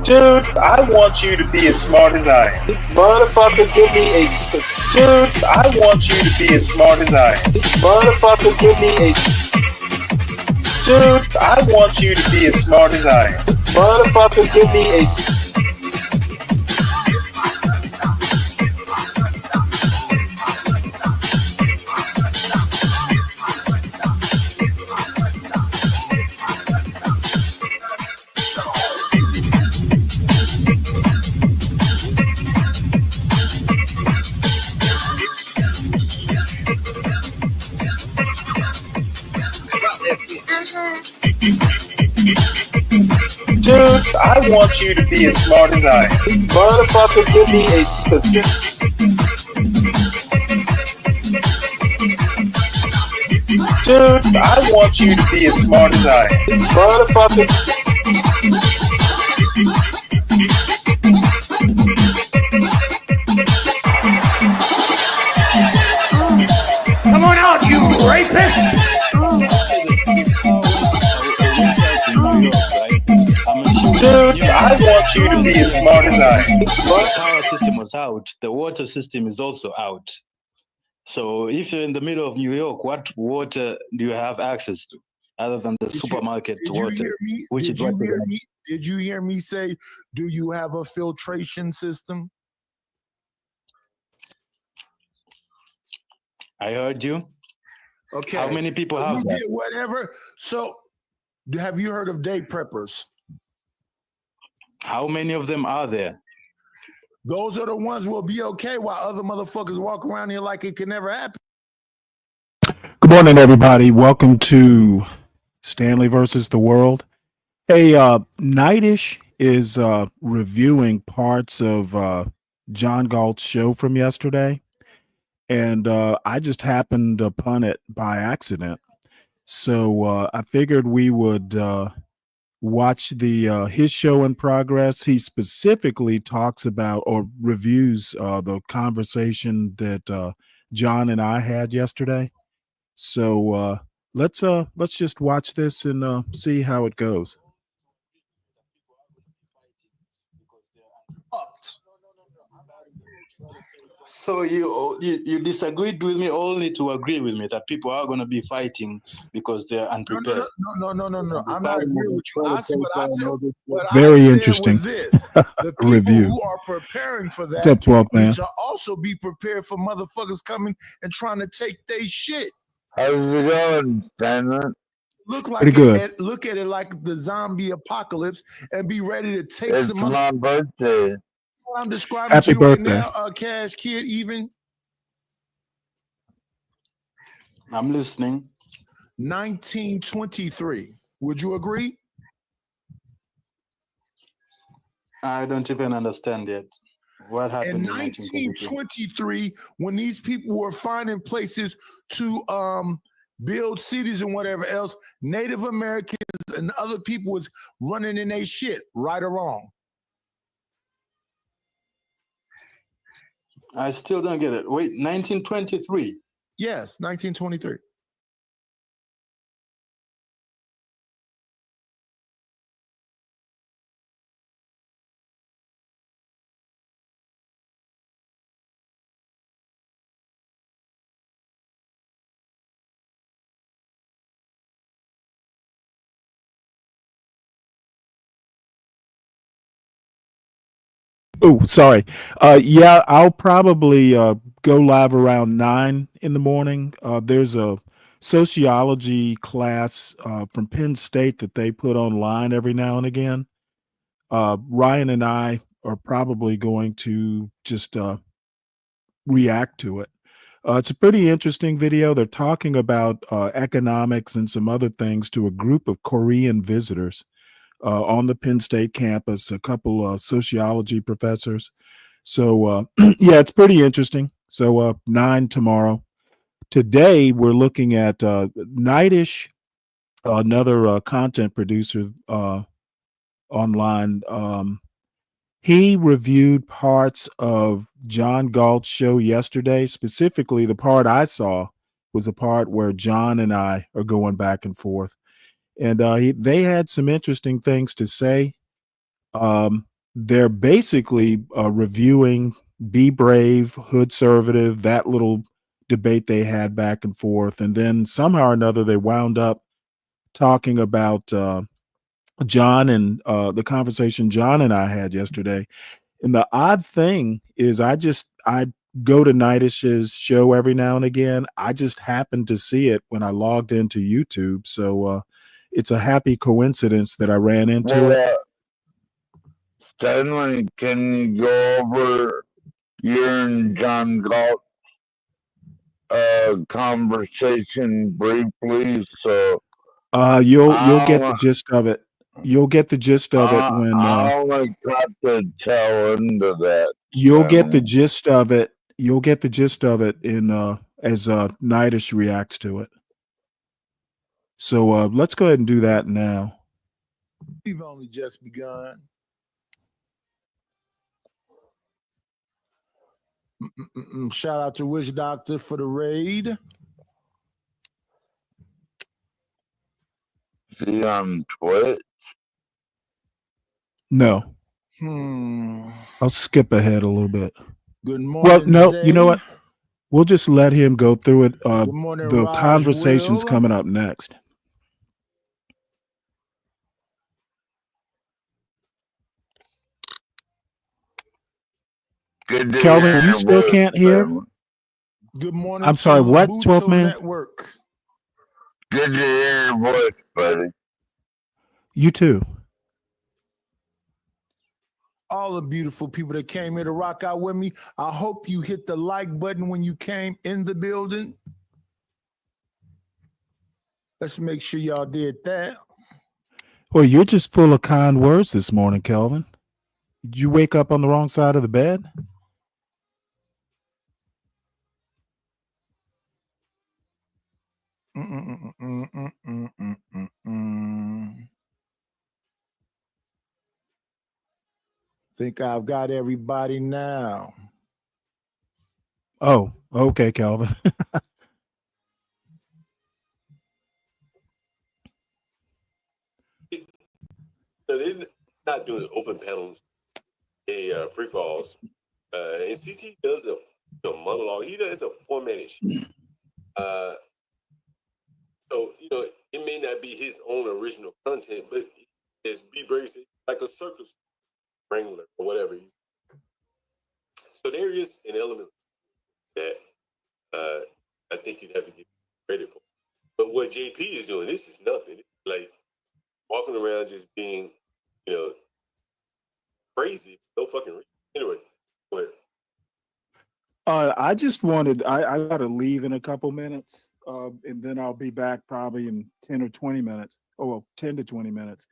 Dude, I want you to be as smart as I am. Motherfucker, give me a. Dude, I want you to be as smart as I am. Motherfucker, give me a. Dude, I want you to be as smart as I am. Motherfucker, give me a. Dude, I want you to be as smart as I am. Motherfucker, give me a specific. Dude, I want you to be as smart as I am. Motherfucker. Come on out, you rapist! Dude, I want you to be as smart as I am. The power system was out. The water system is also out. So if you're in the middle of New York, what water do you have access to other than the supermarket water? Did you hear me say, do you have a filtration system? I heard you. Okay. How many people have that? Whatever. So, have you heard of day preppers? How many of them are there? Those are the ones who will be okay while other motherfuckers walk around here like it can never happen. Good morning, everybody. Welcome to Stanley versus the World. Hey, Nightish is reviewing parts of John Galt's show from yesterday, and I just happened upon it by accident. So I figured we would watch the his show in progress. He specifically talks about or reviews the conversation that John and I had yesterday. So let's just watch this and see how it goes. So you disagreed with me only to agree with me that people are going to be fighting because they're unprepared. No. I'm not agreeing with you. Very interesting the people review. who are preparing for that. What's up, 12 man? Should also be prepared for motherfuckers coming and trying to take their shit. How's it going, Stanley? Look at it like the zombie apocalypse and be ready to take it's some. It's my birthday. I'm describing Happy to you birthday. right now, Cash Kid. Even I'm listening. 1923. Would you agree? I don't even understand yet. What happened in 1923 when these people were finding places to build cities and whatever else? Native Americans and other people was running in their shit, right or wrong? I still don't get it. Wait, 1923? Yes, 1923. Oh, sorry. Yeah, I'll probably go live around 9 in the morning. There's a sociology class from Penn State that they put online every now and again. Ryan and I are probably going to just react to it. It's a pretty interesting video. They're talking about economics and some other things to a group of Korean visitors on the Penn State campus, a couple sociology professors. So, yeah, it's pretty interesting. So 9 tomorrow. Today, we're looking at Nightish, another content producer online. He reviewed parts of John Galt's show yesterday, specifically the part I saw was the part where John and I are going back and forth, and they had some interesting things to say. They're basically reviewing Be Brave, Hood Servative, that little debate they had back and forth, and then somehow or another they wound up talking about John and the conversation John and I had yesterday. And the odd thing is, I go to Nightish's show every now and again. I just happened to see it when I logged into YouTube, so it's a happy coincidence that I ran into it. Stanley, can you go over your and John Galt conversation briefly? So You'll get the gist of it. You'll get the gist of it when I only got the tail end of that. you'll get the gist of it. You'll get the gist of it in as Nightish reacts to it. So let's go ahead and do that now. We've only just begun. Shout out to Witch Doctor for the raid. See on Twitch? No. I'll skip ahead a little bit. Good morning. Well, no, Zay. you know what? We'll just let him go through it. Good morning, The Raj conversation's Will. coming up next. Good to Kelvin, hear you your still voice, can't hear? Stanley. Good morning. I'm sorry, from what, Buto 12th man? Network. Good to hear your voice, buddy. You too. All the beautiful people that came here to rock out with me. I hope you hit the like button when you came in the building. Let's make sure y'all did that. Well, you're just full of kind words this morning, Kelvin. Did you wake up on the wrong side of the bed? Think I've got everybody now. Oh, okay, Kelvin. So they're not doing open panels, free falls. And CT does a monologue. He does a formatted shit. So, it may not be his own original content, but it's Be Brave, like a circus wrangler or whatever. So there is an element that I think you'd have to give credit for. But what JP is doing, this is nothing. It's like walking around just being, crazy. No fucking reason. Anyway, go ahead. I just wanted, I got to leave in a couple minutes, and then I'll be back probably in 10 or 20 minutes. Oh, well, 10 to 20 minutes.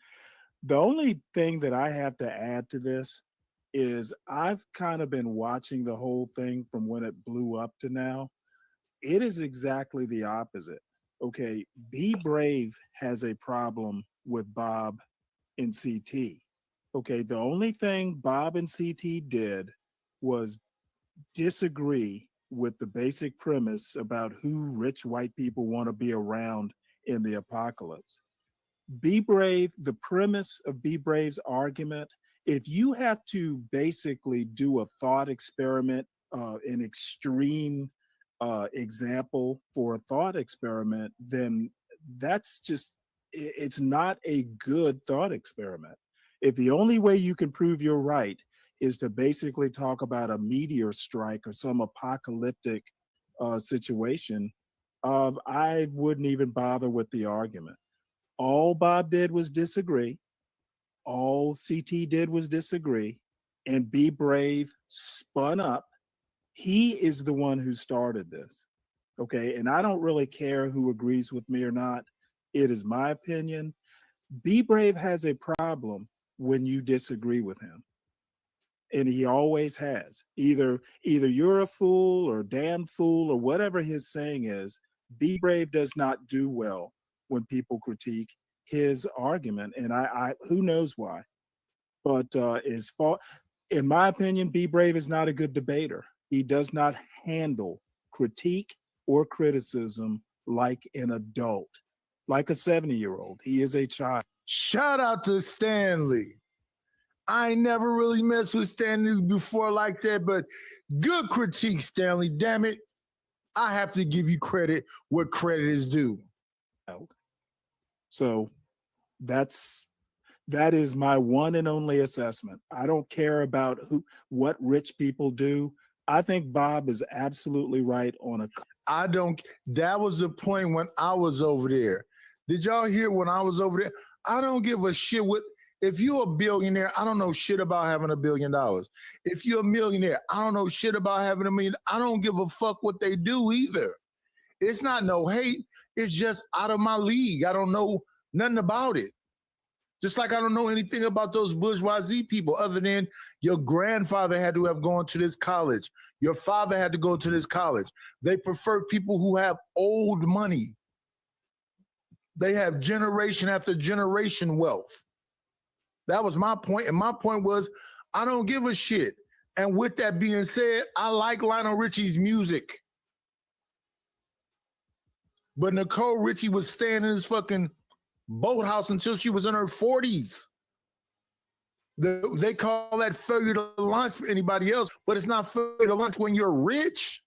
The only thing that I have to add to this is I've kind of been watching the whole thing from when it blew up to now. It is exactly the opposite. Okay, Be Brave has a problem with Bob and CT. Okay, the only thing Bob and CT did was disagree with the basic premise about who rich white people want to be around in the apocalypse. Be Brave, the premise of Be Brave's argument, if you have to basically do a thought experiment, an extreme example for a thought experiment, then that's just, it's not a good thought experiment. If the only way you can prove you're right is to basically talk about a meteor strike or some apocalyptic situation, I wouldn't even bother with the argument. All Bob did was disagree. All CT did was disagree. And Be Brave spun up. He is the one who started this. Okay. And I don't really care who agrees with me or not. It is my opinion. Be Brave has a problem when you disagree with him. And he always has. Either you're a fool or damn fool or whatever his saying is. Be Brave does not do well when people critique his argument, and I who knows why. But in my opinion, Be Brave is not a good debater. He does not handle critique or criticism like an adult, like a 70-year-old. He is a child. Shout out to Stanley. I ain't never really messed with Stanley before like that, but good critique, Stanley. Damn it. I have to give you credit where credit is due. So that is my one and only assessment. I don't care about what rich people do. I think Bob is absolutely right on a. That was the point when I was over there. Did y'all hear when I was over there? I don't give a shit if you're a billionaire, I don't know shit about having $1 billion. If you're a millionaire, I don't know shit about having $1 million. I don't give a fuck what they do either. It's not no hate. It's just out of my league. I don't know nothing about it. Just like I don't know anything about those bourgeoisie people other than your grandfather had to have gone to this college. Your father had to go to this college. They prefer people who have old money. They have generation after generation wealth. That was my point. And my point was, I don't give a shit. And with that being said, I like Lionel Richie's music. But Nicole Richie was staying in his fucking boathouse until she was in her 40s. They call that failure to launch for anybody else, but it's not failure to launch when you're rich.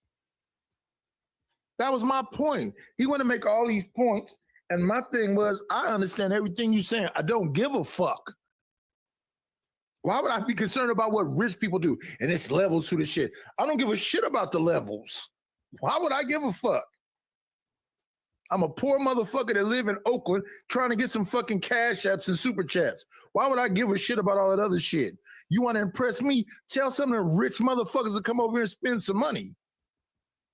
That was my point. He wanted to make all these points, and my thing was, I understand everything you're saying. I don't give a fuck. Why would I be concerned about what rich people do? And it's levels to the shit. I don't give a shit about the levels. Why would I give a fuck? I'm a poor motherfucker that live in Oakland trying to get some fucking cash apps and super chats. Why would I give a shit about all that other shit? You want to impress me? Tell some of the rich motherfuckers to come over here and spend some money.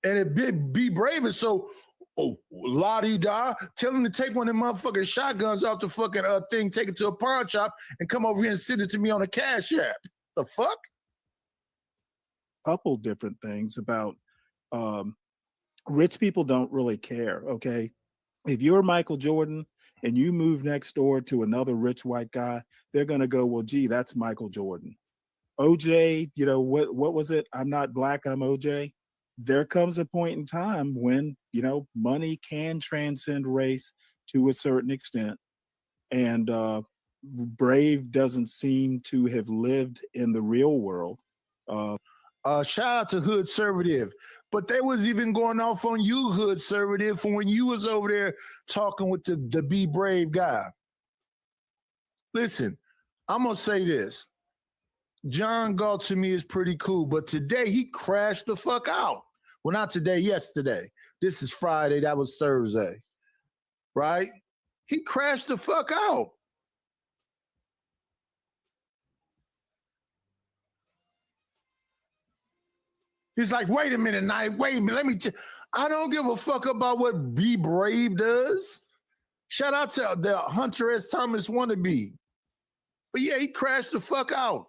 And it be brave and so, la-di-da, tell them to take one of them motherfucking shotguns off the fucking thing, take it to a pawn shop, and come over here and send it to me on a cash app. The fuck? Couple different things about rich people don't really care, okay? If you're Michael Jordan and you move next door to another rich white guy, they're going to go, well, gee, that's Michael Jordan. OJ, what was it? I'm not black, I'm OJ. There comes a point in time when, money can transcend race to a certain extent. And Brave doesn't seem to have lived in the real world. Shout out to Hood Servative. But they was even going off on you, Hood Servative, from when you was over there talking with the Be Brave guy. Listen, I'm going to say this. John Galt to me is pretty cool, but today he crashed the fuck out. Well, not today, yesterday. This is Friday, that was Thursday, right? He crashed the fuck out. He's like, wait a minute, wait a minute, I don't give a fuck about what Be Brave does. Shout out to the Hunter S. Thomas wannabe. But yeah, he crashed the fuck out.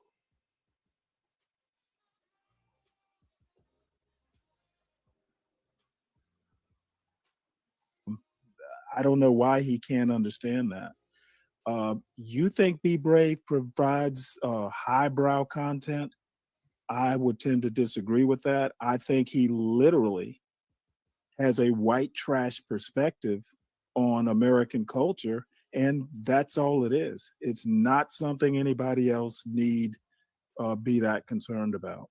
I don't know why he can't understand that. You think Be Brave provides highbrow content? I would tend to disagree with that. I think he literally has a white trash perspective on American culture, and that's all it is. It's not something anybody else need be that concerned about.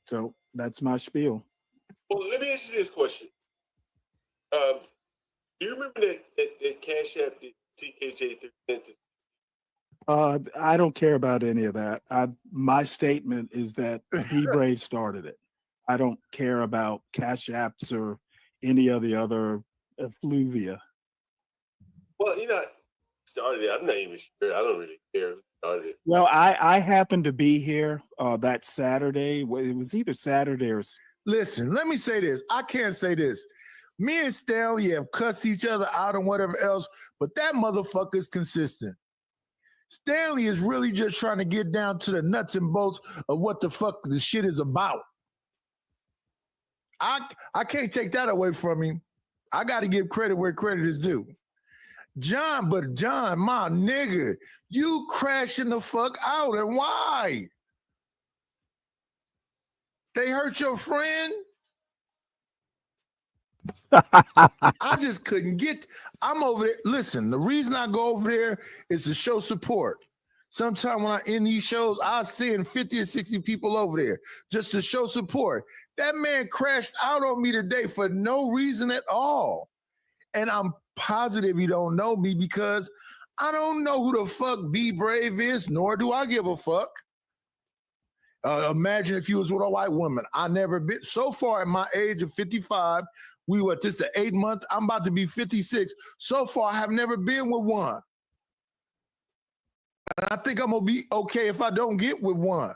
So that's my spiel. Well, let me ask you this question. Do you remember that Cash App did CKJ 3 cents? I don't care about any of that. My statement is that Be Brave started it. I don't care about Cash Apps or any of the other effluvia. Well, started it. I'm not even sure. I don't really care who started it. Well, I happened to be here that Saturday. It was either Saturday or... Listen, let me say this. I can't say this. Me and Stanley have cussed each other out and whatever else, but that motherfucker is consistent. Stanley is really just trying to get down to the nuts and bolts of what the fuck the shit is about. I can't take that away from him. I got to give credit where credit is due. John, my nigga, you crashing the fuck out, and why? They hurt your friend? I just couldn't get. I'm over there. Listen, the reason I go over there is to show support. Sometimes when I end these shows, I send 50 or 60 people over there just to show support. That man crashed out on me today for no reason at all. And I'm positive he don't know me because I don't know who the fuck B Brave is, nor do I give a fuck. Imagine if you was with a white woman. I never been so far at my age of 55. We were this the 8th month. I'm about to be 56. So far, I have never been with one. And I think I'm gonna be okay if I don't get with one.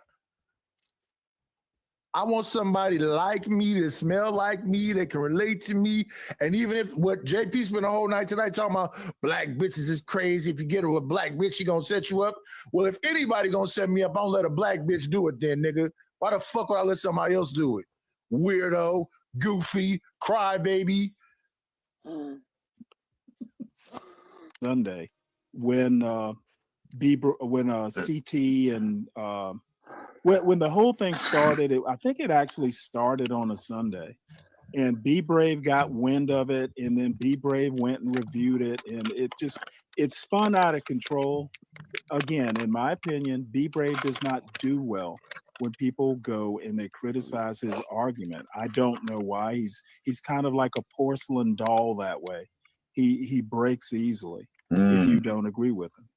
I want somebody like me, to smell like me, that can relate to me. And even if what JP spent the whole night tonight talking about black bitches is crazy. If you get her with a black bitch, she gonna set you up. Well, if anybody gonna set me up, I don't let a black bitch do it then, nigga. Why the fuck would I let somebody else do it? Weirdo, goofy, crybaby. Sunday, when CT and when the whole thing started, I think it actually started on a Sunday, and B Brave got wind of it, and then B Brave went and reviewed it, and it spun out of control. Again, in my opinion, B Brave does not do well when people go and they criticize his argument. I don't know why. He's kind of like a porcelain doll that way. He breaks easily if you don't agree with him.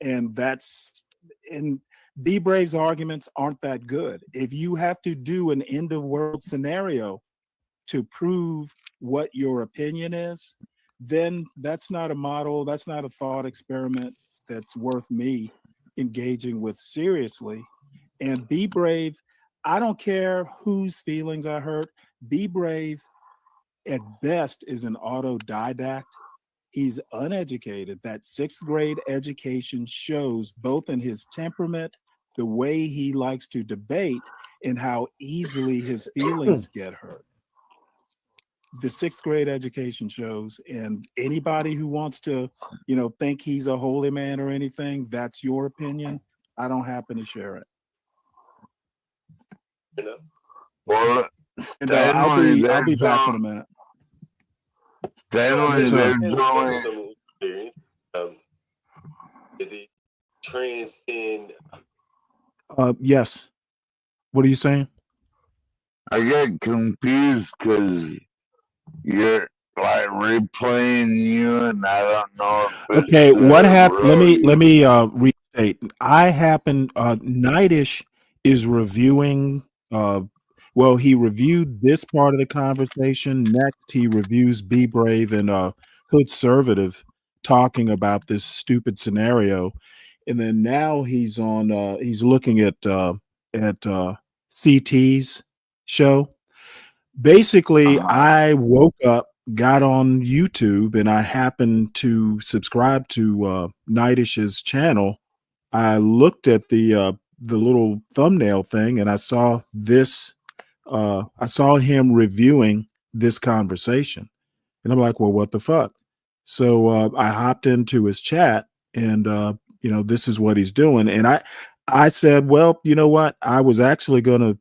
And B Brave's arguments aren't that good. If you have to do an end of world scenario to prove what your opinion is, then that's not a model, that's not a thought experiment that's worth me engaging with seriously. And B Brave, I don't care whose feelings I hurt. B Brave at best is an autodidact. He's uneducated. That 6th grade education shows both in his temperament, the way he likes to debate, and how easily his feelings get hurt. The 6th grade education shows, and anybody who wants to, think he's a holy man or anything, that's your opinion. I don't happen to share it. Well, And I'll be back in a minute. Did it transcend? Yes. What are you saying? I get confused because you're like replaying you, and I don't know if Okay, what happened? Let me restate. Nightish is reviewing. Well, he reviewed this part of the conversation. Next, he reviews Be Brave and Hood Conservative talking about this stupid scenario, and then now he's on. He's looking at CT's show. Basically, I woke up, got on YouTube, and I happened to subscribe to Nightish's channel. I looked at the little thumbnail thing, and I saw this. I saw him reviewing this conversation, and I'm like, "Well, what the fuck?" So I hopped into his chat, and this is what he's doing. And I said, "Well, you know what? I was actually going to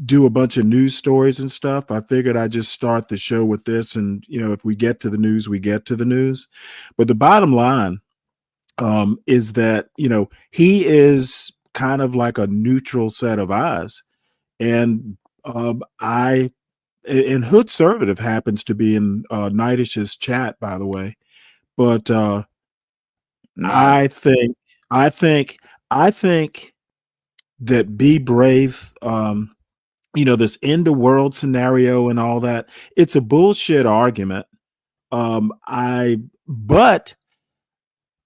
do a bunch of news stories and stuff. I figured I'd just start the show with this, and if we get to the news, we get to the news. But the bottom line is that he is kind of like a neutral set of eyes, and Hood Conservative happens to be in Nightish's chat, by the way. But I think that Be Brave. This end of world scenario and all that, it's a bullshit argument. But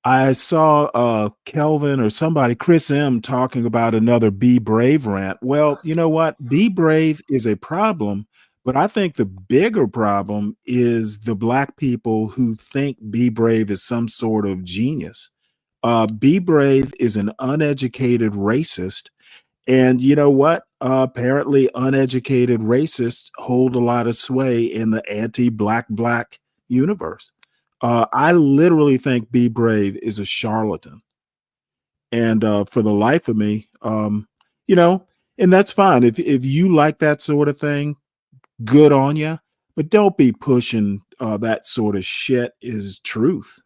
I saw Kelvin or somebody, Chris M, talking about another Be Brave rant. Well, you know what? Be Brave is a problem, but I think the bigger problem is the black people who think Be Brave is some sort of genius. Be Brave is an uneducated racist. And you know what? Apparently, uneducated racists hold a lot of sway in the anti-black universe. I literally think Be Brave is a charlatan. And for the life of me, and that's fine. If you like that sort of thing, good on you. but don't be pushing that sort of shit is truth.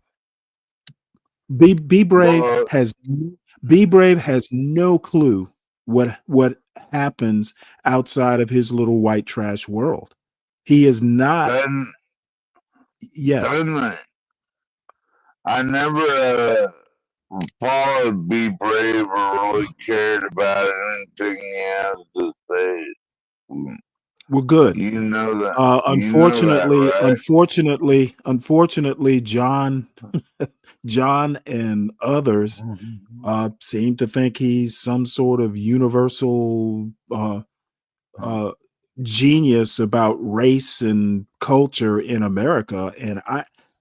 Be brave Well, has Be brave has no clue what happens outside of his little white trash world. He is not. doesn't Yes. doesn't I never followed Be Brave or really cared about anything he has to say. Well, good. You know that. You know that, right? Unfortunately, John and others seem to think he's some sort of universal genius about race and culture in America, and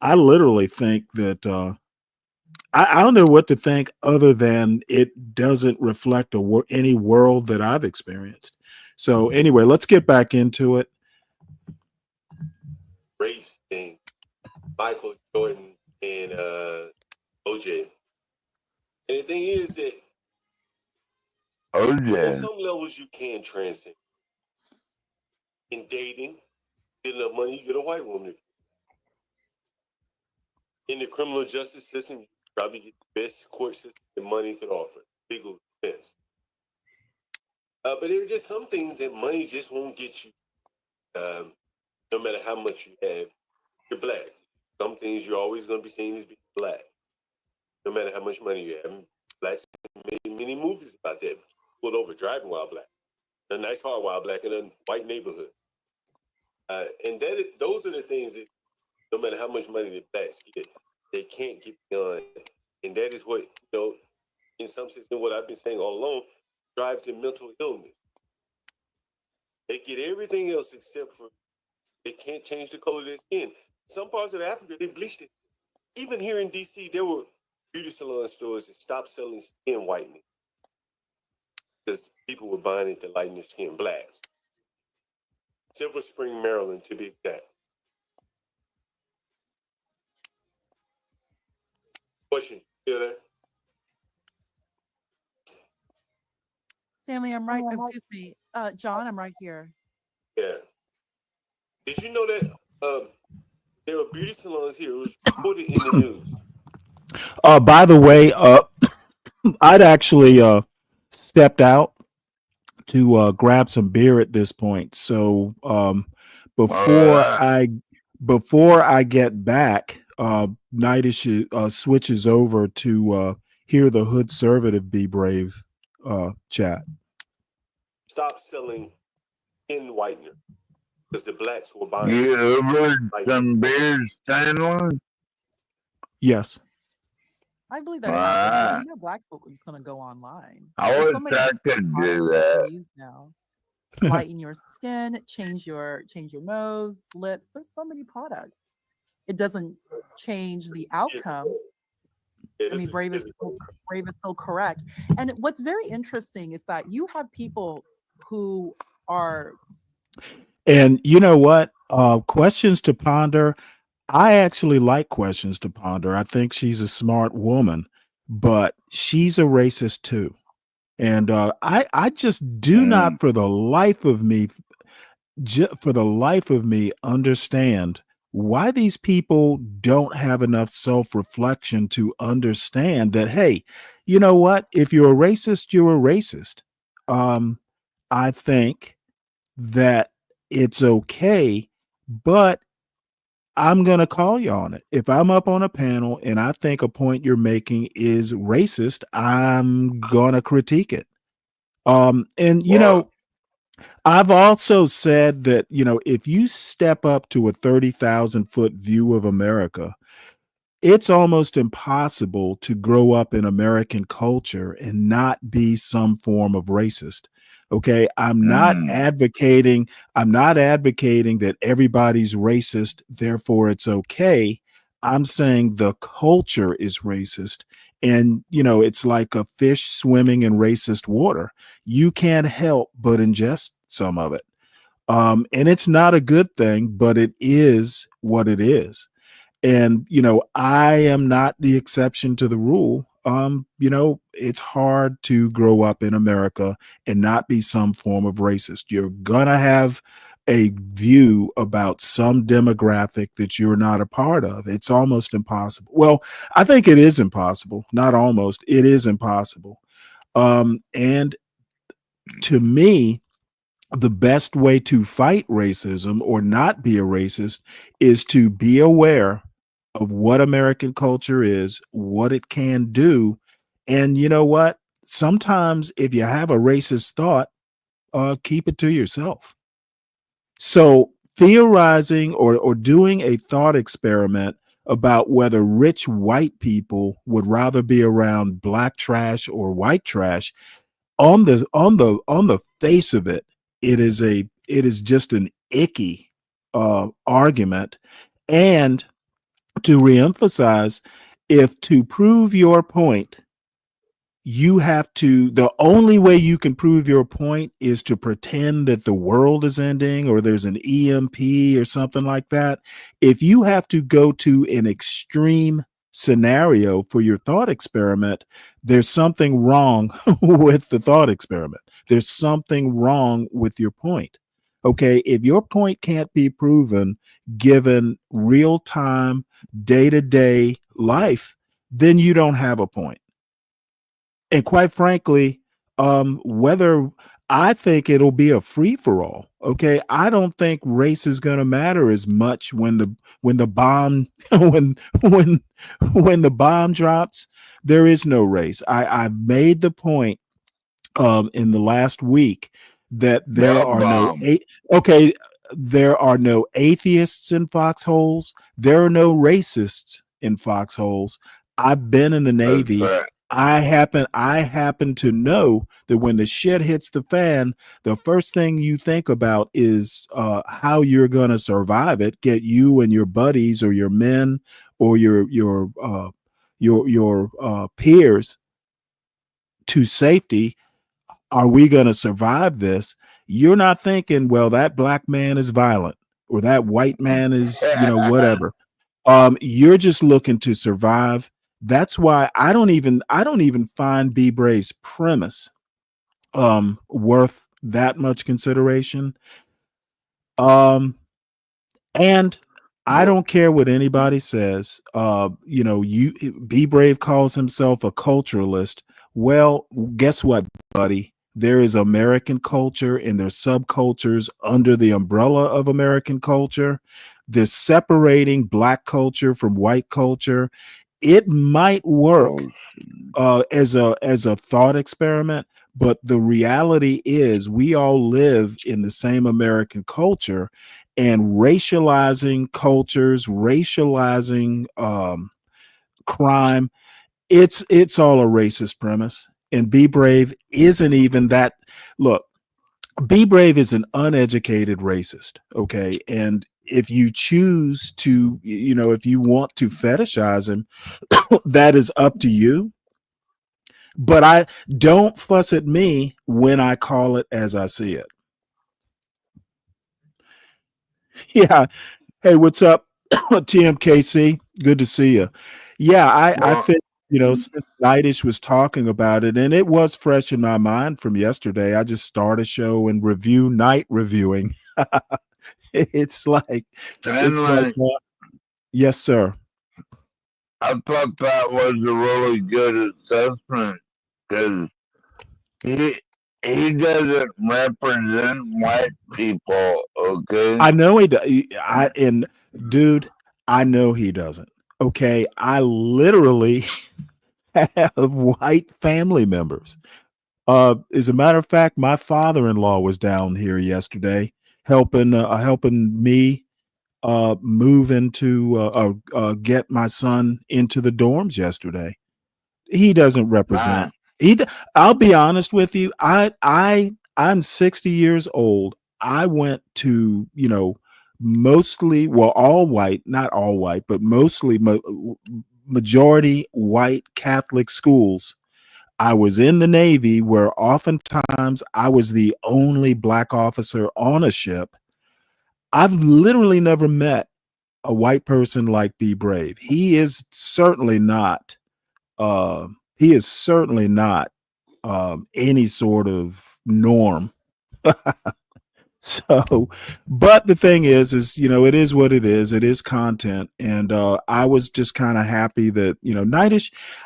I literally think that I don't know what to think other than it doesn't reflect any world that I've experienced. So anyway, let's get back into it. Race thing, Michael Jordan and OJ. And the thing is that on OJ. some levels you can transcend. In dating, get enough money, you get a white woman. In the criminal justice system, you probably get the best court system that money could offer. Legal defense. But there are just some things that money just won't get you. No matter how much you have, you're black. Some things you're always going to be seen as being black. No matter how much money you have. Blacks made many movies about that. Pulled over driving while black. A nice hard while black in a white neighborhood. And those are the things that no matter how much money the blacks get, they can't get beyond. And that is what, in some sense, what I've been saying all along, drives the mental illness. They get everything else except for they can't change the color of their skin. Some parts of Africa, they bleached it. Even here in D.C., there were beauty salon stores that stopped selling skin whitening because people were buying it to lighten their skin. Blacks. Silver Spring, Maryland, to be exact. Question, still there? Stanley, I'm right. Excuse me. John, I'm right here. Yeah. Did you know that there were beauty salons here? It was reported in the news. By the way, I'd actually stepped out to grab some beer at this point. So before Alright. I get back, Nightish switches over to hear the Hood Conservative Be Brave chat. Stop selling skin whitener because the blacks were buying You over Like- some beers, Stanley? Yes. I believe that happened. Alright. You know, black folk is going to go online. I There's wish so many I could do products that. to use now. Lighten your skin, change your nose, lips. There's so many products. It doesn't change the outcome. I mean, Brave is so correct. And what's very interesting is that you have people who are And you know what? Questions to ponder. I actually like questions to ponder. I think she's a smart woman, but she's a racist too. And I just do not, for the life of me, understand why these people don't have enough self-reflection to understand that, hey, you know what? If you're a racist, you're a racist. I think that it's okay, but I'm going to call you on it. If I'm up on a panel and I think a point you're making is racist, I'm going to critique it. And I've also said that, if you step up to a 30,000-foot view of America, it's almost impossible to grow up in American culture and not be some form of racist. Okay. I'm not advocating that everybody's racist, therefore it's okay. I'm saying the culture is racist. And, it's like a fish swimming in racist water. You can't help but ingest some of it. And it's not a good thing, but it is what it is. And, I am not the exception to the rule. It's hard to grow up in America and not be some form of racist. You're gonna have a view about some demographic that you're not a part of. It's almost impossible. Well, I think it is impossible. Not almost. It is impossible. And to me, the best way to fight racism or not be a racist is to be aware of what American culture is, what it can do. And you know what? Sometimes if you have a racist thought, keep it to yourself. So theorizing or doing a thought experiment about whether rich white people would rather be around black trash or white trash, on the face of it, it is just an icky argument. And to reemphasize, if to prove your point, you have to, the only way you can prove your point is to pretend that the world is ending or there's an EMP or something like that. If you have to go to an extreme scenario for your thought experiment, there's something wrong with the thought experiment. There's something wrong with your point. Okay. If your point can't be proven given real time, day to day life, then you don't have a point. And quite frankly, whether I think it'll be a free for all. Okay, I don't think race is going to matter as much when the bomb when the bomb drops. There is no race. I've made the point in the last week that there are no bomb. okay, there are no atheists in foxholes. There are no racists in foxholes. I've been in the Navy. I happen to know that when the shit hits the fan, the first thing you think about is how you're going to survive it, get you and your buddies or your men or your peers to safety. Are we going to survive this? You're not thinking, well, that black man is violent or that white man is, whatever. You're just looking to survive. That's why I don't even find B Brave's premise worth that much consideration. And I don't care what anybody says. You Be Brave calls himself a culturalist. Well, guess what, buddy? There is American culture and there's subcultures under the umbrella of American culture. There's separating black culture from white culture. It might work as a thought experiment, but the reality is we all live in the same American culture, and racializing cultures, racializing crime, it's all a racist premise. And Be Brave isn't even that. Look, Be Brave is an uneducated racist, okay? And if you choose to, if you want to fetishize him, that is up to you. But I don't fuss at me when I call it as I see it. Yeah. Hey, what's up, TMKC? Good to see you. Yeah, I Well, think, since Nightish was talking about it, and it was fresh in my mind from yesterday. I just start a show and review night reviewing. It's like, Stanley, yes, sir. I thought that was a really good assessment because he he doesn't represent white people. Okay. I know he does. And dude, I know he doesn't. Okay, I literally have white family members. As a matter of fact, my father-in-law was down here yesterday helping me move into get my son into the dorms yesterday. He doesn't represent. I'll be honest with you. I'm 60 years old. I went to, mostly, well, all white, not all white, but mostly majority white Catholic schools. I was in the Navy where oftentimes I was the only black officer on a ship. I've literally never met a white person like Be Brave. He is certainly not any sort of norm. So, but the thing is, it is what it is. It is content. And I was just kind of happy that,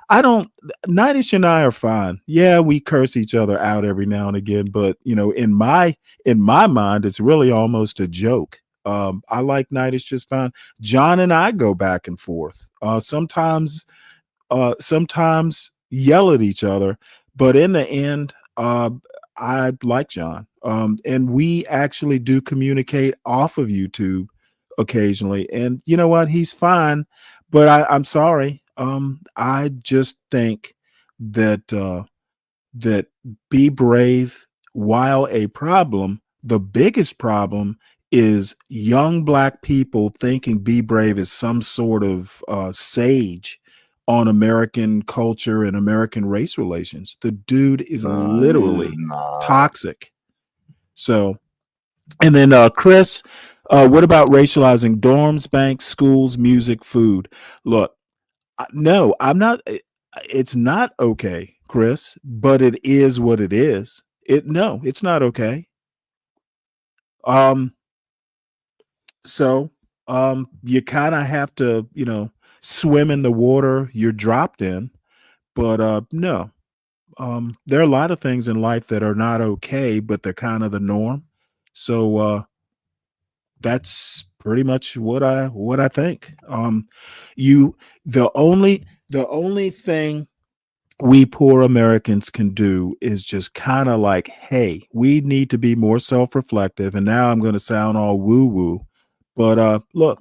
I don't, Nightish and I are fine. Yeah, we curse each other out every now and again, but in my mind, it's really almost a joke. I like Nightish just fine. John and I go back and forth. Sometimes yell at each other, but in the end, I like John. And we actually do communicate off of YouTube occasionally. And you know what? He's fine, but I'm sorry. I just think that Be Brave, while a problem, the biggest problem is young black people thinking Be Brave is some sort of sage on American culture and American race relations. The dude is literally toxic. So, and then Chris, what about racializing dorms, banks, schools, music, food? Look, no, I'm not. It's not okay, Chris, but it is what it is. No, it's not okay. Um, so you kind of have to, swim in the water you're dropped in. But no, there are a lot of things in life that are not okay, but they're kind of the norm. So that's pretty much what I think. You the only thing we poor Americans can do is just kind of like, hey, we need to be more self-reflective. And now I'm going to sound all woo-woo, but look,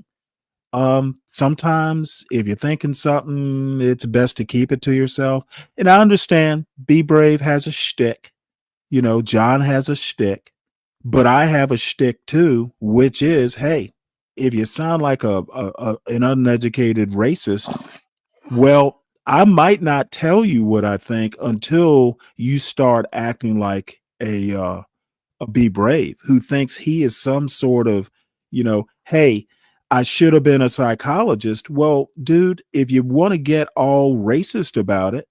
sometimes if you're thinking something, it's best to keep it to yourself. And I understand Be Brave has a shtick, John has a shtick, but I have a shtick too, which is, hey, if you sound like an uneducated racist, well, I might not tell you what I think until you start acting like a Be Brave who thinks he is some sort of, hey, I should have been a psychologist. Well, dude, if you want to get all racist about it,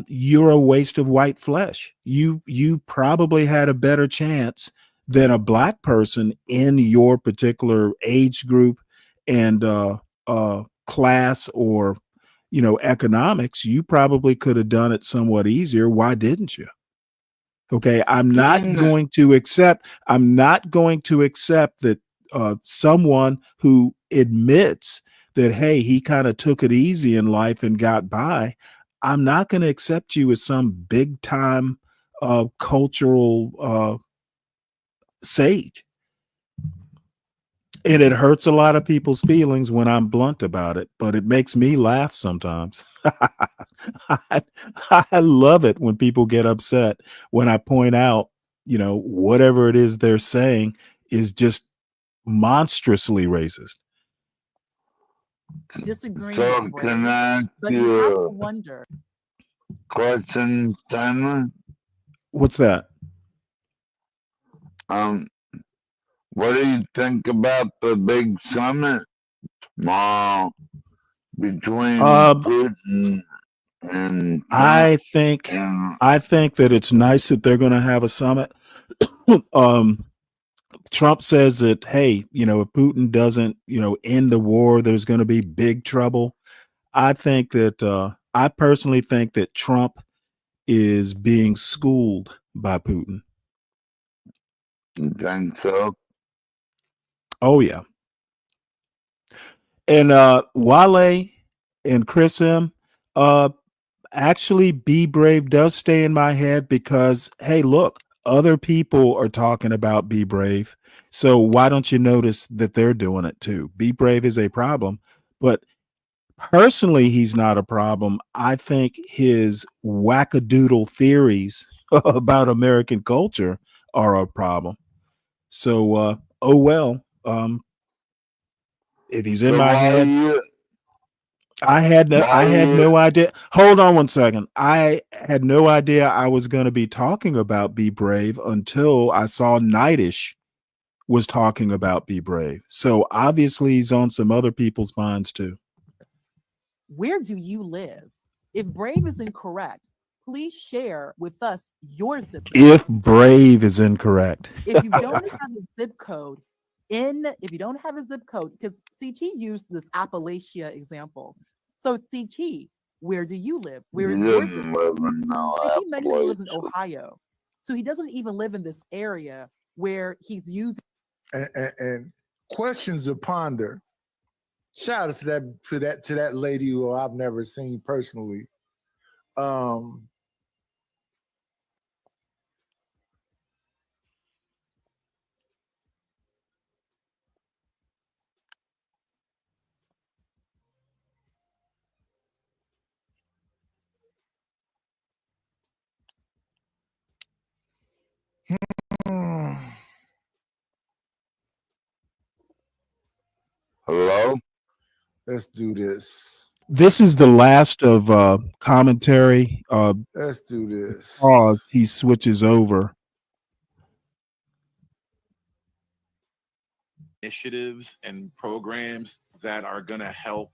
you're a waste of white flesh. You probably had a better chance than a black person in your particular age group and class or economics. You probably could have done it somewhat easier. Why didn't you? Okay, I'm not going to accept that someone who admits that, hey, he kind of took it easy in life and got by. I'm not going to accept you as some big time cultural sage. And it hurts a lot of people's feelings when I'm blunt about it, but it makes me laugh sometimes. I love it when people get upset when I point out, whatever it is they're saying is just monstrously racist. Disagreeing So with can Brave, I ask but you have to you wonder. a question, Stanley? What's that? What do you think about the big summit tomorrow between Putin and Trump? I think that it's nice that they're going to have a summit. Trump says that, hey, if Putin doesn't, end the war, there's going to be big trouble. I personally think that Trump is being schooled by Putin. You think so? Oh yeah. And Wale and Chris M, actually Be Brave does stay in my head because, hey, look, other people are talking about Be Brave. So why don't you notice that they're doing it too? Be Brave is a problem, but personally, he's not a problem. I think his wackadoodle theories about American culture are a problem. So, oh well. If he's in So my why head, you I had why you no idea. Hold on one second. I had no idea I was going to be talking about Be Brave until I saw Nightish was talking about Be Brave. So obviously he's on some other people's minds too. Where do you live? If Brave is incorrect, please share with us your zip code. If Brave is incorrect. If you don't have a zip code because CT used this Appalachia example. So CT, where do you live? Where is your zip code? CT mentioned he lives in Ohio. So he doesn't even live in this area where he's using and questions to ponder. Shout out to that lady who I've never seen personally. Hello? Let's do this. This is the last of commentary. Let's do this. Pause. He switches over. Initiatives and programs that are going to help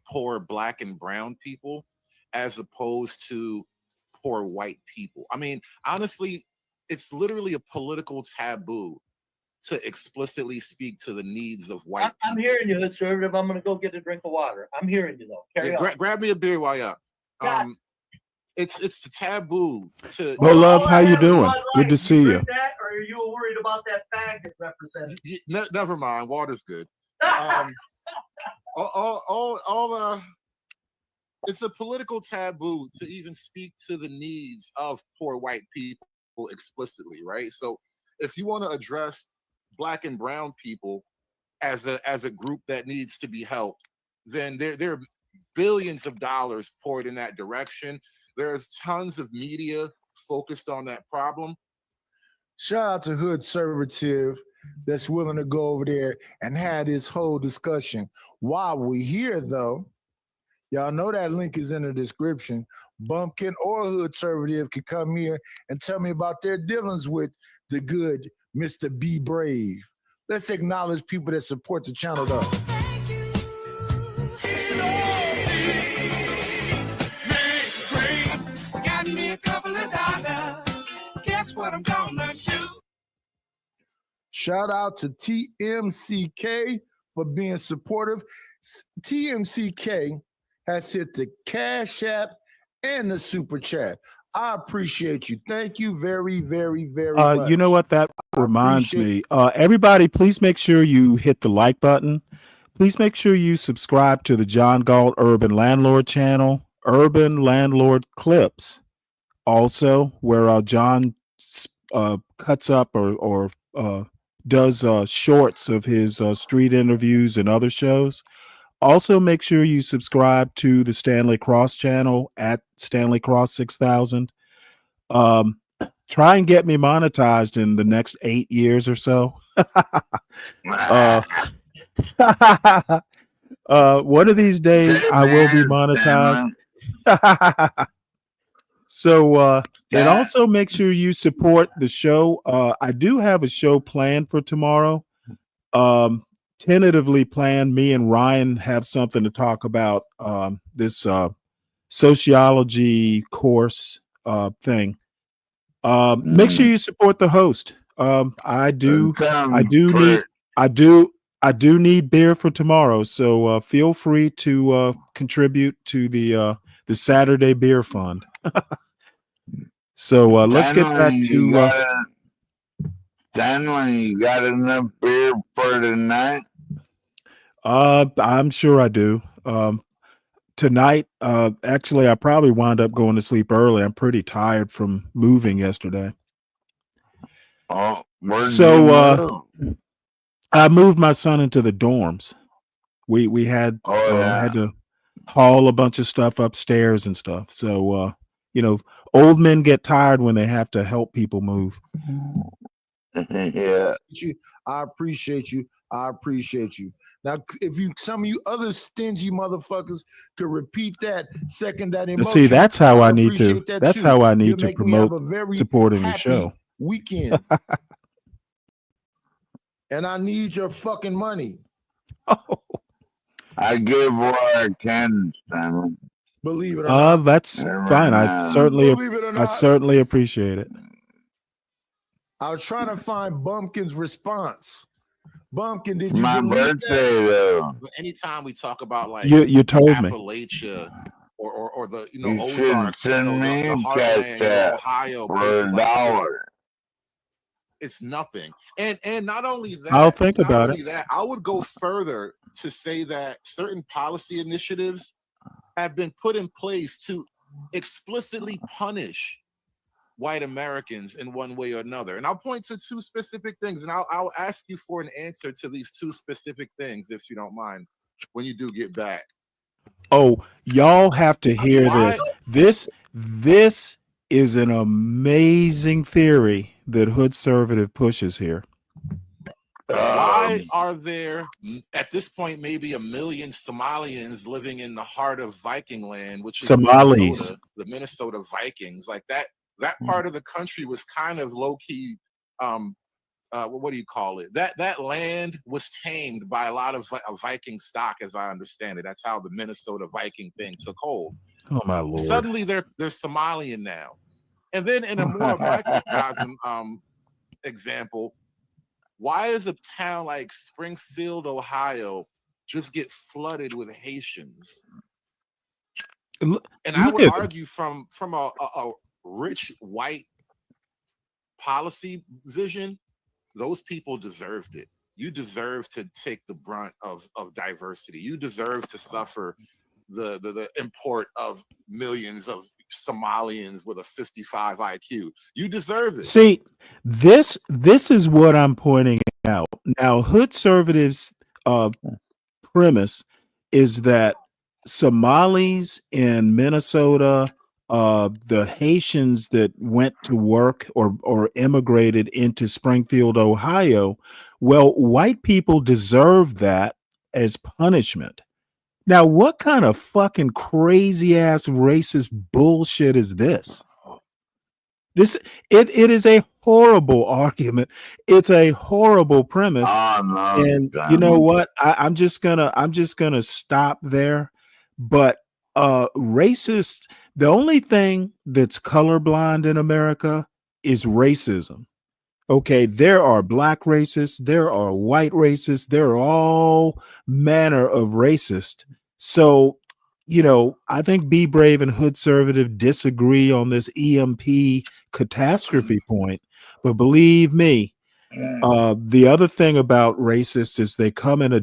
poor Black and brown people as opposed to poor white people. I mean, honestly, it's literally a political taboo to explicitly speak to the needs of white people. I'm hearing you, conservative. I'm going to go get a drink of water. I'm hearing you, though. Carry on. Grab me a beer while you're up. It's the taboo to. No love, how you doing? Good to see you. That, or are you worried about that bag it represents? Never mind. Water's good. It's a political taboo to even speak to the needs of poor white people explicitly, right? So if you want to address Black and brown people as a group that needs to be helped, then there are billions of dollars poured in that direction. There's tons of media focused on that problem. Shout out to Hood Conservative that's willing to go over there and have this whole discussion. While we're here, though, y'all know that link is in the description. Bumpkin or Hood Conservative can come here and tell me about their dealings with the good Mr. Be Brave. Let's acknowledge people that support the channel, though. Got me a couple of dollars. Guess what I'm gonna do? Shout out to TMCK for being supportive. TMCK has hit the Cash App and the Super Chat. I appreciate you. Thank you very, very, very much. You know what that reminds me? Everybody, please make sure you hit the like button. Please make sure you subscribe to the John Galt Urban Landlord channel, Urban Landlord Clips. Also, where John cuts up or does shorts of his street interviews and other shows. Also, make sure you subscribe to the Stanley Cross channel at Stanley Cross 6000. Try and get me monetized in the next 8 years or so. One of these days, I will be monetized. So, and also make sure you support the show. I do have a show planned for tomorrow. Tentatively planned. Me and Ryan have something to talk about. This sociology course thing. Make sure you support the host. I do need beer for tomorrow, so feel free to contribute to the Saturday beer fund. So let's get back to Stanley, you got enough beer for tonight? I'm sure I do. Tonight, actually, I probably wound up going to sleep early. I'm pretty tired from moving yesterday. Oh, I moved my son into the dorms. We had had to haul a bunch of stuff upstairs and stuff. So old men get tired when they have to help people move. Yeah. I appreciate you. I appreciate you. Now, if some of you other stingy motherfuckers could repeat that, second that emotion. See, that's how I need to. That's too. how I need You'll to make me have a promote very supporting the happy show. Weekend. And I need your fucking money. I give what I can, Stanley. Believe it or not. That's fine. Believe it or I not. certainly appreciate it. I was trying to find Bumpkin's response. Bumpkin, did you My believe birthday that? though. But anytime we talk about like You told me. Appalachia or the You should Ozarks, send me the a heartland, cash app Ohio, for places like this, $1. it's nothing. And not only that, I'll think about it. I would go further to say that certain policy initiatives have been put in place to explicitly punish white Americans in one way or another. And I'll point to two specific things, and I'll ask you for an answer to these two specific things, if you don't mind, when you do get back. Oh, y'all have to hear this. This is an amazing theory that Hood Conservative pushes here. Why are there, at this point, maybe 1 million Somalians living in the heart of Viking land, which is Somalis. the Minnesota Vikings? Like that part of the country was kind of low key. What do you call it? That land was tamed by a lot of Viking stock, as I understand it. That's how the Minnesota Viking thing took hold. Oh my Lord! Suddenly they're Somalian now, and then in a more microcosm example. Why is a town like Springfield, Ohio, just get flooded with Haitians? And I would argue from a rich white policy vision, those people deserved it. You deserve to take the brunt of diversity. You deserve to suffer the import of millions of Somalians with a 55 IQ. You deserve it. See, this is what I'm pointing out. Now, Hood Conservatives' premise is that Somalis in Minnesota, the Haitians that went to work or immigrated into Springfield, Ohio, well, white people deserve that as punishment. Now, what kind of fucking crazy ass racist bullshit is this? It is a horrible argument. It's a horrible premise. And you know what? I'm just gonna stop there. But racist, the only thing that's colorblind in America is racism. Okay, there are black racists, there are white racists, there are all manner of racists. So, I think Be Brave and Hood Conservative disagree on this EMP catastrophe point. But believe me, the other thing about racists is they come in a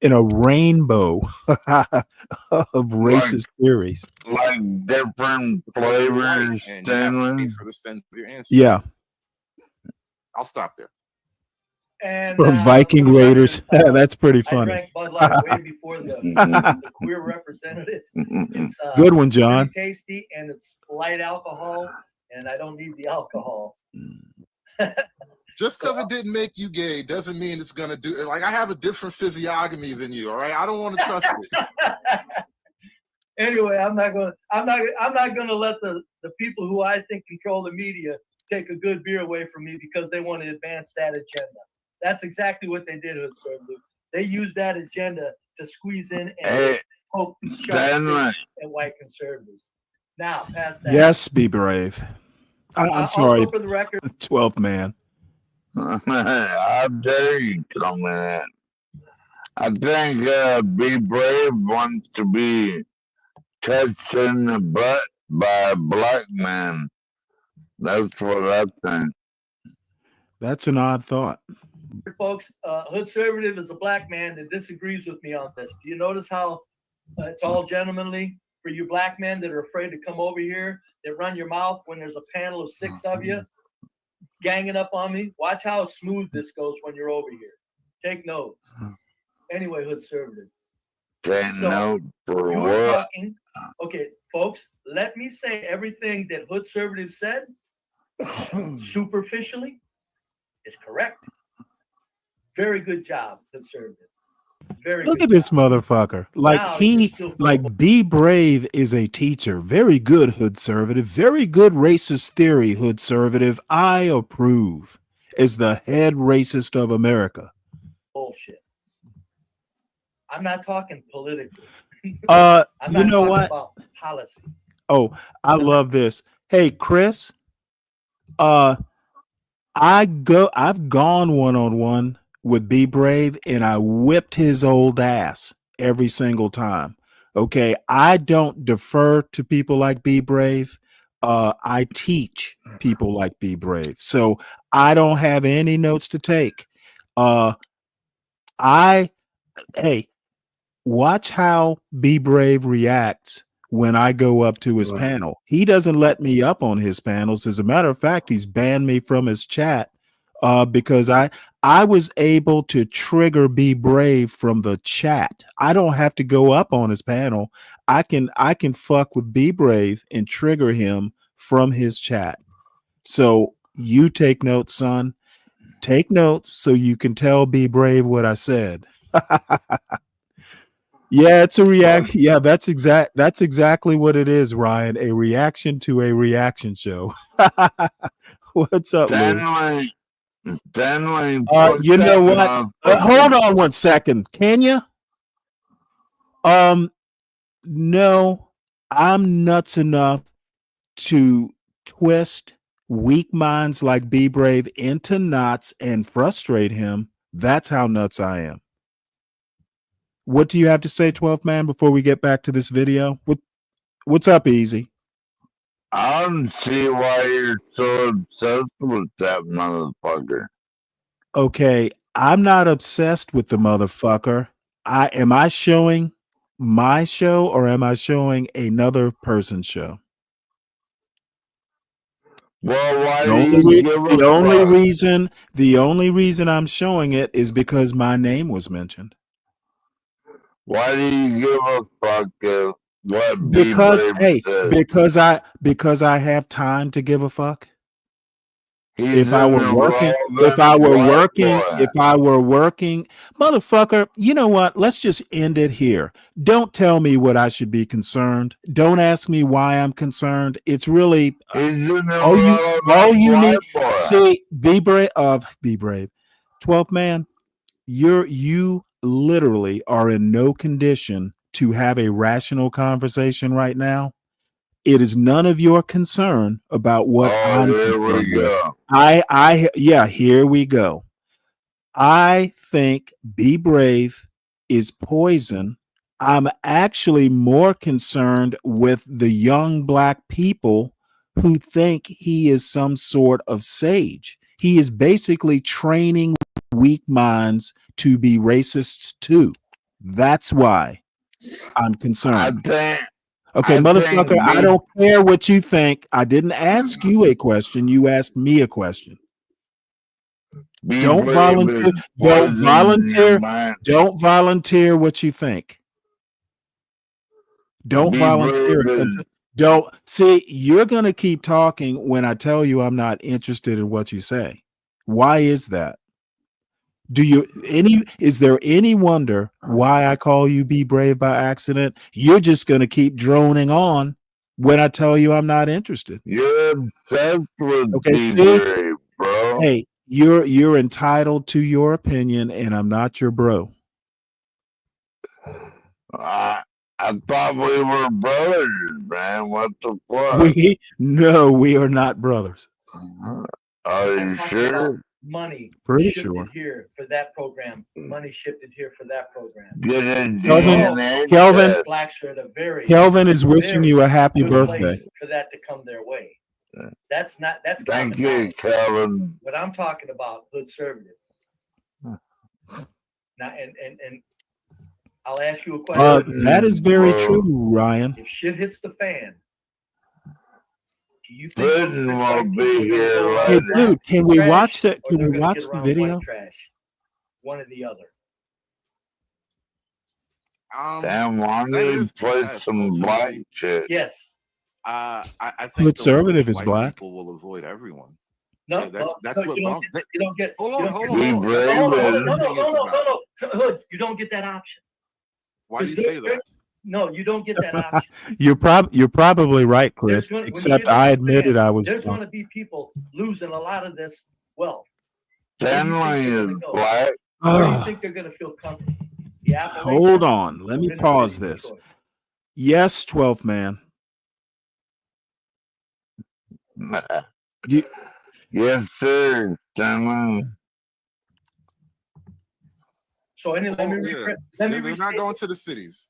rainbow of racist theories. Like different flavors, Stanley. For the sense of your answer. Yeah. I'll stop there. And From Viking Raiders. That's pretty funny. I drank Bud Light way before the queer representative. It's good one, John. Pretty tasty, and it's light alcohol, and I don't need the alcohol. Just because it didn't make you gay doesn't mean it's gonna do. Like, I have a different physiognomy than you. All right, I don't want to trust it. Anyway, I'm not gonna let the people who I think control the media take a good beer away from me because they want to advance that agenda. That's exactly what they did, Hood Conservative. They used that agenda to squeeze in and poke the sharp at white conservatives. Now, past that. Yes, Be Brave. I'm sorry. Also for the record, 12th man. How dare you come in? I think Be Brave wants to be touched in the butt by a black man. That's what I think. That's an odd thought. folks, Hood Conservative is a black man that disagrees with me on this. Do you notice how it's all gentlemanly for you black men that are afraid to come over here, that run your mouth when there's a panel of 6 of you ganging up on me? Watch how smooth this goes when you're over here. Take notes. Anyway, Hood Conservative. Take note for you what? were talking. Okay, folks, let me say everything that Hood Conservative said superficially is correct. Very good job, Conservative. Very Look good at this job. motherfucker. Like Now Be Brave is a teacher. Very good, Hood Conservative. Very good racist theory, Hood Conservative. I approve. As the head racist of America. Bullshit. I'm not talking politically. I'm You not know talking what? about policy. Oh, I love this. Hey, Chris, uh, I've gone one on one with Be Brave and I whipped his old ass every single time. Okay. I don't defer to people like Be Brave. I teach people like Be Brave. So I don't have any notes to take. Uh I hey, watch how Be Brave reacts when I go up to his panel. He doesn't let me up on his panels. As a matter of fact, he's banned me from his chat because I was able to trigger Be Brave from the chat. I don't have to go up on his panel. I can fuck with Be Brave and trigger him from his chat. So you take notes, son. Take notes so you can tell Be Brave what I said. Yeah, it's a react. Yeah, that's exactly what it is, Ryan. A reaction to a reaction show. What's up, Lou? Stanley, You know what? Hold on one second. Can you? No, I'm nuts enough to twist weak minds like Be Brave into knots and frustrate him. That's how nuts I am. What do you have to say, 12th man, before we get back to this video? What's up, Easy? I don't see why you're so obsessed with that motherfucker. Okay, I'm not obsessed with the motherfucker. Am I showing my show or am I showing another person's show? Well, why The do only, you give a the only fuck? reason I'm showing it is because my name was mentioned. Why do you give a fuck if what Be Because Brave says? because I have time to give a fuck. He's If I an were working, irrelevant white boy. motherfucker, you know what? Let's just end it here. Don't tell me what I should be concerned. Don't ask me why I'm concerned. It's really He's an all you irrelevant need. white boy. See, be brave. Be brave. 12th man, you literally are in no condition to have a rational conversation right now. It is none of your concern about what I'm Here we concerned with. go. Yeah, here we go. I think Be Brave is poison. I'm actually more concerned with the young black people who think he is some sort of sage. He is basically training weak minds to be racists too. That's why I'm concerned. Okay, motherfucker, I don't care what you think. I didn't ask you a question. You asked me a question. Don't volunteer. Don't volunteer what you think. Don't volunteer it. Don't see, you're going to keep talking when I tell you I'm not interested in what you say. Why is that? Is there any wonder why I call you Be Brave by accident? You're just going to keep droning on when I tell you I'm not interested. You're obsessed with Okay, Be Brave, bro. Hey, you're entitled to your opinion, and I'm not your bro. I thought we were brothers, man. What the fuck? We are not brothers. Are you sure? Money Pretty shifted sure. here for that program. Money shifted here for that program. Kelvin, blacks are at a very Kelvin is wishing you a happy birthday. For that to come their way. That's Thank you, Kelvin. What I'm talking about, hood conservative. Now, and I'll ask you a question. That is very true, Ryan. If shit hits the fan, do you think Britain will be here? Hey, dude, can we watch that? Can we watch the video? Trash, one or the other. Damn, why don't you play some black shit? Yes. I think conservative is white black. People will avoid everyone. No, yeah, that's what you don't get. Hold on. No. Hood, you don't get that option. Why do you say that? No, you don't get that option. You're probably right, Chris. Except I admitted I was. There's going to be people losing a lot of this wealth. Stanley is black. Where do you think they're going to feel comfortable? Hold on. Let me pause this. Yes, 12th man. You, Yes, sir, Stanley. So let me Yeah. rephrase. Let me They're not going to the cities.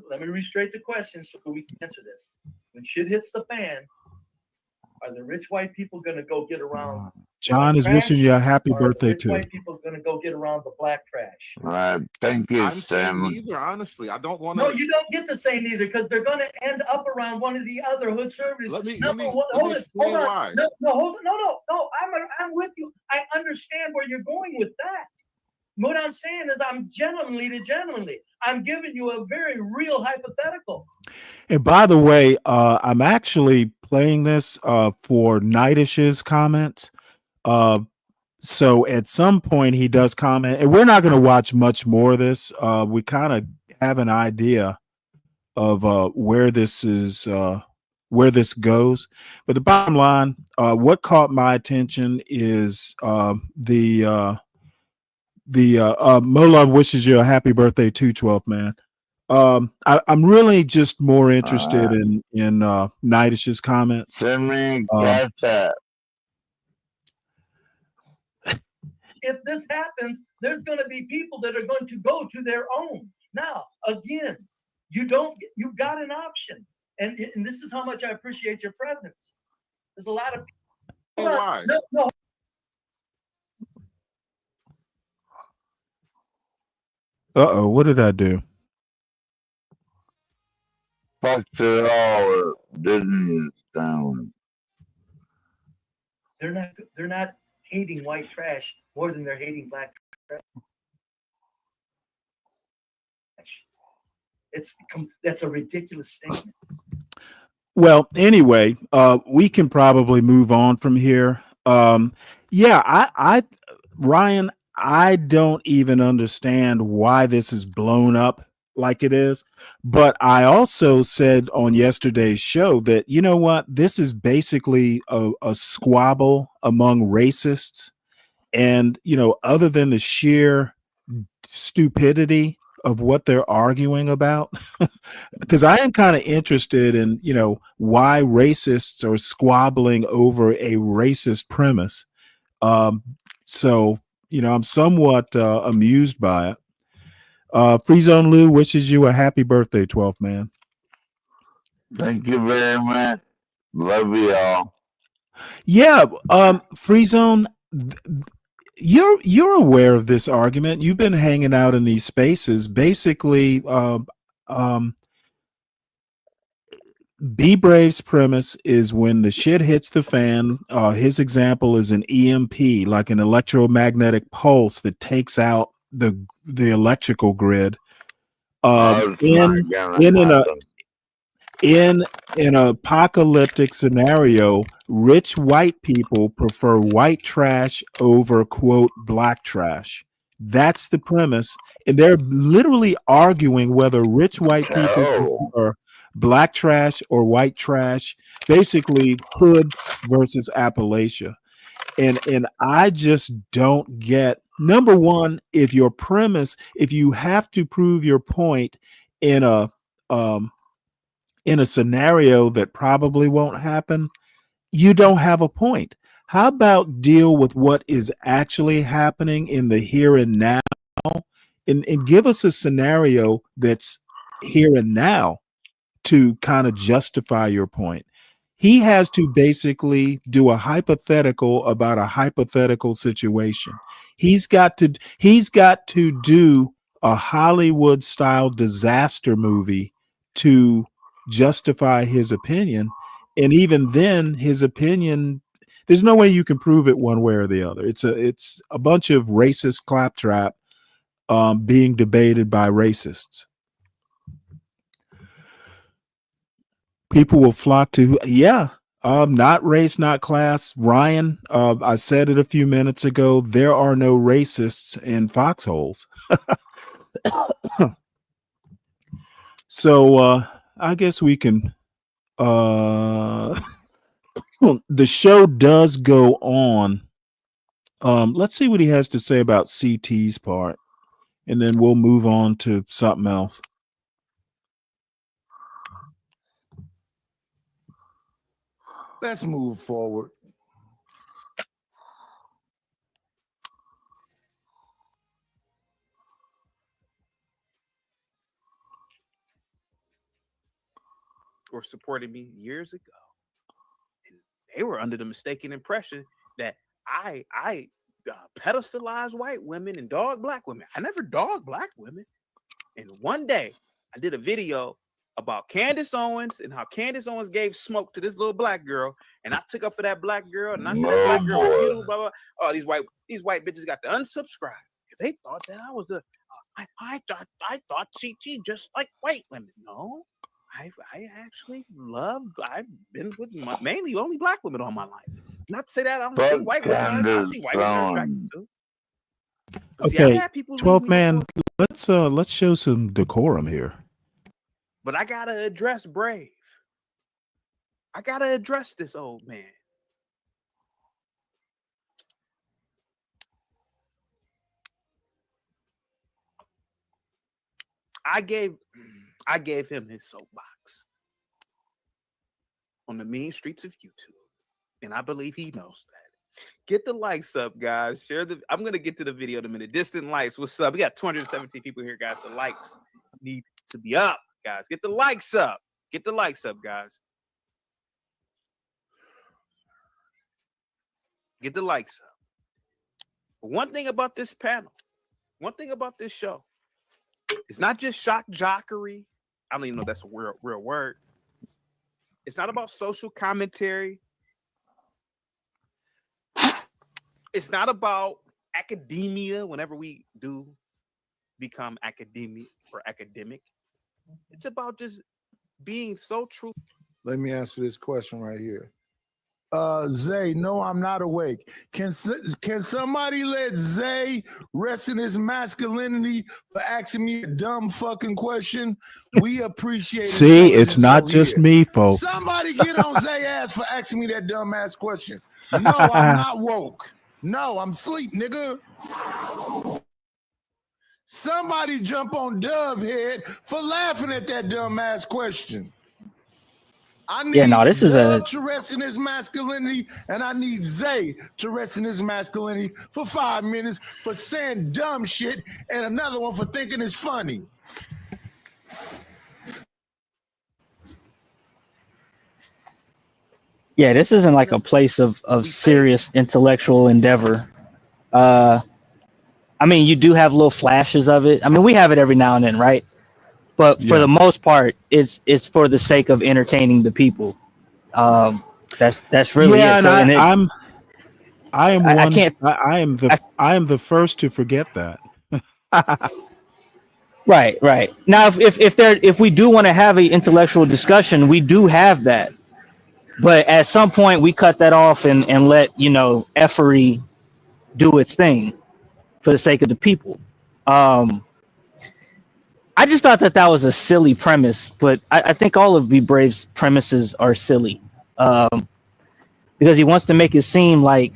Let me restate the question so we can answer this. When shit hits the fan, are the rich white people going to go get around John white is wishing trash, you a happy or are the birthday rich too. white people going to go get around the black trash? Thank you, I'm saying Stanley. neither, honestly. I don't want to. No, you don't get to say neither because they're going to end up around one of the other hood services. Let me Hold explain on. why. No. I'm with you. I understand where you're going with that. What I'm saying is I'm genuinely. I'm giving you a very real hypothetical. And by the way, I'm actually playing this for Nightish's comments. So at some point he does comment, and we're not going to watch much more of this. We kind of have an idea of where this goes. But the bottom line, what caught my attention is Molov wishes you a happy birthday too, 12th man. I'm really just more interested in Nightish's comments. Send me cash app. If this happens, there's going to be people that are going to go to their own. Now, again, you've got an option. And this is how much I appreciate your presence. There's a lot of people. Why? No. Uh-oh, what did I do? Fucked it all up, didn't you, Stanley? They're not hating white trash more than they're hating black trash. That's a ridiculous statement. Well, anyway, we can probably move on from here. Ryan, I don't even understand why this is blown up like it is. But I also said on yesterday's show that, you know what, this is basically a squabble among racists. And, other than the sheer stupidity of what they're arguing about, because I am kind of interested in, why racists are squabbling over a racist premise. So, I'm somewhat amused by it. Free Zone Lou wishes you a happy birthday, 12th man. Thank you very much. Love y'all. Yeah, Free Zone, you're aware of this argument. You've been hanging out in these spaces. Basically, Be Brave's premise is when the shit hits the fan. His example is an EMP, like an electromagnetic pulse that takes out the electrical grid. In an apocalyptic scenario, rich white people prefer white trash over, quote, black trash. That's the premise. And they're literally arguing whether rich white people prefer black trash or white trash, basically hood versus Appalachia. And I just don't get, number one, if your premise, if you have to prove your point in a scenario that probably won't happen, you don't have a point. How about deal with what is actually happening in the here and now, and give us a scenario that's here and now to kind of justify your point. He has to basically do a hypothetical about a hypothetical situation. He's got to do a Hollywood style disaster movie to justify his opinion. And even then, his opinion, there's no way you can prove it one way or the other. It's a bunch of racist claptrap being debated by racists. People will flock to, not race, not class. Ryan, I said it a few minutes ago. There are no racists in foxholes. So I guess we can. The show does go on. Let's see what he has to say about CT's part, and then we'll move on to something else. Let's move forward. Or supported me years ago, and they were under the mistaken impression that I pedestalize white women and dog black women. I never dog black women. And one day I did a video about Candace Owens and how Candace Owens gave smoke to this little black girl, and I took up for that black girl, and I said that black girl was beautiful, blah blah. Oh, these white bitches got to unsubscribe because they thought that I was I thought CT just like white women. No, I actually I've been with mainly only black women all my life. Not to say that I don't think white women are. I think white women are attractive too. Okay, 12th man, let's show some decorum here. But I gotta address Brave. I gotta address this old man. I gave him his soapbox on the mean streets of YouTube, and I believe he knows that. Get the likes up, guys. Share the. I'm gonna get to the video in a minute. Distant likes. What's up? We got 217 people here, guys. The likes need to be up, guys. Get the likes up. Get the likes up, guys. Get the likes up. But one thing about this panel, one thing about this show, it's not just shock jockery. I don't even know if that's a real word. It's not about social commentary. It's not about academia whenever we do become academic. It's about just being so true. Let me answer this question right here. Zay, no, I'm not awake. Can somebody let Zay rest in his masculinity for asking me a dumb fucking question? We appreciate it. See, it's not just me, folks. Somebody get on Zay ass for asking me that dumb ass question. No, I'm not woke. No, I'm sleep, nigga. Somebody jump on Dub head for laughing at that dumb ass question. I need this is Dub to rest in his masculinity, and I need Zay to rest in his masculinity for 5 minutes for saying dumb shit, and another one for thinking it's funny. Yeah, this isn't like a place of serious intellectual endeavor. I mean, you do have little flashes of it. I mean, we have it every now and then, right? But for the most part, it's for the sake of entertaining the people. That's really it. So, I am the first to forget that. Right. Now, if we do want to have an intellectual discussion, we do have that. But at some point, we cut that off and let effery do its thing for the sake of the people. I just thought that was a silly premise, but I think all of Be Brave's premises are silly, because he wants to make it seem like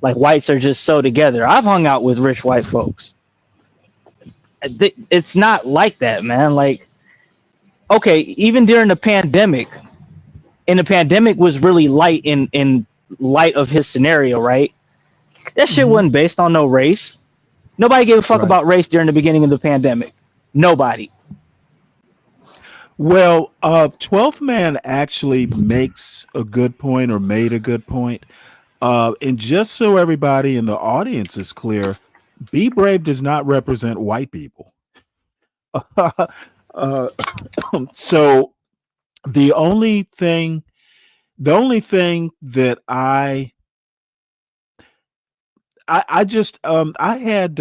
whites are just so together. I've hung out with rich white folks. It's not like that, man. Like, okay, even during the pandemic, and the pandemic was really light in light of his scenario, right? That shit wasn't based on no race. Nobody gave a fuck about race during the beginning of the pandemic. Nobody. Well, 12th man actually makes a good point, or made a good point. And just so everybody in the audience is clear, Be Brave does not represent white people. So the only thing that I had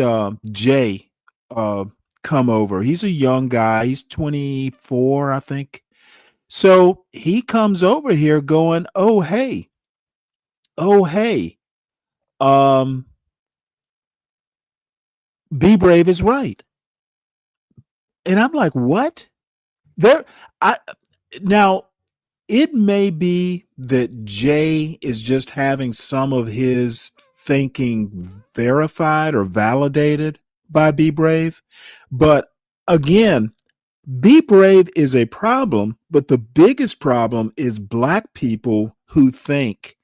Jay come over. He's a young guy. He's 24, I think. So he comes over here going, oh hey, Be Brave is right. And I'm like, what? Now it may be that Jay is just having some of his thinking verified or validated by Be Brave. But again, Be Brave is a problem, but the biggest problem is black people who think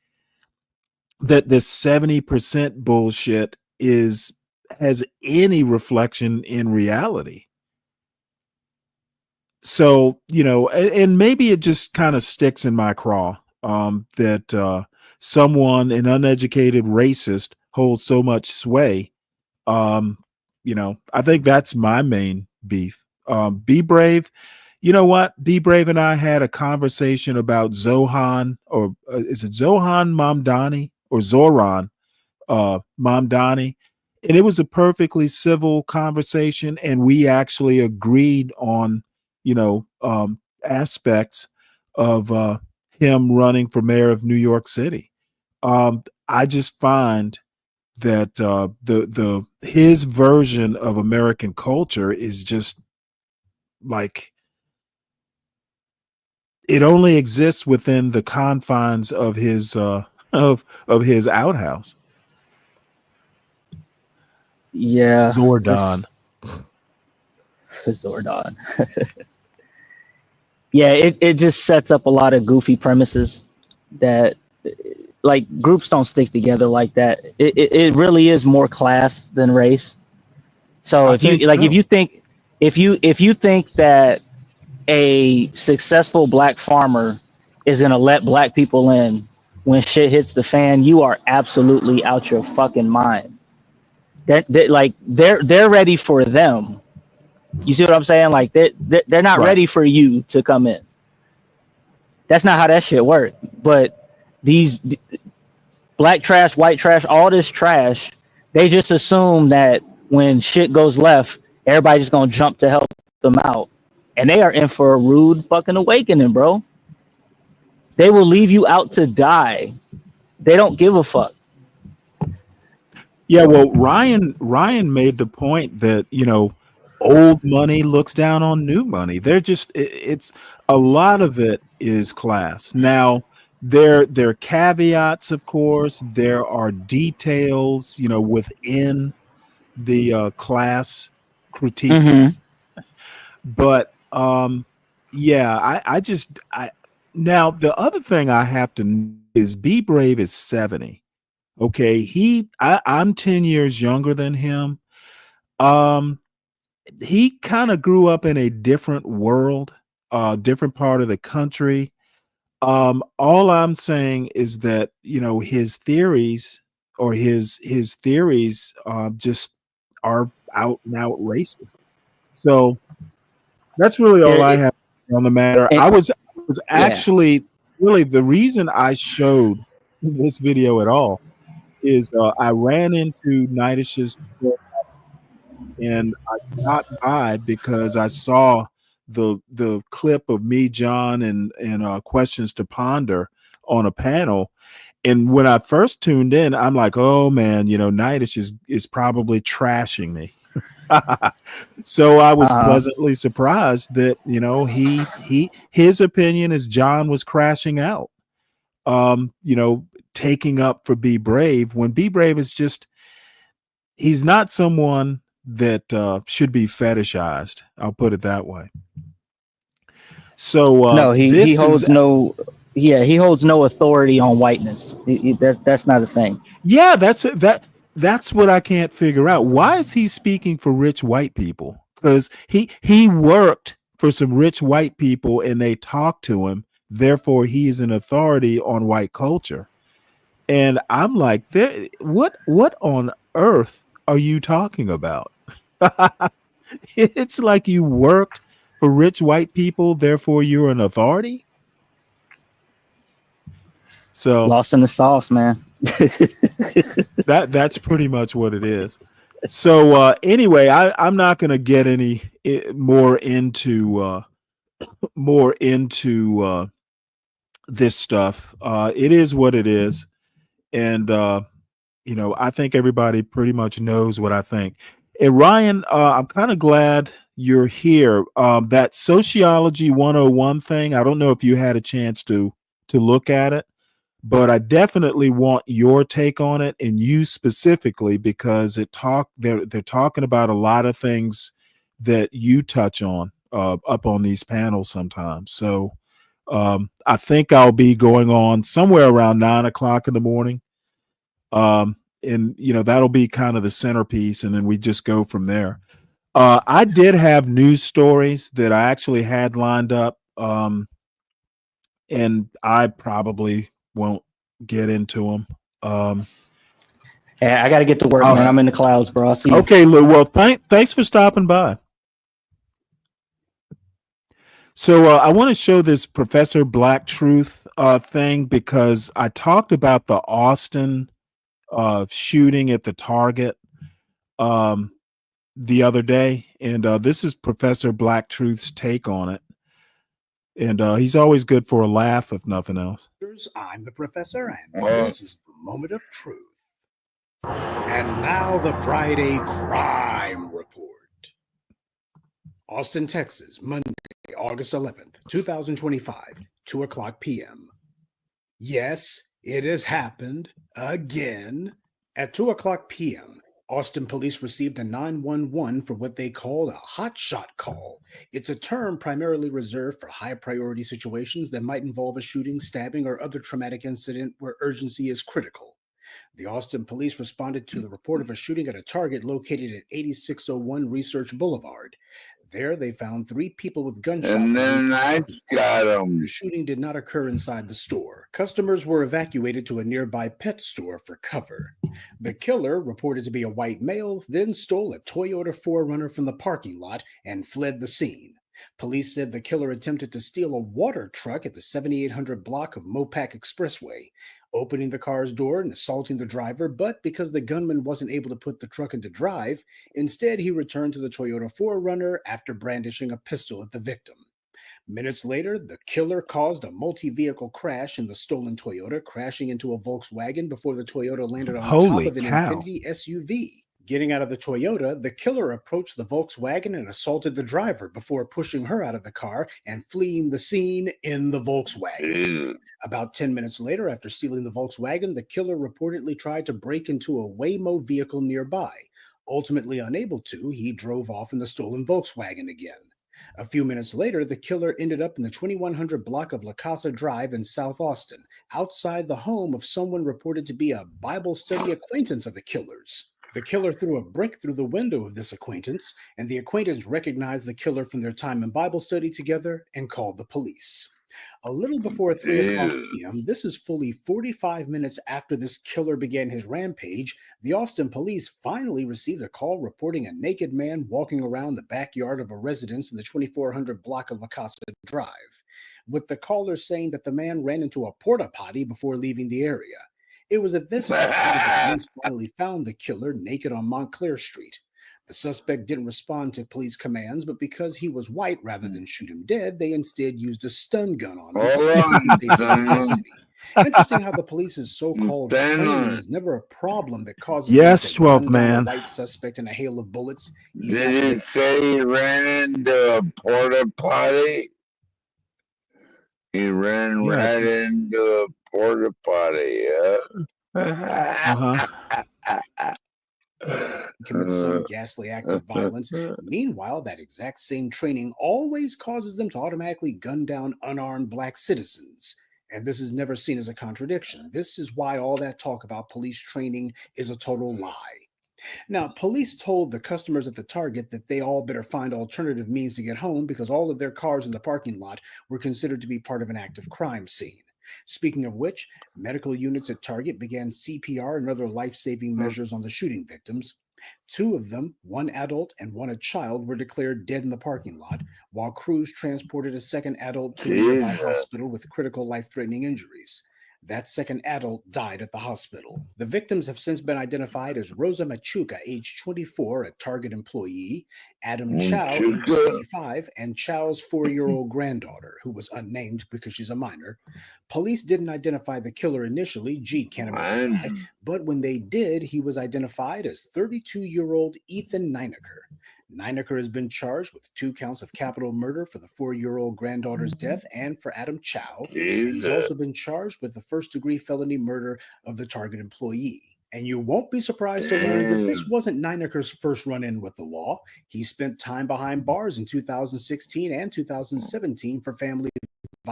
that this 70% bullshit has any reflection in reality. So, and maybe it just kind of sticks in my craw that someone, an uneducated racist, holds so much sway. I think that's my main beef. Be Brave. You know what? Be Brave and I had a conversation about Zohan, or is it Zohan Mamdani or Zoran Mamdani? And it was a perfectly civil conversation, and we actually agreed on, aspects of him running for mayor of New York City. I just find that his version of American culture is just like, it only exists within the confines of his of his outhouse. Yeah. Zordon. Zordon. Yeah, it just sets up a lot of goofy premises that, like, groups don't stick together like that. It really is more class than race. So if you think that a successful black farmer is gonna let black people in when shit hits the fan, you are absolutely out your fucking mind. They're ready for them. You see what I'm saying? Like they're not ready for you to come in. That's not how that shit works. But these black trash, white trash, all this trash, they just assume that when shit goes left, everybody's just gonna jump to help them out. And they are in for a rude fucking awakening, bro. They will leave you out to die. They don't give a fuck. Yeah, well, Ryan made the point that, old money looks down on new money. They're just, it's a lot of it is class. Now, there are caveats, of course. There are details, within the class critique. But yeah, I now the other thing I have to know is Be Brave is 70. Okay, I'm 10 years younger than him. He kind of grew up in a different world, different part of the country. All I'm saying is that, his theories or his theories just are out and out racist. So that's really all I have on the matter. I was actually really, the reason I showed this video at all is I ran into Nightish's and I stopped by because I saw the clip of me, John, and Questions to Ponder on a panel. And when I first tuned in, I'm like, oh man, Nightish is probably trashing me. So I was pleasantly surprised that, his opinion is John was crashing out, taking up for Be Brave, when Be Brave is just, he's not someone that should be fetishized. I'll put it that way. So no, he holds no authority on whiteness. That's not the same. Yeah, that's what I can't figure out. Why is he speaking for rich white people? Because he worked for some rich white people and they talked to him. Therefore, he is an authority on white culture. And I'm like, what on earth are you talking about? It's like you worked for rich white people, therefore you're an authority. So lost in the sauce, man. that's pretty much what it is. So anyway, I'm not going to get any more into this stuff. It is what it is, and I think everybody pretty much knows what I think. And Ryan, I'm kind of glad you're here. That Sociology 101 thing, I don't know if you had a chance to look at it, but I definitely want your take on it, and you specifically, because they're talking about a lot of things that you touch on up on these panels sometimes. So I think I'll be going on somewhere around 9 o'clock in the morning. And that'll be kind of the centerpiece, and then we just go from there. I did have news stories that I actually had lined up, and I probably won't get into them. Yeah, I got to get to work, man. I'm in the clouds, bro. I'll see you. Okay, Lou. Well, thanks for stopping by. So I want to show this Professor Black Truth thing because I talked about the Austin shooting at the Target the other day, and this is Professor Black Truth's take on it. And he's always good for a laugh, if nothing else. I'm the Professor, and this is the moment of truth. And now the Friday Crime Report. Austin, Texas, Monday, August 11th, 2025, 2 o'clock p.m. Yes, it has happened again. At 2 o'clock p.m., Austin police received a 911 for what they called a hotshot call. It's a term primarily reserved for high-priority situations that might involve a shooting, stabbing, or other traumatic incident where urgency is critical. The Austin police responded to the report of a shooting at a Target located at 8601 Research Boulevard. There, they found 3 people with gunshot wounds. And then I got them. The shooting did not occur inside the store. Customers were evacuated to a nearby pet store for cover. The killer, reported to be a white male, then stole a Toyota 4Runner from the parking lot and fled the scene. Police said the killer attempted to steal a water truck at the 7800 block of Mopac Expressway, opening the car's door and assaulting the driver, but because the gunman wasn't able to put the truck into drive, instead he returned to the Toyota 4Runner after brandishing a pistol at the victim. Minutes later, the killer caused a multi-vehicle crash in the stolen Toyota, crashing into a Volkswagen before the Toyota landed on top of an Infiniti SUV. Getting out of the Toyota, the killer approached the Volkswagen and assaulted the driver before pushing her out of the car and fleeing the scene in the Volkswagen. About 10 minutes later, after stealing the Volkswagen, the killer reportedly tried to break into a Waymo vehicle nearby. Ultimately unable to, he drove off in the stolen Volkswagen again. A few minutes later, the killer ended up in the 2100 block of La Casa Drive in South Austin, outside the home of someone reported to be a Bible study acquaintance of the killer's. The killer threw a brick through the window of this acquaintance, and the acquaintance recognized the killer from their time in Bible study together and called the police. A little before 3 o'clock p.m., this is fully 45 minutes after this killer began his rampage, the Austin police finally received a call reporting a naked man walking around the backyard of a residence in the 2400 block of La Casa Drive, with the caller saying that the man ran into a porta potty before leaving the area. It was at this time that the police finally found the killer naked on Montclair Street. The suspect didn't respond to police commands, but because he was white rather than shoot him dead, they instead used a stun gun on him. Interesting how the police's so-called training is never a problem that causes yes, 12th man a white suspect in a hail of bullets. Did he say he ran into a porta potty? He ran right into a porta potty, commit some ghastly act of violence. Meanwhile, that exact same training always causes them to automatically gun down unarmed black citizens. And this is never seen as a contradiction. This is why all that talk about police training is a total lie. Now, police told the customers at the Target that they all better find alternative means to get home because all of their cars in the parking lot were considered to be part of an active crime scene. Speaking of which, medical units at Target began CPR and other life-saving measures on the shooting victims. 2 of them, 1 adult and 1 a child, were declared dead in the parking lot, while crews transported a second adult to a nearby hospital with critical life-threatening injuries. That second adult died at the hospital. The victims have since been identified as Rosa Machuca, age 24, a Target employee, Adam Chow, age 65, and Chow's 4-year-old granddaughter, who was unnamed because she's a minor. Police didn't identify the killer initially, but when they did, he was identified as 32-year-old Ethan Nineker. Nineker has been charged with 2 counts of capital murder for the 4-year-old granddaughter's death and for Adam Chow. And he's also been charged with the first-degree felony murder of the Target employee. And you won't be surprised to learn that this wasn't Nineker's first run-in with the law. He spent time behind bars in 2016 and 2017 for family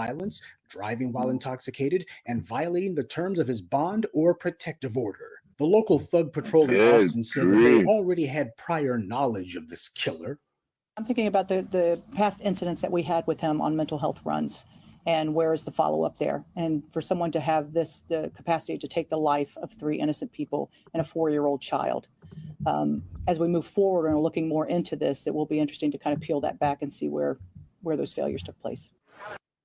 violence, driving while intoxicated, and violating the terms of his bond or protective order. The local thug patrol in Good Austin said that they grief. already had prior knowledge of this killer. I'm thinking about the past incidents that we had with him on mental health runs, and where is the follow-up there? And for someone to have the capacity to take the life of 3 innocent people and a 4-year-old child. As we move forward and are looking more into this, it will be interesting to kind of peel that back and see where those failures took place.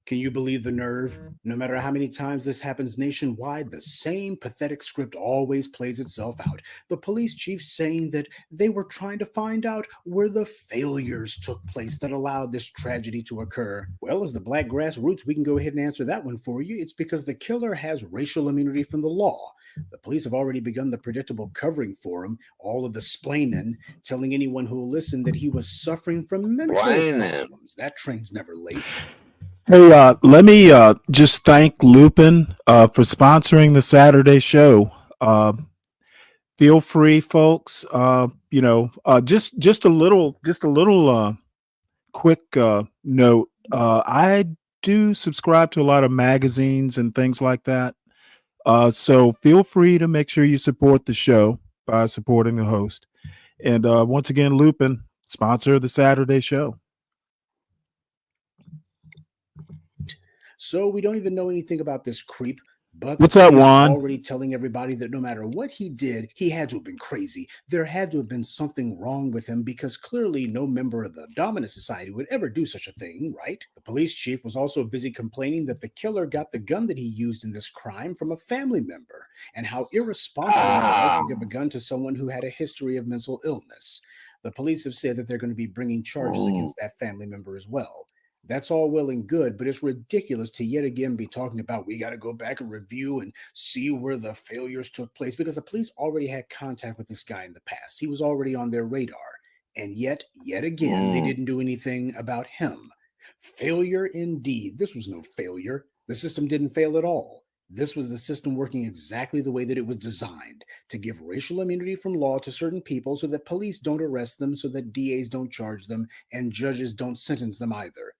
Can you believe the nerve? No matter how many times this happens nationwide, the same pathetic script always plays itself out. The police chief saying that they were trying to find out where the failures took place that allowed this tragedy to occur. Well, as the Black Grassroots, we can go ahead and answer that one for you. It's because the killer has racial immunity from the law. The police have already begun the predictable covering for him, all of the splaining, telling anyone who will listen that he was suffering from mental problems. That train's never late. Hey, let me just thank Lupin for sponsoring the Saturday show. Feel free, folks. Just a little quick note. I do subscribe to a lot of magazines and things like that. So feel free to make sure you support the show by supporting the host. And once again, Lupin, sponsor of the Saturday show. So we don't even know anything about this creep, but What's the up, police are Juan? already telling everybody that no matter what he did, he had to have been crazy. There had to have been something wrong with him because clearly no member of the dominant society would ever do such a thing, right? The police chief was also busy complaining that the killer got the gun that he used in this crime from a family member and how irresponsible it was to give a gun to someone who had a history of mental illness. The police have said that they're going to be bringing charges against that family member as well. That's all well and good, but it's ridiculous to yet again be talking about we got to go back and review and see where the failures took place because the police already had contact with this guy in the past. He was already on their radar. And yet again, they didn't do anything about him. Failure indeed. This was no failure. The system didn't fail at all. This was the system working exactly the way that it was designed, to give racial immunity from law to certain people so that police don't arrest them, so that DAs don't charge them, and judges don't sentence them either.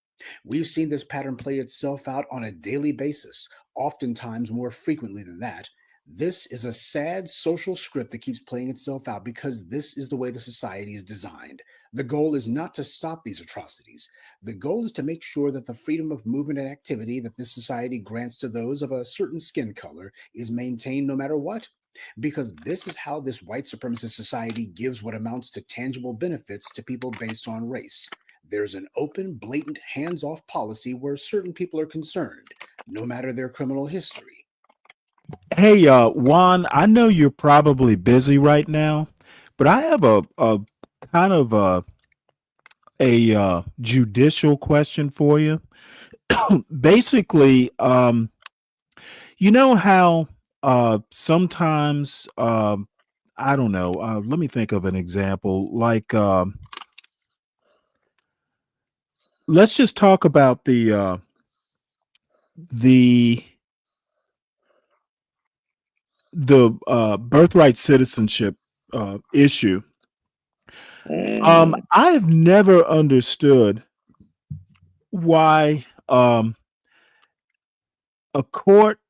We've seen this pattern play itself out on a daily basis, oftentimes more frequently than that. This is a sad social script that keeps playing itself out because this is the way the society is designed. The goal is not to stop these atrocities. The goal is to make sure that the freedom of movement and activity that this society grants to those of a certain skin color is maintained no matter what. Because this is how this white supremacist society gives what amounts to tangible benefits to people based on race. There's an open, blatant, hands-off policy where certain people are concerned, no matter their criminal history. Hey, Juan, I know you're probably busy right now, but I have a kind of a judicial question for you. Basically, you know how sometimes I don't know. Let me think of an example. Like, let's just talk about the birthright citizenship issue. I have never understood why a court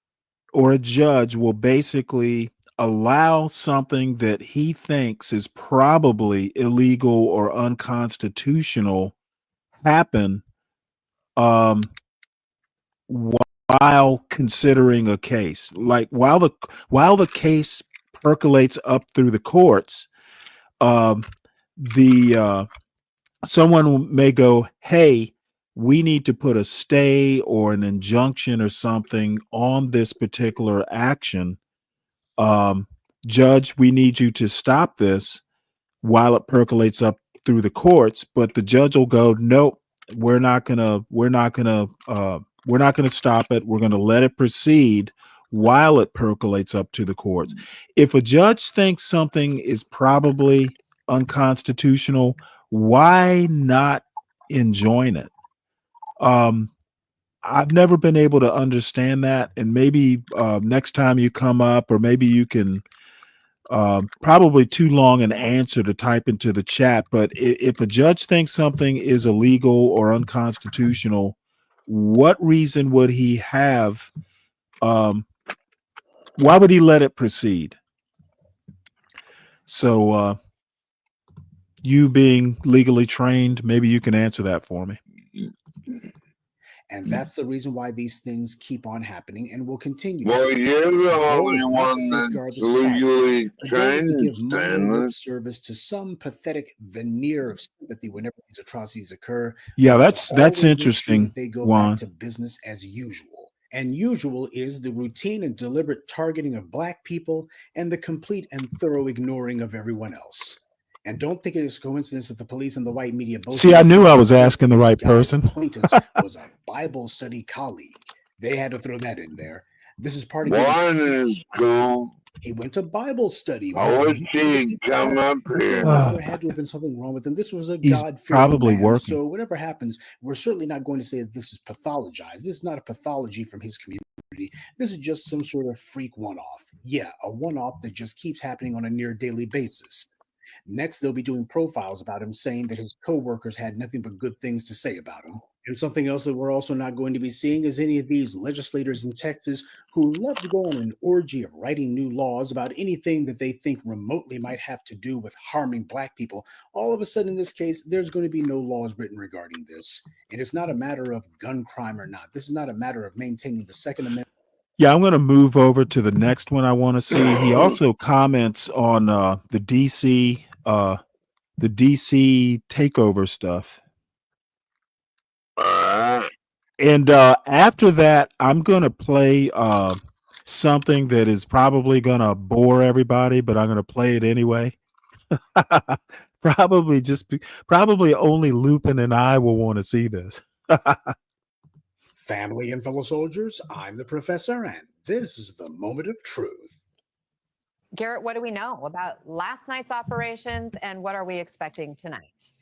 or a judge will basically allow something that he thinks is probably illegal or unconstitutional happen while considering a case. Like while the case percolates up through the courts, someone may go, hey, we need to put a stay or an injunction or something on this particular action. Judge, we need you to stop this while it percolates up through the courts. But the judge will go, nope, we're not gonna stop it. We're gonna let it proceed while it percolates up to the courts. If a judge thinks something is probably unconstitutional, why not enjoin it? I've never been able to understand that, and maybe next time you come up, or maybe you can probably too long an answer to type into the chat, but if a judge thinks something is illegal or unconstitutional, what reason would he have? Why would he let it proceed? So, you being legally trained, maybe you can answer that for me. And that's the reason why these things keep on happening and will continue Well, to. you're the goal only is not to one safeguard that's the society. legally The goal is to trained, give minor lip Stanley. service to some pathetic veneer of sympathy whenever these atrocities occur. Yeah, but to that's always make interesting, sure that they go Juan. back to business as usual. And usual is the routine and deliberate targeting of Black people and the complete and thorough ignoring of everyone else. And don't think it is coincidence that the police and the white media both See, I knew I was think asking the this right guy's person. acquaintance was a Bible study colleague. They had to throw that in there. This is part of One is cool. he went to Bible study. I wish he'd come up here. There had to have been something wrong with him. This was a He's God-fearing probably man. working. So whatever happens, we're certainly not going to say that this is pathologized. This is not a pathology from his community. This is just some sort of freak one-off. Yeah, a one-off that just keeps happening on a near daily basis. Next, they'll be doing profiles about him, saying that his co-workers had nothing but good things to say about him. And something else that we're also not going to be seeing is any of these legislators in Texas who love to go on an orgy of writing new laws about anything that they think remotely might have to do with harming Black people. All of a sudden, in this case, there's going to be no laws written regarding this. And it's not a matter of gun crime or not. This is not a matter of maintaining the Second Amendment. Yeah, I'm going to move over to the next one I want to see. He also comments on the DC takeover stuff. And after that, I'm going to play something that is probably going to bore everybody, but I'm going to play it anyway. Probably only Lupin and I will want to see this. Family and fellow soldiers, I'm the professor, and this is the moment of truth. Garrett, what do we know about last night's operations and what are we expecting tonight?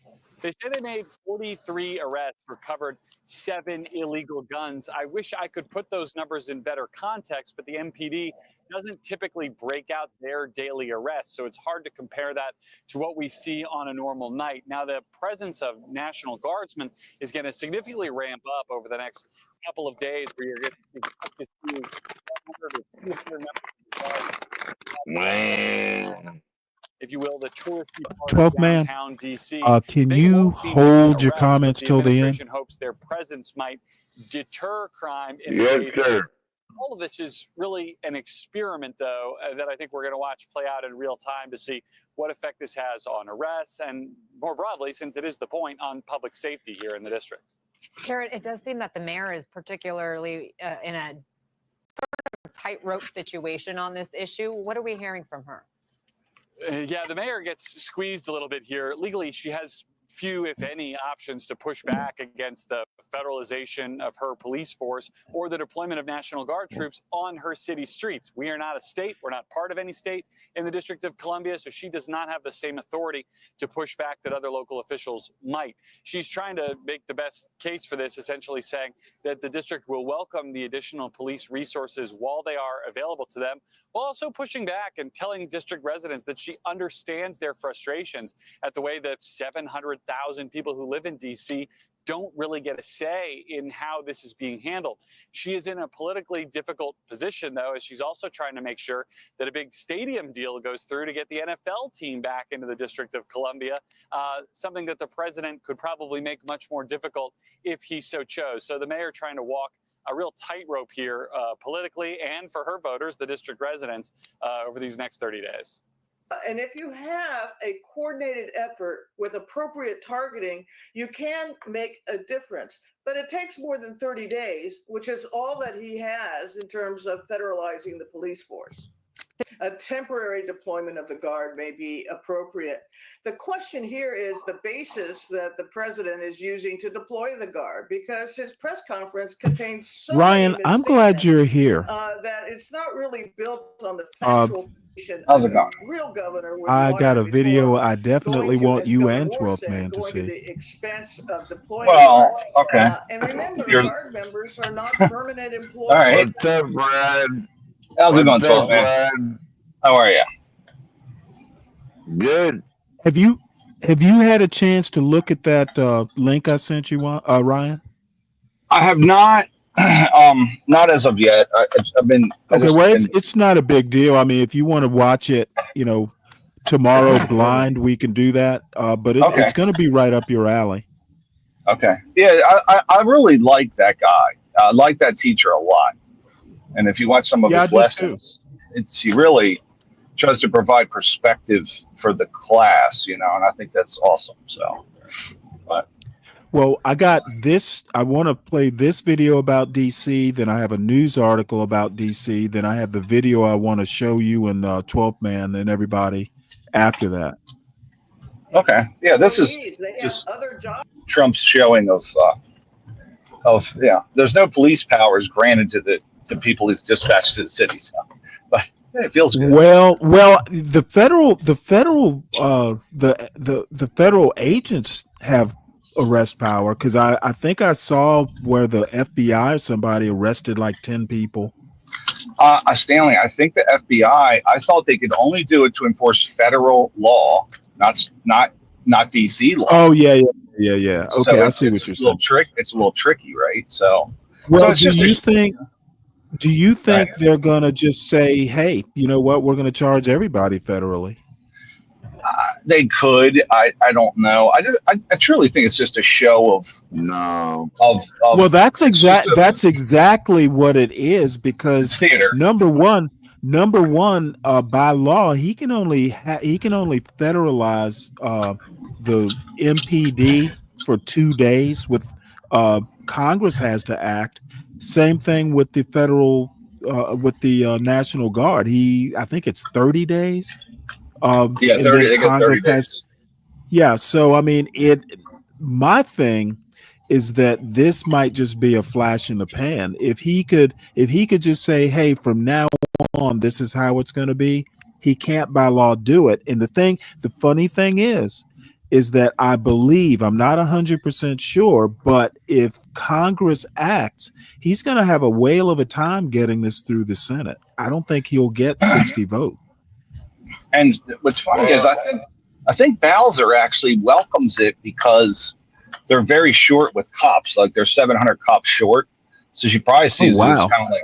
They say they made 43 arrests, recovered 7 illegal guns. I wish I could put those numbers in better context, but the MPD doesn't typically break out their daily arrests, so it's hard to compare that to what we see on a normal night. Now, the presence of National Guardsmen is going to significantly ramp up over the next couple of days, where you're going to expect to see 100 or 200 members. If you will, the touristy part 12th of man, downtown DC. can you hold your comments till the end? Administration hopes their presence might deter crime in Yes, ways. sir. All of this is really an experiment, though, that I think we're going to watch play out in real time to see what effect this has on arrests and, more broadly, since it is the point, on public safety here in the district. Garrett, it does seem that the mayor is particularly in a sort of tightrope situation on this issue. What are we hearing from her? Yeah, the mayor gets squeezed a little bit here. Legally, she has few, if any, options to push back against the federalization of her police force or the deployment of National Guard troops on her city streets. We are not a state. We're not part of any state in the District of Columbia, so she does not have the same authority to push back that other local officials might. She's trying to make the best case for this, essentially saying that the district will welcome the additional police resources while they are available to them, while also pushing back and telling district residents that she understands their frustrations at the way that 700,000 people who live in D.C. don't really get a say in how this is being handled. She is in a politically difficult position, though, as she's also trying to make sure that a big stadium deal goes through to get the NFL team back into the District of Columbia, something that the president could probably make much more difficult if he so chose. So the mayor trying to walk a real tightrope here politically and for her voters, the district residents, over these next 30 days. And if you have a coordinated effort with appropriate targeting, you can make a difference. But it takes more than 30 days, which is all that he has in terms of federalizing the police force. A temporary deployment of the Guard may be appropriate. The question here is the basis that the president is using to deploy the Guard, because his press conference contains so Ryan, many I'm glad you're here. that it's not really built on the factual How's it going? real governor was I got a wired video before I definitely going to, want as you Governor and Moore 12th said, man to going to see. the expense of deploying Well, Guard. okay. And remember, You're- Guard members are not permanent employees. All right. What's up, Brad? How's it going, What's up, 12 man? Brad? How are you? Good. Have you had a chance to look at that link I sent you, Ryan? I have not, not as of yet. I've been. Okay, well, it's not a big deal. I mean, if you want to watch it, tomorrow blind, we can do that. But Okay. it's going to be right up your alley. Okay. Yeah, I really like that guy. I like that teacher a lot. And if you watch some of Yeah, I his do too. lessons, he really tries to provide perspective for the class, and I think that's awesome. So, but Well, I got this. I want to play this video about DC. Then I have a news article about DC. Then I have the video I want to show you and 12th Man and everybody after that. okay, yeah, this is They have just other jobs. Trump's showing of there's no police powers granted to people he's dispatched to the cities, but it feels good. Well, the federal agents have arrest power because I think I saw where the FBI or somebody arrested like 10 people. Stanley, I think the FBI. I thought they could only do it to enforce federal law, not DC law. Oh yeah. Okay, So I see what you're saying. It's a little tricky, right? So, Well, so do you think they're gonna just say, "Hey, you know what? We're gonna charge everybody federally"? they could. I don't know. I truly think it's just a show of Well, that's exactly what it is because theater. Number one, by law, he can only federalize the MPD for 2 days. With Congress has to act. Same thing with the federal with the National Guard. I think it's 30 days. Yeah, 30. They get 30 days. Yeah, so I mean, my thing is that this might just be a flash in the pan. If he could just say, "Hey, from now on, this is how it's going to be," he can't by law do it. And the funny thing is that I believe, I'm not 100% sure, but if Congress acts, he's going to have a whale of a time getting this through the Senate. I don't think he'll get 60 votes. And what's funny is I think Bowser actually welcomes it because they're very short with cops. Like they're 700 cops short. So she probably sees it as kind of like,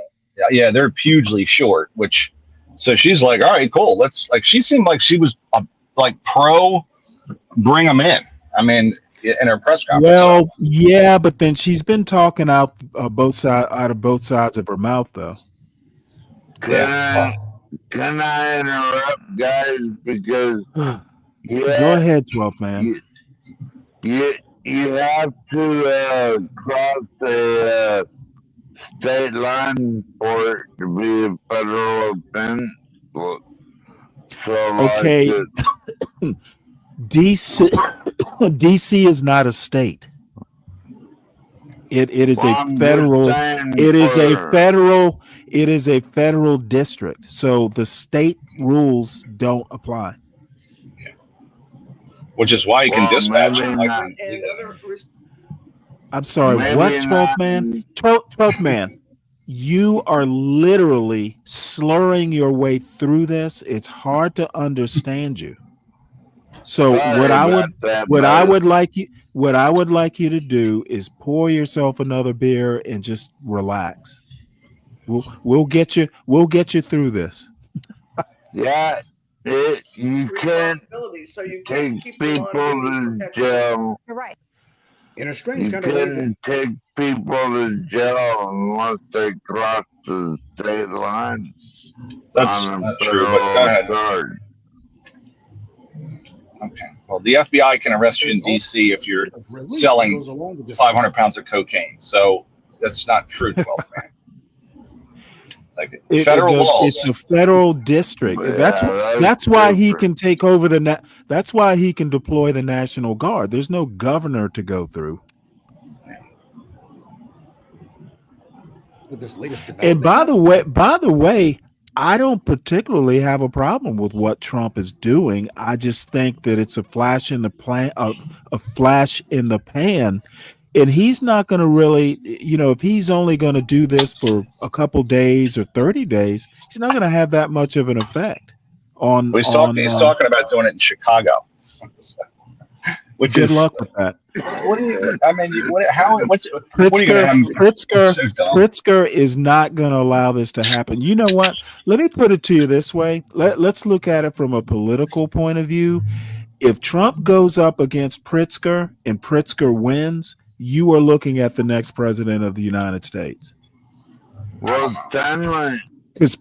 yeah, they're hugely short. So she's like, all right, cool. She seemed like she was like pro bring them in. I mean, in her press conference. Well, yeah, but then she's been talking out of both sides of her mouth, though. Can I interrupt, guys? Because go ahead, 12th Man. You have to cross the state line for it to be a federal offense. So Okay. DC is not a state. It is a federal. It is a federal district. So the state rules don't apply. Which is why you can dispatch them. I'm sorry. What, 12th Man? 12th Man. You are literally slurring your way through this. It's hard to understand you. So what I would like you to do is pour yourself another beer and just relax. We'll get you through this. Yeah, you can't take people to jail. You're right. In a strange You kind of way, couldn't take people to jail unless they cross the state line. That's not true, but go ahead. Okay. Well, the FBI can arrest you in D.C. if you're selling 500 pounds of cocaine. So that's not true, 12th Man. Federal laws. It's a federal district. That's why he can take over that's why he can deploy the National Guard. There's no governor to go through. with this latest development. And by the way, I don't particularly have a problem with what Trump is doing. I just think that it's a flash in the pan, and he's not going to really, if he's only going to do this for a couple days or 30 days, he's not going to have that much of an effect on. He's talking about doing it in Chicago. which Good is luck with that. what do you? I mean, what? How? What are you Pritzker, going to have? Pritzker is not going to allow this to happen. You know what? Let me put it to you this way. Let's look at it from a political point of view. If Trump goes up against Pritzker and Pritzker wins, you are looking at the next president of the United States. Well, Stanley, Because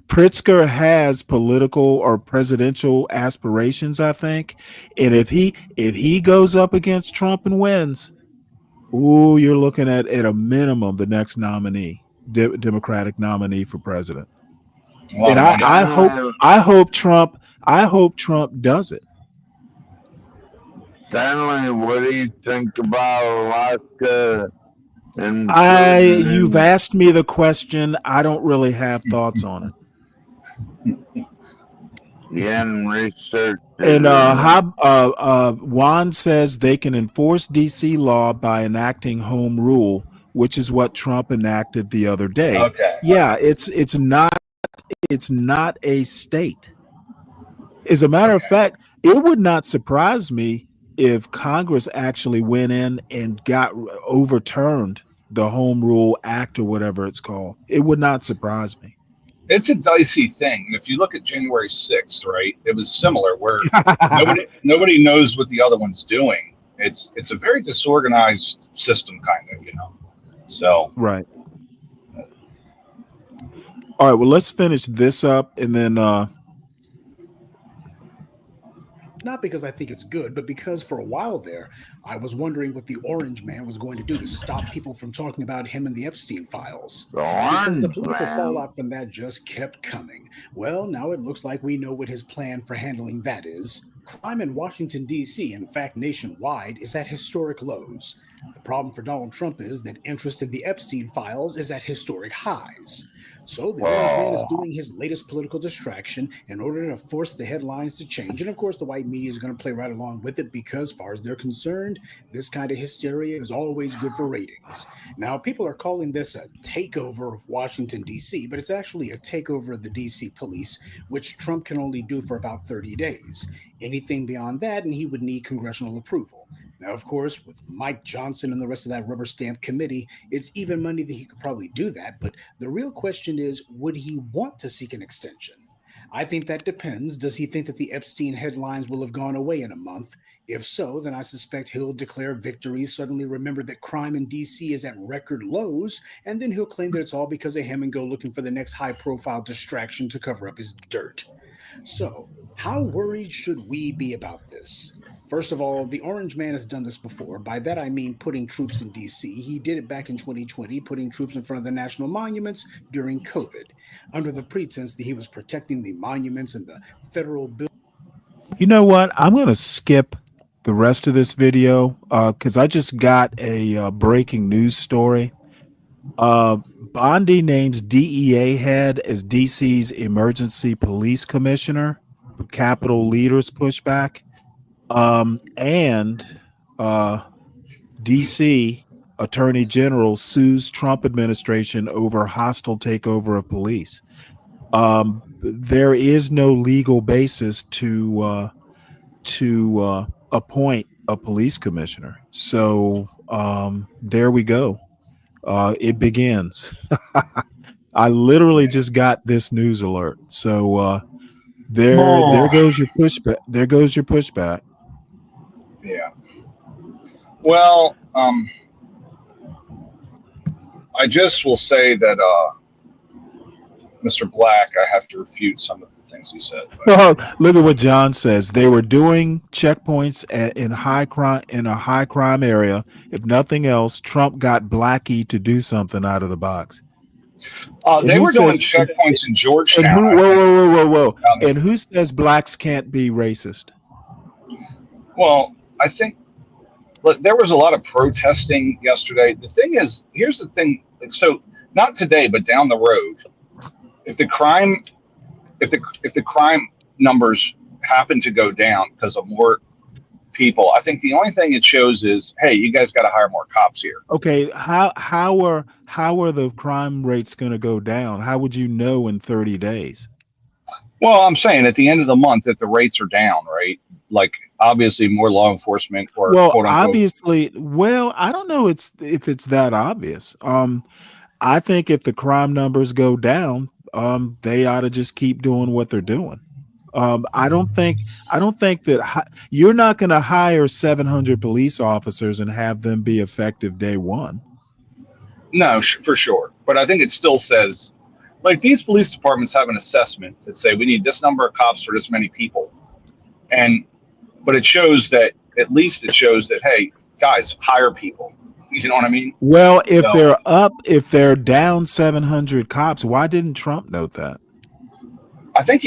Pritzker has political or presidential aspirations, I think. And if he goes up against Trump and wins, ooh, you're looking at a minimum the next nominee, Democratic nominee for president. And I hope Trump does it. Stanley, what do you think about Alaska? You've asked me the question. I don't really have thoughts on it. Yeah, and research. And Juan says they can enforce DC law by enacting home rule, which is what Trump enacted the other day. Okay. Yeah, it's not a state. As a matter of fact, it would not surprise me if Congress actually went in and got overturned the Home Rule Act or whatever it's called. It would not surprise me. It's a dicey thing. If you look at January 6th, right, it was similar where nobody knows what the other one's doing. It's a very disorganized system, kind of, So right. All right. Well, let's finish this up, and then Not because I think it's good, but because for a while there, I was wondering what the Orange Man was going to do to stop people from talking about him and the Epstein files. Because the political fallout from that just kept coming. Well, now it looks like we know what his plan for handling that is. Crime in Washington, D.C., in fact nationwide, is at historic lows. The problem for Donald Trump is that interest in the Epstein files is at historic highs. So the Orange Man is doing his latest political distraction in order to force the headlines to change. And of course, the white media is going to play right along with it because, as far as they're concerned, this kind of hysteria is always good for ratings. Now, people are calling this a takeover of Washington, D.C., but it's actually a takeover of the D.C. police, which Trump can only do for about 30 days. Anything beyond that, and he would need congressional approval. Now, of course, with Mike Johnson and the rest of that rubber stamp committee, it's even money that he could probably do that. But the real question is, would he want to seek an extension? I think that depends. Does he think that the Epstein headlines will have gone away in a month? If so, then I suspect he'll declare victory, suddenly remember that crime in D.C. is at record lows, and then he'll claim that it's all because of him and go looking for the next high-profile distraction to cover up his dirt. So, how worried should we be about this? First of all, the Orange Man has done this before. By that, I mean putting troops in D.C. He did it back in 2020, putting troops in front of the national monuments during COVID, under the pretense that he was protecting the monuments and the federal buildings. You know what? I'm going to skip the rest of this video because I just got a breaking news story. Bondi names DEA head as DC's emergency police commissioner. Capitol leaders push back. And DC Attorney General sues Trump administration over hostile takeover of police. There is no legal basis to appoint a police commissioner. So there we go. It begins. I literally just got this news alert. So there goes your pushback. There goes your pushback. Yeah. Well, I just will say that Mr. Black, I have to refute some of the things he said. Well, look at what John says. They were doing checkpoints in a high crime area. If nothing else, Trump got Blackie to do something out of the box. They were doing checkpoints in Georgetown. And whoa. And who says blacks can't be racist? Well, I think there was a lot of protesting yesterday. The thing is, here's the thing. So not today, but down the road, if the crime numbers happen to go down because of more people, I think the only thing it shows is, hey, you guys got to hire more cops here. Okay, how are the crime rates going to go down? How would you know in 30 days? Well, I'm saying at the end of the month, if the rates are down, right? Like obviously more law enforcement or Well, quote unquote. obviously, well, I don't know if it's that obvious. I think if the crime numbers go down, they ought to just keep doing what they're doing. I don't think that you're not going to hire 700 police officers and have them be effective day one. No, for sure. But I think it still says, like, these police departments have an assessment that say we need this number of cops for this many people. But it shows that, at least it shows that, hey, guys, hire people. You know what I mean? Well, if So, they're down 700 cops, why didn't Trump note that? I think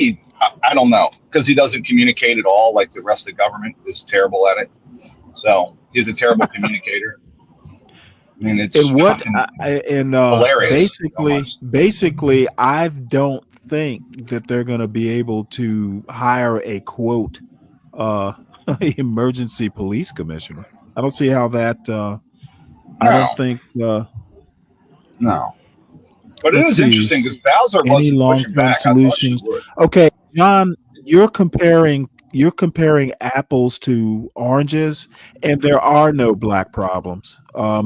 I don't know, because he doesn't communicate at all. Like the rest of the government is terrible at it. So he's a terrible communicator. I mean, it's And what fucking hilarious. basically, I don't think that they're going to be able to hire a quote emergency police commissioner. I don't see how that. I don't think. No. But it Let's was see. interesting because Bowser Any wasn't pushing long-term back. I thought she solutions? would. Okay, John, you're comparing apples to oranges, and there are no black problems.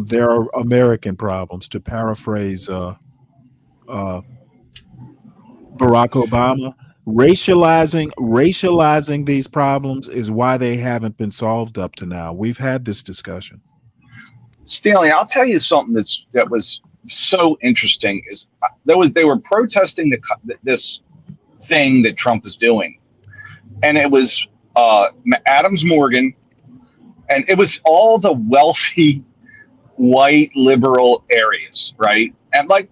There are American problems, to paraphrase Barack Obama. Racializing these problems is why they haven't been solved up to now. We've had this discussion. Stanley, I'll tell you something that was so interesting is they were protesting this thing that Trump is doing, and it was Adams Morgan, and it was all the wealthy white liberal areas, right? And like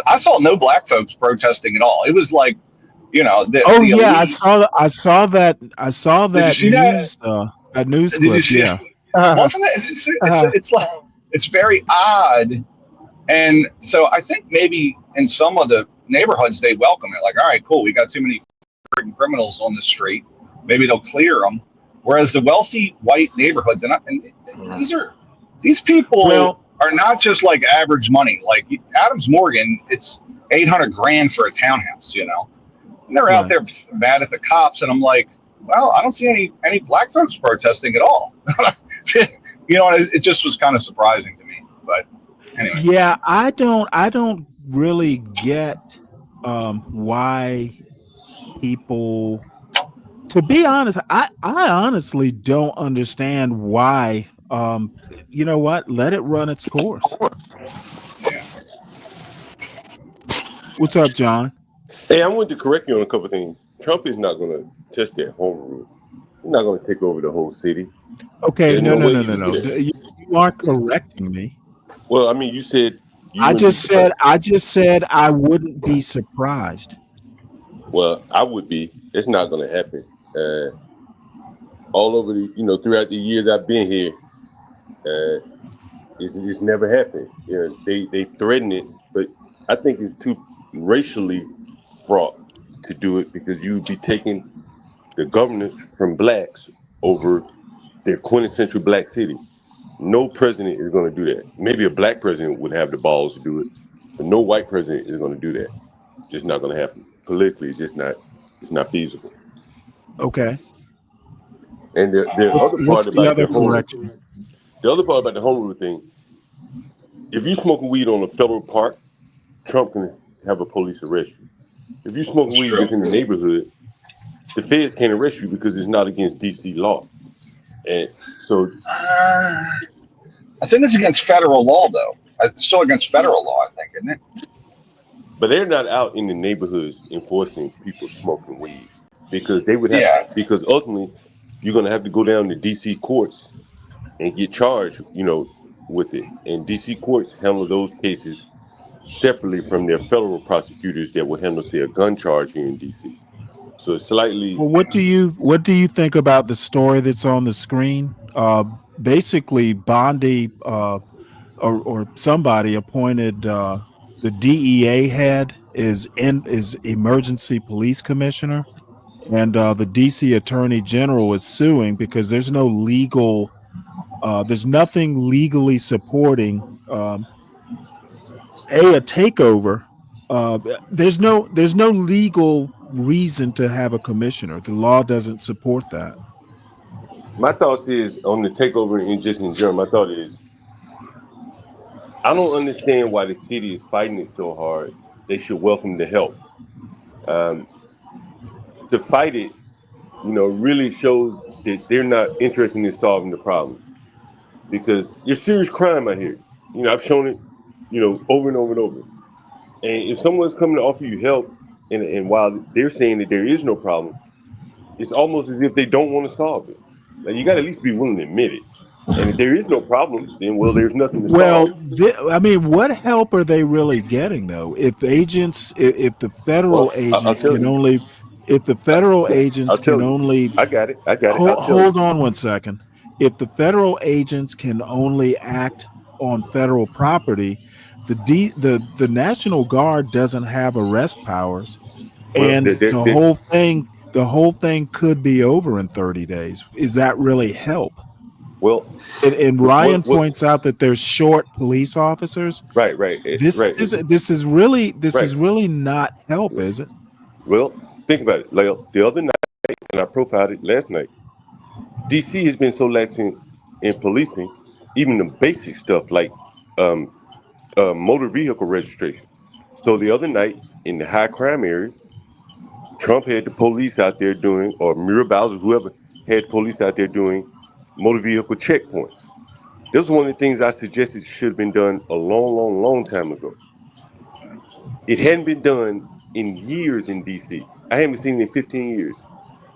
I saw no black folks protesting at all. It was like, the yeah, I elite. saw that. Did you see news that news Did you clip. see Yeah. Wasn't it? It's like, it's very odd. And so I think maybe in some of the neighborhoods they welcome it. Like, all right, cool, we got too many freaking criminals on the street. Maybe they'll clear them. Whereas the wealthy white neighborhoods, and these people are not just like average money. Like Adams Morgan, it's $800,000 for a townhouse. And they're out there mad at the cops, and I'm like, well, I don't see any black folks protesting at all. It just was kind of surprising to me. But anyway. Yeah, I don't really get why people. To be honest, I honestly don't understand why. You know what? Let it run its course. Yeah. What's up, John? Hey, I wanted to correct you on a couple of things. Trump is not going to touch that home rule. He's not going to take over the whole city. Okay, There's no. way he can do that. You aren't correcting me. Well, I mean, you said I just said I wouldn't be surprised. Well, I would be. It's not going to happen. All over throughout the years I've been here, it's never happened. They threaten it, but I think it's too racially fraught to do it because you'd be taking the governance from blacks over their quintessential black city. No president is going to do that. Maybe a black president would have the balls to do it, but no white president is going to do that. Just not going to happen. Politically, it's just not. It's not feasible. Okay. And the other part about the home rule thing, if you smoking weed on a federal park, Trump can have a police arrest you. If you smoke weed just in the neighborhood, the feds can't arrest you because it's not against DC law. And so I think it's against federal law, though. It's still against federal law, I think, isn't it? But they're not out in the neighborhoods enforcing people smoking weed because they would have because ultimately you're going to have to go down to DC courts and get charged, with it. And DC courts handle those cases separately from their federal prosecutors that will handle, say, a gun charge here in DC. So it's slightly. Well, what do you think about the story that's on the screen? Basically, Bondi or somebody appointed the DEA head is emergency police commissioner, and the DC attorney general is suing because there's nothing legally supporting a takeover. There's no legal reason to have a commissioner. The law doesn't support that. My thoughts is on the takeover and just in general. My thought is I don't understand why the city is fighting it so hard. They should welcome the help. Um, to fight it, really shows that they're not interested in solving the problem because there's serious crime out here. I've shown it, over and over and over. And if someone's coming to offer you help, and while they're saying that there is no problem, it's almost as if they don't want to solve it. Like you got to at least be willing to admit it. And if there is no problem, then there's nothing to solve. Well, I mean, what help are they really getting though? If the federal Well, I'll agents tell can you. only, if the federal I'll agents can tell you. only, I got it. I'll tell you. hold on one second. If the federal agents can only act on federal property, the National Guard doesn't have arrest powers, Well, and the whole thing could be over in 30 days. Is that really help? well, And Ryan what? points out that there's short police officers. Right, This right. is Right. really not help, is it? Well, think about it. Like the other night, and I profiled it last night. DC has been so lax in policing, even the basic stuff like um, motor vehicle registration. So the other night in the high crime area, Trump had the police out there doing, or Muriel Bowser, whoever had police out there doing motor vehicle checkpoints. This is one of the things I suggested should have been done a long, long, long time ago. It hadn't been done in years in DC. I haven't seen it in 15 years.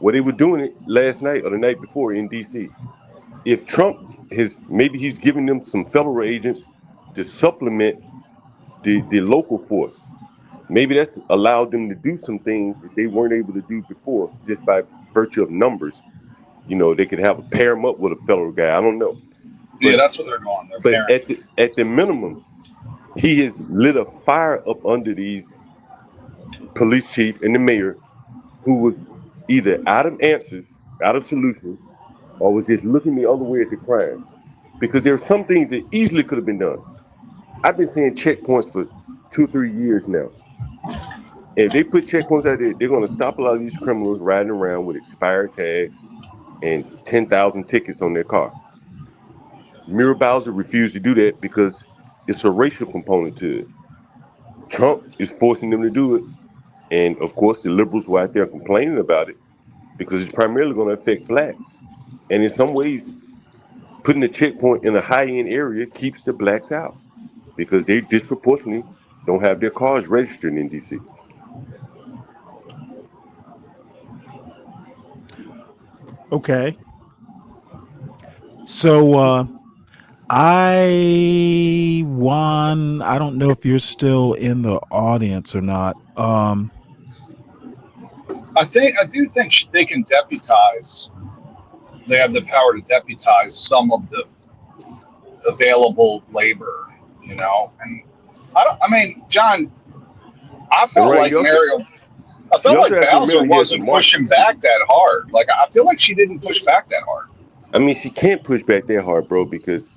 Well, they were doing it last night or the night before in DC. If Trump maybe he's giving them some federal agents to supplement the local force. Maybe that's allowed them to do some things that they weren't able to do before just by virtue of numbers. They could have a pair them up with a federal guy. I don't know. Yeah, But that's what they're doing. They're but pairing. at the minimum, he has lit a fire up under these police chief and the mayor who was either out of answers, out of solutions, or was just looking the other way at the crime. Because there are some things that easily could have been done. I've been seeing checkpoints for 2 or 3 years now. If they put checkpoints out there, they're going to stop a lot of these criminals riding around with expired tags and 10,000 tickets on their car. Muriel Bowser refused to do that because it's a racial component to it. Trump is forcing them to do it. And of course, the liberals were out there complaining about it because it's primarily going to affect blacks. And in some ways, putting a checkpoint in a high-end area keeps the blacks out because they disproportionately don't have their cars registered in DC. Okay. So I don't know if you're still in the audience or not. I do think they can deputize. They have the power to deputize some of the available labor, and I mean, John, I felt Right, like Bowser wasn't pushing back that hard. Like I feel like she didn't push back that hard. I mean, she can't push back that hard, bro, because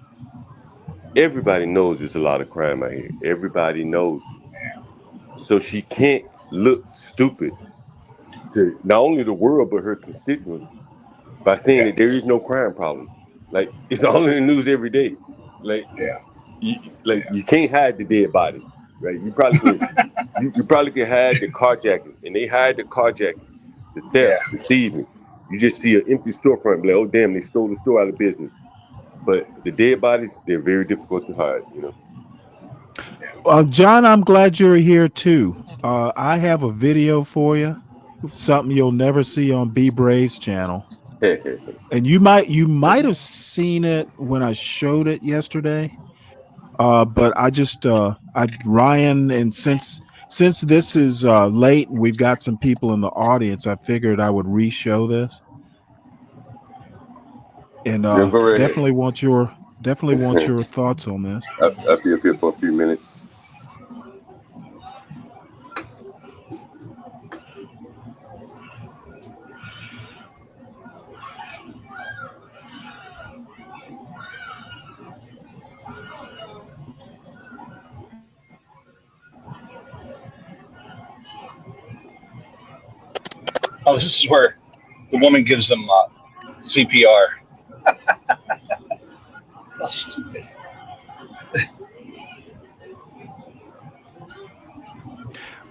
everybody knows there's a lot of crime out here. Everybody knows. So she can't look stupid to not only the world but her constituents by saying that there is no crime problem. Like it's all in the news every day. Like you can't hide the dead bodies, right? You probably could. you probably could hide the carjacking, and they hide the carjacking, the theft, the thieving. You just see an empty storefront, like, oh damn, they stole the store out of business. But the dead bodies, they're very difficult to hide. John, I'm glad you're here too. I have a video for you, something you'll never see on B Brave's channel. And you might have seen it when I showed it yesterday. But I just Ryan, and since this is late and we've got some people in the audience, I figured I would re-show this. And Yeah, go right definitely ahead. want your thoughts on this. I'll be up here for a few minutes. Oh, this is where the woman gives them CPR.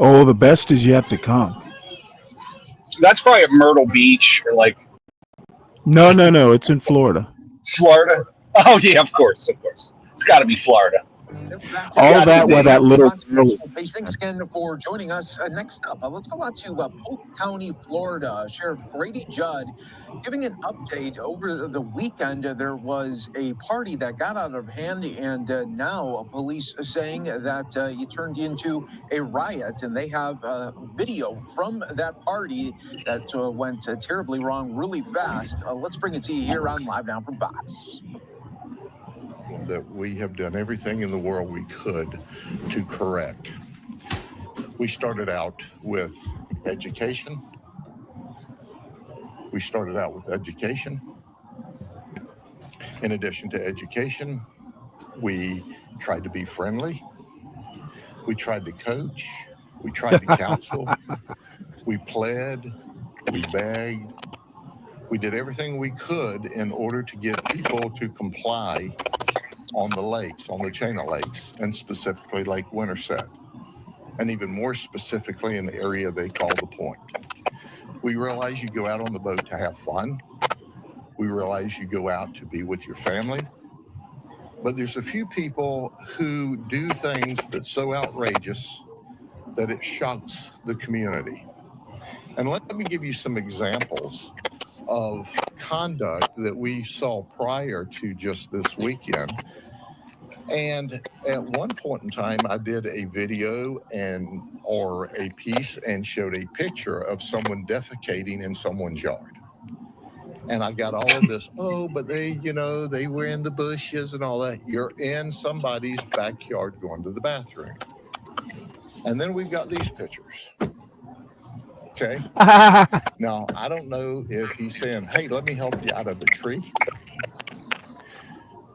Oh, the best is yet to come. That's probably at Myrtle Beach or like No. It's in Florida. Florida. Oh yeah, of course. It's got to be Florida. All that while that little girl is. Thanks again for joining us. Next up, let's go out to Polk County, Florida. Sheriff Grady Judd giving an update. Over the weekend, there was a party that got out of hand, and now police saying that it turned into a riot, and they have video from that party that went terribly wrong really fast. Let's bring it to you here on Live Now from Fox. That we have done everything in the world we could to correct. We started out with education. In addition to education, we tried to be friendly. We tried to coach. We tried to counsel. We pled. We begged. We did everything we could in order to get people to comply on the lakes, on the chain of lakes, and specifically Lake Winterset, and even more specifically in the area they call the Point. We realize you go out on the boat to have fun. We realize you go out to be with your family. But there's a few people who do things that's so outrageous that it shocks the community. And let me give you some examples of conduct that we saw prior to just this weekend. And at one point in time, I did a video or a piece and showed a picture of someone defecating in someone's yard. And I got all of this, but they were in the bushes and all that. You're in somebody's backyard going to the bathroom. And then we've got these pictures. Okay. Now, I don't know if he's saying, hey, let me help you out of the tree.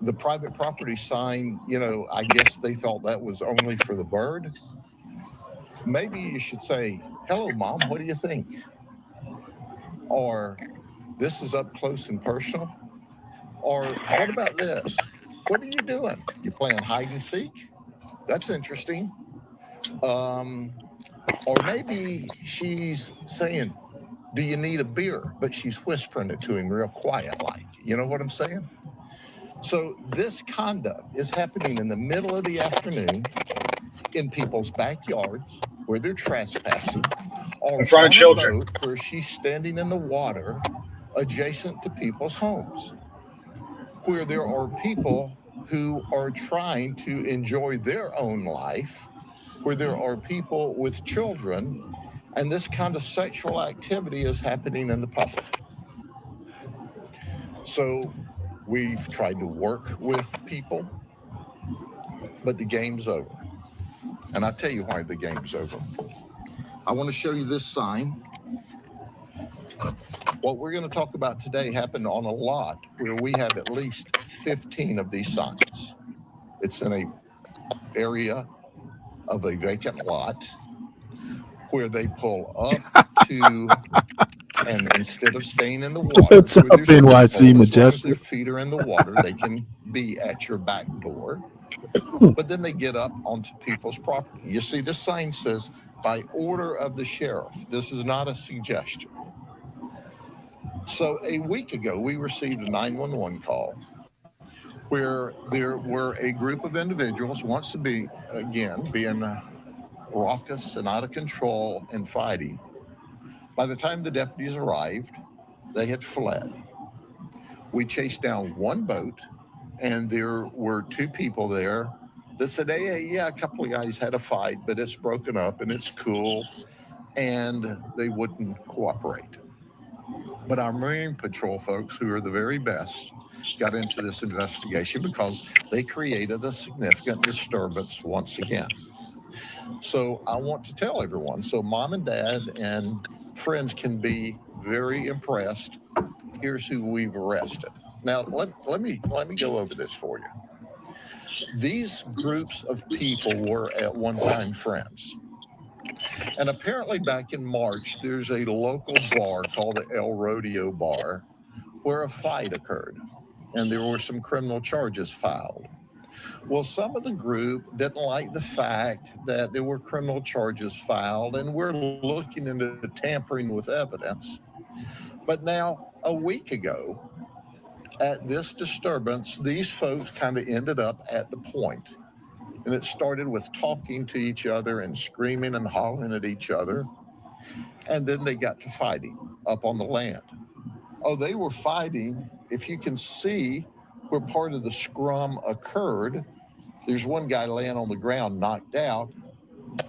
The private property sign, I guess they thought that was only for the bird. Maybe you should say, hello, Mom, what do you think? Or this is up close and personal. Or what about this? What are you doing? You playing hide and seek? That's interesting. Or maybe she's saying, do you need a beer? But she's whispering it to him real quiet like. You know what I'm saying? So this conduct is happening in the middle of the afternoon in people's backyards where they're trespassing, or in front of on a children, boat where she's standing in the water adjacent to people's homes, where there are people who are trying to enjoy their own life, where there are people with children, and this kind of sexual activity is happening in the public. So we've tried to work with people, but the game's over. And I'll tell you why the game's over. I want to show you this sign. What we're going to talk about today happened on a lot where we have at least 15 of these signs. It's in an area of a vacant lot where they pull up to, and instead of staying in the water, What's up, NYC Majestic? Their feet are in the water, they can be at your back door. But then they get up onto people's property. You see, this sign says, by order of the sheriff. This is not a suggestion. So a week ago, we received a 911 call where there were a group of individuals wants to be, again, being raucous and out of control and fighting. By the time the deputies arrived, they had fled. We chased down one boat, and there were two people there that said, hey, a couple of guys had a fight, but it's broken up and it's cool, and they wouldn't cooperate. But our Marine Patrol folks, who are the very best, got into this investigation because they created a significant disturbance once again. So I want to tell everyone, so mom and dad and friends can be very impressed. Here's who we've arrested. Now, let me go over this for you. These groups of people were at one time friends. And apparently back in March, there's a local bar called the El Rodeo Bar where a fight occurred. and there were some criminal charges filed. Well, some of the group didn't like the fact that there were criminal charges filed, and we're looking into tampering with evidence. But now, a week ago, at this disturbance, these folks kind of ended up at the point. And it started with talking to each other and screaming and hollering at each other. And then they got to fighting up on the land. Oh, they were fighting. If you can see where part of the scrum occurred, there's one guy laying on the ground, knocked out,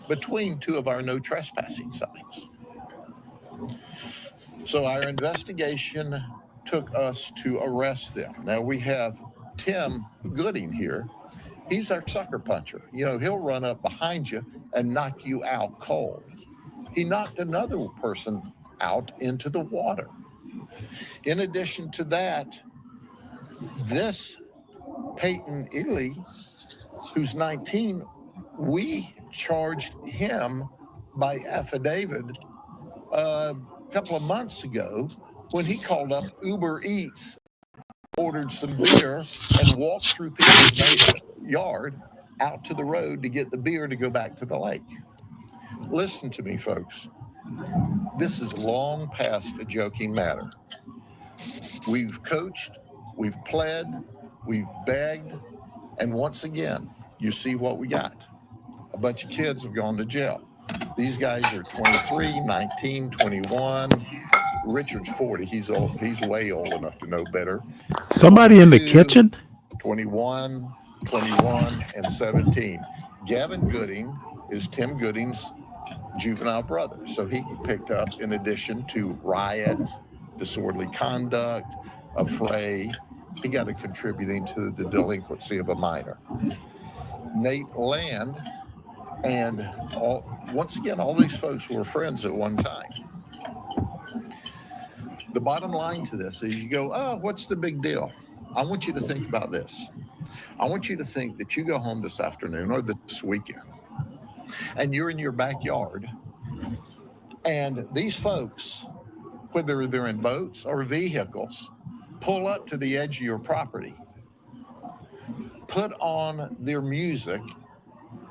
between two of our no trespassing signs. So our investigation took us to arrest them. Now we have Tim Gooding here. He's our sucker puncher. You know, he'll run up behind you and knock you out cold. He knocked another person out into the water. In addition to that, this Peyton Ely, who's 19, we charged him by affidavit a couple of months ago when he called up Uber Eats, ordered some beer, and walked through people's yard out to the road to get the beer to go back to the lake. Listen to me, folks. This is long past a joking matter. We've coached, we've pled, we've begged, and once again, you see what we got. A bunch of kids have gone to jail. These guys are 23, 19, 21. Richard's 40. He's old. He's way old enough to know better. Somebody in the kitchen? 21, 21, and 17. Gavin Gooding is Tim Gooding's juvenile brother. So he picked up, in addition to riot, disorderly conduct, affray, he got a contributing to the delinquency of a minor. Nate Land, and once again, all these folks were friends at one time. The bottom line to this is you go, oh, what's the big deal? I want you to think about this. I want you to think that you go home this afternoon or this weekend, and you're in your backyard, and these folks, whether they're in boats or vehicles, pull up to the edge of your property, put on their music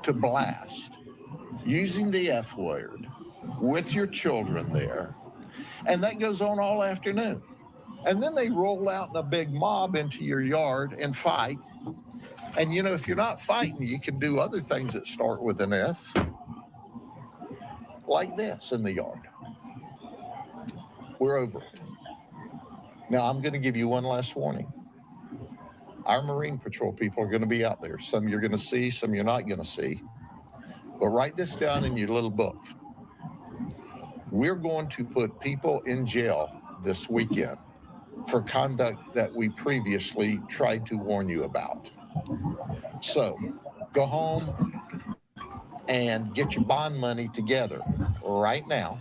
to blast, using the F word, with your children there, and that goes on all afternoon. And then they roll out in a big mob into your yard and fight. And you know, if you're not fighting, you can do other things that start with an F, like this in the yard. We're over it. Now, I'm going to give you one last warning. Our Marine Patrol people are going to be out there. Some you're going to see, some you're not going to see. But write this down in your little book. We're going to put people in jail this weekend for conduct that we previously tried to warn you about. So go home and get your bond money together right now.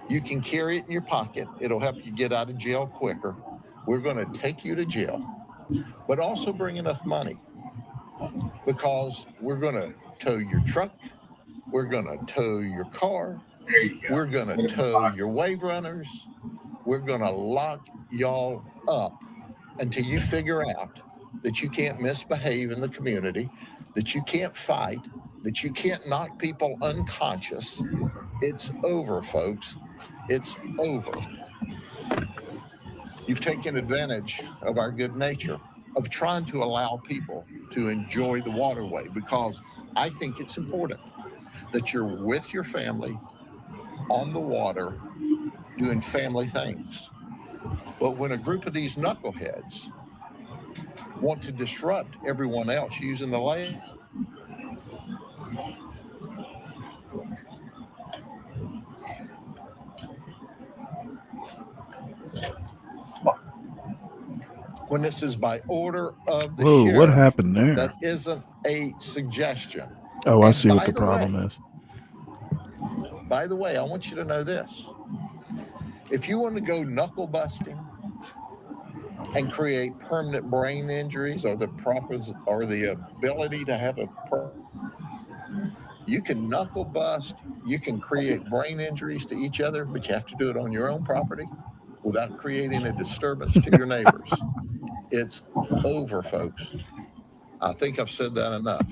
You can carry it in your pocket. It'll help you get out of jail quicker. We're going to take you to jail, but also bring enough money, because we're going to tow your truck. We're going to tow your car. We're going to tow your wave runners. We're going to lock y'all up until you figure out that you can't misbehave in the community, that you can't fight, that you can't knock people unconscious. It's over, folks. It's over. You've taken advantage of our good nature, of trying to allow people to enjoy the waterway, because I think it's important that you're with your family on the water doing family things. But when a group of these knuckleheads want to disrupt everyone else using the lake, when this is by order of the Whoa, sheriff, what happened there? that isn't a suggestion. Oh, I And see what by the the problem way, is. By the way, I want you to know this. If you want to go knuckle busting and create permanent brain injuries, or the ability to have you can knuckle bust, you can create brain injuries to each other, but you have to do it on your own property without creating a disturbance to your neighbors. It's over, folks. I think I've said that enough.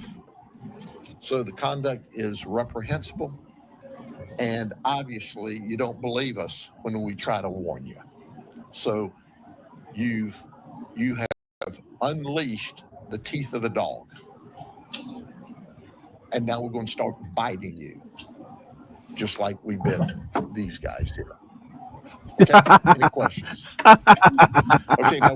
So the conduct is reprehensible, and obviously you don't believe us when we try to warn you. So you have unleashed the teeth of the dog, and now we're going to start biting you, just like we bit these guys here. Okay, any questions? Okay, now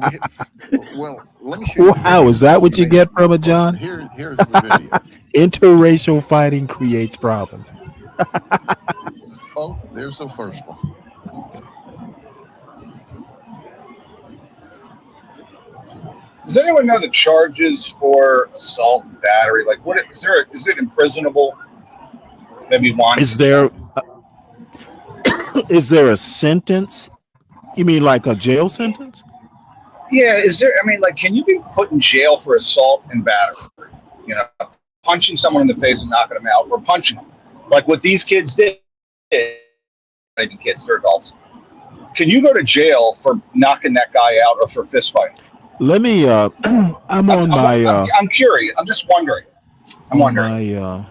well, let me show you. Wow, is that what you get from it, John? Here's the video. Interracial fighting creates problems. Oh, there's the first one. Does anyone know the charges for assault and battery? Like, what is there? Is it imprisonable? Maybe one. Is there a sentence? You mean like a jail sentence? Yeah, is there? I mean, like, can you be put in jail for assault and battery? You know, punching someone in the face and knocking them out, or punching them, like what these kids did. Maybe kids, they're adults. Can you go to jail for knocking that guy out or for fist fighting? Let me. I'm curious. I'm just wondering. I'm wondering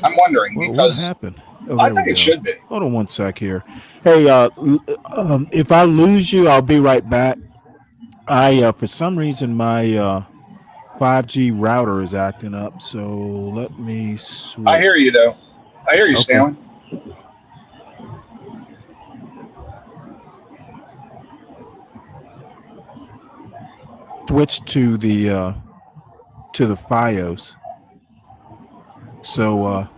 What because happened? I think it should be. Hold on one sec here. Hey, if I lose you, I'll be right back. For some reason, my 5G router is acting up, so let me switch. I hear you, though. I hear you, Okay. Stanley. Switch to the FiOS. So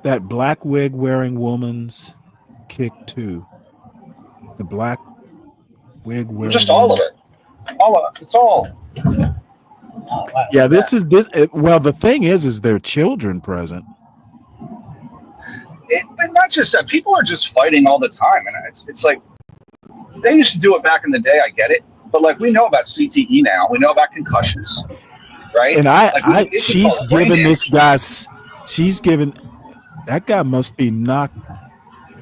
that black wig wearing woman's kick too. The black wig wearing. Just all of it. All of it. It's all. Yeah, this. Well, the thing is there are children present. But not just that. People are just fighting all the time, and it's like they used to do it back in the day. I get it, but like we know about CTE now. We know about concussions, right? And she's given this guy. She's given that guy must be knocked.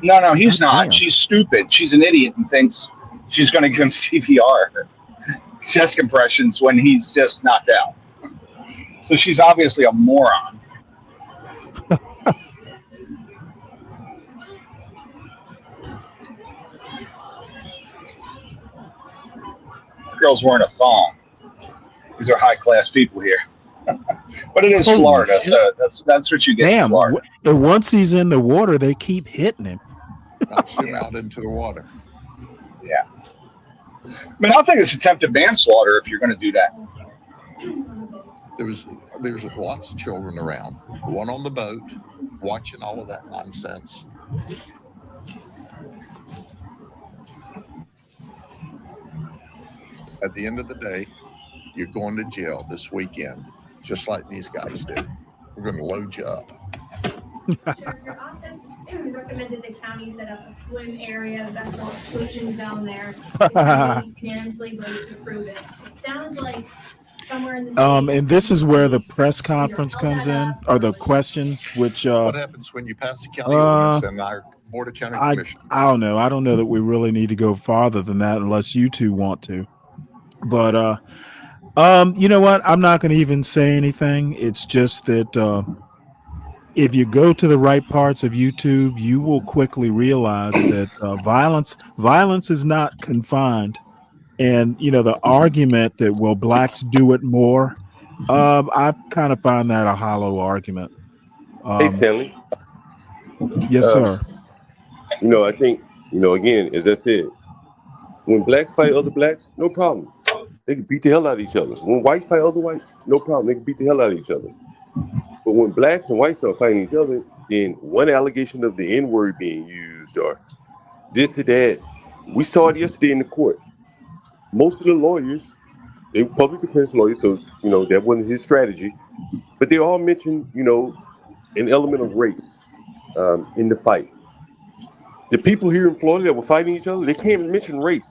No, he's not. Damn. She's stupid. She's an idiot and thinks she's going to give him CPR, chest compressions when he's just knocked out. So she's obviously a moron. Girl's wearing a thong. These are high class people here. But it is Holy Florida, shit. so that's what you get in Damn! Florida. And once he's in the water, they keep hitting him. Knocks him out into the water. Yeah. I mean, I think it's attempted manslaughter if you're going to do that. There's lots of children around. One on the boat, watching all of that nonsense. At the end of the day, you're going to jail this weekend, just like these guys did. We're going to load you up. Your office recommended the county set up a swim area, vessel exclusion zone there. The county unanimously voted to approve it. It sounds like somewhere in the state. And this is where the press conference comes in, or the questions, which What happens when you pass the county ordinance and our Board of County Commissioners? I don't know. I don't know that we really need to go farther than that unless you two want to. But you know what? I'm not going to even say anything. It's just that if you go to the right parts of YouTube, you will quickly realize that violence is not confined. And you know the argument that will blacks do it more, I kind of find that a hollow argument. Hey, Stanley. Yes, sir. You know, I think, again, as I said, when blacks fight other blacks, no problem. They can beat the hell out of each other. When whites fight other whites, no problem. They can beat the hell out of each other. But when blacks and whites start fighting each other, then one allegation of the N-word being used or this or that, we saw it yesterday in the court. Most of the lawyers, they were public defense lawyers, so, that wasn't his strategy. But they all mentioned, an element of race in the fight. The people here in Florida that were fighting each other, they can't mention race.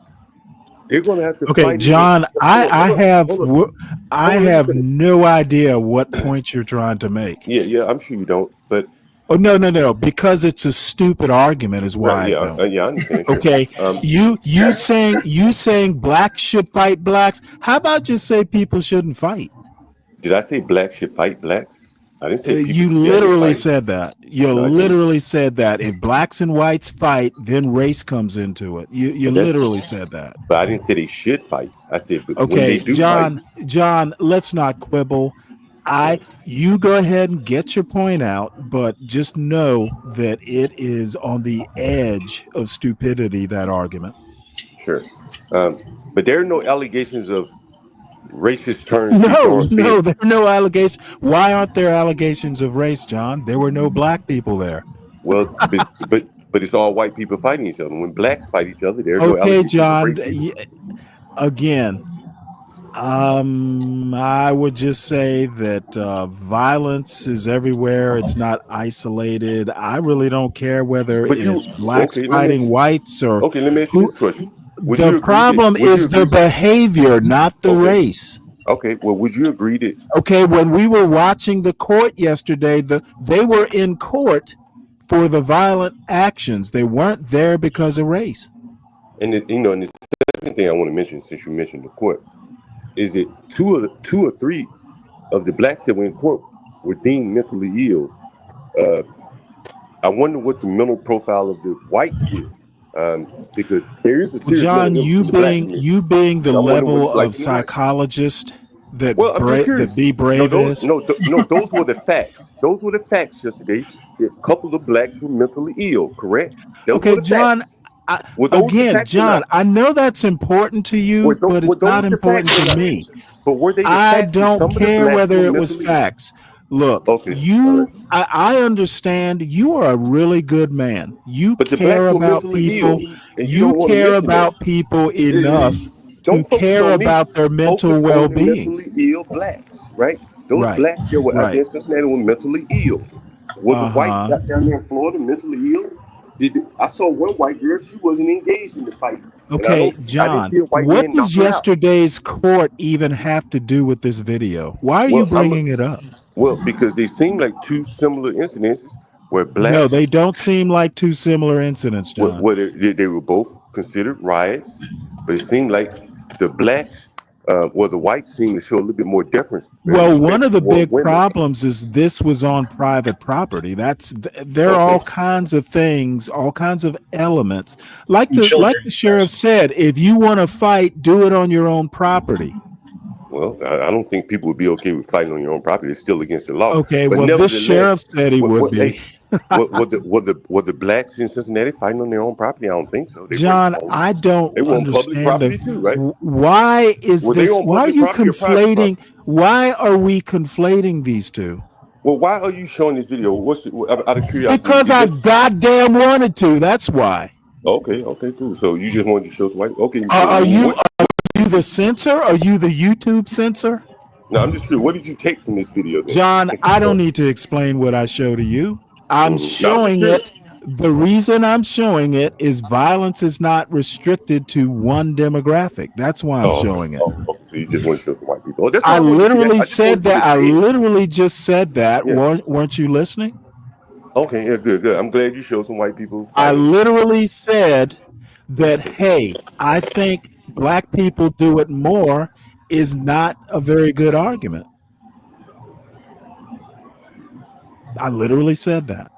They're going to have to Okay, fight. John, I have no idea what point you're trying to make. Yeah, I'm sure you don't. But Oh no! Because it's a stupid argument, is why Right? I Yeah, don't. yeah, I understand. Sure. Okay, you saying blacks should fight blacks? How about just say people shouldn't fight? Did I say blacks should fight blacks? I didn't say people You together literally fight. said that. You No, I didn't. literally said that. If blacks and whites fight, then race comes into it. You But that's literally said that. But I didn't say they should fight. I said, but when they Okay, do fight, John, let's not quibble. You go ahead and get your point out, but just know that it is on the edge of stupidity, that argument. sure. But there are no allegations of racist turns people No, on being. there are no allegations. Why aren't there allegations of race, John? There were no black people there. Well, but it's all white people fighting each other. When blacks fight each other, there are no Okay, allegations of John, racism. again, I would just say that violence is everywhere. It's not isolated. I really don't care whether But it's blacks okay, fighting whites or okay. Let me ask you this question: Would you the agree problem that, would you is the agree that- behavior, not the Okay. race. Okay, well, would you agree that? Okay, when we were watching the court yesterday, they were in court for the violent actions. They weren't there because of race. And and the second thing I want to mention, since you mentioned the court, is that two or three of the blacks that were in court were deemed mentally ill. I wonder what the mental profile of the whites is, because there is a serious John, mental illness you in the black being community. you being the And I wonder what level it's like of in the white. psychologist that Well, I'm just curious. that Be Brave is. No, those were the facts. Those were the facts yesterday. That a couple of blacks were mentally ill, correct? Those were Okay, the John. facts. Were those the facts or John, not? I know that's important to you, but Were it's not those the important facts or to not? me. But were they the I facts that don't some of the care blacks whether were it was mentally? facts. Look, Okay, all right. I understand you are a really good man. You But the blacks care were about mentally ill, people. and you You don't want to care mention that. about people enough to Don't focus care on me. about their mental Focus on the well-being. mentally ill blacks, right? Those Right. blacks that were out there Right. in Cincinnati were mentally ill. Were the whites Uh-huh. out down there in Florida mentally ill? I saw one white girl; she wasn't engaged in the fight, and Okay, I didn't John, see a white what man knock does her out. yesterday's court even have to do with this video? Why are you bringing it up? Well, because they seem like two similar incidences where No, blacks, they don't seem like two similar incidents, John. where they were both considered riots, but it seemed like the blacks, the whites seemed to show a little bit more deference and Well, respect one of the toward big women. problems is this was on private property. There are all kinds of things, all kinds of elements. Like the sheriff said, if you want to fight, do it on your own property. Well, I don't think people would be okay with fighting on your own property. It's still against the law. Okay, But well, this nevertheless, sheriff said he would be. hey, were the blacks in Cincinnati fighting on their own property? I don't think so. John, I don't They were on public understand property too, right? why is Were they this? on Why are public you property or private conflating? property? Why are we conflating these two? Well, why are you showing this video? Out of curiosity? Because I goddamn wanted to. That's why. Okay, cool. So you just wanted to show the white? Okay. Are you the censor? Are you the YouTube censor? No, I'm just curious. What did you take from this video, then? John, I don't need to explain what I show to you. I'm just showing curious. it. The reason I'm showing it is violence is not restricted to one demographic. That's why I'm showing it. Okay. So you just want to show some white people? Oh, that's I what wanted to do. literally I just said wanted you to that. I say it. literally just said that. Yeah. Weren't you listening? Okay, yeah, good. I'm glad you showed some white people. I literally said that, hey, I think black people do it more is not a very good argument. I literally said that.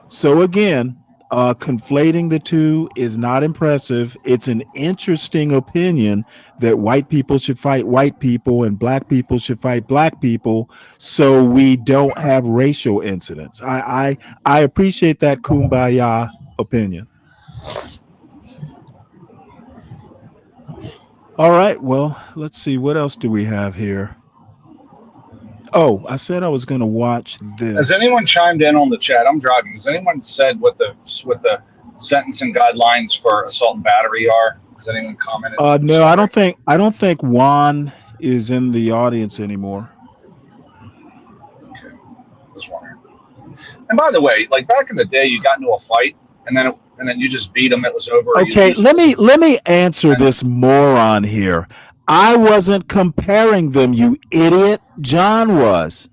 So again, conflating the two is not impressive. It's an interesting opinion that white people should fight white people and black people should fight black people, so we don't have racial incidents. I appreciate that kumbaya opinion. All right, well, let's see, what else do we have here? Oh, I said I was going to watch this. Has anyone chimed in on the chat? I'm driving. Has anyone said what the sentencing guidelines for assault and battery are? Has anyone commented? No, I don't think Juan is in the audience anymore. Okay. Just wondering. And by the way, like back in the day, you got into a fight and then you just beat them. It was over. Okay, let me answer this moron here. I wasn't comparing them, you idiot. John was.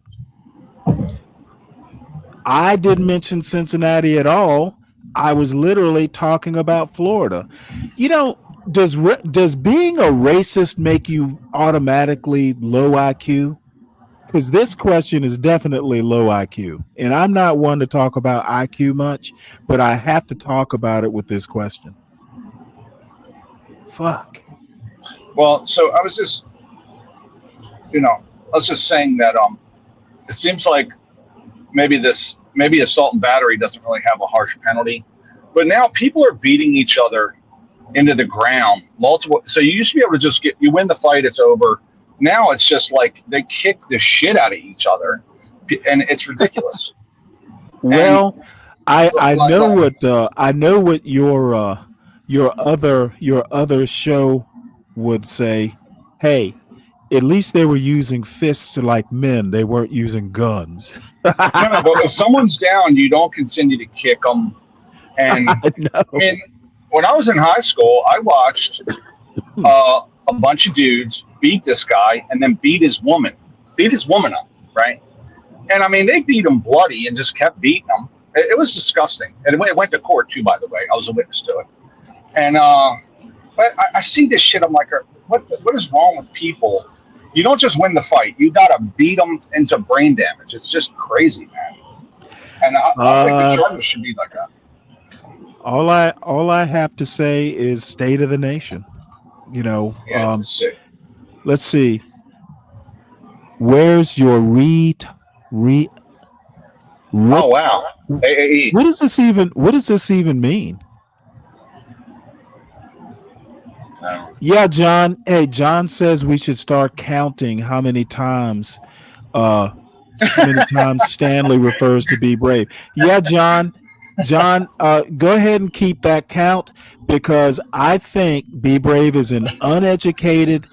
I didn't mention Cincinnati at all. I was literally talking about Florida. You know, does being a racist make you automatically low IQ? Because this question is definitely low IQ, and I'm not one to talk about IQ much, but I have to talk about it with this question. Fuck. Well, so I was just, I was just saying that it seems like maybe assault and battery doesn't really have a harsh penalty, but now people are beating each other into the ground multiple. So you used to be able to just you win the fight, it's over. Now it's just like they kick the shit out of each other, and it's ridiculous. Well, I know Like, what your other show would say. Hey, at least they were using fists like men. They weren't using guns. no, but if someone's down, you don't continue to kick them. And I mean, when I was in high school, I watched a bunch of dudes beat this guy and then beat his woman up, right? And I mean, they beat him bloody and just kept beating him. It was disgusting. And it went to court too, by the way. I was a witness to it. And but I see this shit. I'm like, what is wrong with people? You don't just win the fight. You got to beat them into brain damage. It's just crazy, man. And I don't think the charges should be like that. All I have to say is state of the nation. You know, let's see. Where's your Oh wow. AAE. What does this even mean? Yeah, John. Hey, John says we should start counting how many times Stanley refers to Be Brave. Yeah, John. John, go ahead and keep that count, because I think Be Brave is an uneducated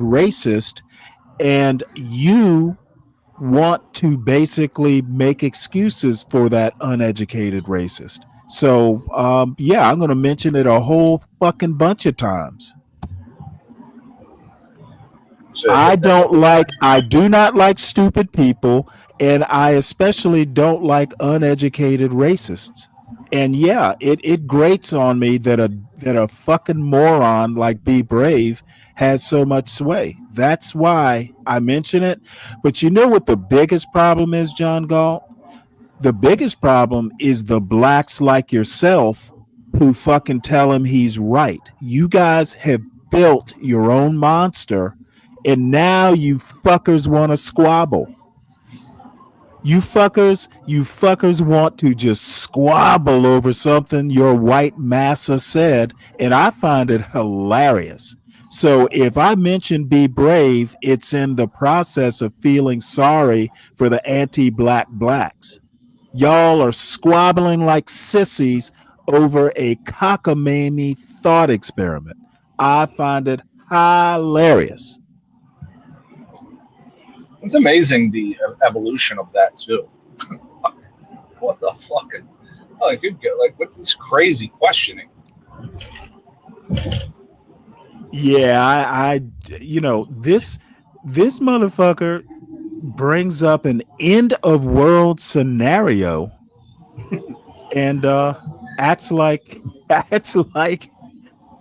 racist, and you want to basically make excuses for that uneducated racist. So, yeah, I'm going to mention it a whole fucking bunch of times. I do not like stupid people, and I especially don't like uneducated racists. And yeah, it grates on me that a fucking moron like Be Brave has so much sway. That's why I mention it. But you know what the biggest problem is, John Galt? The biggest problem is the blacks like yourself who fucking tell him he's right. You guys have built your own monster, and now you fuckers want to squabble. You fuckers want to just squabble over something your white massa said, and I find it hilarious. So if I mention Be Brave, it's in the process of feeling sorry for the anti-black blacks. Y'all are squabbling like sissies over a cockamamie thought experiment. I find it hilarious. It's amazing the evolution of that too. What the fuck? Like what's this crazy questioning? Yeah, I this motherfucker brings up an end of world scenario and acts like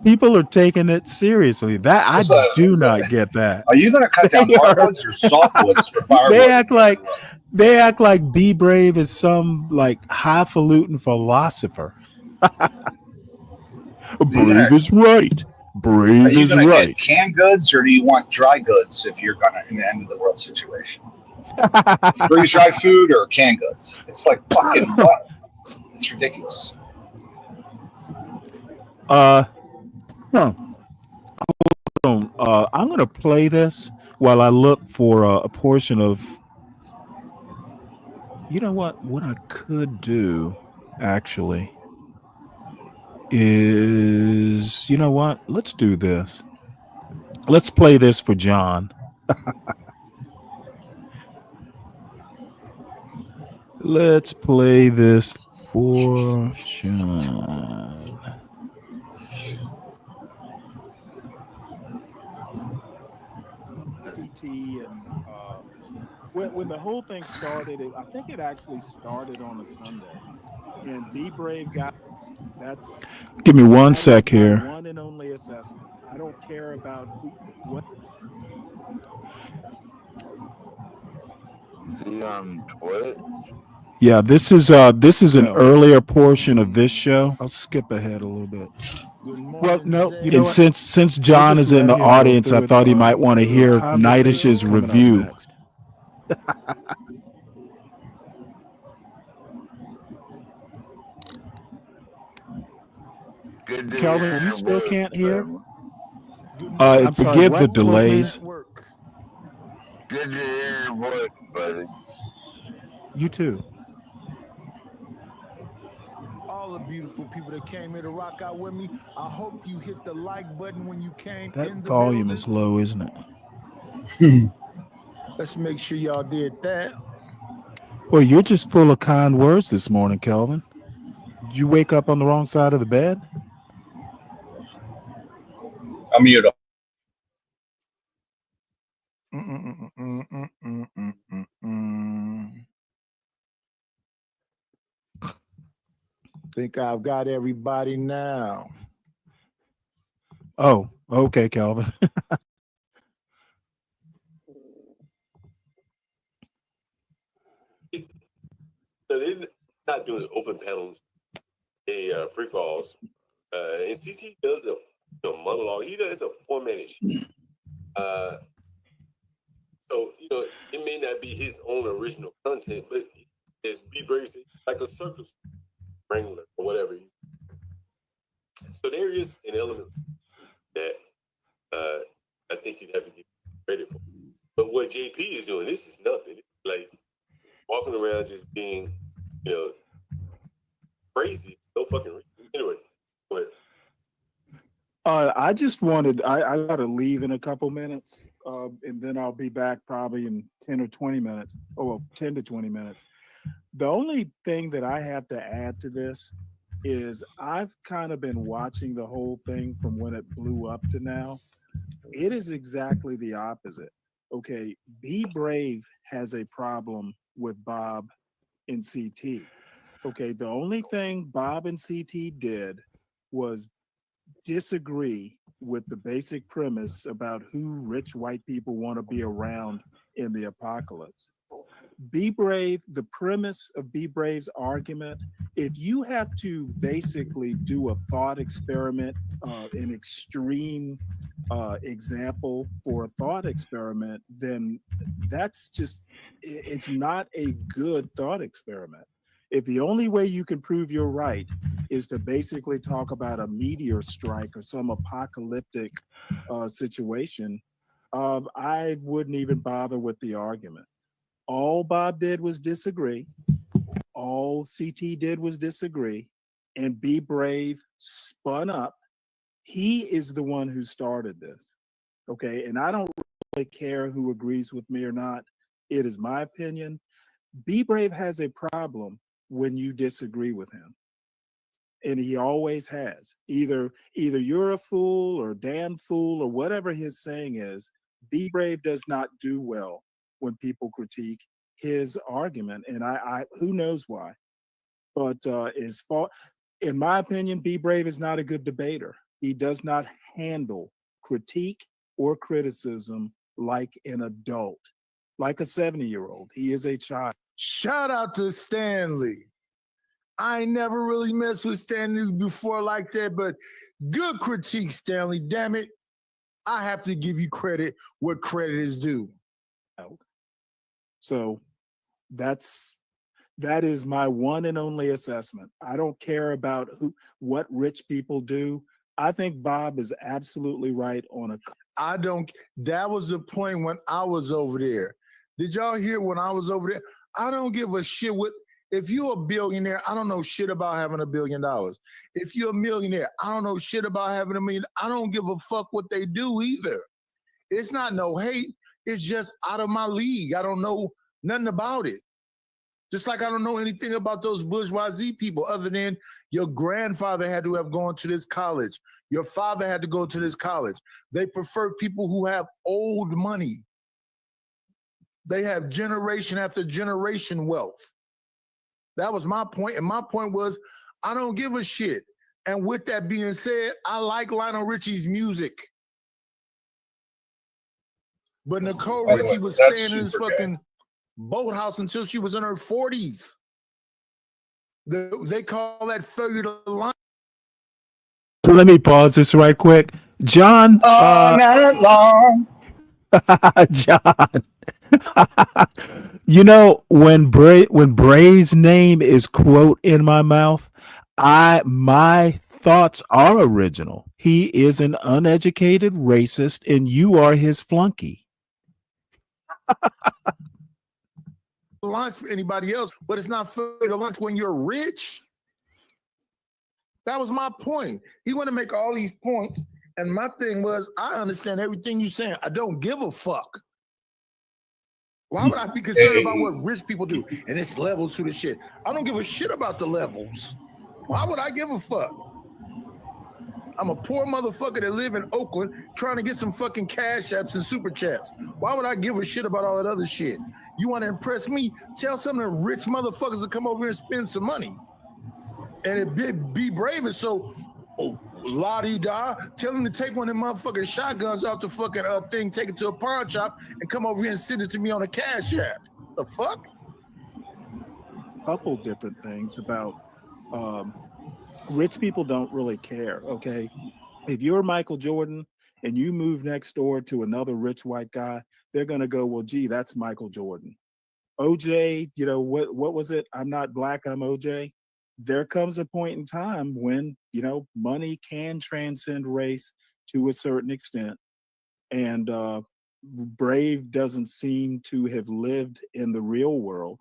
people are taking it seriously. That I do not get that. Are you going to cut down hardwoods or softwoods for firewood? They act like Be Brave is some like highfalutin philosopher. Brave is right. Brave is right. Are you going to get canned goods, or do you want dry goods if you're going to in the end of the world situation? Freeze dried food or canned goods? It's like fucking what? It's ridiculous. Hold on. I'm going to play this while I look for a portion of. You know what? What I could do, actually, is, you know what? Let's do this. Let's play this for John. Let's play this for John. CT and when the whole thing started, I think it actually started on a Sunday, and Be Brave got that's. Give me one sec here. One and only assessment. I don't care about what. What? Yeah, this is an earlier portion of this show. I'll skip ahead a little bit. Well, no, you know and what? Since John is in the audience, I thought he might want to hear Nightish's review. Kelvin, you still can't hear? Forgive the delays. Good to hear your voice, buddy. You too. All the beautiful people that came here to rock out with me. I hope you hit the like button when you came That in the volume building. is low, isn't it? Let's make sure y'all did that. Well, you're just full of kind words this morning, Kelvin. Did you wake up on the wrong side of the bed? I'm mute. Think I've got everybody now. Oh, okay, Kelvin. So they're not doing open panels, free falls. And CT does a monologue. He does a formatted shit. So, it may not be his own original content, but it's Be Brave, like a circus wrangler or whatever. So there is an element that I think you'd have to give credit for. But what JP is doing, this is nothing. It's like walking around just being, crazy. No fucking reason. Anyway, go ahead. I just wanted, I got to leave in a couple minutes, and then I'll be back probably in 10 or 20 minutes. Oh, well, 10 to 20 minutes. The only thing that I have to add to this is I've kind of been watching the whole thing from when it blew up to now. It is exactly the opposite. Okay, Be Brave has a problem with Bob and CT. Okay, the only thing Bob and CT did was disagree with the basic premise about who rich white people want to be around in the apocalypse. Be Brave, the premise of Be Brave's argument, if you have to basically do a thought experiment, an extreme example for a thought experiment, then that's just, it's not a good thought experiment. If the only way you can prove you're right is to basically talk about a meteor strike or some apocalyptic situation, I wouldn't even bother with the argument. All Bob did was disagree. All CT did was disagree. And Be Brave spun up. He is the one who started this. Okay. And I don't really care who agrees with me or not. It is my opinion. Be Brave has a problem when you disagree with him. And he always has. Either you're a fool or damn fool or whatever his saying is. Be Brave does not do well when people critique his argument, and I who knows why. But in my opinion, Be Brave is not a good debater. He does not handle critique or criticism like an adult, like a 70-year-old. He is a child. Shout out to Stanley. I ain't never really messed with Stanley before like that, but good critique, Stanley. Damn it. I have to give you credit where credit is due. So that is my one and only assessment. I don't care about what rich people do. I think Bob is absolutely right on that was the point when I was over there. Did y'all hear when I was over there? I don't give a shit if you're a billionaire, I don't know shit about having $1 billion. If you're a millionaire, I don't know shit about having $1 million. I don't give a fuck what they do either. It's not no hate. It's just out of my league. I don't know nothing about it. Just like I don't know anything about those bourgeoisie people other than your grandfather had to have gone to this college. Your father had to go to this college. They prefer people who have old money. They have generation after generation wealth. That was my point. And my point was, I don't give a shit. And with that being said, I like Lionel Richie's music. But Nicole Richie was staying in his fucking boathouse until she was in her 40s. They call that failure to line. Let me pause this right quick. John. All night long. John. You know, when Bray's name is quote in my mouth, my thoughts are original. He is an uneducated racist, and you are his flunky. Lunch for anybody else, but it's not fair to lunch when you're rich. That was my point. He want to make all these points, and my thing was, I understand everything you're saying. I don't give a fuck. Why would I be concerned about what rich people do? And it's levels to the shit. I don't give a shit about the levels. Why would I give a fuck? I'm a poor motherfucker that live in Oakland trying to get some fucking cash apps and super chats. Why would I give a shit about all that other shit? You want to impress me? Tell some of the rich motherfuckers to come over here and spend some money. And it be brave and so la-di-da, tell them to take one of them motherfucking shotguns off the fucking thing, take it to a pawn shop, and come over here and send it to me on a cash app. The fuck? Couple different things about rich people don't really care, okay? If you're Michael Jordan and you move next door to another rich white guy, they're going to go, well, gee, that's Michael Jordan. OJ, you know, what was it? I'm not black, I'm OJ. There comes a point in time when, you know, money can transcend race to a certain extent. And Brave doesn't seem to have lived in the real world.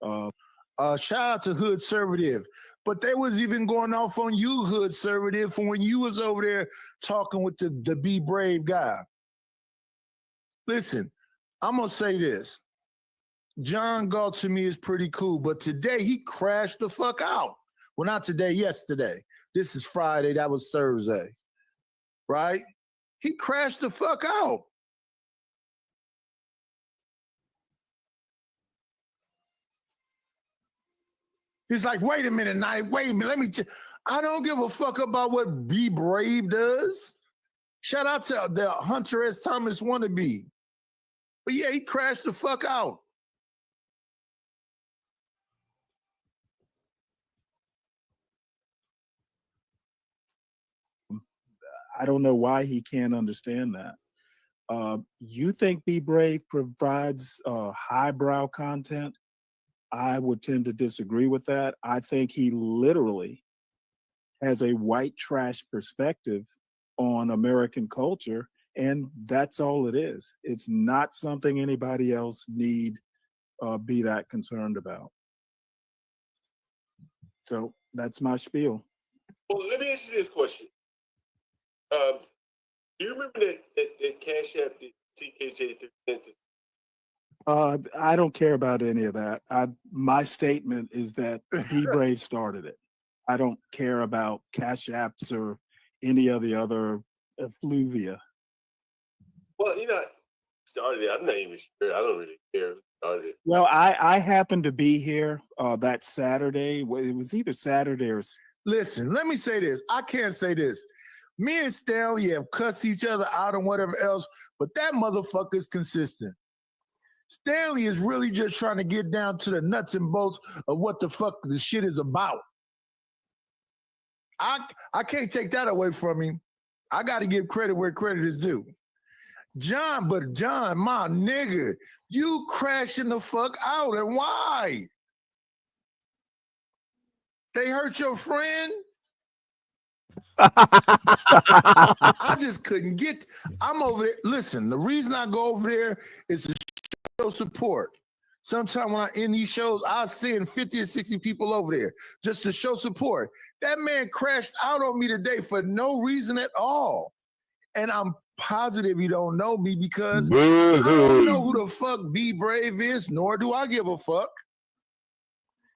Shout out to Hood Conservative. But they was even going off on you, Hood Conservative, from when you was over there talking with the Be Brave guy. Listen, I'm going to say this. John Galt to me is pretty cool, but today he crashed the fuck out. Well, not today, yesterday. This is Friday, that was Thursday, right? He crashed the fuck out. He's like, wait a minute, wait a minute, I don't give a fuck about what Be Brave does. Shout out to the Hunter S. Thomas wannabe. But yeah, he crashed the fuck out. I don't know why he can't understand that. You think Be Brave provides highbrow content? I would tend to disagree with that. I think he literally has a white trash perspective on American culture, and that's all it is. It's not something anybody else need be that concerned about. So that's my spiel. Well, let me ask you this question. Do you remember that Cash App that CKJ 3 I don't care about any of that. My statement is that Be Brave started it. I don't care about Cash Apps or any of the other effluvia. Well, you know, started it. I'm not even sure. I don't really care who started it. Well, I happened to be here that Saturday. It was either Saturday or... Listen, let me say this. I can't say this. Me and Stanley have cussed each other out and whatever else, but that motherfucker is consistent. Stanley is really just trying to get down to the nuts and bolts of what the fuck the shit is about. I can't take that away from him. I got to give credit where credit is due. John, my nigga, you crashing the fuck out, and why? They hurt your friend? I just couldn't get. I'm over there. Listen, the reason I go over there is to show support. Sometimes when I end these shows, I send 50 or 60 people over there just to show support. That man crashed out on me today for no reason at all. And I'm positive you don't know me because I don't know who the fuck Be Brave is, nor do I give a fuck.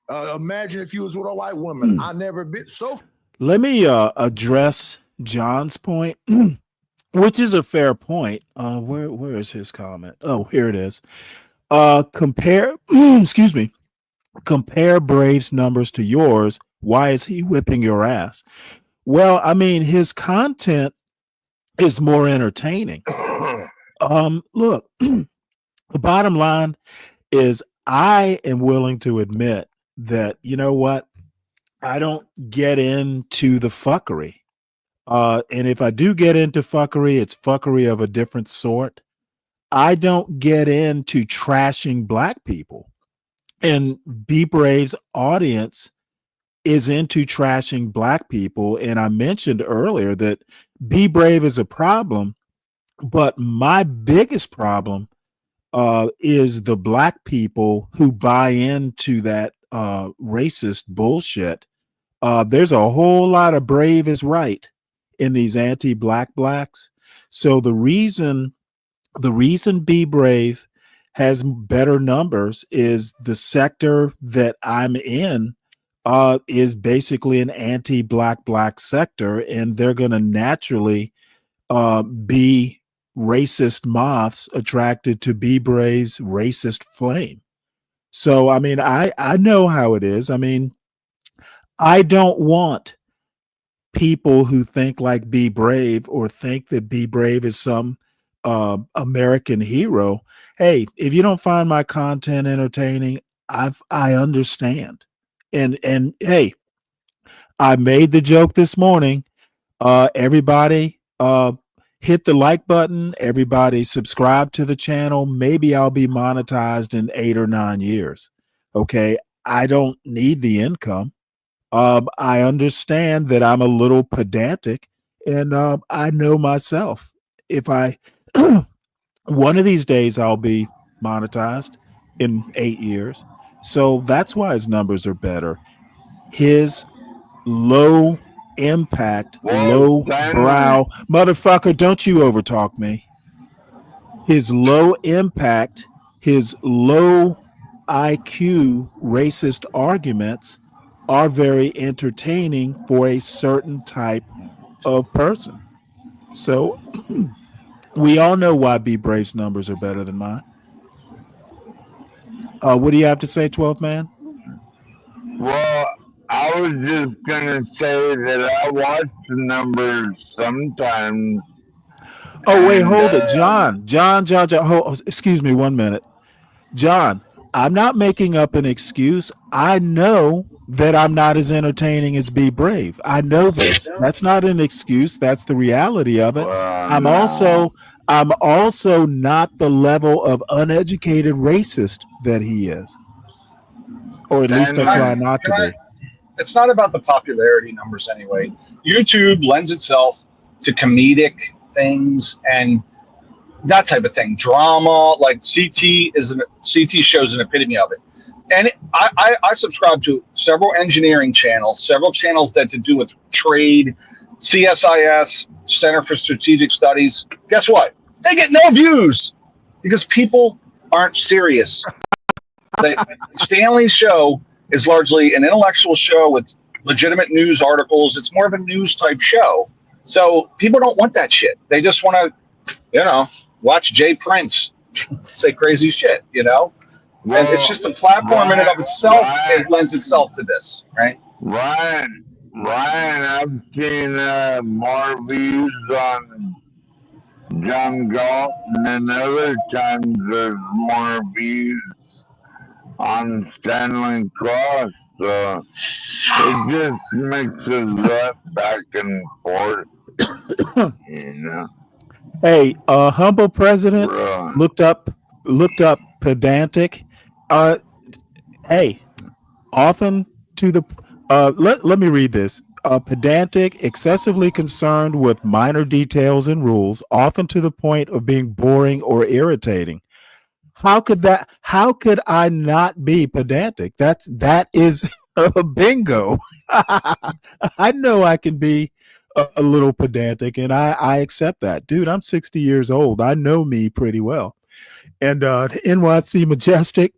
Imagine if you was with a white woman. I never been so. Let me address John's point, which is a fair point. Where is his comment? Oh, here it is. Compare, excuse me, compare Brave's numbers to yours. Why is he whipping your ass? Well, I mean, his content is more entertaining. Look, the bottom line is I am willing to admit that, you know what? I don't get into the fuckery. And if I do get into fuckery, it's fuckery of a different sort. I don't get into trashing black people. And Be Brave's audience is into trashing black people. And I mentioned earlier that Be Brave is a problem, but my biggest problem is the black people who buy into that racist bullshit. There's a whole lot of Brave is right in these anti-black blacks. So the reason Be Brave has better numbers is the sector that I'm in is basically an anti-black black sector, and they're going to naturally be racist moths attracted to Be Brave's racist flame. So I mean, I know how it is. I mean, I don't want people who think like Be Brave or think that Be Brave is some American hero. Hey, if you don't find my content entertaining, I understand. And hey, I made the joke this morning. Everybody hit the like button. Everybody subscribe to the channel. Maybe I'll be monetized in 8 or 9 years. Okay. I don't need the income. I understand that I'm a little pedantic, and I know myself. If I one of these days I'll be monetized in 8 years. So that's why his numbers are better. His low impact, low brow, motherfucker, don't you overtalk me. His low impact, his low IQ racist arguments are very entertaining for a certain type of person. So we all know why Be Brave's numbers are better than mine. What do you have to say, 12 man? Well, I was just gonna say that I watch the numbers sometimes. Oh, wait, hold it. John, excuse me 1 minute. John, I'm not making up an excuse. I know that I'm not as entertaining as Be Brave. I know this. That's not an excuse. That's the reality of it. I'm also not the level of uneducated racist that he is. Or at least I try not to be. It's not about the popularity numbers anyway. YouTube lends itself to comedic things and that type of thing. Drama, like CT shows an epitome of it. And I subscribe to several engineering channels, several channels that to do with trade, CSIS, Center for Strategic Studies. Guess what? They get no views because people aren't serious. Stanley's show is largely an intellectual show with legitimate news articles. It's more of a news type show. So people don't want that shit. They just want to, watch Jay Prince say crazy shit, And it's just a platform in and of itself. It lends itself to this, right? Ryan, I've seen more views on John Galton and other times there's more views on Stanley Cross. So it just mixes up back and forth, Hey, humble president looked up pedantic. Hey, often to the let me read this. Pedantic, excessively concerned with minor details and rules, often to the point of being boring or irritating. How could I not be pedantic? That is a bingo. I know I can be a little pedantic, and I accept that. Dude, I'm 60 years old. I know me pretty well. And NYC Majestic,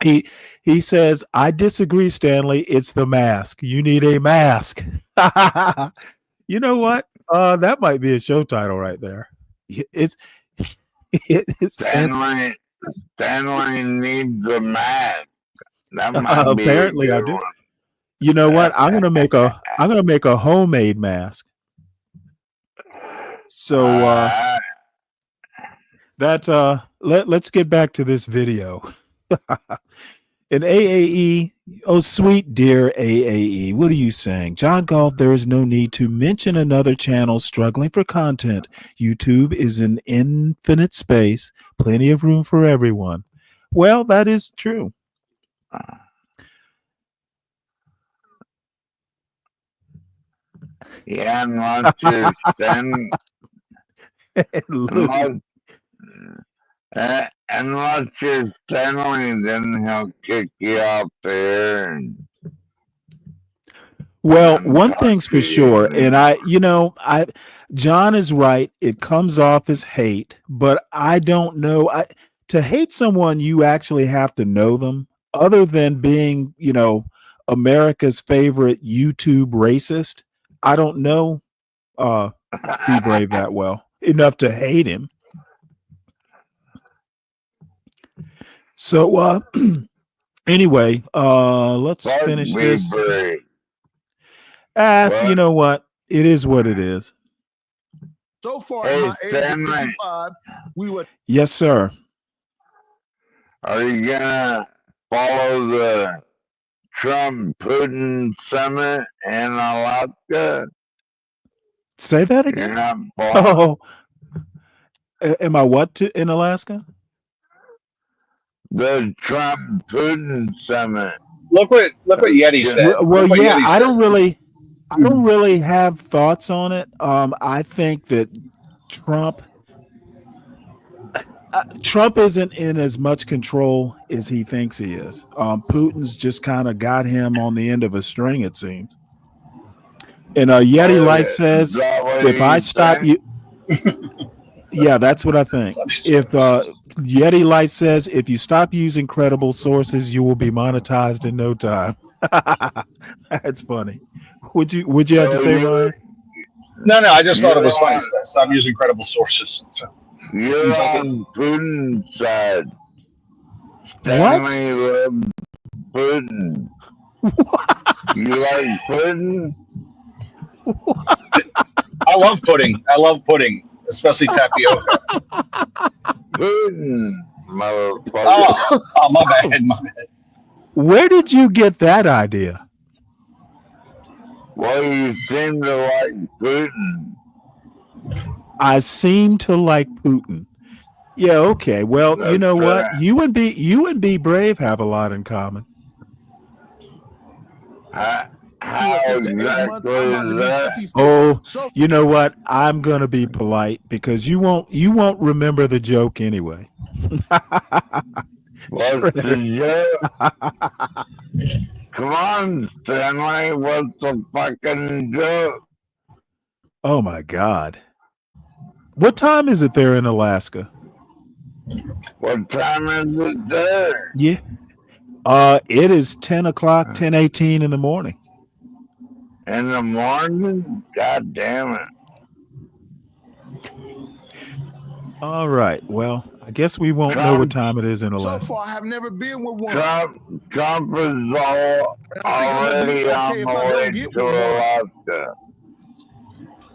he says, I disagree, Stanley. It's the mask. You need a mask. You know what? That might be a show title right there. It's Stanley, Stanley needs a mask. That might be a Apparently, I good do. one. You know what? I'm gonna make a homemade mask. So let's get back to this video. In AAE, oh sweet dear AAE, what are you saying? John Golf, there is no need to mention another channel struggling for content. YouTube is an infinite space, plenty of room for everyone. Well, that is true. Yeah, unless you're unless you're Stanley, then he'll kick you out there and Well, one thing's for sure, and John is right. It comes off as hate, but I don't know. To hate someone, you actually have to know them. Other than being, America's favorite YouTube racist, I don't know Be Brave that well enough to hate him. So anyway, let's finish this. You know what? It is what it is. So far, in my age of 55, we were. Yes, sir. Are you gonna follow the Trump-Putin summit in Alaska? Say that again. Oh, am I in Alaska? The Trump-Putin summit. Look what Yeti said. Well, yeah, I don't really have thoughts on it. I think that Trump isn't in as much control as he thinks he is. Putin's just kind of got him on the end of a string, it seems. And Yeti Life says, if I stop you, yeah, that's what I think. If Yeti Life says, if you stop using credible sources, you will be monetized in no time. That's funny. Would you have to say, Ryan? No, I just thought it was funny. Stop using credible sources. You're on Putin's side. Stanley loves Putin. What? You like pudding? I love pudding, especially tapioca. Pudding, motherfucker. Oh, my bad. Where did you get that idea? Well, you seem to like Putin. I seem to like Putin. Yeah, okay. Well, That's you know what? right. You and Be Brave have a lot in common. How exactly is that? Oh, you know what? I'm gonna be polite because you won't remember the joke anyway. What's the joke? Come on, Stanley. What's the fucking joke? Oh my God. What time is it there in Alaska? What time is it there? Yeah. It is 10 o'clock, 10:18 in the morning. In the morning? God damn it. All right. Well, I guess we won't know what time it is in Alaska. So far, I have never been with one. Trump is already on the way to Alaska.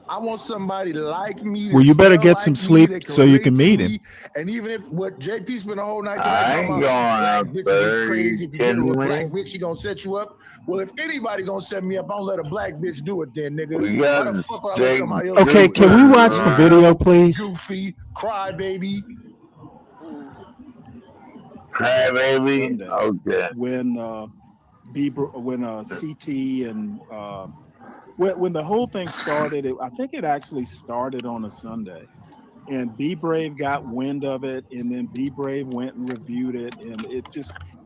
I want somebody like me. Well, you better get some sleep so you can meet him. And even if what JP spent a whole night I ain't going out there. Crazy. If you get with a black bitch, she gonna set you up. Well, if anybody gonna set me up, I'll let a black bitch do it then, nigga. Why the fuck would I let somebody else Okay, do it? can we watch the video, please? Goofy, cry baby. Cry baby. Okay. When CT and when the whole thing started, I think it actually started on a Sunday, and Be Brave got wind of it, and then Be Brave went and reviewed it, and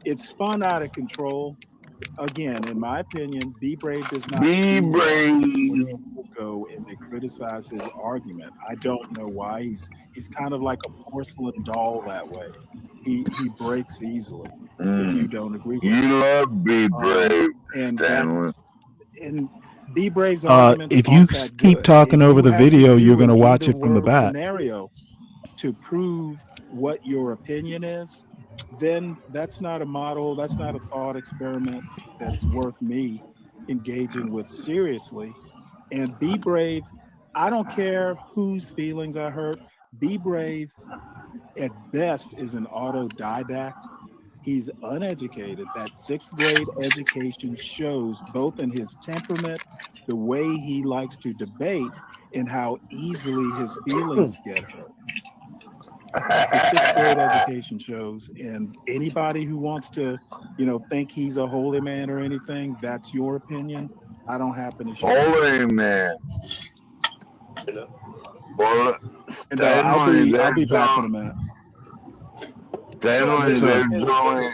it spun out of control. Again, in my opinion, Be Brave does not Be Brave go and they criticize his argument. I don't know why. He's kind of like a porcelain doll that way. He breaks easily if you don't agree with him. You love Be Brave, and Stanley. Be Brave's arguments if you aren't that keep good. talking And over you the have to video, do you're going to an watch it either from the or back. scenario to prove what your opinion is, then that's not a model, that's not a thought experiment that's worth me engaging with seriously. And Be Brave, I don't care whose feelings I hurt. Be Brave at best is an autodidact. He's uneducated. That sixth grade education shows both in his temperament, the way he likes to debate, and how easily his feelings get hurt. The sixth grade education shows, and anybody who wants to, think he's a holy man or anything, that's your opinion. I don't happen to share. Holy man. Well, And I'll be back in a minute. Stanley, Yes, sir. there's only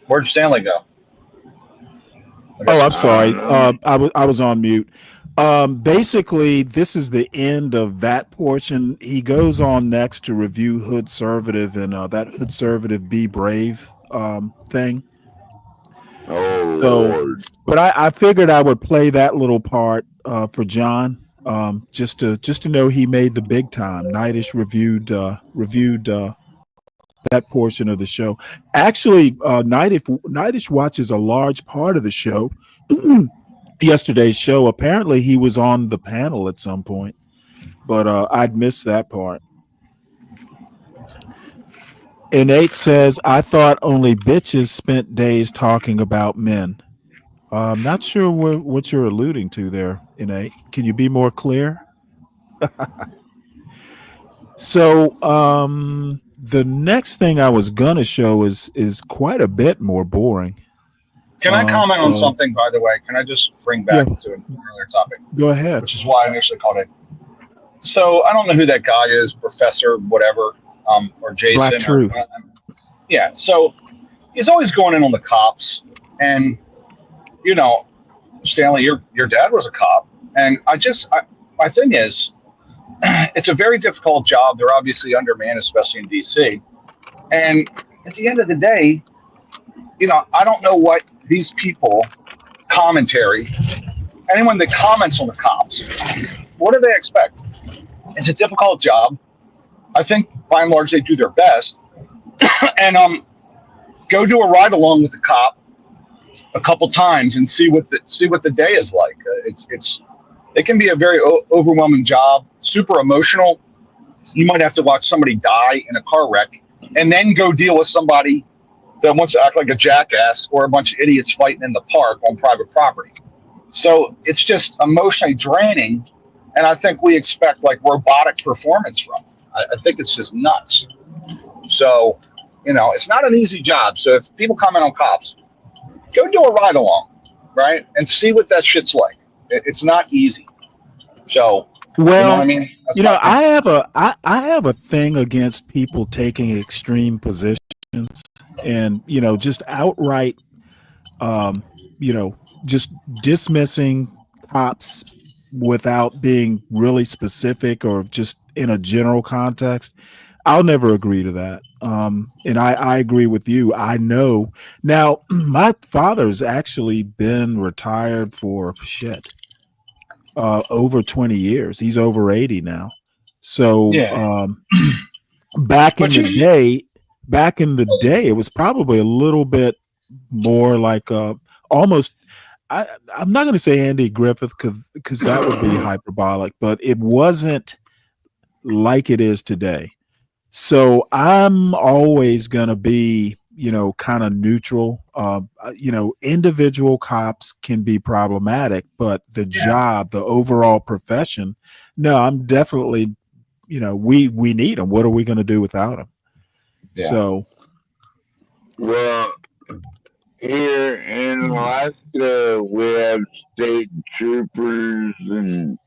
Where'd Stanley go? Oh, I'm sorry. I was on mute. Basically, this is the end of that portion. He goes on next to review Hood Servative and that Hood Servative Be Brave thing. Oh, So, Lord. but I figured I would play that little part for John, just to know he made the big time. Nightish reviewed that portion of the show. Actually, Nightish watches a large part of the show. Yesterday's show. Apparently, he was on the panel at some point, but I'd missed that part. Innate says, "I thought only bitches spent days talking about men." I'm not sure what you're alluding to there, Innate. Can you be more clear? So, the next thing I was gonna show is quite a bit more boring. Can I comment on something, by the way? Can I just bring back to an earlier topic? Go ahead. Which is why I initially called it. So I don't know who that guy is, Professor whatever, or Jason. Black Truth. Yeah. So he's always going in on the cops, and Stanley, your dad was a cop, and my thing is, it's a very difficult job. They're obviously undermanned, especially in DC. And at the end of the day, I don't know what these people, commentary, anyone that comments on the cops, what do they expect? It's a difficult job. I think by and large they do their best. And go do a ride along with the cop a couple times and see what the day is like. It can be a very overwhelming job, super emotional. You might have to watch somebody die in a car wreck and then go deal with somebody that wants to act like a jackass or a bunch of idiots fighting in the park on private property. So it's just emotionally draining, and I think we expect like robotic performance from it. I think it's just nuts. So, it's not an easy job. So if people comment on cops, go do a ride along, right, and see what that shit's like. It's not easy. So, well, you know what I mean? I have a thing against people taking extreme positions and just outright just dismissing cops without being really specific or just in a general context. I'll never agree to that. And I agree with you. I know now my father's actually been retired for over 20 years. He's over 80 now. So back in the day, it was probably a little bit more like almost. I'm not going to say Andy Griffith because that would be hyperbolic, but it wasn't like it is today. So I'm always going to be, kind of neutral. Individual cops can be problematic, but the job, the overall profession, no, I'm definitely, we need them. What are we going to do without them? Yeah. So, well, here in Alaska, we have state troopers, and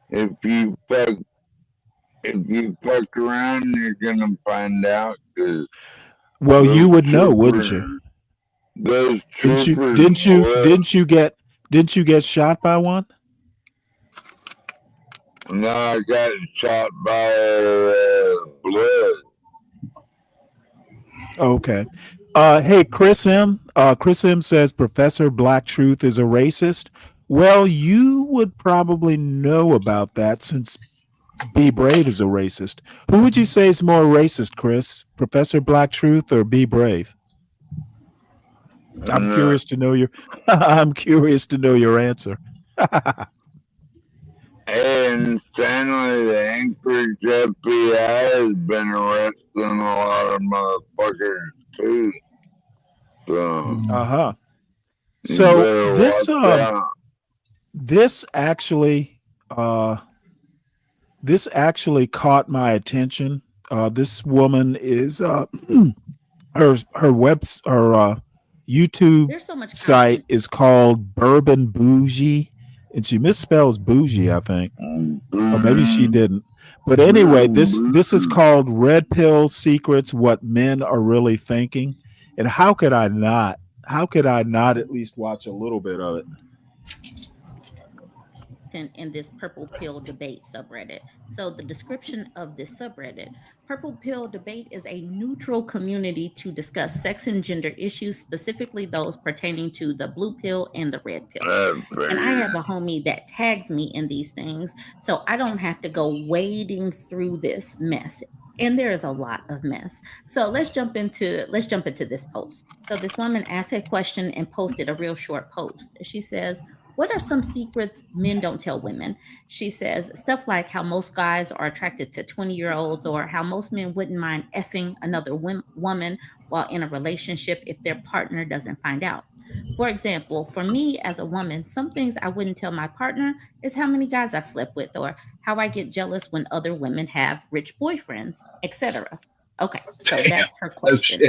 if you fuck around, you're gonna find out. Well, you would know, wouldn't you? Those Didn't you? troopers. Didn't you? Didn't you? Didn't you? Didn't you? Didn't you? Didn't you? Didn't you? Didn't you? Didn't you? Didn't you? Didn't you? Didn't you? Didn't you get? Didn't you get shot by one? No, I got shot by blood. Okay. Hey, Chris M. Chris M says Professor Black Truth is a racist. Well, you would probably know about that since Be Brave is a racist. Who would you say is more racist, Chris? Professor Black Truth or Be Brave? I'm curious to know your I'm curious to know your answer. And Stanley, the Anchorage FBI has been arresting a lot of motherfuckers too. So Uh-huh. you So better this watch out. this actually this actually caught my attention. This woman is her YouTube There's so much site content. is called Bourbon Bougie, and she misspells bougie, I think, or maybe she didn't. But anyway, this is called Red Pill Secrets: What Men Are Really Thinking. And how could I not? How could I not at least watch a little bit of it? In this purple pill debate subreddit. So the description of this subreddit: purple pill debate is a neutral community to discuss sex and gender issues, specifically those pertaining to the blue pill and the red pill. And I have a homie that tags me in these things, so I don't have to go wading through this mess. And there is a lot of mess. So let's jump into this post. So this woman asked a question and posted a real short post. She says, "What are some secrets men don't tell women?" She says stuff like how most guys are attracted to 20-year-olds, or how most men wouldn't mind effing another woman while in a relationship if their partner doesn't find out. For example, for me as a woman, some things I wouldn't tell my partner is how many guys I've slept with, or how I get jealous when other women have rich boyfriends, etc. Okay, so that's her question.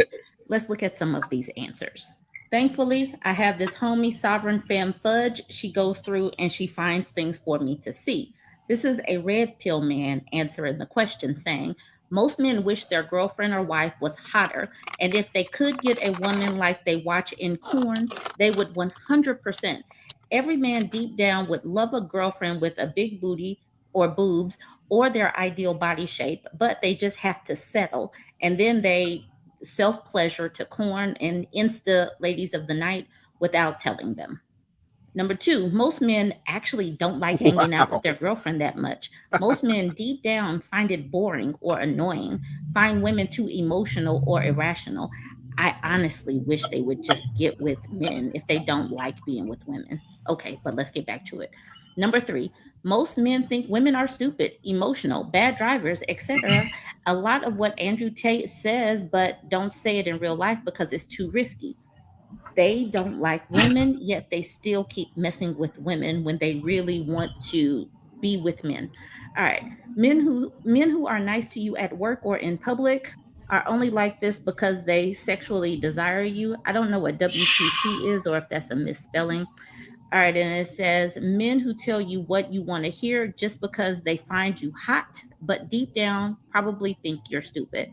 Let's look at some of these answers. Thankfully, I have this homie, Sovereign Fam Fudge. She goes through and she finds things for me to see. This is a red pill man answering the question, saying, "Most men wish their girlfriend or wife was hotter, and if they could get a woman like they watch in Corn, they would 100%. Every man deep down would love a girlfriend with a big booty or boobs or their ideal body shape, but they just have to settle. And then they self pleasure to Corn and Insta ladies of the night without telling them." Number two, most men actually don't like hanging out with their girlfriend that much. Most men deep down find it boring or annoying, find women too emotional or irrational. I honestly wish they would just get with men if they don't like being with women. Okay, but let's get back to it. Number three, most men think women are stupid, emotional, bad drivers, etc. A lot of what Andrew Tate says, but don't say it in real life because it's too risky. They don't like women, yet they still keep messing with women when they really want to be with men. All right. Men who are nice to you at work or in public are only like this because they sexually desire you. I don't know what WTC is or if that's a misspelling. All right, and it says men who tell you what you want to hear just because they find you hot, but deep down probably think you're stupid.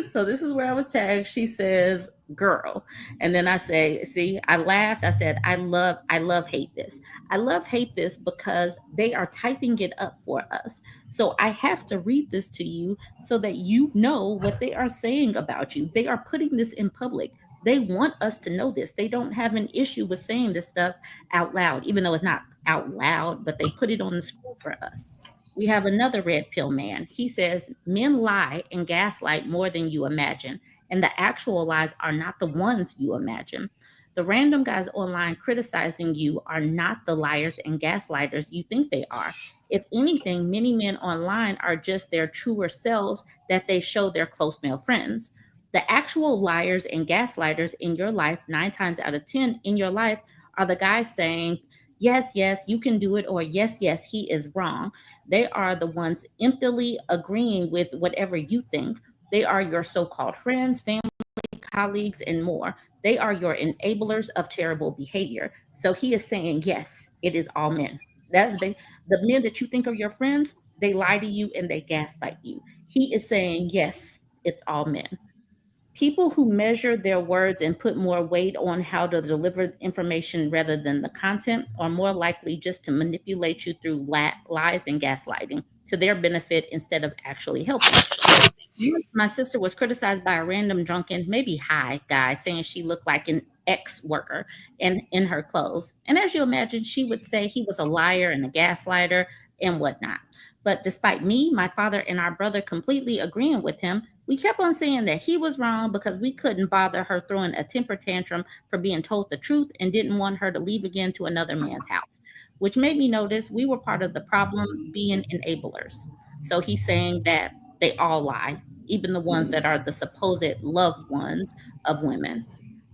So this is where I was tagged. She says, "Girl," and then I say, "See, I laughed. I said, I love hate this. I love hate this because they are typing it up for us. So I have to read this to you so that you know what they are saying about you. They are putting this in public. They want us to know this. They don't have an issue with saying this stuff out loud, even though it's not out loud, but they put it on the screen for us." We have another red pill man. He says, "Men lie and gaslight more than you imagine, and the actual lies are not the ones you imagine. The random guys online criticizing you are not the liars and gaslighters you think they are. If anything, many men online are just their truer selves that they show their close male friends. The actual liars and gaslighters in your life, 9 times out of 10 in your life, are the guys saying, 'Yes, yes, you can do it,' or 'Yes, yes, he is wrong.' They are the ones emptily agreeing with whatever you think. They are your so called friends, family, colleagues, and more. They are your enablers of terrible behavior." So he is saying, yes, it is all men. The men that you think are your friends, they lie to you and they gaslight you. He is saying, yes, it's all men. People who measure their words and put more weight on how to deliver information rather than the content are more likely just to manipulate you through lies and gaslighting to their benefit instead of actually helping. Once my sister was criticized by a random drunken, maybe high guy, saying she looked like an ex-worker in her clothes. And as you imagine, she would say he was a liar and a gaslighter and whatnot. But despite me, my father, and our brother completely agreeing with him, we kept on saying that he was wrong because we couldn't bother her throwing a temper tantrum for being told the truth and didn't want her to leave again to another man's house, which made me notice we were part of the problem, being enablers. So he's saying that they all lie, even the ones that are the supposed loved ones of women.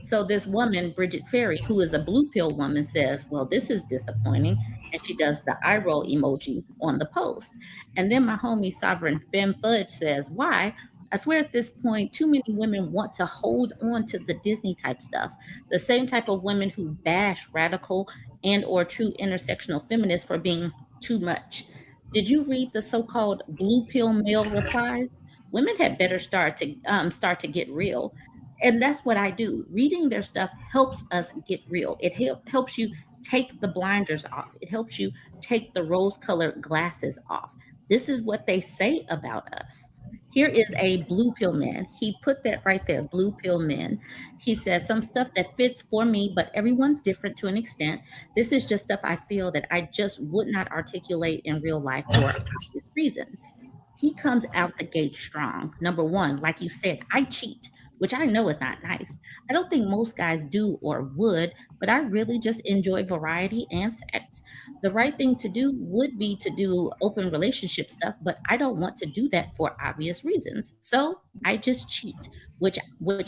So this woman, Bridget Ferry, who is a blue pill woman, says, well, this is disappointing. And she does the eye roll emoji on the post. And then my homie Sovereign Femme Fudge says, why? I swear at this point, too many women want to hold on to the Disney type stuff. The same type of women who bash radical and or true intersectional feminists for being too much. Did you read the so-called blue pill male replies? Women had better start to get real. And that's what I do. Reading their stuff helps us get real. It helps you take the blinders off. It helps you take the rose-colored glasses off. This is what they say about us. Here is a blue pill man. He put that right there, blue pill men. He says some stuff that fits for me, but everyone's different to an extent. This is just stuff I feel that I just would not articulate in real life for obvious reasons. He comes out the gate strong. Number one, like you said, I cheat, which I know is not nice. I don't think most guys do or would, but I really just enjoy variety and sex. The right thing to do would be to do open relationship stuff, but I don't want to do that for obvious reasons. So I just cheat, which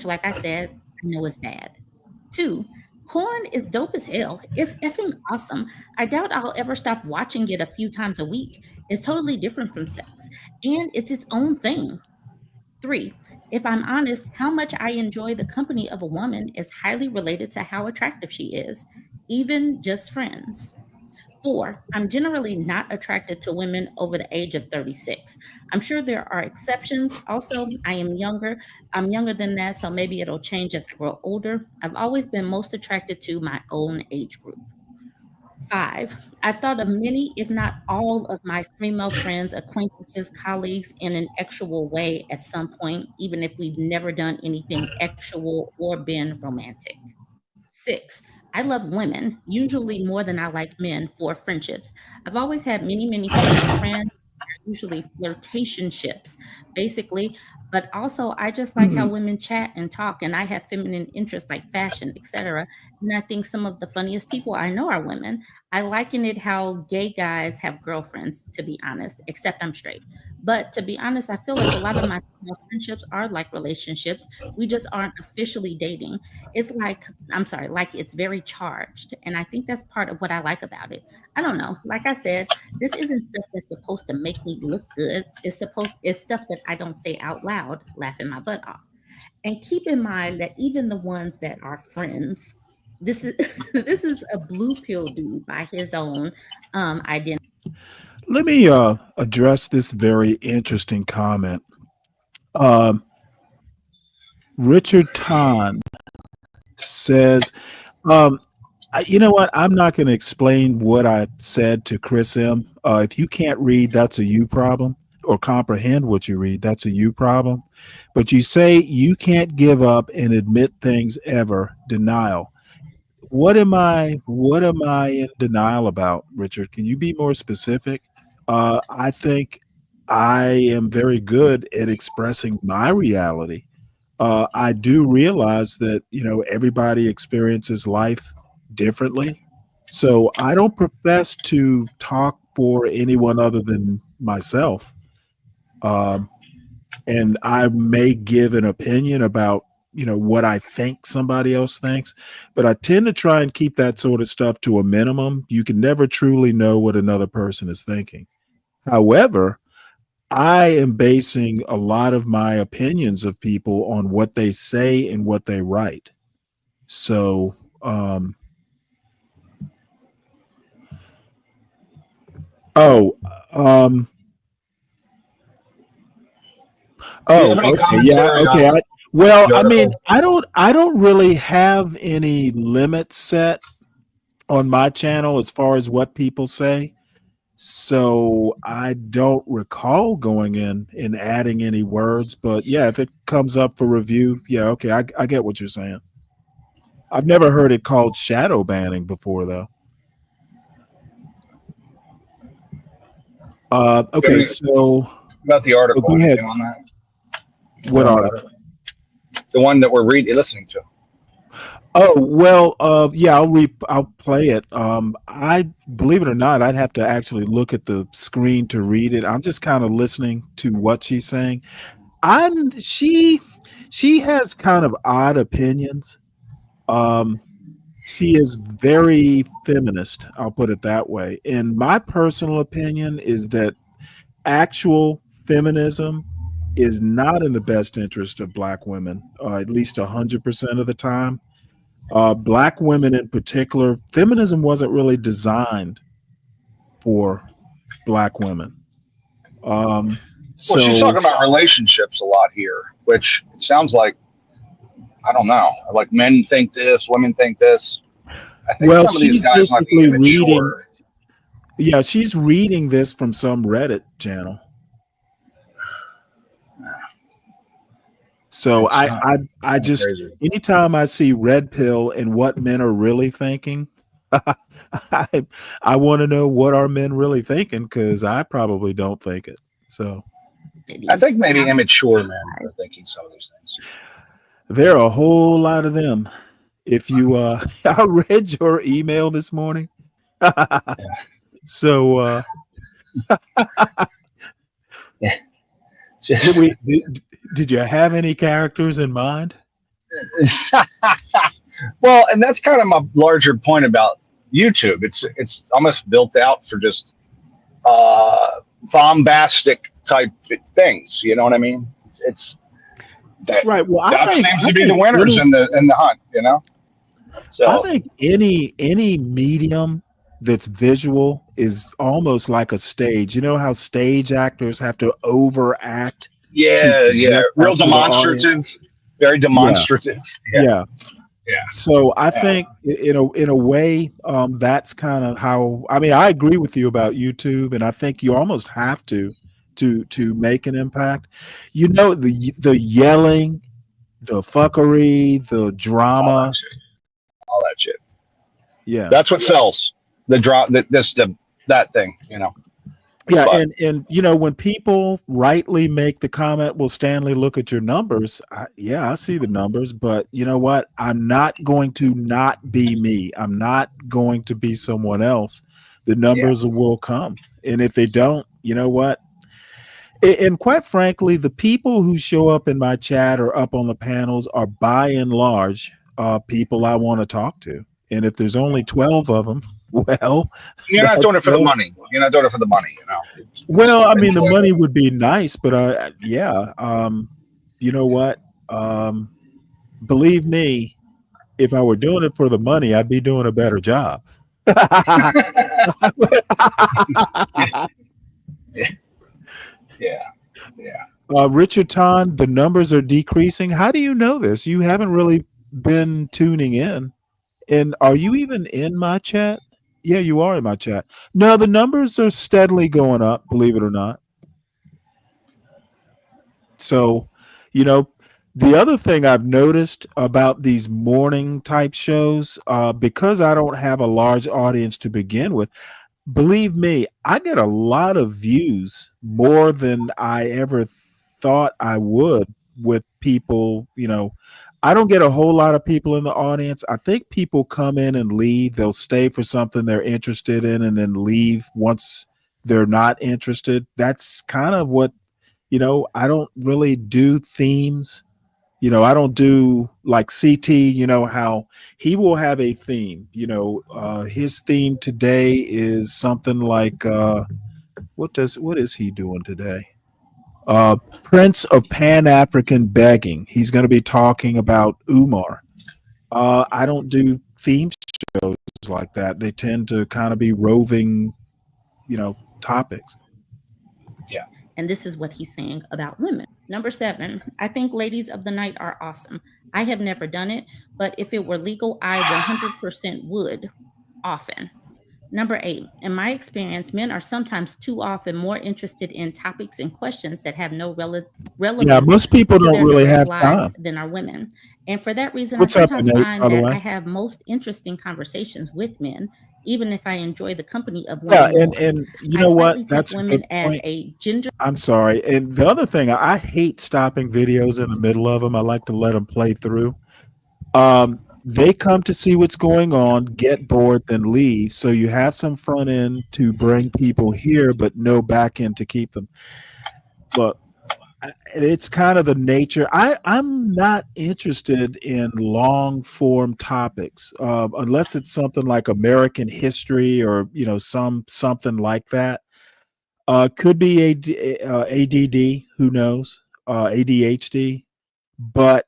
like I said, I know is bad. Two, porn is dope as hell. It's effing awesome. I doubt I'll ever stop watching it a few times a week. It's totally different from sex, and it's its own thing. Three, if I'm honest, how much I enjoy the company of a woman is highly related to how attractive she is, even just friends. Four, I'm generally not attracted to women over the age of 36. I'm sure there are exceptions. Also, I am younger. I'm younger than that, so maybe it'll change as I grow older. I've always been most attracted to my own age group. Five, I've thought of many, if not all, of my female friends, acquaintances, colleagues in an actual way at some point, even if we've never done anything actual or been romantic. Six, I love women, usually more than I like men for friendships. I've always had many, many female friends, usually flirtationships, basically. But also, I just like how women chat and talk, and I have feminine interests like fashion, etc. And I think some of the funniest people I know are women. I liken it how gay guys have girlfriends, to be honest, except I'm straight. But to be honest, I feel like a lot of my female friendships are like relationships. We just aren't officially dating. It's like, I'm sorry, like it's very charged. And I think that's part of what I like about it. I don't know. Like I said, this isn't stuff that's supposed to make me look good. It's stuff that I don't say out loud, laughing my butt off. And keep in mind that even the ones that are friends, this is this is a blue pill dude by his own identity. Let me address this very interesting comment. Um, Richard Kahn says, you know what? I'm not going to explain what I said to Chris M. If you can't read, that's a you problem, or comprehend what you read, that's a you problem. But you say you can't give up and admit things ever. Denial. What am I in denial about, Richard? Can you be more specific? I think I am very good at expressing my reality. I do realize that, everybody experiences life differently. So I don't profess to talk for anyone other than myself. Um, and I may give an opinion about, what I think somebody else thinks, but I tend to try and keep that sort of stuff to a minimum. You can never truly know what another person is thinking. However, I am basing a lot of my opinions of people on what they say and what they write. So, oh, um, Do you have oh, any okay, yeah, commentary okay. on? Well, No, I mean, no. I don't really have any limit set on my channel as far as what people say. So I don't recall going in and adding any words, but yeah, if it comes up for review, yeah, okay, I get what you're saying. I've never heard it called shadow banning before, though. Okay, so About the oh, article, go ahead. anything on that? What Learn about article? it. The one that we're listening to. Oh well, yeah, I'll play it. I believe it or not, I'd have to actually look at the screen to read it. I'm just kind of listening to what she's saying. I'm she has kind of odd opinions. Um, she is very feminist. I'll put it that way. And my personal opinion is that actual feminism is not in the best interest of black women, at least 100% of the time. Black women in particular, feminism wasn't really designed for black women. Well, she's So talking about relationships a lot here, which it sounds like, I don't know, like men think this, women think this. I think well, some of these she's guys might be basically reading. immature. Yeah, she's reading this from some Reddit channel. So It's not I just crazy. anytime I see red pill and what men are really thinking, I want to know what are men really thinking because I probably don't think it. So I think maybe immature men are thinking some of these things. there are a whole lot of them. If you I read your email this morning. So Yeah. did you have any characters in mind? Well, and that's kind of my larger point about YouTube. It's almost built out for just bombastic type things. You know what I mean? It's that Right. Well, that seems to be the think winners in the hunt. You know. I So think any medium that's visual is almost like a stage. You know how stage actors have to overact to yeah, project real that to the audience? demonstrative, very Yeah. demonstrative. Yeah. Yeah. So I Yeah. think in a way, that's kind of how I mean, I agree with you about YouTube, and I think you almost have to make an impact. You know, the yelling, the fuckery, the All that drama. shit. All that shit. Yeah. That's what sells. The drop. That thing. You know. Yeah, But and you know when people rightly make the comment, "Well, Stanley, look at your numbers." Yeah, I see the numbers, but you know what? I'm not going to not be me. I'm not going to be someone else. The numbers will come, and if they don't, you know what? And quite frankly, the people who show up in my chat or up on the panels are by and large people I want to talk to. And if there's only 12 of them, well, you're not that's doing it for the money. You're not doing it for the money. You know. well, I mean, the Enjoy money it. would be nice, but yeah, you know what? Believe me, if I were doing it for the money, I'd be doing a better job. Yeah. Richard Ton, the numbers are decreasing. How do you know this? You haven't really been tuning in. And are you even in my chat? Yeah, you are in my chat. No, the numbers are steadily going up, believe it or not. So, you know, the other thing I've noticed about these morning type shows, because I don't have a large audience to begin with, believe me, I get a lot of views, more than I ever thought I would, with people. You know, I don't get a whole lot of people in the audience. I think people come in and leave. They'll stay for something they're interested in and then leave once they're not interested. That's kind of what, you know, I don't really do themes. You know, I don't do like CT, you know, how he will have a theme. You know, his theme today is something like what is he doing today? Prince of Pan-African Begging. He's going to be talking about Umar. I don't do theme shows like that. They tend to kind of be roving, you know, topics. Yeah. And this is what he's saying about women. Number 7, I think ladies of the night are awesome. I have never done it, but if it were legal, I 100% would often. Number 8, in my experience, men are sometimes too often more interested in topics and questions that have no Yeah, relevance most people to don't their really direct have lives time. than are women. And for that reason, I What's up, sometimes Nate, find by the that I way? have most interesting conversations with men, even if I enjoy the company of Yeah, women more. and you I know what? slightly take That's a good women as point. a gender. I'm sorry. And the other thing, I hate stopping videos in the middle of them. I like to let them play through. They come to see what's going on, get bored, then leave. So you have some front end to bring people here, but no back end to keep them. Look, it's kind of the nature. I'm not interested in long form topics unless it's something like American history or something like that. Could be ADD, who knows? ADHD, but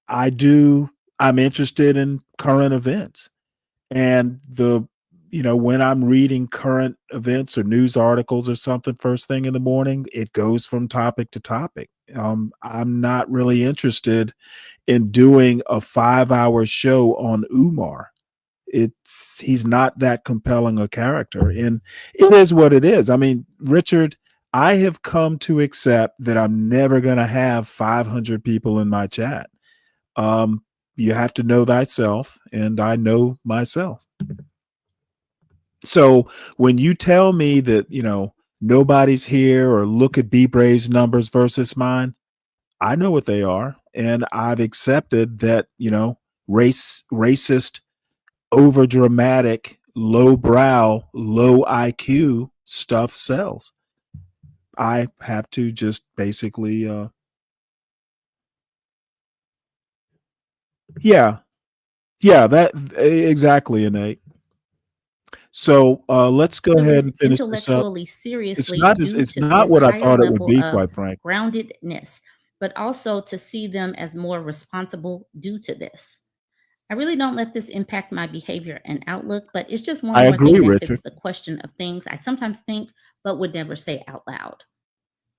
I do. I'm interested in current events, and when I'm reading current events or news articles or something first thing in the morning, it goes from topic to topic. I'm not really interested in doing a 5-hour show on Umar. He's not that compelling a character, and it is what it is. I mean, Richard, I have come to accept that I'm never going to have 500 people in my chat. You have to know thyself, and I know myself. So when you tell me that nobody's here, or look at B Brave's numbers versus mine, I know what they are, and I've accepted that racist, over dramatic, low brow, low IQ stuff sells. I have to just basically yeah that exactly, Innate. So let's go ahead and finish this up. Intellectually It's seriously not due it's to not this what I higher thought it would level be, of quite frankly. groundedness, but also to see them as more responsible due to this. I really don't let this impact my behavior and outlook, but it's just one I more agree, thing that Richard. fits the question of things I sometimes think but would never say out loud.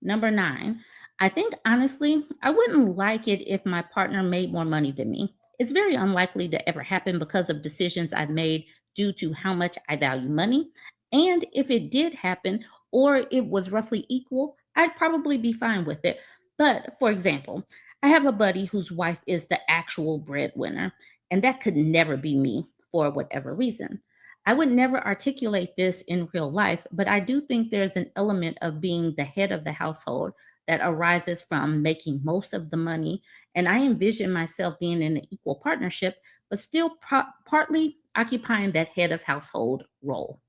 Number 9, I think honestly, I wouldn't like it if my partner made more money than me. It's very unlikely to ever happen because of decisions I've made due to how much I value money. And if it did happen or it was roughly equal, I'd probably be fine with it. But for example, I have a buddy whose wife is the actual breadwinner, and that could never be me for whatever reason. I would never articulate this in real life, but I do think there's an element of being the head of the household that arises from making most of the money. And I envision myself being in an equal partnership, but still partly occupying that head of household role.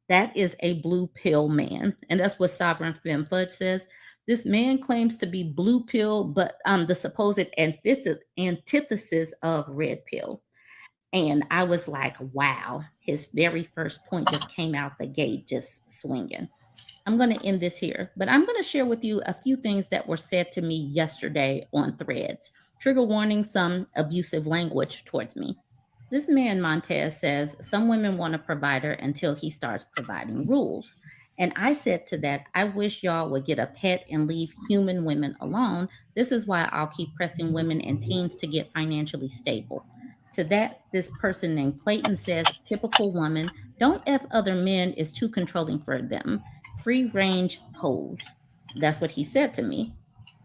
That is a blue pill man. And that's what Sovereign Femme Fudge says. This man claims to be blue pill, but the supposed antithesis of red pill. And I was like, wow, his very first point just came out the gate, just swinging. I'm going to end this here, but I'm going to share with you a few things that were said to me yesterday on Threads. Trigger warning, some abusive language towards me. This man, Montez, says some women want a provider until he starts providing rules. And I said to that, I wish y'all would get a pet and leave human women alone. This is why I'll keep pressing women and teens to get financially stable. To that, this person named Clayton says, typical woman, don't F other men is too controlling for them. Free range hoes. That's what he said to me.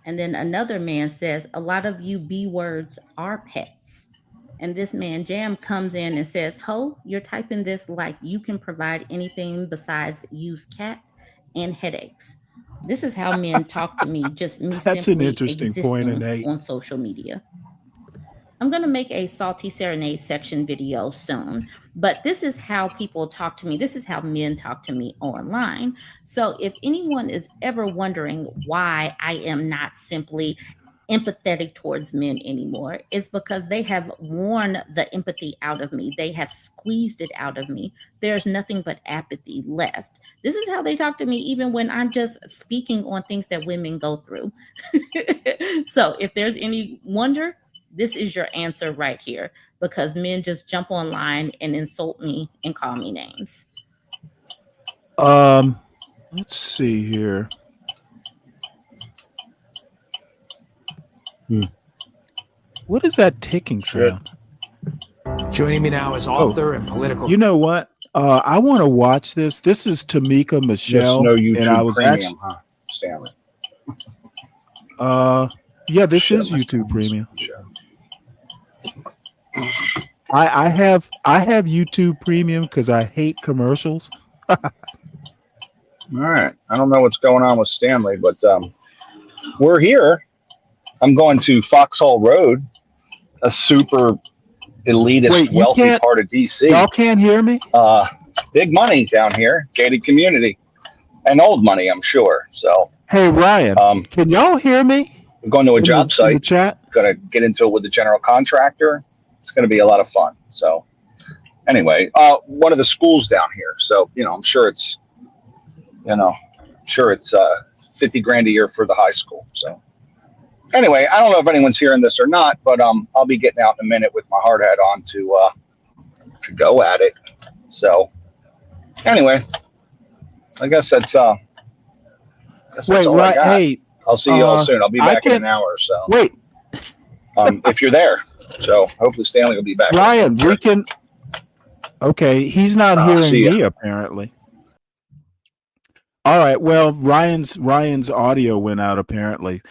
And then another man says, a lot of you B words are pets. And this man Jam comes in and says, ho, you're typing this like you can provide anything besides use cat and headaches. This is how men talk to me, just me That's an simply interesting point, existing Innate. on social media. I'm going to make a salty serenade section video soon, but this is how people talk to me. This is how men talk to me online. So if anyone is ever wondering why I am not simply empathetic towards men anymore, it's because they have worn the empathy out of me. They have squeezed it out of me. There's nothing but apathy left. This is how they talk to me, even when I'm just speaking on things that women go through. So if there's any wonder, this is your answer right here, because men just jump online and insult me and call me names. Let's see here. What is that ticking sound? Joining me now is author and political. You know what? I want to watch this. This is Tamika Michelle, no and I YouTube was Premium, actually, huh, Stanley? yeah, this Shit, is my YouTube phone's- Premium. sure. I have YouTube Premium because I hate commercials. All right. I don't know what's going on with Stanley, but we're here. I'm going to Foxhall Road, a super elitist, Wait, you wealthy can't? part of DC. Y'all can't hear me? Big money down here, gated community, and old money, I'm sure. So, Hey Ryan, can y'all hear me? we're going to a In job the site. chat? Going to get into it with the general contractor. It's going to be a lot of fun. So, anyway, one of the schools down here. So, I'm sure it's, 50 grand a year for the high school. So, anyway, I don't know if anyone's hearing this or not, but I'll be getting out in a minute with my hard hat on to go at it. So, anyway, I guess that's Wait, all I got. hey, I'll see you all soon. I'll be back in an hour or so. Wait, if you're there. So hopefully Stanley will be back. Ryan, we can. Okay, he's not hearing see ya. me apparently. All right, well, Ryan's audio went out apparently.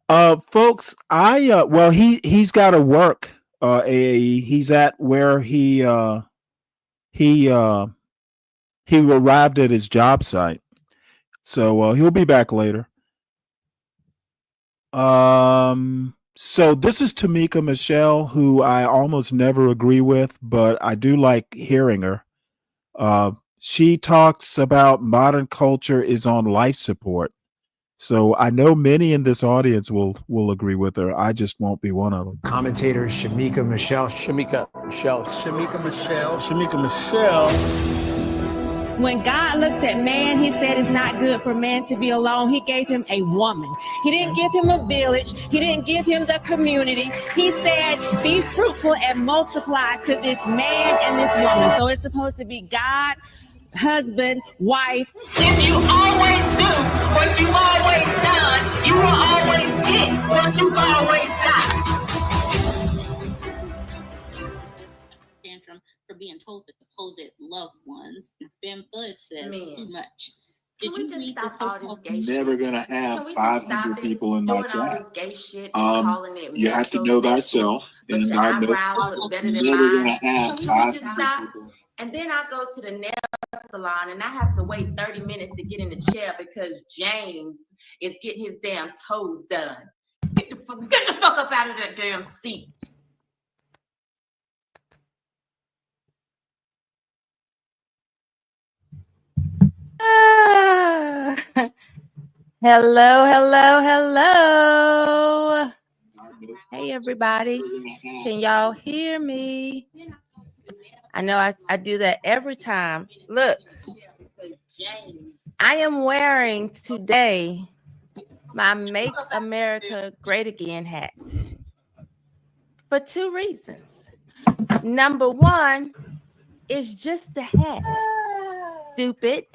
Folks, he's got to work. He's at where he arrived at his job site, so he'll be back later. So this is Tamika Michelle, who I almost never agree with, but I do like hearing her. She talks about modern culture is on life support. So I know many in this audience will agree with her. I just won't be one of them. Commentator Shamika Michelle. When God looked at man, he said it's not good for man to be alone. He gave him a woman. He didn't give him a village. He didn't give him the community. He said, be fruitful and multiply to this man and this woman. So it's supposed to be God, husband, wife. If you always do what you always done, you will always get what you've always done. Tantrum for being told that supposed loved ones, Femme Thud says too much. Did you read the so-called? Never gonna have 500 people in my chat. You have to know thyself, and I know I'm never gonna have 500 people. And then I go to the nail salon and I have to wait 30 minutes to get in the chair because James is getting his damn toes done. Get the fuck up out of that damn seat. Hello. Hey, everybody. Can y'all hear me? I know I do that every time. Look, I am wearing today my Make America Great Again hat for two reasons. Number one, it's just a hat. Stupid.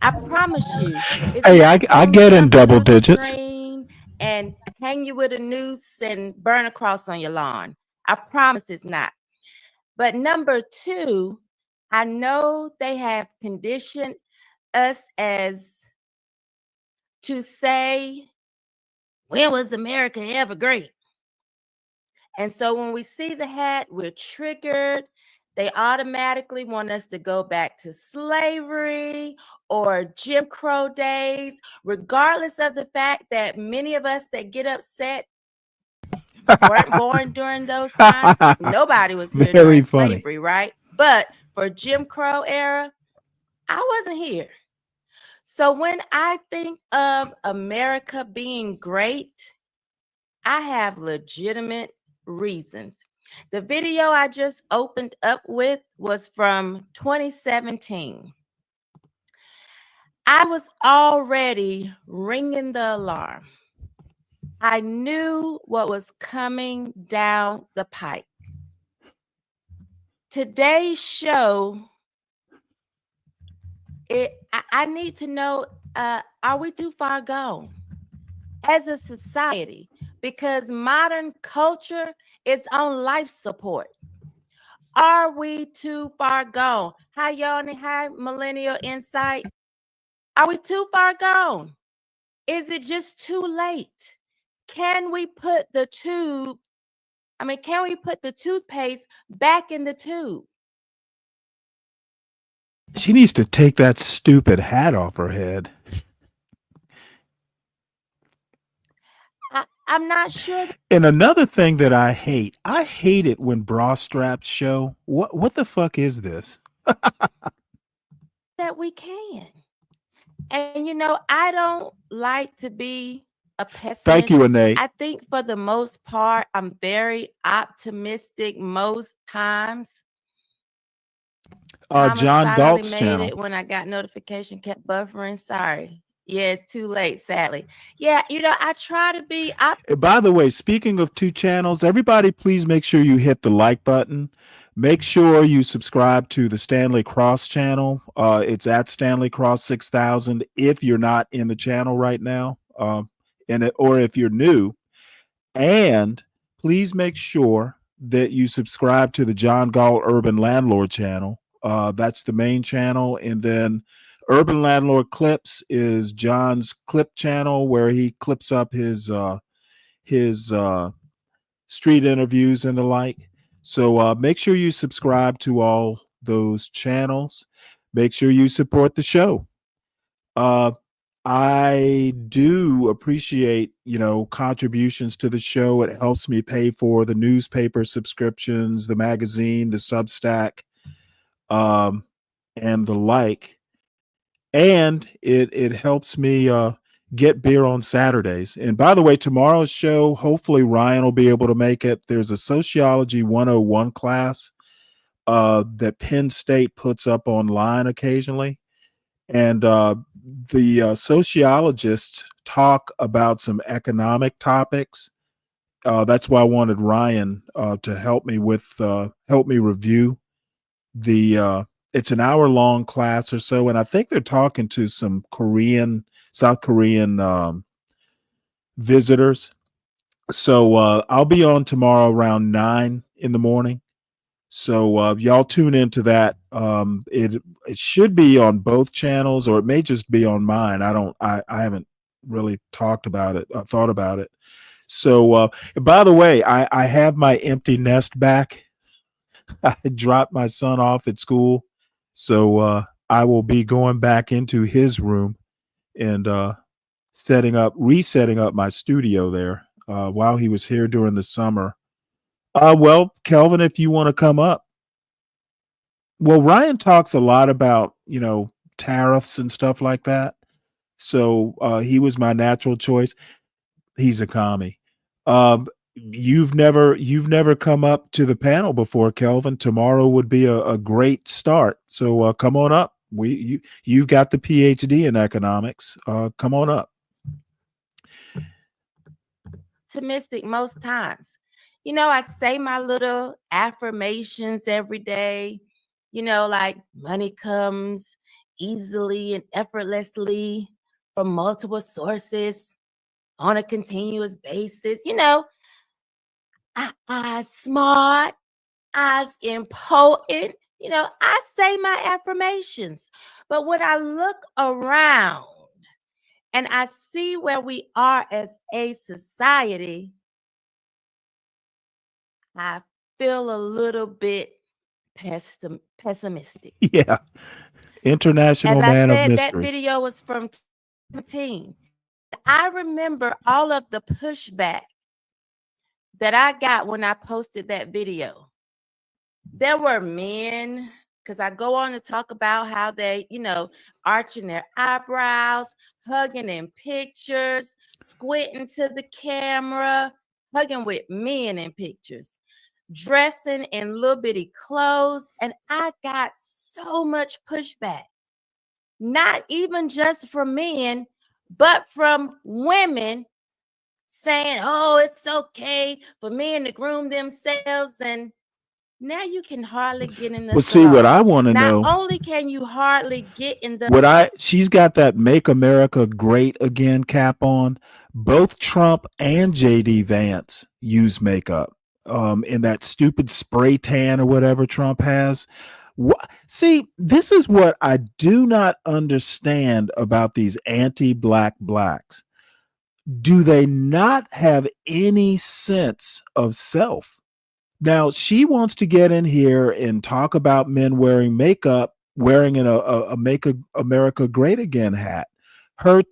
I promise you. It's Hey, not I gonna get in jump double on the digits. screen and hang you with a noose and burn a cross on your lawn. I promise it's not. But number two, I know they have conditioned us as to say, when was America ever great? And so when we see the hat, we're triggered. They automatically want us to go back to slavery or Jim Crow days, regardless of the fact that many of us that get upset weren't born during those times. Nobody was here Very during funny. slavery, right? But for Jim Crow era, I wasn't here. So when I think of America being great, I have legitimate reasons. The video I just opened up with was from 2017. I was already ringing the alarm. I knew what was coming down the pipe. Today's show, I need to know, are we too far gone? As a society, because modern culture is on life support. Are we too far gone? Hi, Yoni. Hi, Millennial Insight. Are we too far gone? Is it just too late? Can we put the toothpaste back in the tube? She needs to take that stupid hat off her head. I'm not sure. And another thing that I hate it when bra straps show. What the fuck is this? That we can. And I don't like to be a pessimist. Thank you, Annette. I think for the most part, I'm very optimistic most times. Thomas John finally Galt's made channel. it when I got notification, kept buffering. Sorry. Yeah, it's too late, sadly. Yeah, I try to be By the way, speaking of two channels, everybody please make sure you hit the like button. Make sure you subscribe to the Stanley Cross channel. It's at Stanley Cross 6000 if you're not in the channel right now, or if you're new. And please make sure that you subscribe to the John Galt Urban Landlord channel. That's the main channel. And then Urban Landlord Clips is John's clip channel where he clips up his street interviews and the like. So make sure you subscribe to all those channels. Make sure you support the show. I do appreciate, contributions to the show. It helps me pay for the newspaper subscriptions, the magazine, the Substack, and the like. And it helps me get beer on Saturdays. And by the way, tomorrow's show, hopefully Ryan will be able to make it. There's a Sociology 101 class that Penn State puts up online occasionally. And the sociologists talk about some economic topics. That's why I wanted Ryan to help me review the it's an hour-long class or so, and I think they're talking to some South Korean visitors. So I'll be on tomorrow around 9 in the morning. So y'all tune into that. It should be on both channels, or it may just be on mine. I haven't really thought about it. So by the way, I have my empty nest back. I dropped my son off at school. So I will be going back into his room and resetting up my studio there while he was here during the summer. Well, Kelvin, if you want to come up. Well, Ryan talks a lot about, tariffs and stuff like that. So he was my natural choice. He's a commie. You've never come up to the panel before, Kelvin. Tomorrow would be a great start. So come on up. You've got the PhD in economics. Come on up. Optimistic most times. I say my little affirmations every day. Like money comes easily and effortlessly from multiple sources on a continuous basis. I smart, I's important. I say my affirmations. But when I look around and I see where we are as a society, I feel a little bit pessimistic. Yeah. International As man I of said, mystery. that video was from 2017. I remember all of the pushback that I got when I posted that video. There were men, because I go on to talk about how they, arching their eyebrows, hugging in pictures, squinting to the camera, hugging with men in pictures, dressing in little bitty clothes. And I got so much pushback, not even just from men, but from women saying, oh, it's okay for men to groom themselves. And now you can hardly get in the Well, see, what I want to know. Not only can you hardly get in the She's got that Make America Great Again cap on, Both Trump and JD Vance use makeup in that stupid spray tan or whatever Trump has. See, this is what I do not understand about these anti-black blacks. Do they not have any sense of self? Now, she wants to get in here and talk about men wearing makeup, wearing a Make America Great Again hat. Her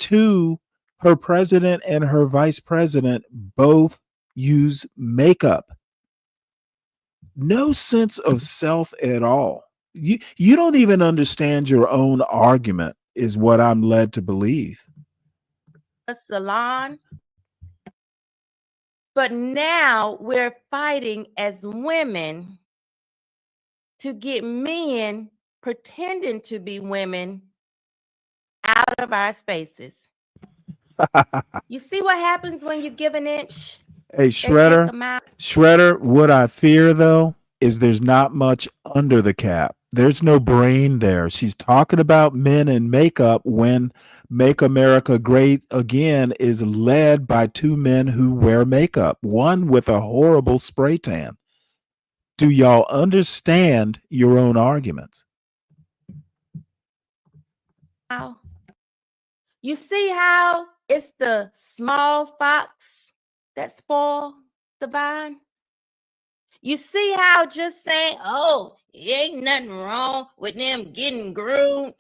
president and her vice president both use makeup. No sense of self at all. You don't even understand your own argument, is what I'm led to believe. A salon. But now we're fighting as women to get men pretending to be women out of our spaces. You see what happens when you give an inch? Hey, They take Shredder, a mile. Shredder, what I fear though is there's not much under the cap. There's no brain there. She's talking about men in makeup when Make America Great Again is led by two men who wear makeup, one with a horrible spray tan. Do y'all understand your own arguments? You see how it's the small fox that spoil the vine? You see how just saying, oh, ain't nothing wrong with them getting groomed.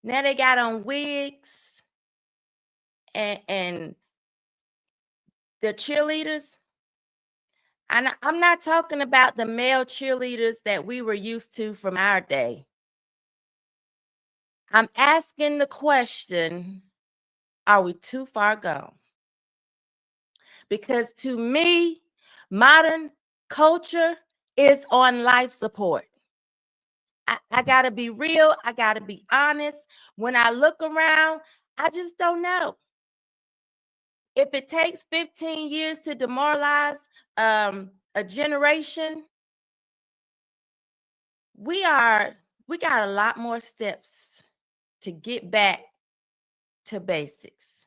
Now they got on wigs and the cheerleaders. And I'm not talking about the male cheerleaders that we were used to from our day. I'm asking the question, are we too far gone? Because to me, modern culture is on life support. I got to be real. I got to be honest. When I look around, I just don't know. If it takes 15 years to demoralize a generation, we got a lot more steps to get back to basics.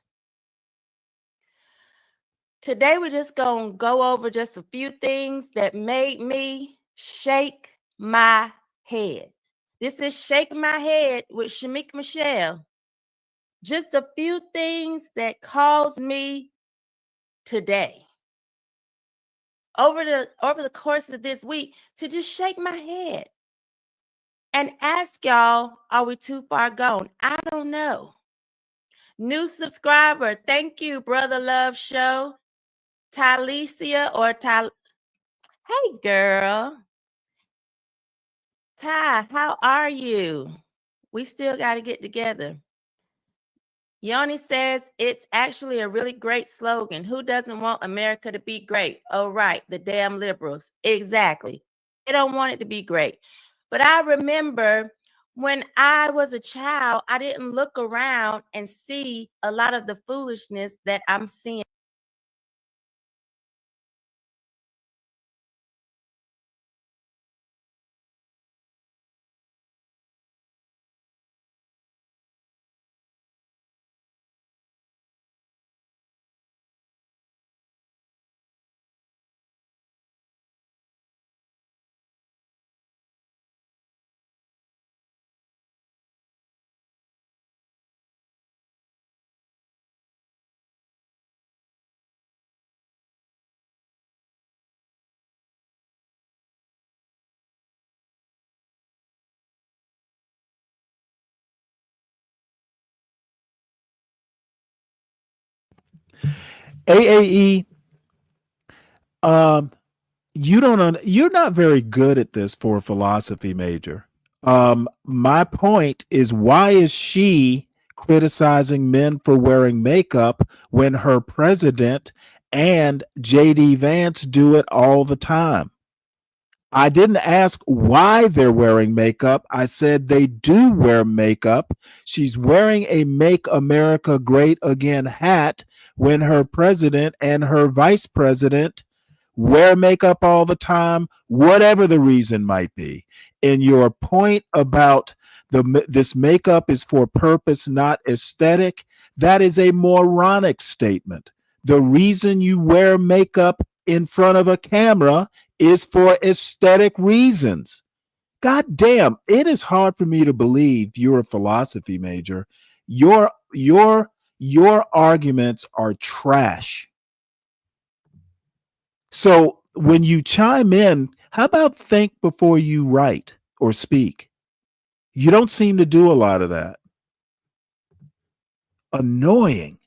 Today, we're just going to go over just a few things that made me shake my head. This is Shake My Head with Shamik Michelle. Just a few things that caused me today, over the course of this week, to just shake my head and ask y'all, are we too far gone? I don't know. New subscriber, thank you, Brother Love Show. Tylesia or Ty. Hey, girl. Ty, how are you? We still got to get together. Yoni says it's actually a really great slogan. Who doesn't want America to be great? Oh, right, the damn liberals. Exactly. They don't want it to be great. But I remember when I was a child, I didn't look around and see a lot of the foolishness that I'm seeing. AAE, you're not very good at this for a philosophy major. My point is, why is she criticizing men for wearing makeup when her president and JD Vance do it all the time? I didn't ask why they're wearing makeup. I said they do wear makeup. She's wearing a Make America Great Again hat when her president and her vice president wear makeup all the time, whatever the reason might be. And your point about this makeup is for purpose, not aesthetic, That is a moronic statement. The reason you wear makeup in front of a camera is for aesthetic reasons. God damn, it is hard for me to believe you're a philosophy major. Your arguments are trash. So when you chime in, how about think before you write or speak? You don't seem to do a lot of that. Annoying.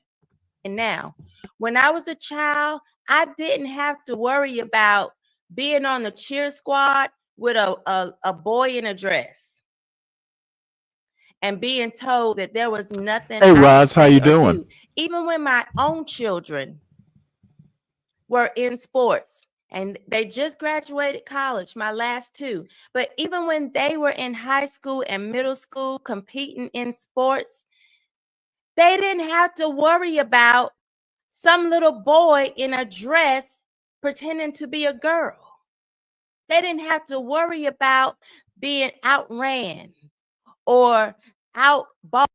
And now, when I was a child, I didn't have to worry about being on the cheer squad with a boy in a dress and being told that there was nothing Hey, I Roz, could how say you or doing? do. Even when my own children were in sports and they just graduated college, my last two. But even when they were in high school and middle school competing in sports, they didn't have to worry about some little boy in a dress pretending to be a girl. They didn't have to worry about being outran or outbought.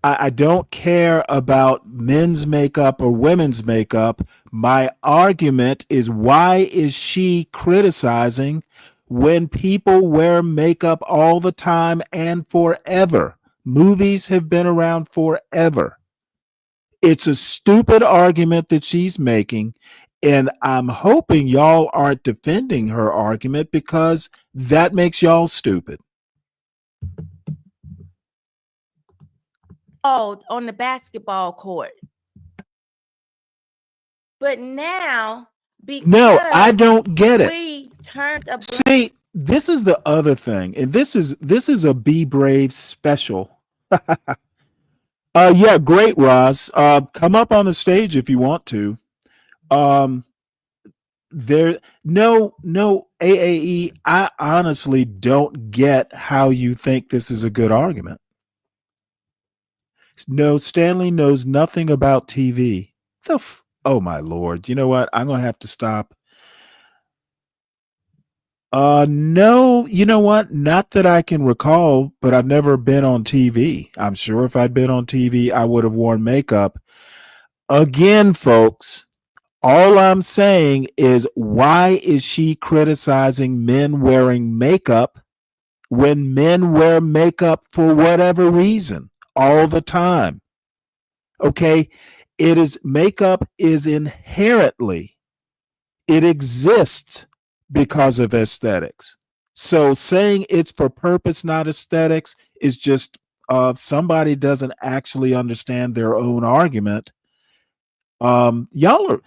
I don't care about men's makeup or women's makeup. My argument is, why is she criticizing when people wear makeup all the time and forever? Movies have been around forever. It's a stupid argument that she's making. And I'm hoping y'all aren't defending her argument, because that makes y'all stupid. On the basketball court. But now, because No, I don't get it. we turned a See, this is the other thing, and this is a Be Brave special. Yeah, great, Roz. Come up on the stage if you want to. No, AAE. I honestly don't get how you think this is a good argument. No, Stanley knows nothing about TV. Oh my lord! You know what? I'm gonna have to stop. No, you know what? Not that I can recall, but I've never been on TV. I'm sure if I'd been on TV, I would have worn makeup. Again, folks, all I'm saying is, why is she criticizing men wearing makeup when men wear makeup for whatever reason all the time? Okay, makeup is inherently, it exists because of aesthetics. So saying it's for purpose, not aesthetics, is just somebody doesn't actually understand their own argument. Y'all are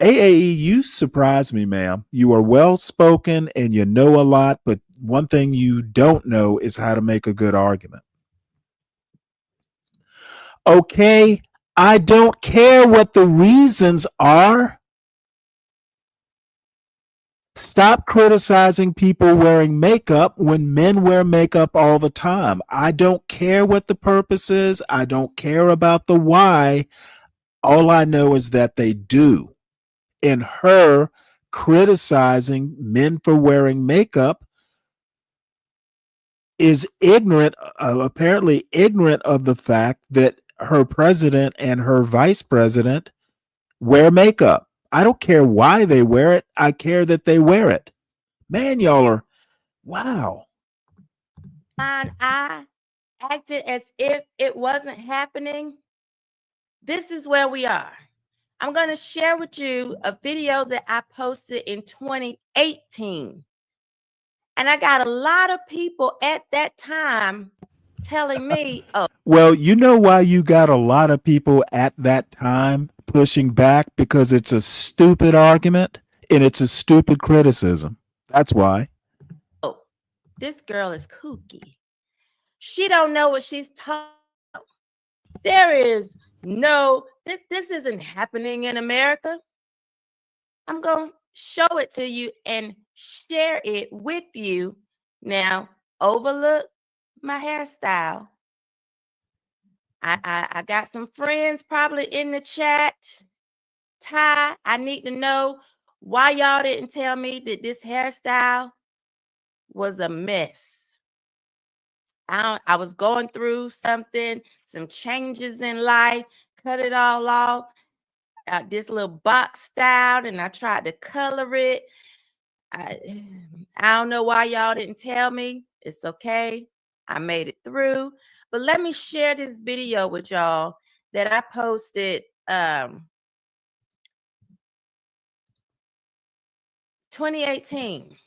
AAE, you surprise me, ma'am. You are well spoken and you know a lot, but one thing you don't know is how to make a good argument. Okay, I don't care what the reasons are. Stop criticizing people wearing makeup when men wear makeup all the time. I don't care what the purpose is. I don't care about the why. All I know is that they do. And her criticizing men for wearing makeup is ignorant, apparently ignorant of the fact that her president and her vice president wear makeup. I don't care why they wear it. I care that they wear it. Man, y'all are, wow. And I acted as if it wasn't happening. This is where we are. I'm going to share with you a video that I posted in 2018. And I got a lot of people at that time telling me, oh, well, you know why you got a lot of people at that time pushing back? Because it's a stupid argument and it's a stupid criticism. That's why. Oh, this girl is kooky. She don't know what she's talking about. There is no, this isn't happening in America. I'm going to show it to you and share it with you. Now, overlook my hairstyle. I got some friends probably in the chat. Ty, I need to know why y'all didn't tell me that this hairstyle was a mess. I was going through something, some changes in life, cut it all off. This little box style, and I tried to color it. I don't know why y'all didn't tell me. It's okay. I made it through. But let me share this video with y'all that I posted 2018,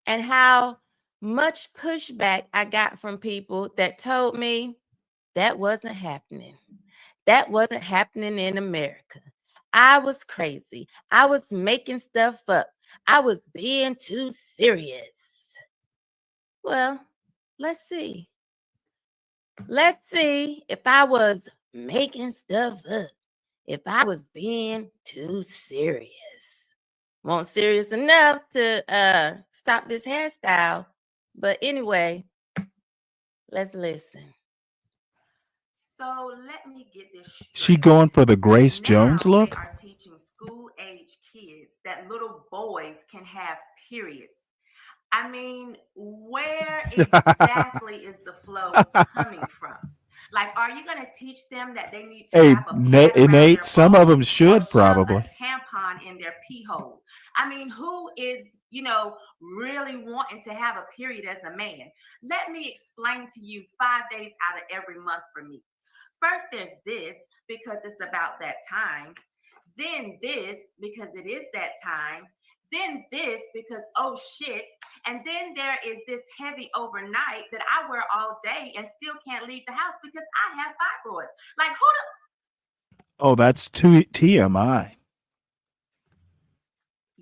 and how much pushback I got from people that told me that wasn't happening. That wasn't happening in America. I was crazy. I was making stuff up. I was being too serious. Well, let's see. Let's see if I was making stuff up, if I was being too serious. Won't serious enough to stop this hairstyle. But anyway, let's listen. So let me get this straight. She going for the Grace Jones look? They are teaching school-age kids that little boys can have periods. I mean, where exactly is the flow coming from? Like, are you going to teach them that they need to Hey, have a pad around their Nate, some of them balls or should shove probably. a tampon in their pee hole? I mean, who is, really wanting to have a period as a man? Let me explain to you 5 days out of every month for me. First, there's this because it's about that time. Then this because it is that time. Then this because, oh shit. And then there is this heavy overnight that I wear all day and still can't leave the house because I have fibroids. Like, who the Oh, that's TMI.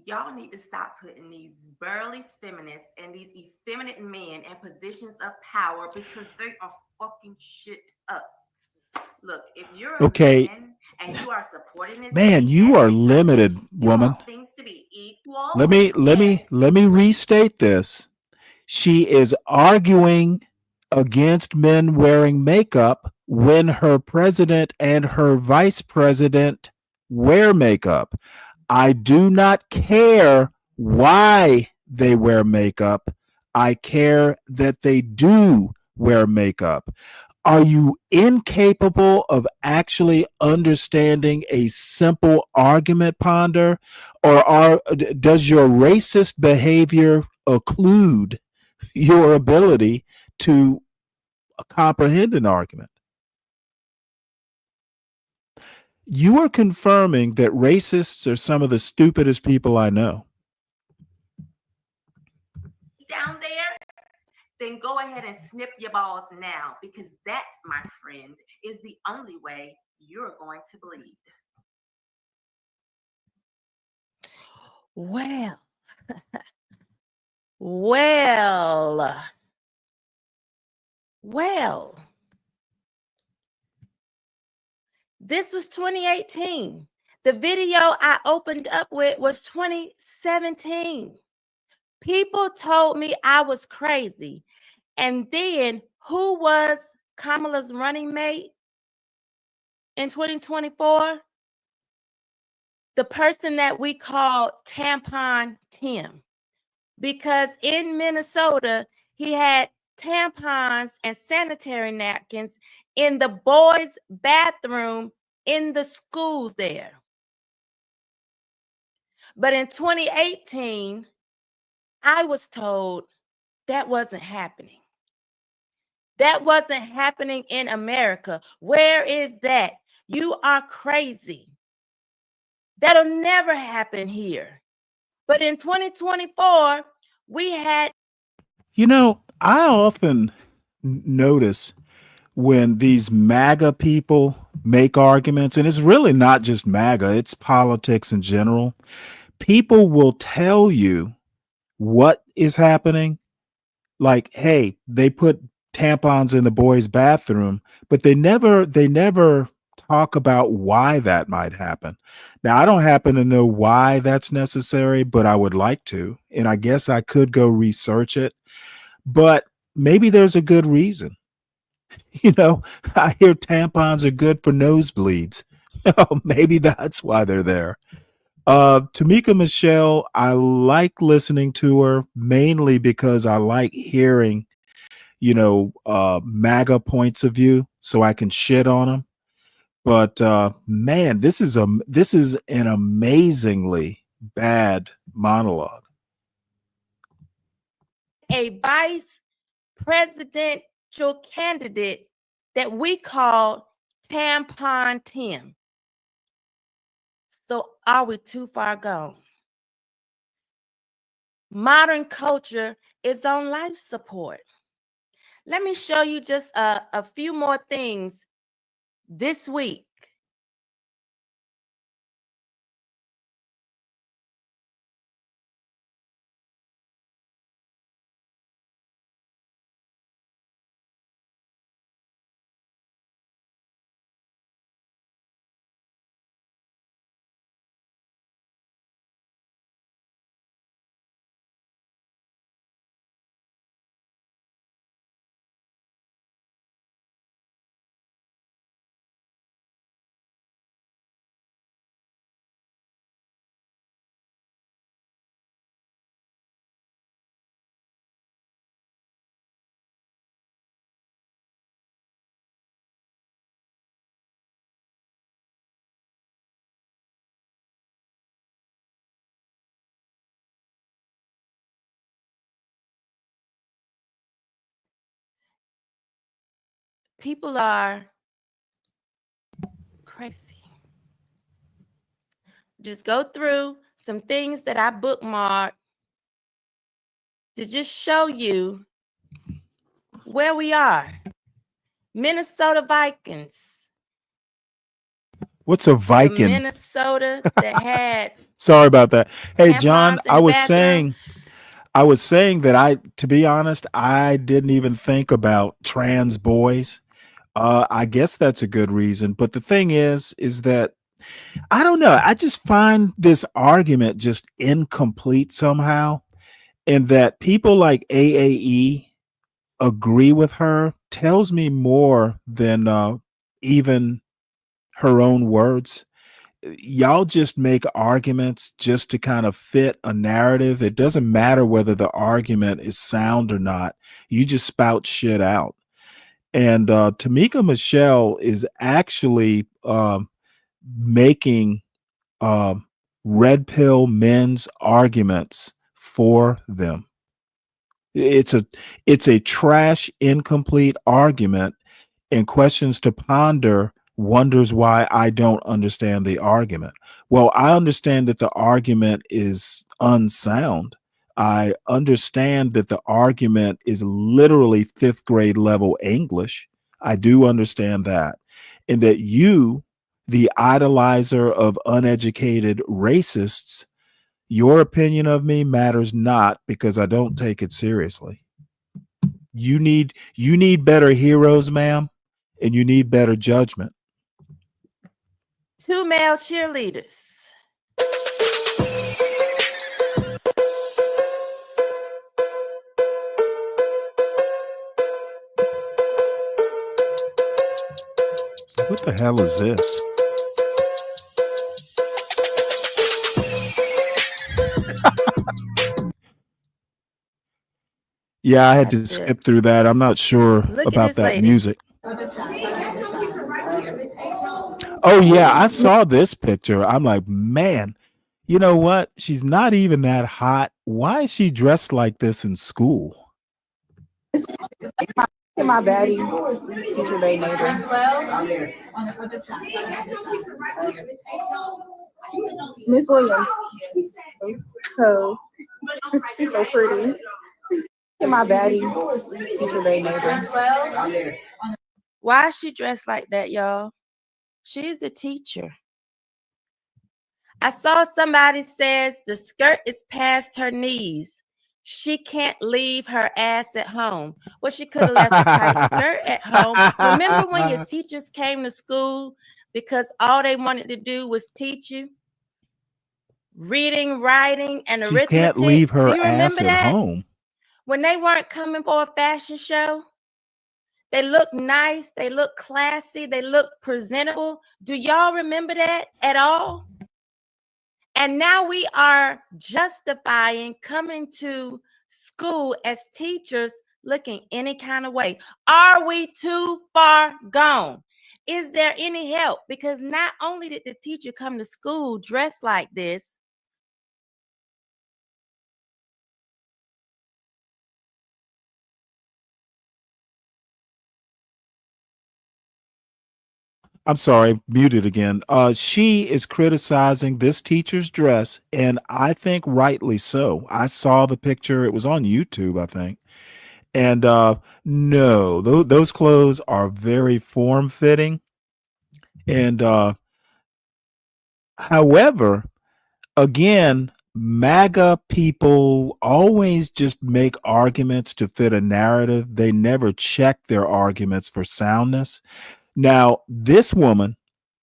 y'all need to stop putting these burly feminists and these effeminate men in positions of power because they are fucking shit up. Look, if you're a Okay. man and you are supporting this, Man, you are limited, woman. things to be equal. Let me restate this. She is arguing against men wearing makeup when her president and her vice president wear makeup. I do not care why they wear makeup. I care that they do wear makeup. Are you incapable of actually understanding a simple argument, Ponder? Or does your racist behavior occlude your ability to comprehend an argument? You are confirming that racists are some of the stupidest people I know. Down there, then go ahead and snip your balls now, because that, my friend, is the only way you're going to bleed. Well, this was 2018. The video I opened up with was 2017. People told me I was crazy. And then who was Kamala's running mate in 2024? The person that we call Tampon Tim. Because in Minnesota, he had tampons and sanitary napkins in the boys' bathroom in the schools there. But in 2018, I was told that wasn't happening. That wasn't happening in America. Where is that? You are crazy. That'll never happen here. But in 2024, we had. You know, I often notice when these MAGA people make arguments, and it's really not just MAGA, it's politics in general. People will tell you what is happening. Like, hey, they put tampons in the boys' bathroom, but they never talk about why that might happen. Now, I don't happen to know why that's necessary, but I would like to, and I guess I could go research it. But maybe there's a good reason. You know, I hear tampons are good for nosebleeds. Maybe that's why they're there. Tamika Michelle, I like listening to her mainly because I like hearing, MAGA points of view so I can shit on them. But man, this is an amazingly bad monologue. A vice presidential candidate that we call Tampon Tim. So are we too far gone? Modern culture is on life support. Let me show you just a few more things this week. People are crazy. Just go through some things that I bookmarked to just show you where we are. Minnesota Vikings. What's a The Viking? Minnesota that had Sorry about that. Hey, John, tampons in the bathroom. I was saying that to be honest, I didn't even think about trans boys. I guess that's a good reason. But the thing is that I don't know. I just find this argument just incomplete somehow. And that people like AAE agree with her tells me more than even her own words. Y'all just make arguments just to kind of fit a narrative. It doesn't matter whether the argument is sound or not. You just spout shit out. And Tamika Michelle is actually making red pill men's arguments for them. It's a trash, incomplete argument, and questions to ponder wonders why I don't understand the argument. Well, I understand that the argument is unsound. I understand that the argument is literally fifth grade level English. I do understand that. And that you, the idolizer of uneducated racists, your opinion of me matters not because I don't take it seriously. You need better heroes, ma'am, and you need better judgment. 2 male cheerleaders. What the hell is this? Yeah, I had to skip through that. I'm not sure about that music. Oh yeah, I saw this picture. I'm like, man, you know what? She's not even that hot. Why is she dressed like this in school? My baddie, teacher, baby neighbor. Miss Williams. So she's so pretty. My baddie, teacher, baby neighbor. Why is she dressed like that, y'all? She's a teacher. I saw somebody says the skirt is past her knees. She can't leave her ass at home. Well, she could have left a tight skirt at home. Remember when your teachers came to school because all they wanted to do was teach you reading, writing, and She arithmetic? can't leave her Do you ass remember at that? home. When they weren't coming for a fashion show, they look nice, they look classy, they look presentable. Do y'all remember that at all? And now we are justifying coming to school as teachers looking any kind of way. Are we too far gone? Is there any help? Because not only did the teacher come to school dressed like this, I'm sorry, muted again. She is criticizing this teacher's dress, and I think rightly so. I saw the picture. It was on YouTube, I think. And no, those clothes are very form fitting. And however, again, MAGA people always just make arguments to fit a narrative. They never check their arguments for soundness. Now, this woman,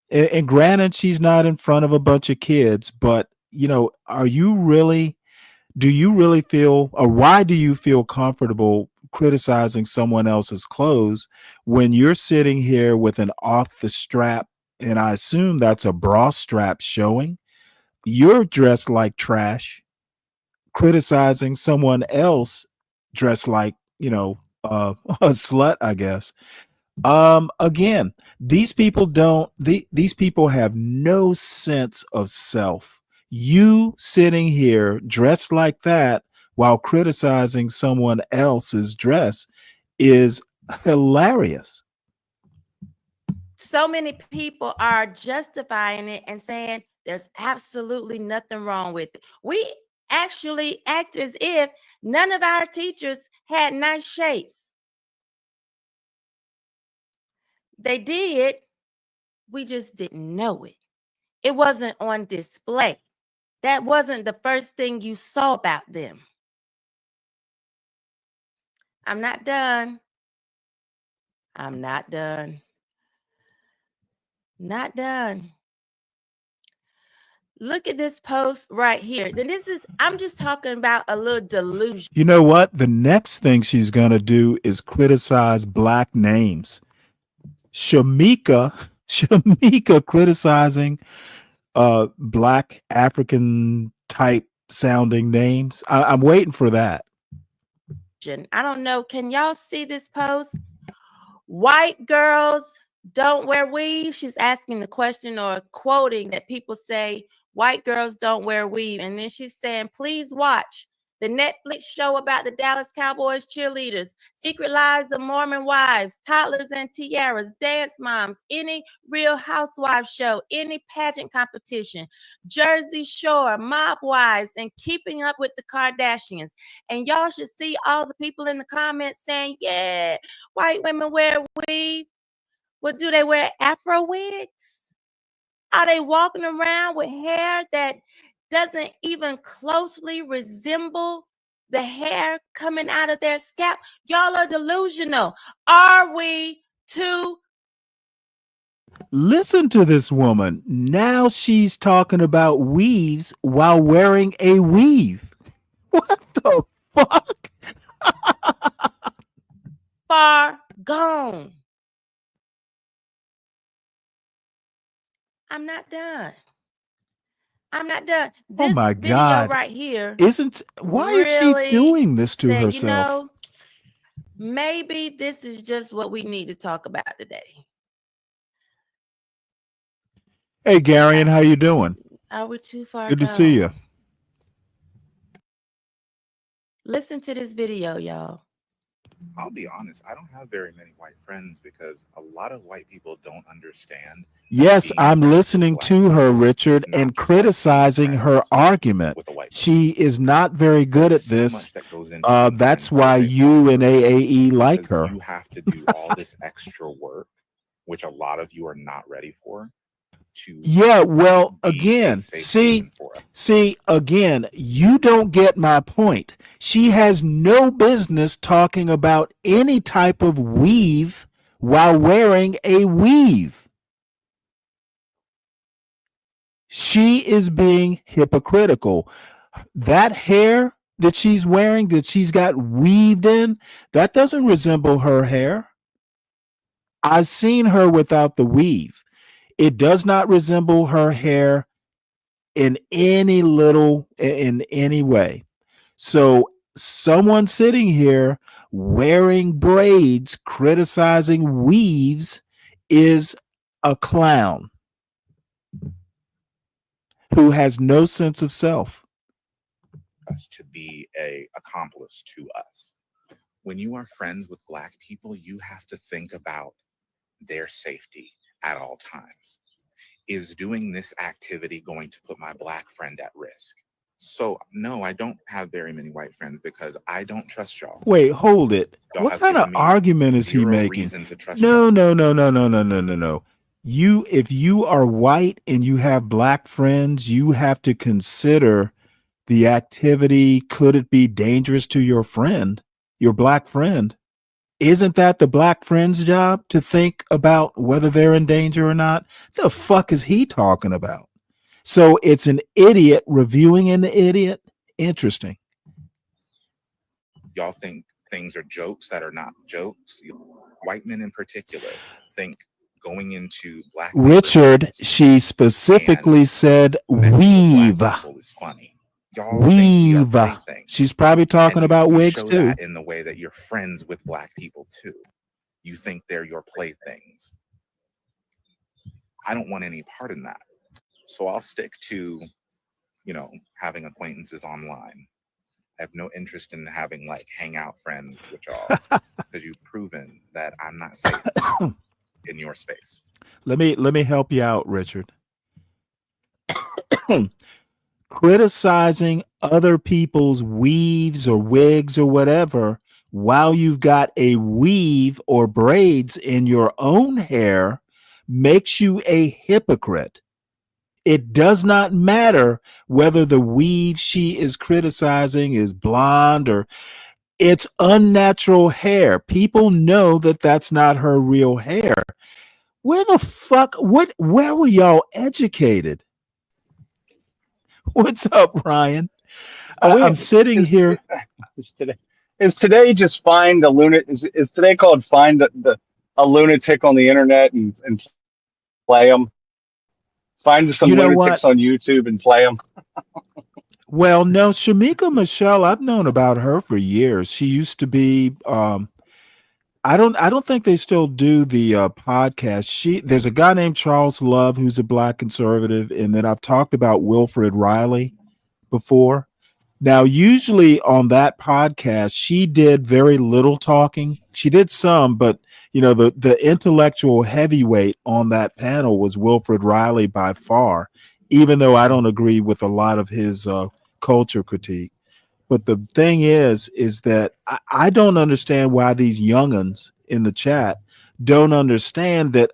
and granted, she's not in front of a bunch of kids, but do you really feel, or why do you feel comfortable criticizing someone else's clothes when you're sitting here with an off the strap, and I assume that's a bra strap showing? You're dressed like trash, criticizing someone else dressed like, a slut, I guess. Again, these people these people have no sense of self. You sitting here dressed like that while criticizing someone else's dress is hilarious. so many people are justifying it and saying there's absolutely nothing wrong with it. We actually act as if none of our teachers had nice shapes. They did. We just didn't know it. It wasn't on display. That wasn't the first thing you saw about them. I'm not done. I'm not done. Not done. Look at this post right here. Then I'm just talking about a little delusion. You know what? The next thing she's going to do is criticize Black names. Shamika criticizing Black African type sounding names. I'm waiting for that. I don't know. Can y'all see this post? White girls don't wear weave. She's asking the question or quoting that people say white girls don't wear weave. And then she's saying, please watch the Netflix show about the Dallas Cowboys cheerleaders, Secret Lives of Mormon Wives, Toddlers and Tiaras, Dance Moms, any Real Housewives show, any pageant competition, Jersey Shore, Mob Wives, and Keeping Up with the Kardashians. And y'all should see all the people in the comments saying, yeah, white women wear weave. Well, do they wear Afro wigs? Are they walking around with hair that doesn't even closely resemble the hair coming out of their scalp? Y'all are delusional. Are we too? Listen to this woman. Now she's talking about weaves while wearing a weave. What the fuck? Far gone. I'm not done. I'm not done. This Oh my video God. right here. Why is she doing this to said, herself? Maybe this is just what we need to talk about today. Hey, Garion, how you doing? Are we too far Good to gone? see you. Listen to this video, y'all. I'll be honest, I don't have very many white friends because a lot of white people don't understand. Yes, I'm listening to her, Richard, and criticizing her argument. She is not very good at this. That's why you and AAE like her. You have to do all this extra work, which a lot of you are not ready for. Yeah, well, again, see, again, you don't get my point. She has no business talking about any type of weave while wearing a weave. She is being hypocritical. That hair that she's wearing, that she's got weaved in, that doesn't resemble her hair. I've seen her without the weave. It does not resemble her hair in any way. So someone sitting here wearing braids, criticizing weaves is a clown who has no sense of self. Us to be a accomplice to us. When you are friends with Black people, you have to think about their safety at all times. Is doing this activity going to put my Black friend at risk? So no, I don't have very many white friends because I don't trust y'all. Wait, hold it. Y'all What have kind of given me argument is he zero making? reason to trust No, y'all. no, no, no, no, no, no, no, no. If you are white and you have Black friends, you have to consider the activity. Could it be dangerous to your friend, your Black friend? Isn't that the Black friend's job to think about whether they're in danger or not? The fuck is he talking about? So it's an idiot reviewing an idiot. Interesting. Y'all think things are jokes that are not jokes. White men in particular think going into Black Richard, she specifically said weave. people is funny. Y'all think we are Weave. playthings. She's probably talking about You wigs show too. that in the way that you're friends with Black people too. You think they're your playthings. I don't want any part in that. So I'll stick to, having acquaintances online. I have no interest in having like hangout friends with y'all because you've proven that I'm not safe in your space. Let me help you out, Richard. Criticizing other people's weaves or wigs or whatever while you've got a weave or braids in your own hair makes you a hypocrite. It does not matter whether the weave she is criticizing is blonde or it's unnatural hair. People know that that's not her real hair. Where the fuck, where were y'all educated? What's up, Ryan? I'm sitting here. Is today just find a lunatic? Is today called find a lunatic on the internet and play them? Find some You know lunatics what? on YouTube and play them. Well, no, Shamika Michelle, I've known about her for years. She used to be I don't think they still do the podcast. There's a guy named Charles Love who's a Black conservative, and then I've talked about Wilfred Riley before. Now, usually on that podcast, she did very little talking. She did some, but the intellectual heavyweight on that panel was Wilfred Riley by far, even though I don't agree with a lot of his culture critique. But the thing is that I don't understand why these young'uns in the chat don't understand that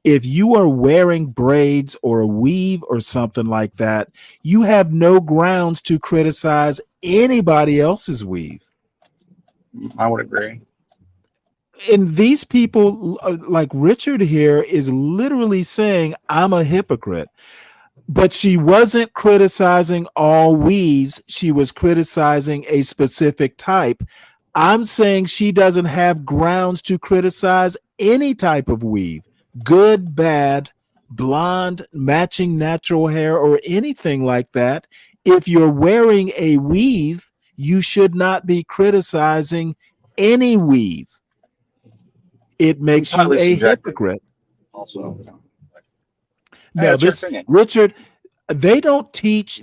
if you are wearing braids or a weave or something like that, you have no grounds to criticize anybody else's weave. I would agree. And these people, like Richard here, is literally saying, I'm a hypocrite. But she wasn't criticizing all weaves. She was criticizing a specific type. I'm saying she doesn't have grounds to criticize any type of weave, good, bad, blonde, matching natural hair, or anything like that. If you're wearing a weave, you should not be criticizing any weave. It makes you a hypocrite. Also, No, Richard, they don't teach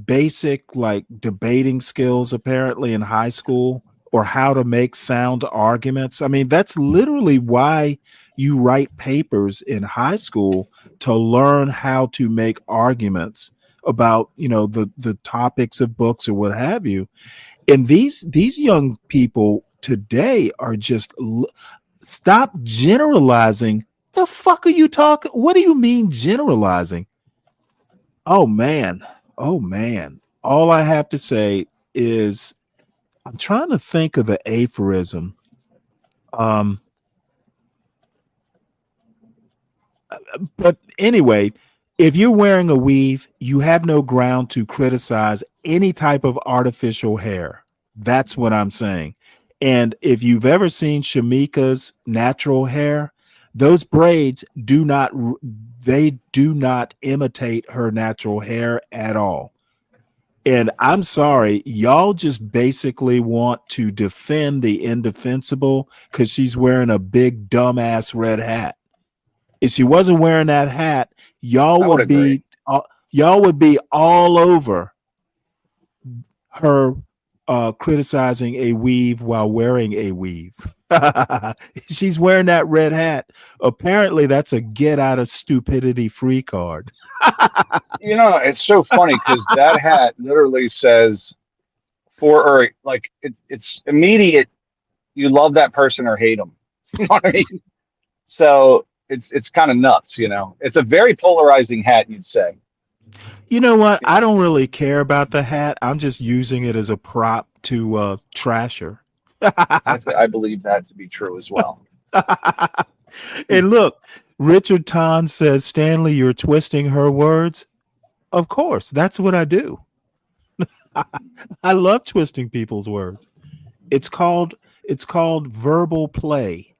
basic like debating skills apparently in high school or how to make sound arguments. I mean, that's literally why you write papers in high school, to learn how to make arguments about, the topics of books or what have you. And these young people today are just stop generalizing. The fuck are you talking? What do you mean generalizing? Oh man. All I have to say is I'm trying to think of the aphorism. But anyway, if you're wearing a weave, you have no ground to criticize any type of artificial hair. That's what I'm saying. And if you've ever seen Shamika's natural hair, Those braids do not imitate her natural hair at all. And I'm sorry, y'all just basically want to defend the indefensible because she's wearing a big dumbass red hat. If she wasn't wearing that hat, y'all I would would agree. be all over her criticizing a weave while wearing a weave. She's wearing that red hat. Apparently, that's a get out of stupidity free card. You know, it's so funny because that hat literally says or like it's immediate. You love that person or hate them. You know what I mean? So it's kind of nuts. You know, it's a very polarizing hat. You'd say. You know what? I don't really care about the hat. I'm just using it as a prop to trash her. I believe that to be true as well. And look, Richard Ton says, Stanley, you're twisting her words. Of course, that's what I do. I love twisting people's words. It's called verbal play.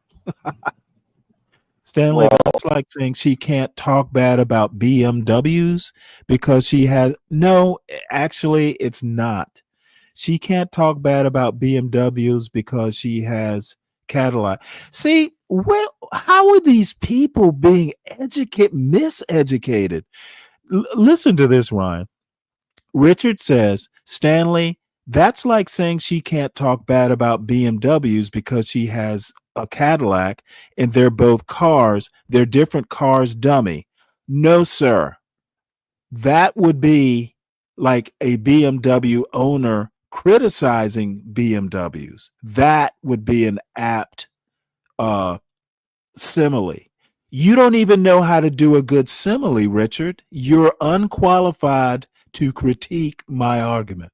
Stanley, that's like saying she can't talk bad about BMWs because she has no, actually it's not. She can't talk bad about BMWs because she has See, how are these people being miseducated? Listen to this, Ryan. Richard says, Stanley, that's like saying she can't talk bad about BMWs because she has a Cadillac and they're both cars. They're different cars, dummy. No, sir. That would be like a BMW owner criticizing BMWs. That would be an apt simile. You don't even know how to do a good simile, Richard. You're unqualified to critique my argument.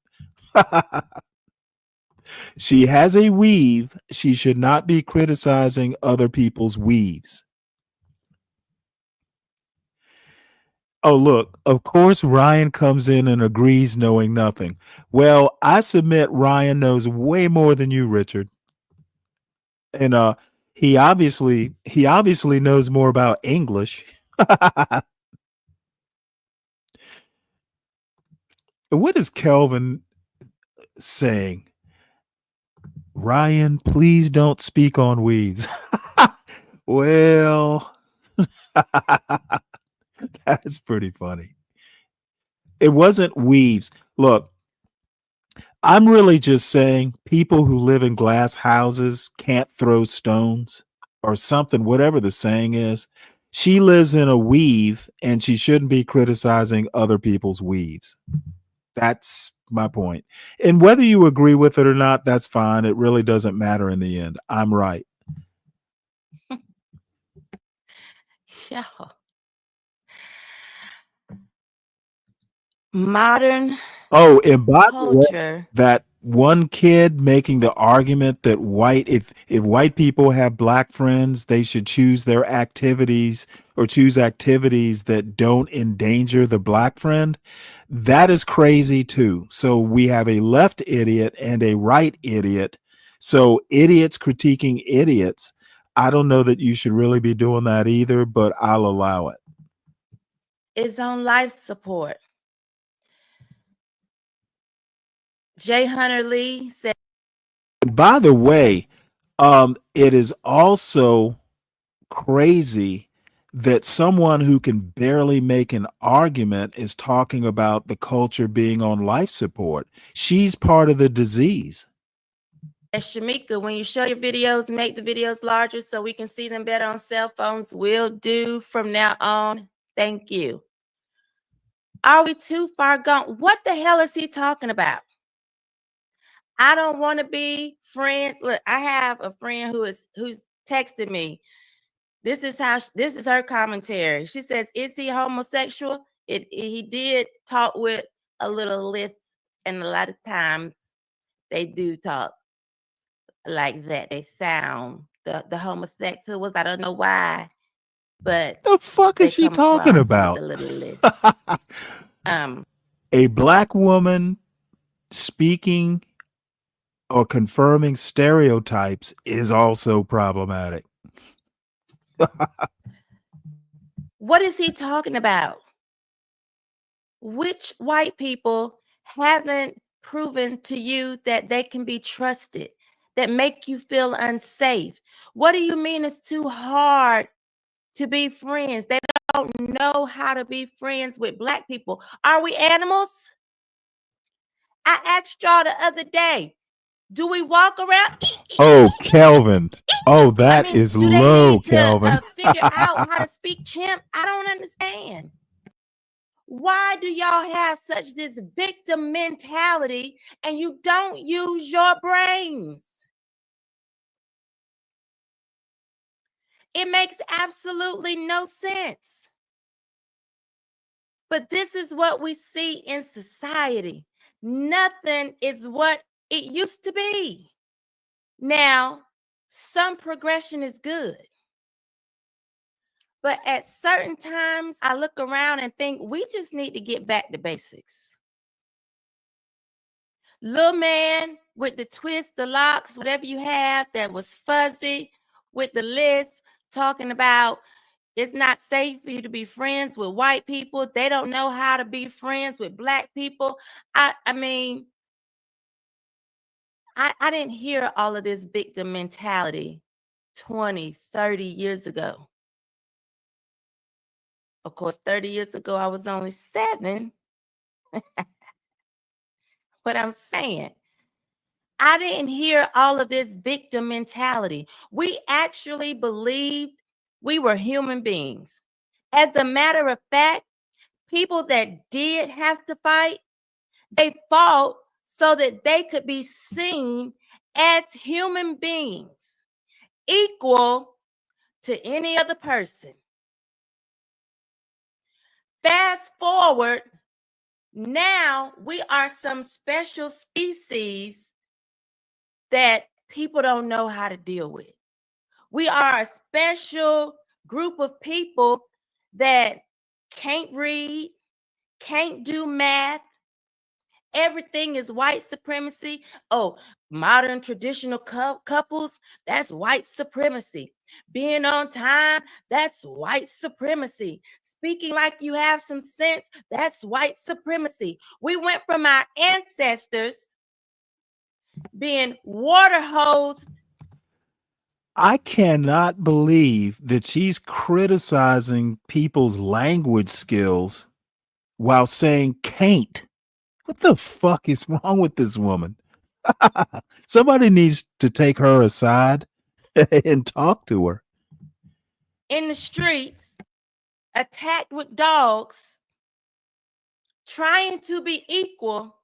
She has a weave. She should not be criticizing other people's weaves. Oh, look, of course, Ryan comes in and agrees knowing nothing. Well, I submit Ryan knows way more than you, Richard. And he obviously knows more about English. What is Kelvin saying? Ryan, please don't speak on weaves. Well, that's pretty funny. It wasn't weaves. Look, I'm really just saying people who live in glass houses can't throw stones or something, whatever the saying is. She lives in a weave and she shouldn't be criticizing other people's weaves. That's my point. And whether you agree with it or not, that's fine. It really doesn't matter in the end. I'm right. Yeah. Modern Oh, and by the way, culture. that one kid making the argument that if white people have black friends, they should choose their activities or choose activities that don't endanger the black friend. That is crazy too. So we have a left idiot and a right idiot. So idiots critiquing idiots. I don't know that you should really be doing that either, but I'll allow it. Is on life support. Jay Hunter Lee said, By the way, it is also crazy that someone who can barely make an argument is talking about the culture being on life support. She's part of the disease. Shamika, when you show your videos, make the videos larger so we can see them better on cell phones. Will do from now on. Thank you. Are we too far gone? What the hell is he talking about? I don't want to be friends. Look, I have a friend who's texted me. This is her commentary. She says, "Is he homosexual?" He did talk with a little lisp, and a lot of times they do talk like that. They sound the homosexuals. I don't know why, but The fuck is they she come talking across about? with a little lisp. A black woman speaking or confirming stereotypes is also problematic. What is he talking about? Which white people haven't proven to you that they can be trusted, that make you feel unsafe? What do you mean it's too hard to be friends? They don't know how to be friends with Black people. Are we animals? I asked y'all the other day, do we walk around? Oh, Kelvin. Oh, that is Do they low, need to Kelvin. figure out how to speak chimp? I don't understand. Why do y'all have such this victim mentality and you don't use your brains? It makes absolutely no sense. But this is what we see in society. Nothing is what it used to be. Now, some progression is good. But at certain times, I look around and think we just need to get back to basics. Little man with the twist, the locks, whatever you have that was fuzzy with the list, talking about it's not safe for you to be friends with white people. They don't know how to be friends with Black people. I didn't hear all of this victim mentality 20, 30 years ago. Of course, 30 years ago, I was only 7. But I'm saying, I didn't hear all of this victim mentality. We actually believed we were human beings. As a matter of fact, people that did have to fight, they fought so that they could be seen as human beings, equal to any other person. Fast forward, now we are some special species that people don't know how to deal with. We are a special group of people that can't read, can't do math. Everything is white supremacy. Oh, modern traditional couples, that's white supremacy. Being on time, that's white supremacy. Speaking like you have some sense, that's white supremacy. We went from our ancestors being water hosed. I cannot believe that she's criticizing people's language skills while saying can't. What the fuck is wrong with this woman? Somebody needs to take her aside and talk to her. In the streets, attacked with dogs, trying to be equal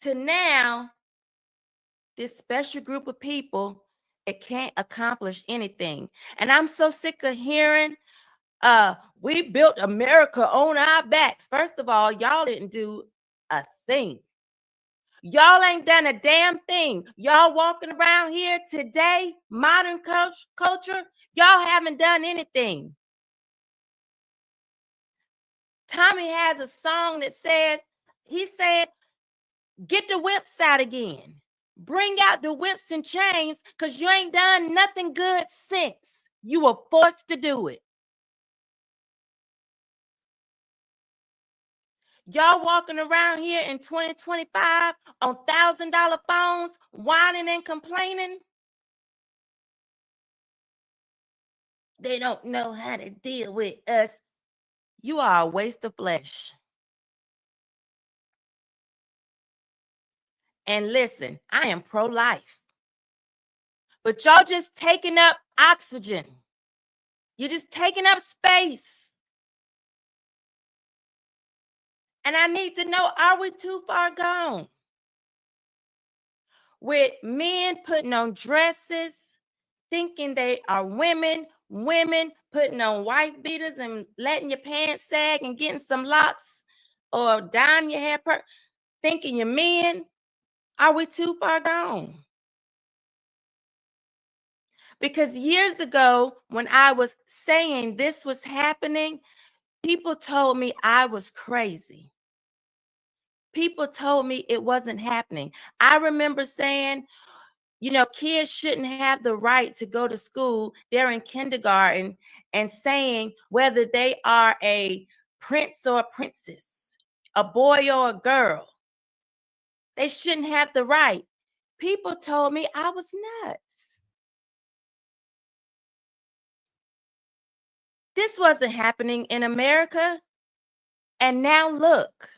to now this special group of people that can't accomplish anything. And I'm so sick of hearing, we built America on our backs. First of all, y'all didn't do a thing. Y'all ain't done a damn thing. Y'all walking around here today, modern culture, y'all haven't done anything. Tommy has a song that says, he said, get the whips out again. Bring out the whips and chains because you ain't done nothing good since. You were forced to do it. Y'all walking around here in 2025 on $1,000 phones, whining and complaining. They don't know how to deal with us. You are a waste of flesh. And listen, I am pro-life. But y'all just taking up oxygen. You're just taking up space. And I need to know, are we too far gone? With men putting on dresses, thinking they are women, women putting on wife beaters and letting your pants sag and getting some locks or dyeing your hair, thinking you're men. Are we too far gone? Because years ago, when I was saying this was happening, people told me I was crazy. People told me it wasn't happening. I remember saying, kids shouldn't have the right to go to school. They're in kindergarten and saying whether they are a prince or a princess, a boy or a girl. They shouldn't have the right. People told me I was nuts. This wasn't happening in America. And now look,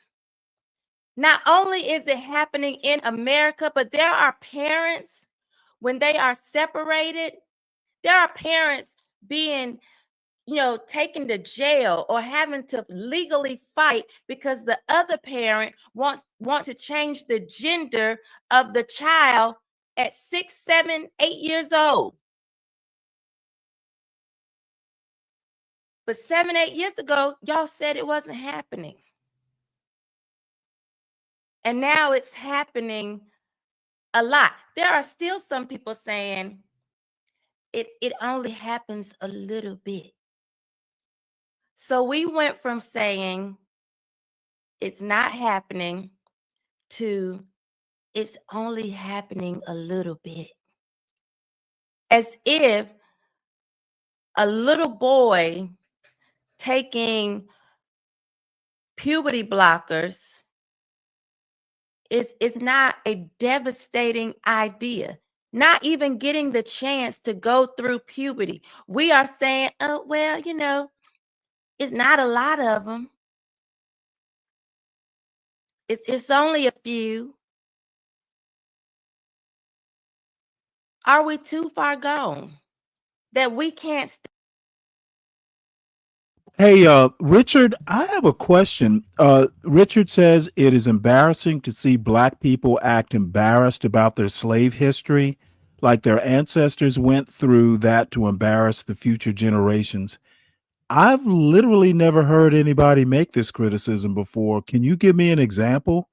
not only is it happening in America, but there are parents, when they are separated, there are parents being, taken to jail or having to legally fight because the other parent want to change the gender of the child at 6, 7, 8 years old. But 7, 8 years ago, y'all said it wasn't happening. And now it's happening a lot. There are still some people saying it only happens a little bit. So we went from saying it's not happening to it's only happening a little bit. As if a little boy taking puberty blockers is not a devastating idea. Not even getting the chance to go through puberty. We are saying, oh, well, it's not a lot of them. It's only a few. Are we too far gone that we can't? Hey, Richard, I have a question. Richard says it is embarrassing to see Black people act embarrassed about their slave history, like their ancestors went through that to embarrass the future generations. I've literally never heard anybody make this criticism before. Can you give me an example?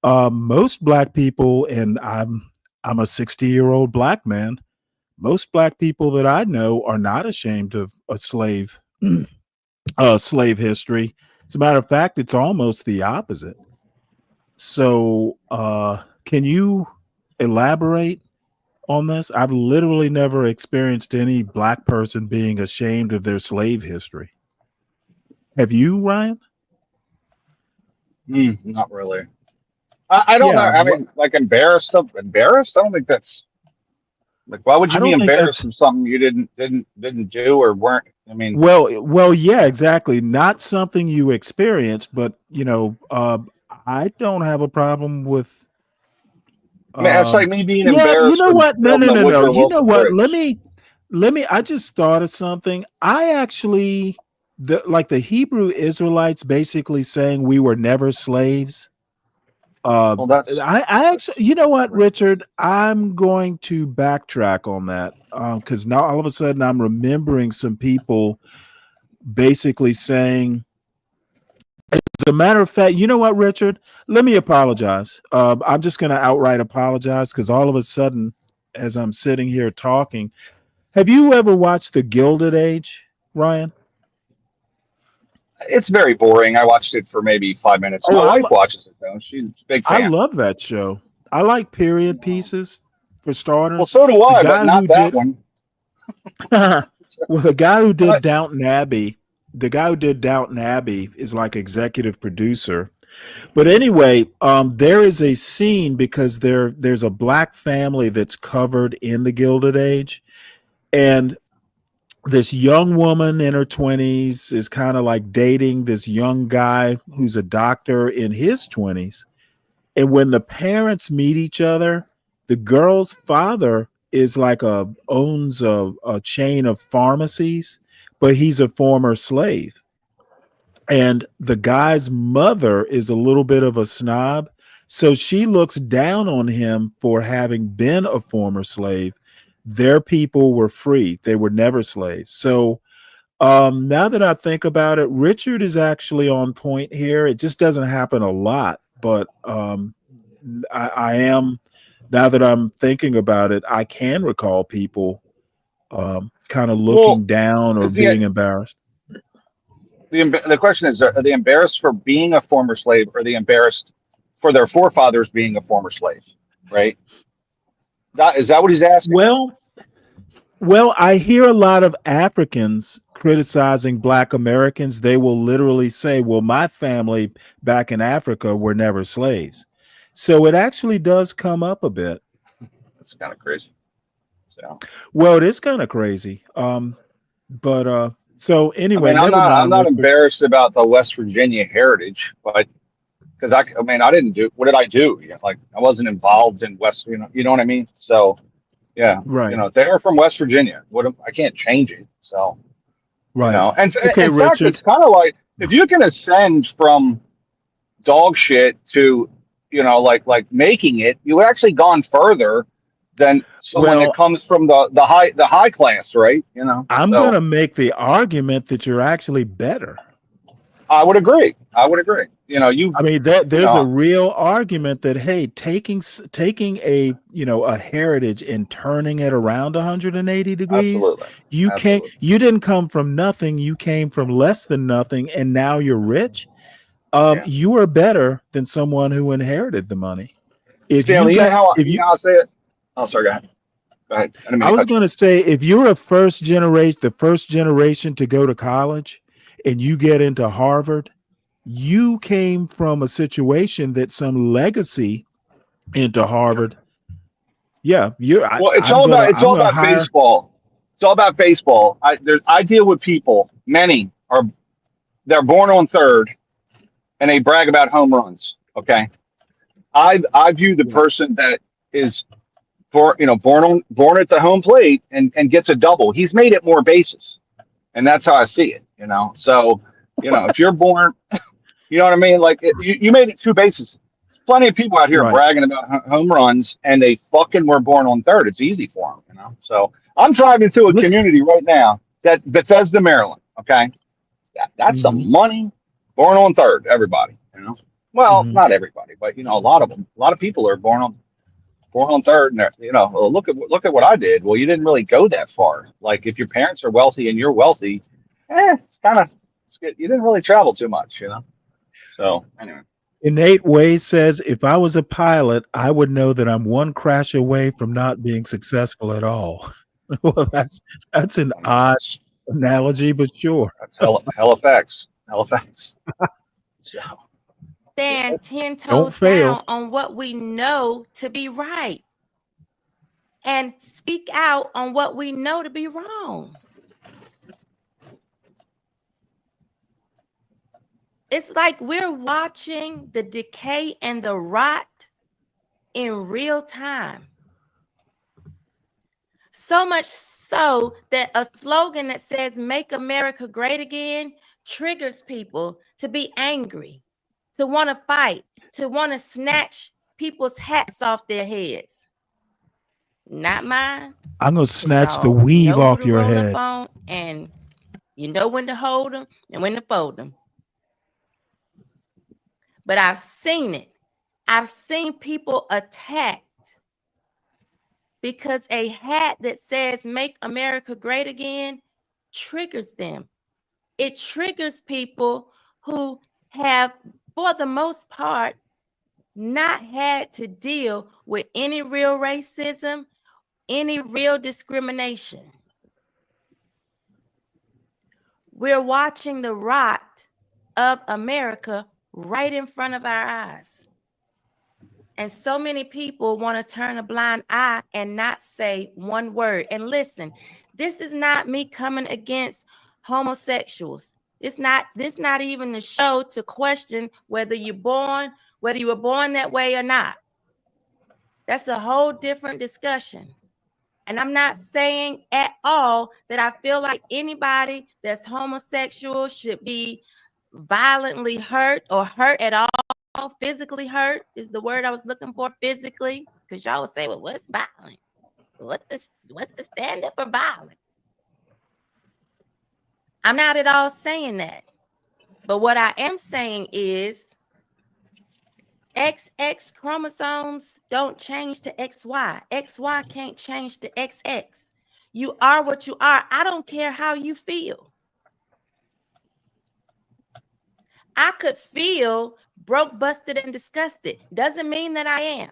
Most Black people, and I'm a 60-year-old Black man. Most Black people that I know are not ashamed of a slave history. As a matter of fact, it's almost the opposite. So, can you elaborate on this? I've literally never experienced any Black person being ashamed of their slave history. Have you, Ryan? Not really. I don't know. Yeah, I mean, like embarrassed? I don't think that's like. Why would I you be don't think embarrassed that's from something you didn't do or weren't? I mean, well, yeah, exactly. Not something you experienced, but I don't have a problem with. it's like me being Yeah, you embarrassed know for what? No, no, building a no, no. Woodrow You know Wilson what? bridge. Let me. I just thought of something. I actually, the Hebrew Israelites basically saying we were never slaves. Well, that's I actually, you know what, Richard? I'm going to backtrack on that because now all of a sudden I'm remembering some people basically saying, as a matter of fact, you know what, Richard? Let me apologize. I'm just going to outright apologize because all of a sudden, as I'm sitting here talking, have you ever watched The Gilded Age, Ryan? it's very boring. I watched it for maybe 5 minutes. Oh, My wife watches it though. She's a big I fan. love that show. I like period pieces for Well, starters. so do The I, but guy not who that did one. well, the guy who did But Downton Abbey, is like executive producer. But anyway, there is a scene because there's a Black family that's covered in the Gilded Age, and this young woman in her 20s is kind of like dating this young guy who's a doctor in his 20s. And when the parents meet each other, the girl's father is like owns a chain of pharmacies, but he's a former slave. And the guy's mother is a little bit of a snob. So she looks down on him for having been a former slave. Their people were free. They were never slaves. So now that I think about it, Richard is actually on point here. It just doesn't happen a lot, but I am, now that I'm thinking about it, I can recall people kind of well, looking down or is being embarrassed. the question is: are they embarrassed for being a former slave, or are they embarrassed for their forefathers being a former slave? Right. Is that what he's asking? Well, I hear a lot of Africans criticizing Black Americans. They will literally say, well, my family back in Africa were never slaves. So it actually does come up a bit. That's kind of crazy. So, well, it is kind of crazy. So anyway, I mean, never I'm mind, not Richard. embarrassed about the West Virginia heritage, but because I mean, I didn't do, what did I do? You know, like, I wasn't involved in West, you know what I mean? So, yeah, Right. if they were from West Virginia, I can't change it. So, Right. and Okay, in fact, Richard. it's kind of like, if you can ascend from dog shit to, like making it, you've actually gone further than someone that Well, comes from the high class, right? I'm So going to make the argument that you're actually better. I would agree. I mean, there's a real argument that, hey, taking a a heritage and turning it around 180 degrees, absolutely. you Absolutely. you didn't come from nothing, you came from less than nothing, and now you're rich. You are better than someone who inherited the money. If Stanley, you got, how I say it? Oh, sorry, go ahead. Go ahead. I didn't mean I to was cut you. going to say, if you're the first generation to go to college, and you get into Harvard, you came from a situation that some legacy into Harvard. Yeah, Well, it's I'm all gonna about hire. baseball. It's all about baseball. I deal with people. Many they're born on third, and they brag about home runs. Okay, I view the person that is born at the home plate and gets a double. He's made it more bases, and that's how I see it. So if you're born, you know what I mean. Like you made it 2 bases. Plenty of people out here Right. bragging about home runs, and they fucking were born on third. It's easy for them. So I'm driving through a community right now that Bethesda, Maryland. Okay, that's some money. Born on third, everybody. Well, not everybody, but a lot of them. A lot of people are born on third, and well, look at what I did. Well, you didn't really go that far. Like if your parents are wealthy and you're wealthy, it's good. You didn't really travel too much. So anyway. Innate Way says, if I was a pilot, I would know that I'm one crash away from not being successful at all. Well, that's an odd analogy, but sure. That's Halifax. So, Stand 10 Don't toes fail. down on what we know to be right and speak out on what we know to be wrong. It's like we're watching the decay and the rot in real time. So much so that a slogan that says "Make America Great Again" triggers people to be angry, to want to fight, to want to snatch people's hats off their heads. Not mine. I'm going to snatch the Y'all weave know who off to your roll head. up on, and you know when to hold them and when to fold them. But I've seen it. I've seen people attacked because a hat that says "Make America Great Again" triggers them. It triggers people who have, for the most part, not had to deal with any real racism, any real discrimination. We're watching the rot of America right in front of our eyes. And so many people want to turn a blind eye and not say one word. And listen, this is not me coming against homosexuals. This not even the show to question whether you were born that way or not. That's a whole different discussion. And I'm not saying at all that I feel like anybody that's homosexual should be violently hurt or hurt at all. Physically hurt is the word I was looking for, physically, because y'all would say, well, what's violent? What's the stand up for violent? I'm not at all saying that. But what I am saying is XX chromosomes don't change to XY. XY can't change to XX. You are what you are. I don't care how you feel. I could feel broke, busted, and disgusted. Doesn't mean that I am.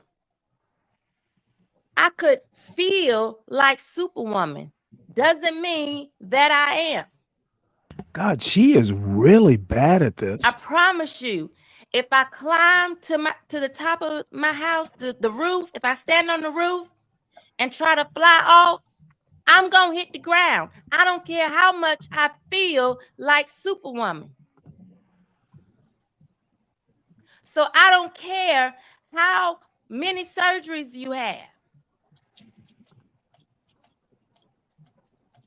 I could feel like Superwoman. Doesn't mean that I am. God, she is really bad at this. I promise you, if I climb to the top of my house, the roof, if I stand on the roof and try to fly off, I'm gonna hit the ground. I don't care how much I feel like Superwoman. So I don't care how many surgeries you have.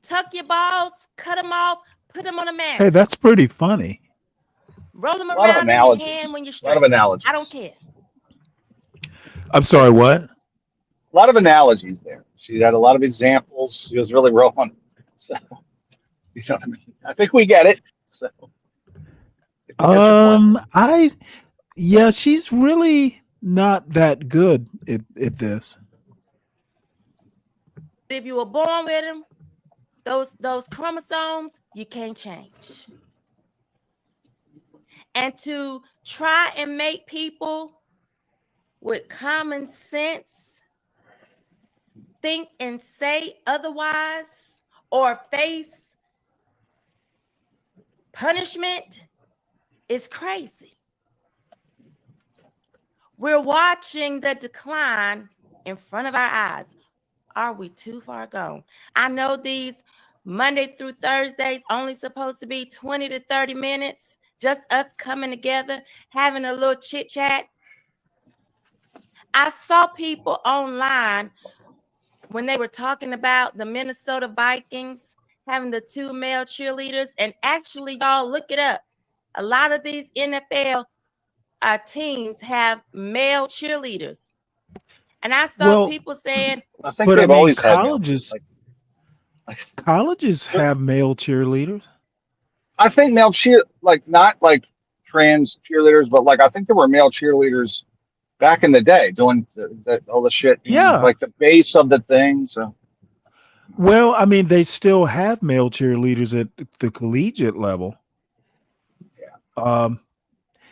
Tuck your balls, cut them off, put them on a mantle. Hey, that's pretty funny. Roll them A lot of around in your analogies. hand when you're A lot of stressed. analogies. I don't care. I'm sorry, what? A lot of analogies there. She had a lot of examples. She was really rolling. So, you know what I mean? I think we get it. So, Yeah, she's really not that good at this. If you were born with them, those chromosomes, you can't change. And to try and make people with common sense think and say otherwise or face punishment is crazy. We're watching the decline in front of our eyes. Are we too far gone? I know these Monday through Thursdays only supposed to be 20 to 30 minutes, just us coming together, having a little chit chat. I saw people online when they were talking about the Minnesota Vikings having the 2 male cheerleaders, and actually, y'all look it up. A lot of these NFL teams have male cheerleaders. And I saw people saying, I think they've always had male. Colleges have male cheerleaders. I think male not like trans cheerleaders, but like I think there were male cheerleaders back in the day doing all the shit. Yeah, like the base of the thing. So, well, I mean, they still have male cheerleaders at the collegiate level. Yeah.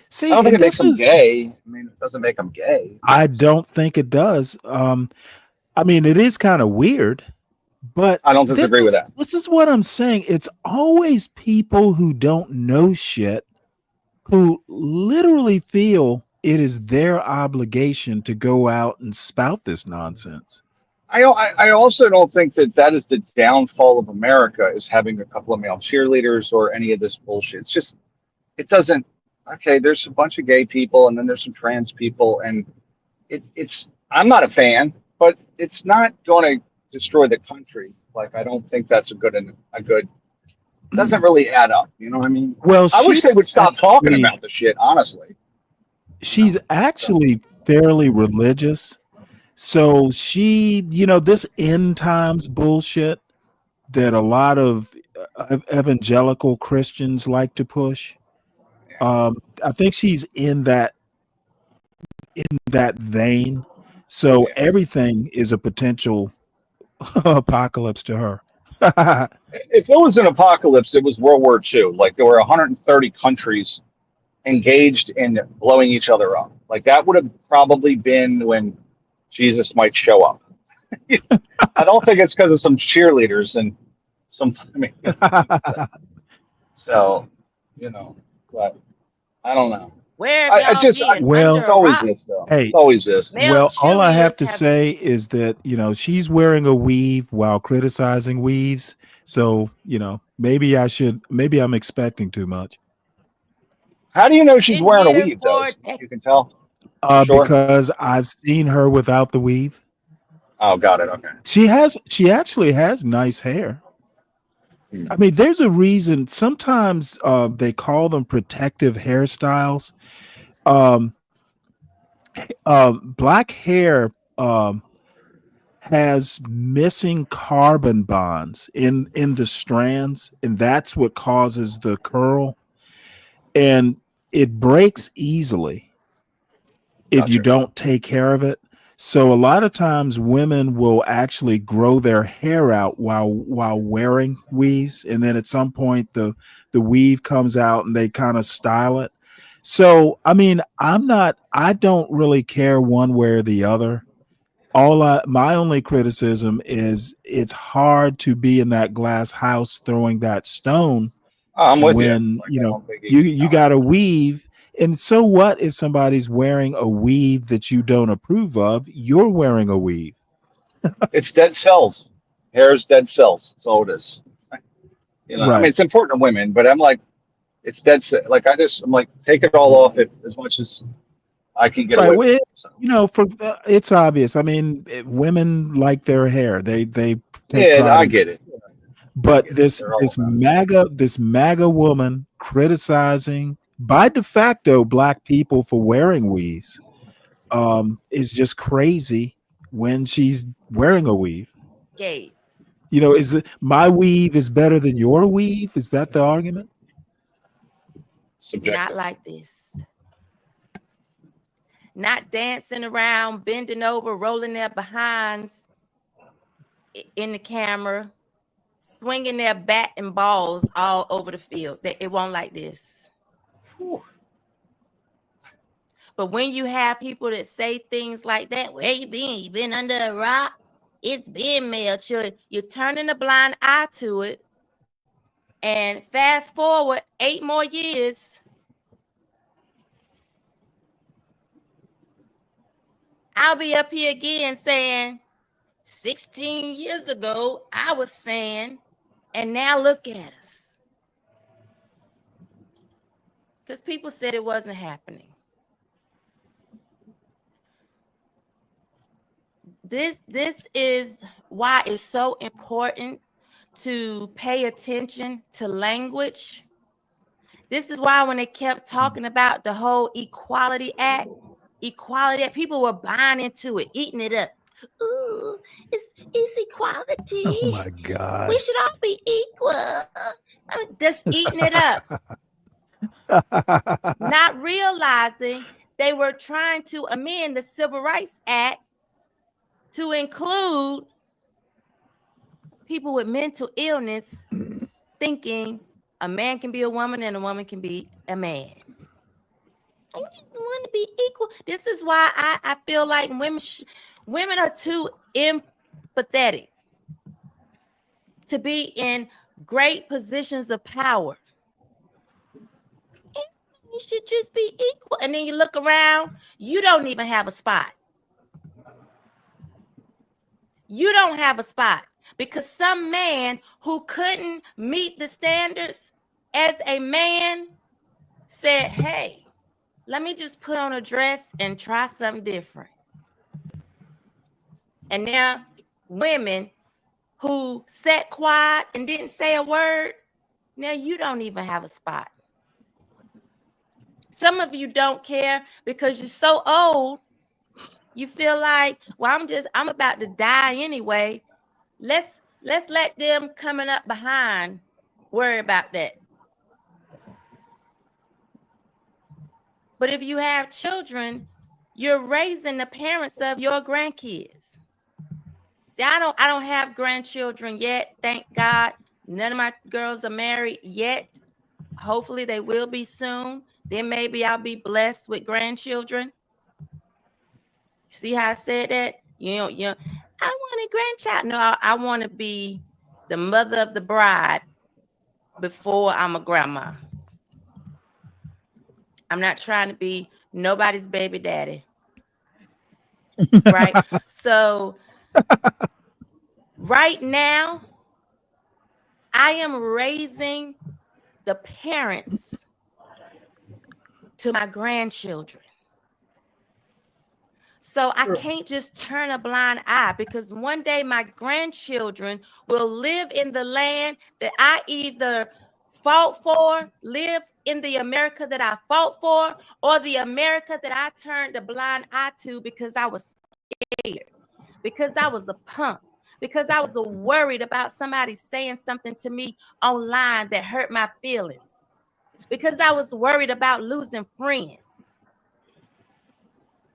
See, I don't think it makes them gay. I mean, it doesn't make them gay. I don't think it does. I mean, it is kind of weird, but I don't disagree with that. This is what I'm saying. It's always people who don't know shit who literally feel it is their obligation to go out and spout this nonsense. I also don't think that is the downfall of America, is having a couple of male cheerleaders or any of this bullshit. It's just, it doesn't. Okay, there's a bunch of gay people and then there's some trans people, and it's. I'm not a fan, but it's not going to destroy the country. Like, I don't think that's a good. Doesn't really add up. You know what I mean? Well, I wish they would stop talking about the shit. Honestly, she's actually fairly religious. So she, this end times bullshit that a lot of evangelical Christians like to push. I think she's in that vein. So everything is a potential apocalypse to her. If it was an apocalypse, it was World War II. Like, there were 130 countries engaged in blowing each other up. Like, that would have probably been when Jesus might show up. I don't think it's because of some cheerleaders and some. I mean, so but I don't know. Where well, it's always this though. Hey, it's always this. Well, all I have to say is that she's wearing a weave while criticizing weaves. So maybe I'm expecting too much. How do you know she's wearing a weave, though? You can tell. Sure? Because I've seen her without the weave. Oh, got it. Okay. She actually has nice hair. I mean, there's a reason. Sometimes they call them protective hairstyles. Black hair has missing carbon bonds in the strands, and that's what causes the curl. And it breaks easily if you don't take care of it. So a lot of times women will actually grow their hair out while wearing weaves, and then at some point the weave comes out and they kind of style it. So I mean, I don't really care one way or the other. My only criticism is it's hard to be in that glass house throwing that stone I'm with you. when Like, you I know don't think you got to weave. And so what if somebody's wearing a weave that you don't approve of? You're wearing a weave. it's dead cells. Hair is dead cells. That's all it is. You know, I mean, Right. it's important to women, but I'm like, it's dead. Like, I'm like, take it all off if, as much as I can get Right. away with Well, it. So, for it's obvious. I mean, women like their hair. They take yeah, pride I in. get it. I But get it. They're all about it. this MAGA woman criticizing by de facto black people for wearing weaves is just crazy when she's wearing a weave. Gates. You know, is it my weave is better than your weave? Is that the argument? Subjective. Not like this. Not dancing around, bending over, rolling their behinds in the camera, swinging their bat and balls all over the field. It won't like this. But when you have people that say things like that, where you been? You been under a rock? It's been male children. You're turning a blind eye to it. And fast forward 8 more years, I'll be up here again saying, 16 years ago, I was saying, and now look at us. Because people said it wasn't happening. This is why it's so important to pay attention to language. This is why when they kept talking about the whole Equality Act, people were buying into it, eating it up. Ooh, it's equality. Oh my God. We should all be equal. I mean, just eating it up. Not realizing they were trying to amend the Civil Rights Act to include people with mental illness, thinking a man can be a woman and a woman can be a man. I just want to be equal. This is why I feel like women are too empathetic to be in great positions of power. You should just be equal. And then you look around, you don't even have a spot. You don't have a spot because some man who couldn't meet the standards as a man said, hey, let me just put on a dress and try something different. And now women who sat quiet and didn't say a word, now you don't even have a spot. Some of you don't care because you're so old. You feel like, well, I'm about to die anyway. Let's let them coming up behind worry about that. But if you have children, you're raising the parents of your grandkids. See, I don't have grandchildren yet, thank God. None of my girls are married yet. Hopefully they will be soon. Then maybe I'll be blessed with grandchildren. See how I said that? You know, I want a grandchild. No, I want to be the mother of the bride before I'm a grandma. I'm not trying to be nobody's baby daddy. Right? So right now, I am raising the parents to my grandchildren. So I can't just turn a blind eye because one day my grandchildren will live in the land that I either fought for, live in the America that I fought for, or the America that I turned a blind eye to because I was scared, because I was a punk, because I was worried about somebody saying something to me online that hurt my feelings, because I was worried about losing friends.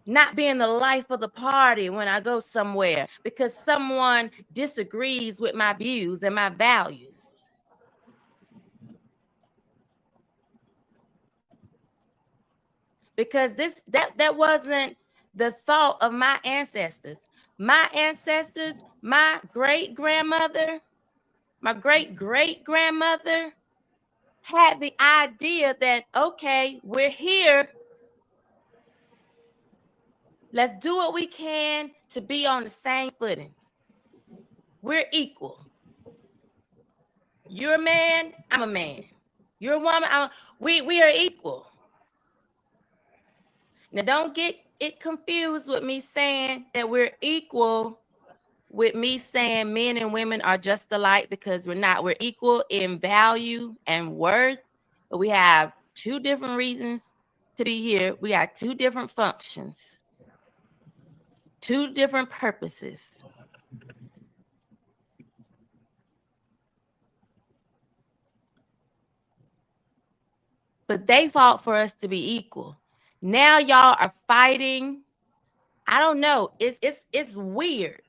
Not being the life of the party when I go somewhere because someone disagrees with my views and my values. Because that wasn't the thought of my ancestors. my ancestors, my great-grandmother, my great-great-grandmother had the idea that, okay, we're here. Let's do what we can to be on the same footing. We're equal. You're a man, I'm a man. You're a woman, we are equal. Now, don't get it confused with me saying that we're equal with me saying men and women are just alike, because we're not. We're equal in value and worth, but we have two different reasons to be here. We have two different functions, two different purposes. But they fought for us to be equal. Now y'all are fighting. I don't know. It's weird,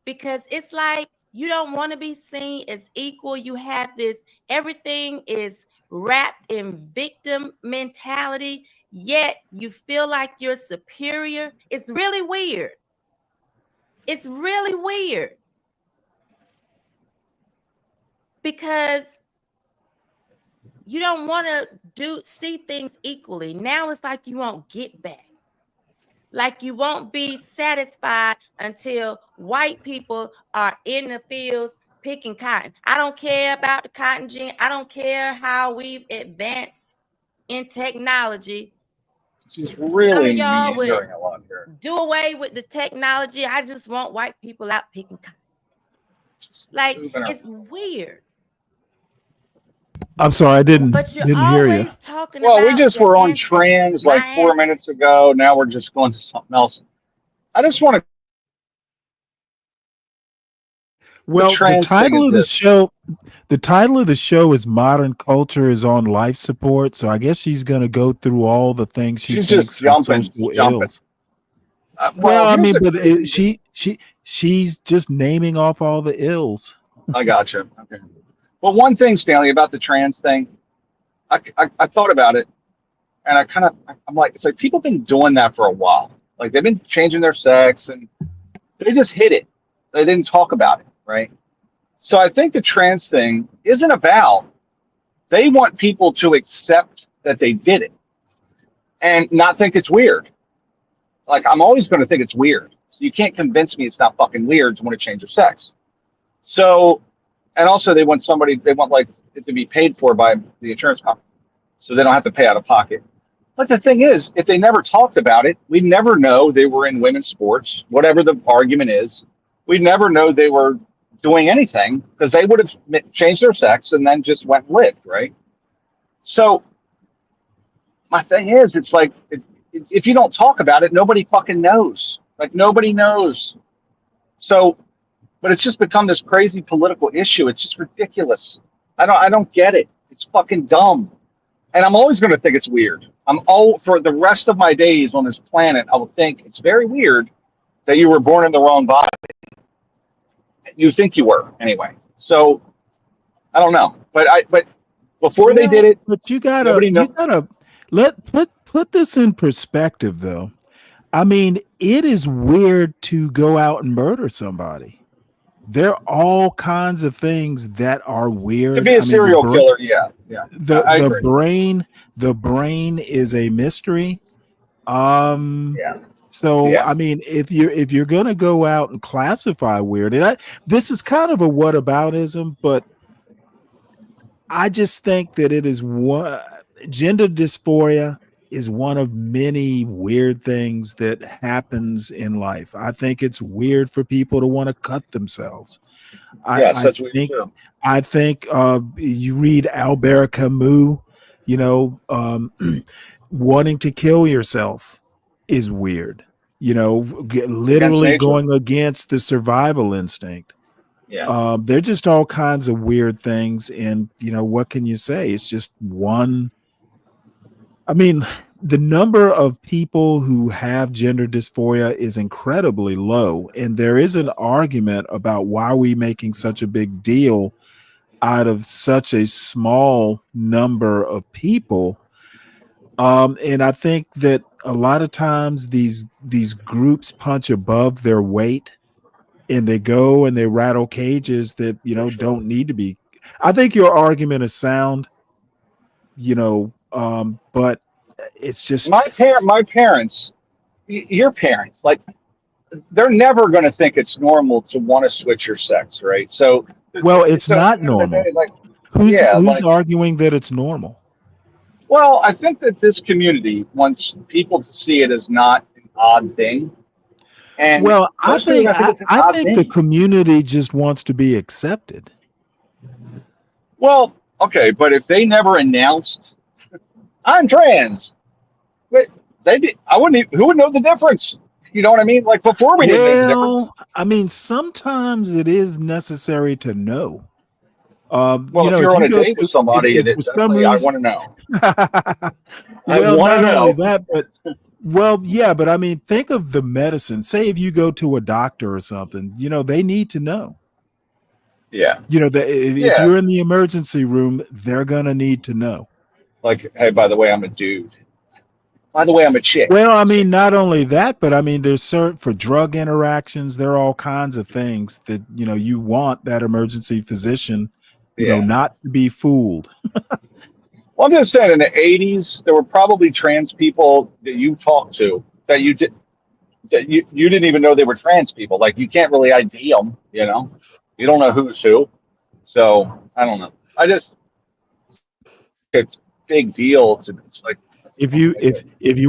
because it's like you don't want to be seen as equal. You have this, everything is wrapped in victim mentality, yet you feel like you're superior. It's really weird. It's really weird. Because you don't want to see things equally. Now it's like you won't get back. Like you won't be satisfied until white people are in the fields picking cotton. I don't care about the cotton gin. I don't care how we've advanced in technology. She's really Some of y'all would meandering a lot here. do away with the technology. I just want white people out picking cotton. Like, it's weird. I'm sorry, I didn't hear you. Always talking Well, we about just your were on ancestors. trans like 4 minutes ago. Now we're just going to something else. I just want to. Well, the trans thing title is of the this. show, the title of the show is "Modern Culture is on Life Support." So I guess she's going to go through all the things she She's thinks just are jumping. social Jumping. ills. Well, I here's mean, the but crazy she's just naming off all the ills. I gotcha. Okay. Well, one thing, Stanley, about the trans thing, I thought about it, and I'm like, it's like people have been doing that for a while. Like they've been changing their sex, and they just hid it. They didn't talk about it, right? So I think the trans thing isn't about. They want people to accept that they did it, and not think it's weird. Like I'm always going to think it's weird. So you can't convince me it's not fucking weird to want to change your sex. So, and also they want like it to be paid for by the insurance company, so they don't have to pay out of pocket. But the thing is, if they never talked about it, we'd never know they were in women's sports, whatever the argument is. We'd never know they were doing anything because they would have changed their sex and then just went and lived, right? So my thing is, it's like, if you don't talk about it, nobody fucking knows. Like nobody knows. So, but it's just become this crazy political issue. It's just ridiculous. I don't get it. It's fucking dumb. And I'm always going to think it's weird. For the rest of my days on this planet, I will think it's very weird that you were born in the wrong body. You think you were anyway. So I don't know, but before they did it, but you gotta put this in perspective, though. I mean, it is weird to go out and murder somebody. There are all kinds of things that are weird. To be a serial killer, yeah. I agree. The brain is a mystery. Yeah. So Yes. I mean, if you're gonna go out and classify weird, and this is kind of a whataboutism, but I just think that it is gender dysphoria is one of many weird things that happens in life. I think it's weird for people to want to cut themselves. Yes, that's weird too. I think you read Albert Camus, wanting to kill yourself is weird. Literally nature. going against the survival instinct. Yeah. They're just all kinds of weird things. And, what can you say? It's just one. I mean, the number of people who have gender dysphoria is incredibly low. And there is an argument about why are we making such a big deal out of such a small number of people. And I think that a lot of times these groups punch above their weight. and they go and they rattle cages that, you know, don't need to be. I think your argument is sound, you know, but it's just my parents, your parents, like they're never going to think it's normal to want to switch your sex, right? So, well, it's so at not the end of the normal. day, like, Who's yeah, who's like, arguing that it's normal? well, I think that this community wants people to see it as not an odd thing, and Well, most people don't think it's an I odd think the thing. community just wants to be accepted. Well, okay, but if they never announced I'm trans, but they did, I wouldn't. Who would know the difference? You know what I mean? Like before, we didn't know the difference. Well, I mean, sometimes it is necessary to know. Well, You if know, if you're on you a go date with to somebody, if and it for some definitely, I reason, want to know. I well, want to not only know. that, but well, yeah, but I mean, think of the medicine. Say if you go to a doctor or something, you know, they need to know. Yeah, You know, that if yeah. you're in the emergency room, they're gonna need to know. Like, hey, by the way, I'm a dude. By the way, I'm a chick. Well, I mean, not only that, but I mean, there's certain for drug interactions, there are all kinds of things that, you know, you want that emergency physician, you know, Yeah. not to be fooled. Well, I'm just saying, in the '80s, there were probably trans people that you talked to that you didn't even know they were trans people. Like, you can't really ID them. You know, you don't know who's who. So I don't know. I just it's a big deal to. It's like If you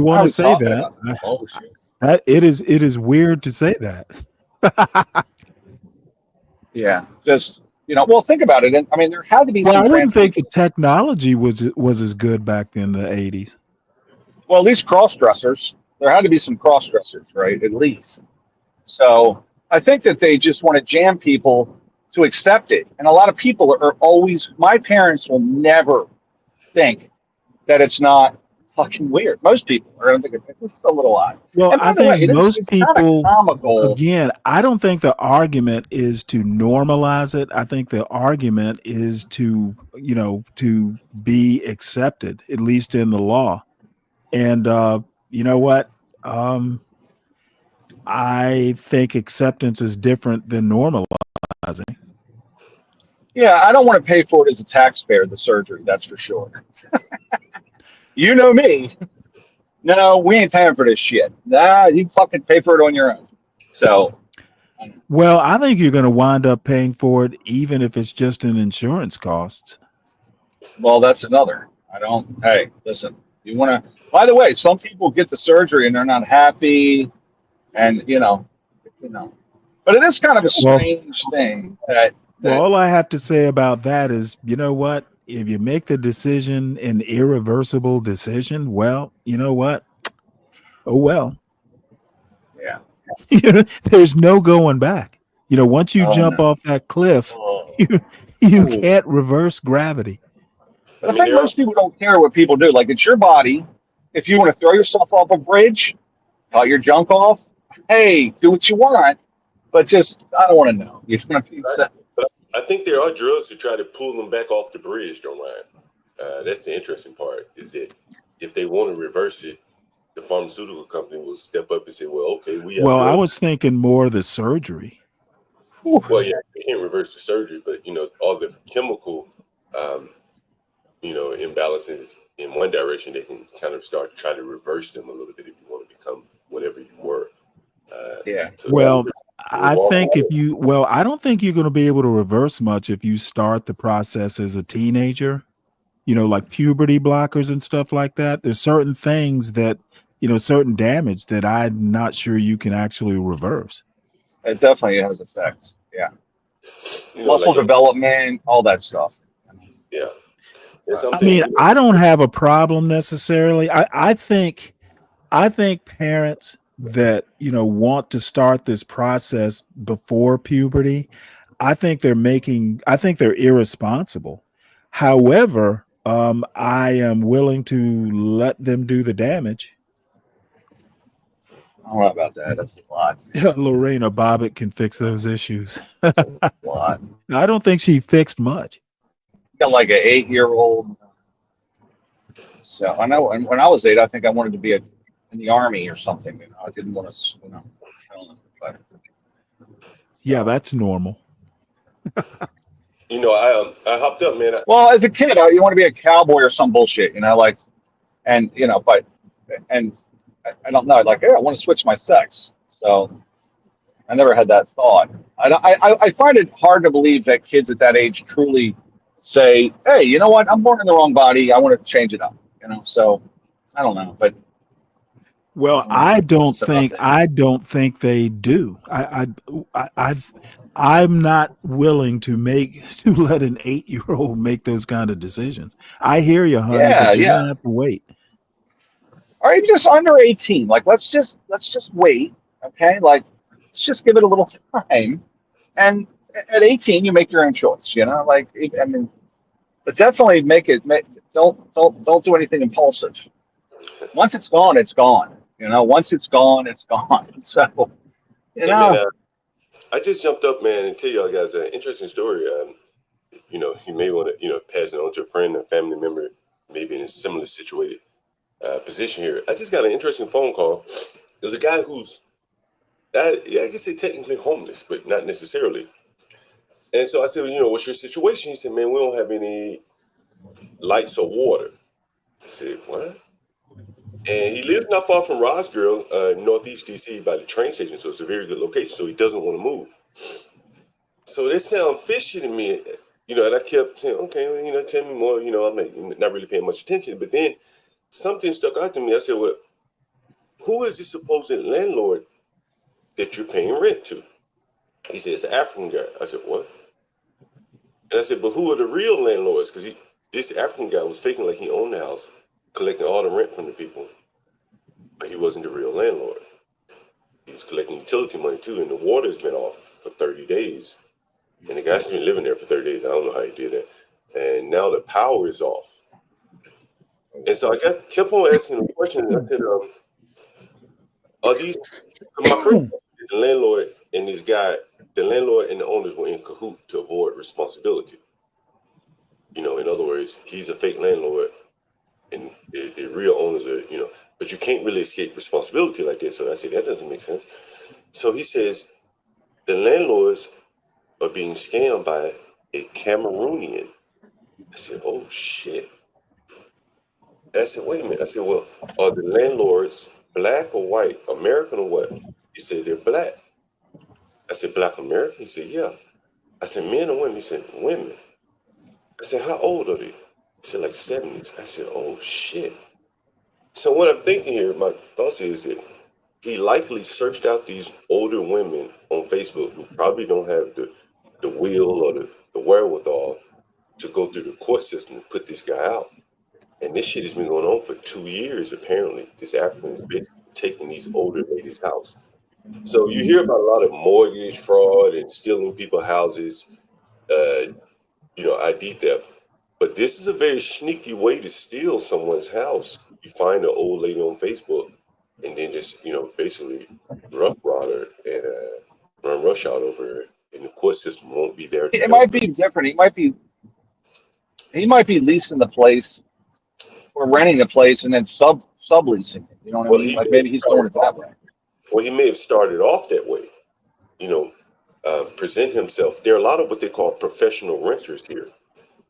want to I'm say talking that, about this bullshit. that it is weird to say that. Yeah, just well, think about it. And I mean, there had to be Well, some I wouldn't trans think the people. technology was as good back in the 80s. Well, at least cross dressers. There had to be some cross dressers, right? At least. So I think that they just want to jam people to accept it. And a lot of people are always. My parents will never think that it's not fucking weird. Most people are going to think this is a little odd. Well, And I by the way, think most it's kind of people, comical. again, I don't think the argument is to normalize it. I think the argument is to, you know, to be accepted, at least in the law. And you know what? I think acceptance is different than normalizing. Yeah, I don't want to pay for it as a taxpayer, the surgery. That's for sure. You know me. No, we ain't paying for this shit. Nah, you fucking pay for it on your own. So, Well, I think you're going to wind up paying for it, even if it's just in insurance costs. well, that's another. I don't. Hey, listen. You want to? By the way, some people get the surgery and they're not happy, and But it is kind of a Well, strange thing that well, all I have to say about that is, you know what? If you make the decision an irreversible decision, well, you know what? Oh well. yeah. You know, there's no going back. You know, once you Oh jump no. off that cliff, Oh. you Ooh. can't reverse gravity. But I think most people don't care what people do. Like, it's your body. If you want to throw yourself off a bridge, cut your junk off. Hey, do what you want, but just I don't want to know. You just want to be set. I think there are drugs to try to pull them back off the bridge, though, Ryan. That's the interesting part, is that if they want to reverse it, the pharmaceutical company will step up and say, well, okay, we have Well, I drugs. was thinking more of the surgery. Well, yeah, you can't reverse the surgery, but, all the chemical, imbalances in one direction, they can kind of try to reverse them a little bit if you want to become whatever you were. Yeah. Well, I don't think you're going to be able to reverse much if you start the process as a teenager, like puberty blockers and stuff like that. There's certain things that, certain damage that I'm not sure you can actually reverse. It definitely has effects. Yeah. Muscle development, all that stuff. Yeah. I mean, I don't have a problem necessarily. I think parents that want to start this process before puberty, I think they're irresponsible. However, I am willing to let them do the damage. I don't know about that. That's a lot. Lorena Bobbitt can fix those issues. That's a lot. I don't think she fixed much. Got like an 8-year-old. So I know when I was 8, I think I wanted to be in the army or something. I didn't want to, I don't know. But Yeah, that's normal. You know, I hopped up, man. Well, as a kid, you want to be a cowboy or some bullshit, you know, like, and you know, but and I don't know, like, yeah, I want to switch my sex. So I never had that thought. I find it hard to believe that kids at that age truly say, "Hey, you know what? I'm born in the wrong body. I want to change it up." You know, so I don't know, but Well, I don't think they do. I'm not willing to let an 8-year-old make those kind of decisions. I hear you, honey, yeah, but you're yeah. gonna have to wait. Or even just under 18. Like, let's just wait, okay? Like, let's just give it a little time. And at 18, you make your own choice. You know, like, I mean, but definitely don't do anything impulsive. Once it's gone, it's gone. You know, once it's gone, it's gone. So, you Hey, man, know, I just jumped up, man, and tell y'all guys an interesting story. You know, you may want to, you know, pass it on to a friend or family member, maybe in a similar situated position here. I just got an interesting phone call. There's a guy who's, yeah, I guess say technically homeless, but not necessarily. And so I said, well, you know, what's your situation? He said, man, we don't have any lights or water. I said, what? And he lives not far from Roswell, Northeast DC, by the train station. So it's a very good location. So he doesn't want to move. So this sounds fishy to me, you know. And I kept saying, okay, well, you know, tell me more. You know, I'm not really paying much attention. But then something stuck out to me. I said, well, who is the supposed landlord that you're paying rent to? He said, it's an African guy. I said, what? And I said, but who are the real landlords? Because this African guy was faking like he owned the house, collecting all the rent from the people. But he wasn't the real landlord. He was collecting utility money too, and the water's been off for 30 days. And the guy's been living there for 30 days. I don't know how he did that. And now the power is off. And so I kept on asking the question. And I said, are these, my friend, the landlord and this guy, the landlord and the owners were in cahoot to avoid responsibility. You know, in other words, he's a fake landlord and the real owners are, you know, but you can't really escape responsibility like that. So I said, that doesn't make sense. So he says, the landlords are being scammed by a Cameroonian. I said, oh shit. I said, wait a minute. I said, well, are the landlords black or white, American or what? He said, they're black. I said, black American? He said, yeah. I said, men or women? He said, women. I said, how old are they? He said, like 70s. I said, oh shit. So what I'm thinking here, my thoughts is that he likely searched out these older women on Facebook who probably don't have the will or the wherewithal to go through the court system and put this guy out. And this shit has been going on for 2 years, apparently. This African is basically taking these older ladies' house. So you hear about a lot of mortgage fraud and stealing people's houses, you know, ID theft. But this is a very sneaky way to steal someone's house. You find an old lady on Facebook and then just, you know, basically rough rod her and run rush out over her. And the court system won't be there to it help might her. be different. He might be leasing the place or renting the place and then subleasing it. You know what I Well, mean? he Like may have maybe he's doing started it that way. off that way. You know, present himself. There are a lot of what they call professional renters here,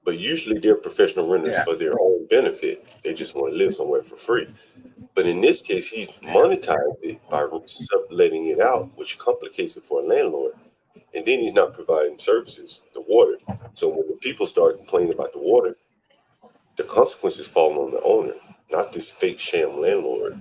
but usually they're professional renters Yeah. for their own benefit. They just want to live somewhere for free. But in this case, he's monetized it by subletting it out, which complicates it for a landlord. And then he's not providing services, the water. So when the people start complaining about the water, the consequences fall on the owner, not this fake sham landlord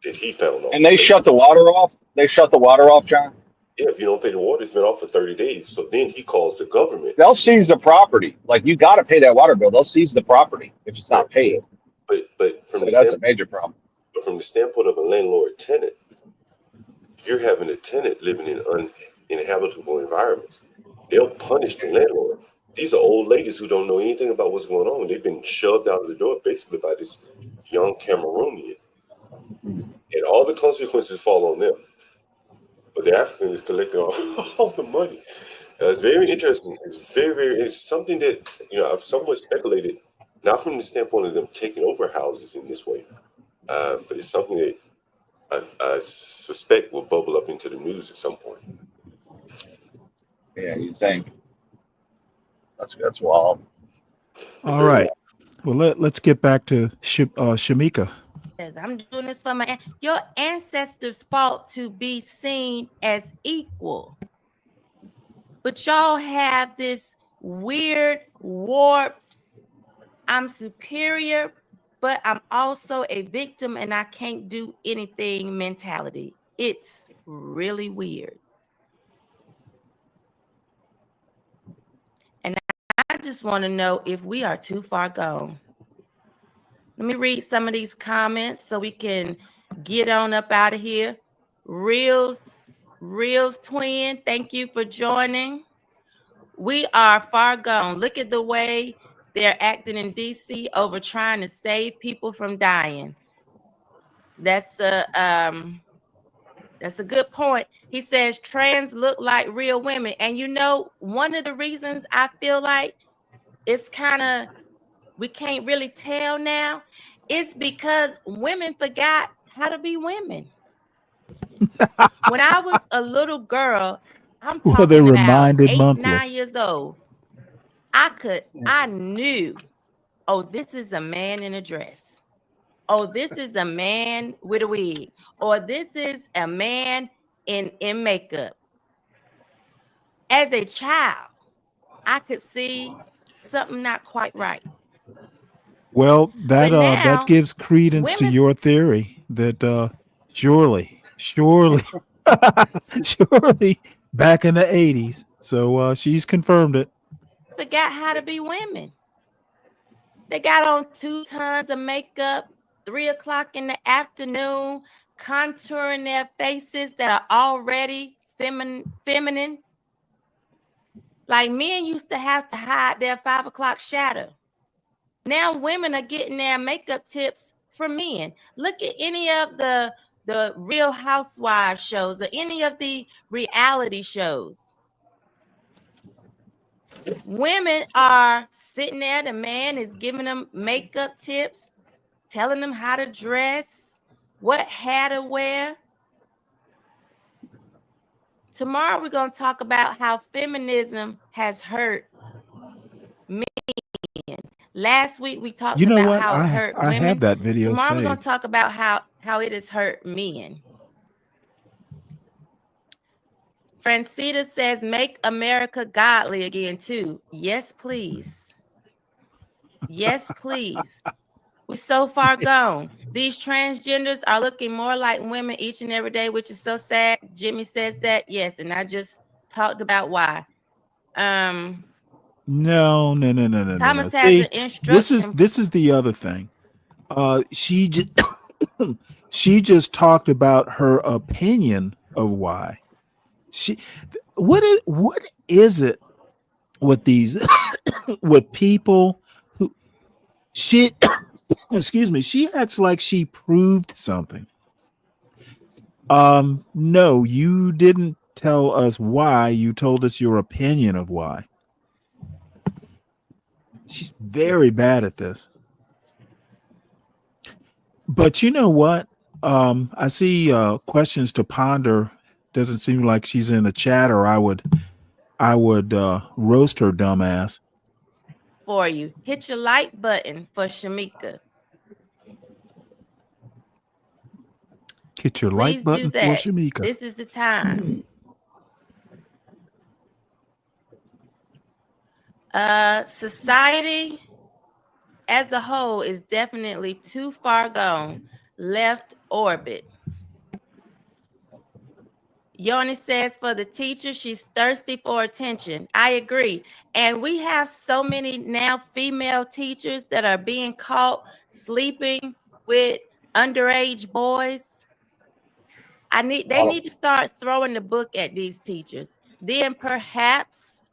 that he found off And of they Facebook. shut the water off. They shut the water off, John. Yeah, if you don't pay the water, it's been off for 30 days. So then he calls the government. They'll seize the property. Like you got to pay that water bill. They'll seize the property if it's not paid. But So that's a major problem. But from the standpoint of a landlord tenant, you're having a tenant living in uninhabitable environments. They'll punish the landlord. These are old ladies who don't know anything about what's going on. They've been shoved out of the door basically by this young Cameroonian. And all the consequences fall on them. But the African is collecting all the money. It's very interesting. It's something that, you know, I've somewhat speculated, not from the standpoint of them taking over houses in this way, but it's something that I suspect will bubble up into the news at some point. Yeah, you think. That's wild. All right. Well, let's get back to Shamika. Yes, I'm doing this for your ancestors fought to be seen as equal. But y'all have this weird, warped, I'm superior, but I'm also a victim and I can't do anything mentality. It's really weird. And I just want to know if we are too far gone. Let me read some of these comments so we can get on up out of here. Reels twin, thank you for joining. We are far gone. Look at the way they're acting in DC over trying to save people from dying. That's a good point. He says trans look like real women. And you know, one of the reasons I feel like it's kind of we can't really tell now is because women forgot how to be women. When I was a little girl, I'm Well, they're talking about reminded 8, monthly. 9 years old. I knew, oh, this is a man in a dress. Oh, this is a man with a wig. Or this is a man in makeup. As a child, I could see something not quite right. Well, that But now, that gives credence to your theory that surely surely back in the 80s. So she's confirmed it. Forgot how to be women. They got on 2 tons of makeup, 3 o'clock in the afternoon, contouring their faces that are already feminine. Like men used to have to hide their 5 o'clock shadow. Now women are getting their makeup tips from men. Look at any of the Real Housewives shows or any of the reality shows. Women are sitting there, the man is giving them makeup tips, telling them how to dress, what hair to wear. Tomorrow we're going to talk about how feminism has hurt men. Last week we talked You know about what? how it hurt I women. have that video Tomorrow we're going to saved. talk about how it has hurt men. Francita says, make America godly again too. Yes, please. Yes, please. We're so far gone. These transgenders are looking more like women each and every day, which is so sad. Jimmy says that. Yes, and I just talked about why. No. Thomas has See, an instruction. this is the other thing. She she just talked about her opinion of why. What is it with these with people who she excuse me, she acts like she proved something. No, you didn't tell us why. You told us your opinion of why. She's very bad at this. But you know what? I see questions to ponder. Doesn't seem like she's in the chat, or I would roast her dumb ass. For you. Hit your like button for Shamika. Hit your Please like button do for that. Shamika. This is the time. Society as a whole is definitely too far gone. Left orbit. Yoni says for the teacher, she's thirsty for attention. I agree. And we have so many now female teachers that are being caught sleeping with underage boys. They need to start throwing the book at these teachers. Then perhaps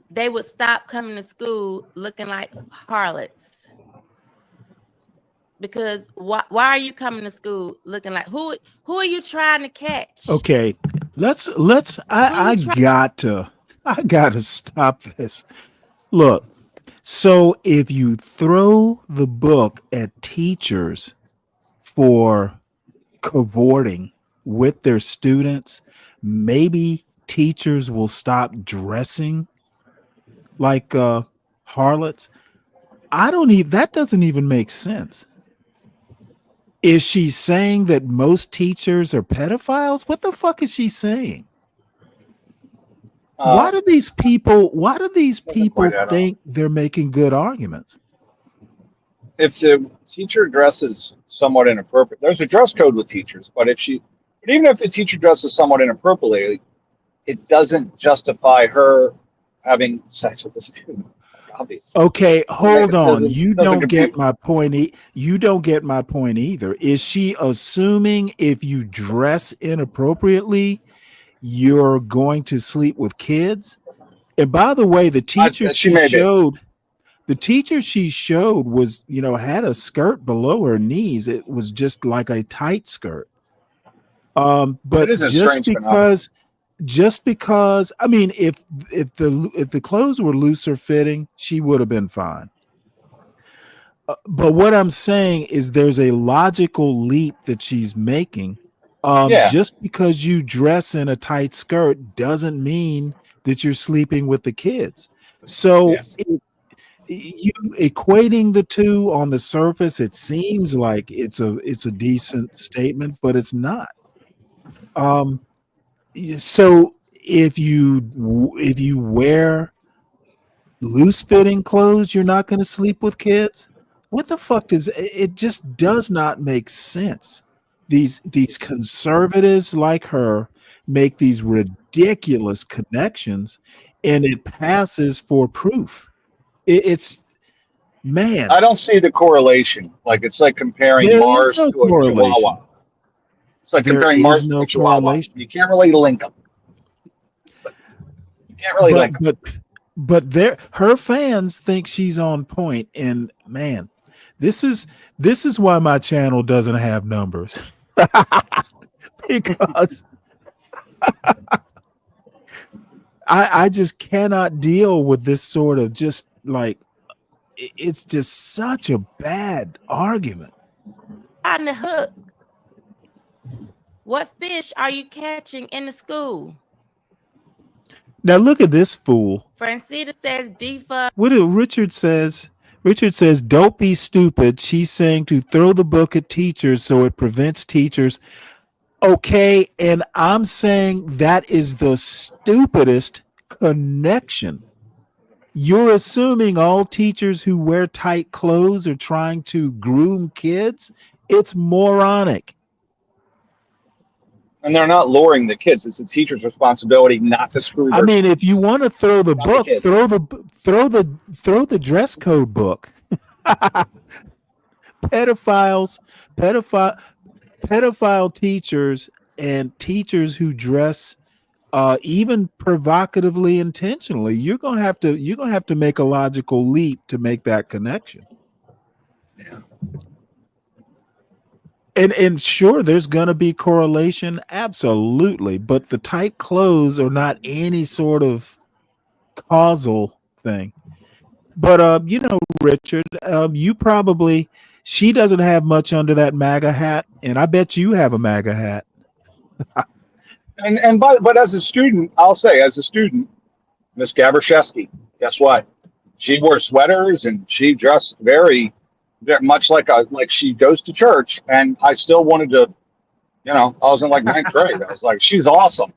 they would stop coming to school looking like harlots. Because why are you coming to school looking like who are you trying to catch? Okay, I gotta stop this. Look, so if you throw the book at teachers for cavorting with their students, maybe teachers will stop dressing like harlots. That doesn't even make sense. Is she saying that most teachers are pedophiles? What the fuck is she saying? Why do these people point that out. think they're making good arguments? If the teacher dresses somewhat inappropriate, there's a dress code with teachers, but even if the teacher dresses somewhat inappropriately, it doesn't justify her having sex with the student. Obviously. Okay, hold on. You Doesn't don't get compute. my point. You don't get my point either. Is she assuming if you dress inappropriately, you're going to sleep with kids? And by the way, the teacher She may be. she showed was, had a skirt below her knees. It was just like a tight skirt. It But is a strange phenomenon. just because, I mean, if the clothes were looser fitting, she would have been fine. But what I'm saying is there's a logical leap that she's making. Just because you dress in a tight skirt doesn't mean that you're sleeping with the kids. So you equating the two on the surface, it seems like it's a decent statement, but it's not. So if you wear loose fitting clothes, you're not going to sleep with kids. What the fuck it just does not make sense. These conservatives like her make these ridiculous connections, and it passes for proof. It's man. I don't see the correlation. Like it's like comparing There is Mars no to a correlation. Chihuahua. It's like There comparing is Mars to no a Chihuahua. correlation. You can't really link them. You can't really link them. But her fans think she's on point, and man, this is why my channel doesn't have numbers. Because I just cannot deal with this sort of just like it's just such a bad argument. On the hook. What fish are you catching in the school? Now look at this fool. Francita says defund. What did Richard says? Richard says, "Don't be stupid." She's saying to throw the book at teachers so it prevents teachers. Okay, and I'm saying that is the stupidest connection. You're assuming all teachers who wear tight clothes are trying to groom kids. It's moronic. And they're not luring the kids. It's the teacher's responsibility not to screw their I mean, if you want to throw the book, kids. throw the dress code book. Pedophile teachers and teachers who dress even provocatively intentionally, you're gonna have to make a logical leap to make that connection. Yeah. And sure, there's gonna be correlation, absolutely, but the tight clothes are not any sort of causal thing. But Richard, she doesn't have much under that MAGA hat, and I bet you have a MAGA hat. But as a student, I'll say, as a student, Miss Gabershevsky, guess what? She wore sweaters and she dressed very much like she goes to church, and I still wanted to, I was in like ninth grade. I was like, she's awesome,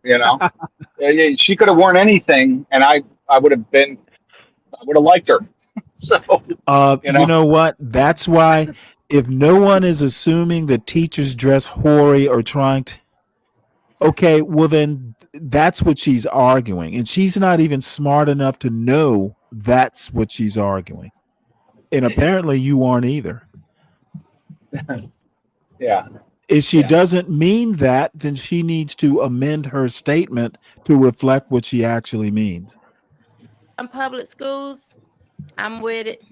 She could have worn anything, and I would have liked her. So you know what? That's why if no one is assuming that teachers dress hoary or trying to, okay, well then that's what she's arguing, and she's not even smart enough to know that's what she's arguing. And apparently you aren't either. Yeah. If she doesn't mean that, then she needs to amend her statement to reflect what she actually means. Public schools, I'm with it.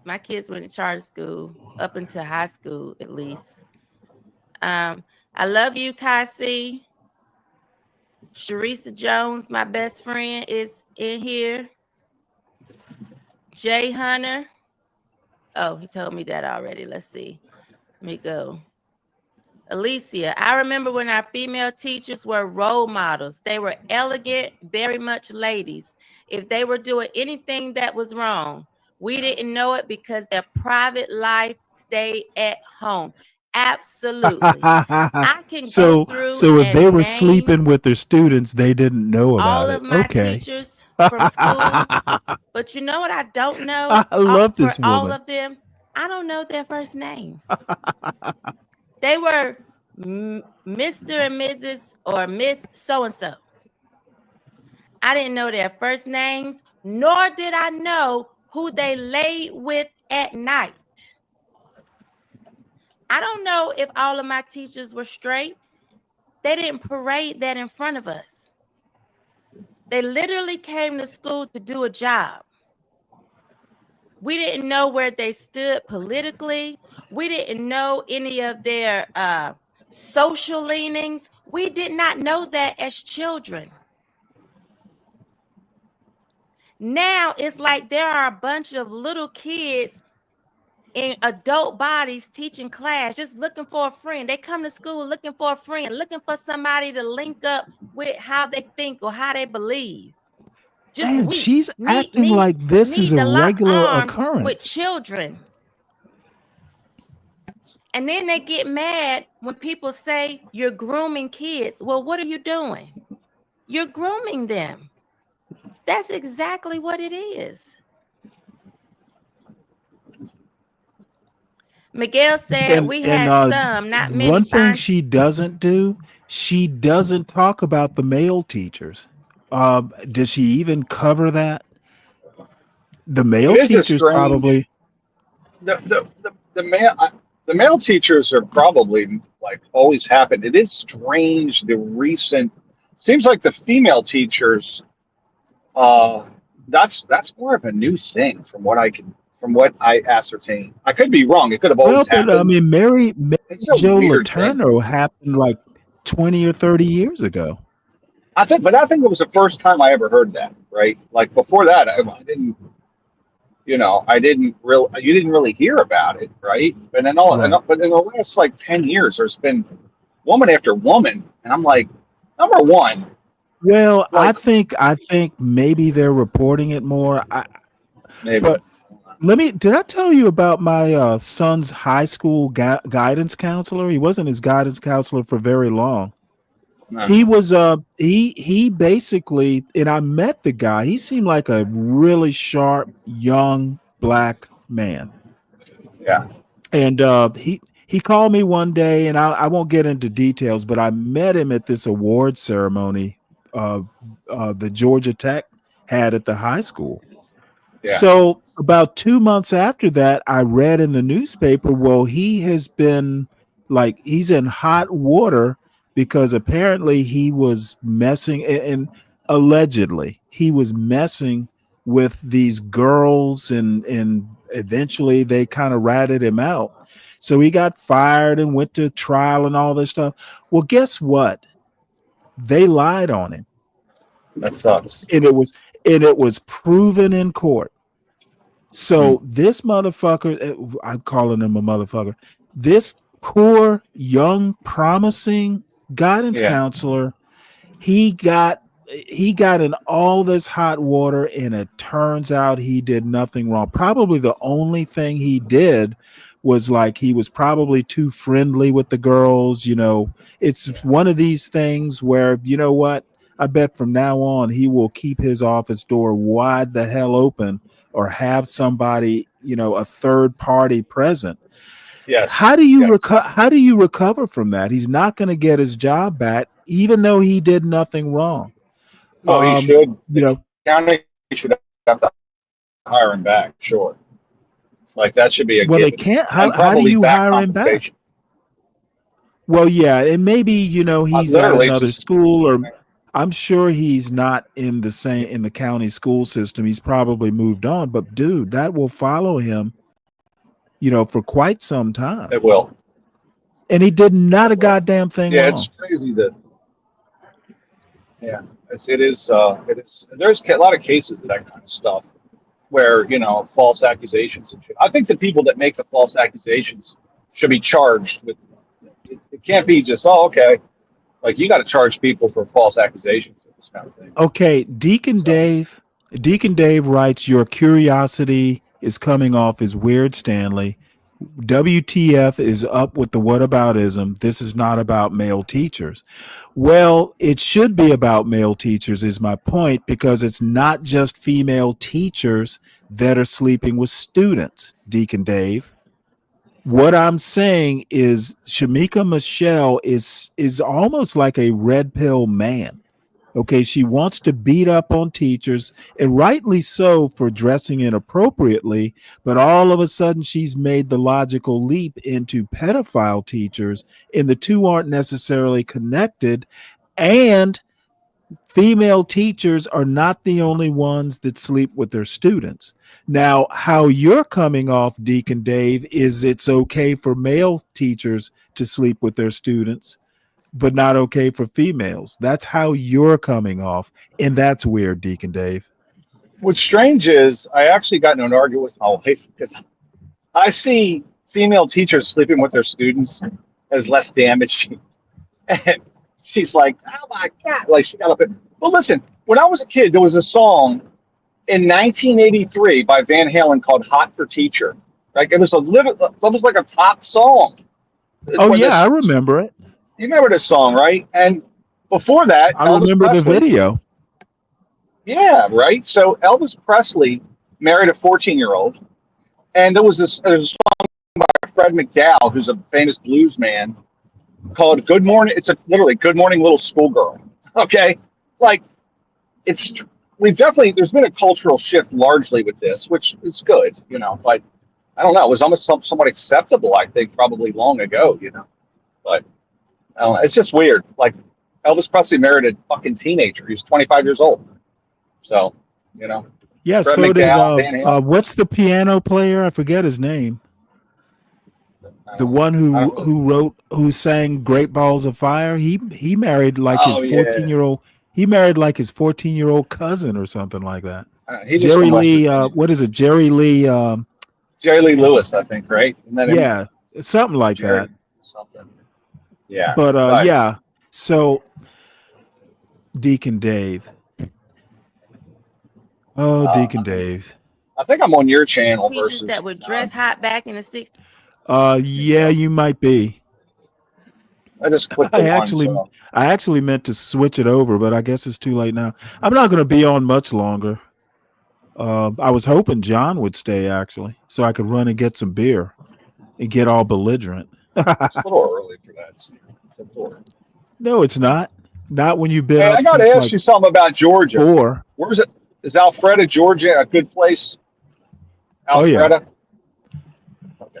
My kids went to charter school up until high school, at least. I love you, Cassie. Sharisa Jones, my best friend, is in here. Jay Hunter. Oh, he told me that already. Let's see. Let me go. Alicia, I remember when our female teachers were role models. They were elegant, very much ladies. If they were doing anything that was wrong, we didn't know it because their private life stayed at home. Absolutely. I can go so through so if they and were name sleeping with their students, they didn't know all about of it. my Okay. teachers from school, but you know what I don't know? I love For this all woman. of them, I don't know their first names. They were Mr. and Mrs. or Miss so-and-so. I didn't know their first names, nor did I know who they laid with at night. I don't know if all of my teachers were straight. They didn't parade that in front of us. They literally came to school to do a job. We didn't know where they stood politically. We didn't know any of their social leanings. We did not know that as children. Now it's like there are a bunch of little kids in adult bodies teaching class, just looking for a friend. They come to school looking for a friend, looking for somebody to link up with how they think or how they believe. Just Man, weak. she's acting like this is Need a to lock regular arms with occurrence. children. And then they get mad when people say you're grooming kids. Well, what are you doing? You're grooming them. That's exactly what it is. Miguel said we had some, not many. One thing she doesn't do, she doesn't talk about the male teachers. Does she even cover that? The male It is a teachers strange. probably. The male teachers are probably like always happened. It is strange. The recent seems like the female teachers. That's more of a new thing from what I ascertain. I could be wrong. It could have Well, always but I happened. mean, Mary It's a Jo weird thing. Letourneau happened like 20 or 30 years ago. I think it was the first time I ever heard that. Right, like before that, I didn't. You didn't really hear about it, right? And then Right. but in the last like 10 years, there's been woman after woman, and I'm like, number one, Well, like I think maybe they're reporting it more. maybe. But did I tell you about my son's high school guidance counselor? He wasn't his guidance counselor for very long. No. He was he basically, and I met the guy. He seemed like a really sharp young black man. Yeah. And he called me one day, and I won't get into details, but I met him at this award ceremony the Georgia Tech had at the high school. Yeah. So about 2 months after that, I read in the newspaper, well, he has been like, he's in hot water because apparently he was messing, and allegedly he was messing with these girls, and eventually they kind of ratted him out. So he got fired and went to trial and all this stuff. Well, guess what? They lied on him. That sucks. And it was proven in court. So this motherfucker, I'm calling him a motherfucker. This poor, young, promising guidance counselor, he got in all this hot water, and it turns out he did nothing wrong. Probably the only thing he did was like he was probably too friendly with the girls. It's one of these things where, you know what? I bet from now on he will keep his office door wide the hell open, or have somebody, a third party present. Yes. How do you recover from that? He's not going to get his job back, even though he did nothing wrong. Well, he should. County should have to hire him back. Sure. Like that should be a well, given. they can't. And How do probably you back hire him back? compensation. Well, yeah, and maybe he's at literally another just- school, or I'm sure he's not in the county school system. He's probably moved on, but dude, that will follow him, for quite some time. It will. And he did not a goddamn thing Yeah, wrong. it's crazy that. Yeah, it is. There's a lot of cases of that kind of stuff where false accusations and shit. I think the people that make the false accusations should be charged with. It can't be just, oh, okay. Like, you got to charge people for false accusations and this kind of thing. Okay, Deacon Dave. Deacon Dave writes, "Your curiosity is coming off as weird, Stanley. WTF is up with the whataboutism. This is not about male teachers." Well, it should be about male teachers, is my point, because it's not just female teachers that are sleeping with students, Deacon Dave. What I'm saying is Shamika Michelle is almost like a red pill man. Okay, she wants to beat up on teachers, and rightly so for dressing inappropriately, but all of a sudden she's made the logical leap into pedophile teachers, and the two aren't necessarily connected. And female teachers are not the only ones that sleep with their students. Now, how you're coming off, Deacon Dave, is it's okay for male teachers to sleep with their students, but not okay for females. That's how you're coming off. And that's weird, Deacon Dave. What's strange is I actually got into an argument with my wife because I see female teachers sleeping with their students as less damaging. And she's like, oh my God. Like, she got up and, well, listen, when I was a kid, there was a song in 1983 by Van Halen called Hot for Teacher. Like, it was like a top song. Oh, When yeah, I remember it. You remember this song, right? And before that, I Elvis remember Presley, the video. Yeah, right. So Elvis Presley married a 14-year-old, and there's a song by Fred McDowell, who's a famous blues man, called "Good Morning." It's literally "Good Morning, Little Schoolgirl." Okay, like there's been a cultural shift largely with this, which is good, But I don't know. It was almost somewhat acceptable, I think, probably long ago, But I don't know. It's just weird. Like Elvis Presley married a fucking teenager. He was 25 years old. So, Yeah, Fred so McDowell, Van Halen. did what's the piano player? I forget his name. The one who sang Great Balls of Fire. He married like his 14-year-old. He married like his 14-year-old cousin or something like that. Jerry Lee, what is it? Jerry Lee Jerry Lee Lewis, I think, right? Yeah, something like that. Something. Yeah. But yeah. So Deacon Dave. Oh, Deacon Dave. I think I'm on your channel Teachers versus that would dress hot back in the 60s. Yeah, you might be. I just clicked I actually meant to switch it over, but I guess it's too late now. I'm not going to be on much longer. I was hoping John would stay actually, so I could run and get some beer and get all belligerent. It's a little early for that. No, it's not. Not when you've been. Hey, up I got to since, ask you something about Georgia. 4. Where's it? Is Alpharetta, Georgia, a good place? Alpharetta? Oh yeah.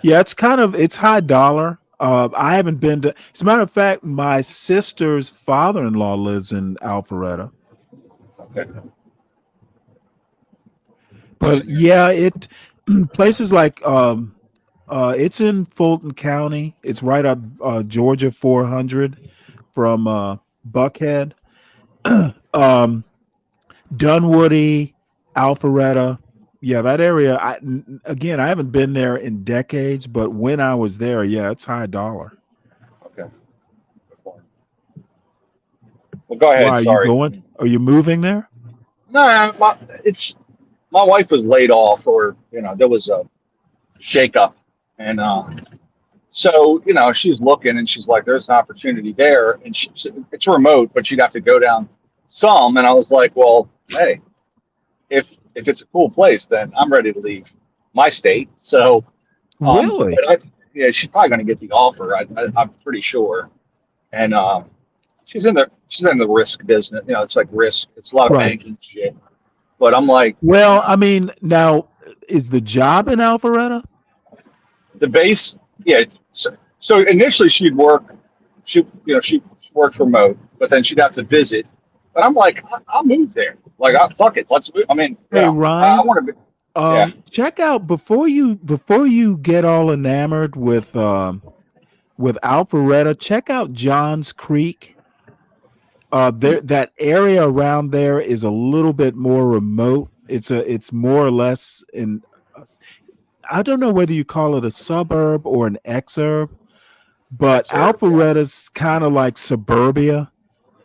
Yeah, it's high dollar. I haven't been to. As a matter of fact, my sister's father-in-law lives in Alpharetta. Okay. But yeah, places like it's in Fulton County. It's right up Georgia 400 from Buckhead. Dunwoody, Alpharetta. Yeah, that area. I haven't been there in decades, but when I was there, yeah, it's high dollar. Okay. Well, go ahead. Why are Sorry. you going? Are you moving there? No, my wife was laid off, or there was a shakeup, and so she's looking, and she's like, "There's an opportunity there," and it's remote, but she'd have to go down some, and I was like, "Well, hey, if it's a cool place, then I'm ready to leave my state." So, really, yeah, she's probably going to get the offer. I'm pretty sure, and she's in the risk business. It's like risk. It's a lot of banking shit. But I'm like, well, I mean, now is the job in Alpharetta? The base, yeah. So initially she'd work. She works remote, but then she'd have to visit. But I'm like, I'll move there. Like, fuck it, let's move. I mean, hey Ryan, I want to be. Check out before you get all enamored with Alpharetta. Check out Johns Creek. That area around there is a little bit more remote. It's more or less I don't know whether you call it a suburb or an exurb, but That's her. Yeah. Alpharetta's kind of like suburbia.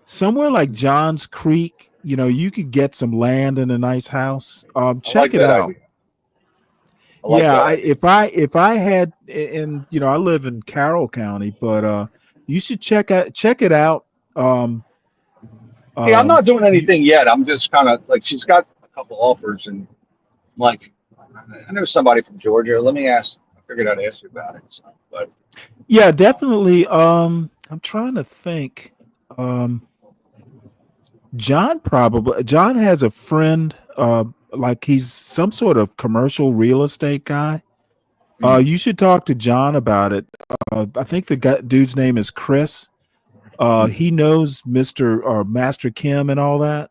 Somewhere like Johns Creek, you could get some land and a nice house. I Check like it that out. idea. I like that idea. If I had, and I live in Carroll County, but you should check it out. Hey, I'm not doing You, anything yet. I'm just kind of like, she's got a couple offers, and I'm like, I know somebody from Georgia. Let me ask. I figured I'd ask you about it. So, but yeah, definitely. I'm trying to think. John has a friend. Like he's some sort of commercial real estate guy. You should talk to John about it. I think the dude's name is Chris. He knows Mr. or Master Kim and all that.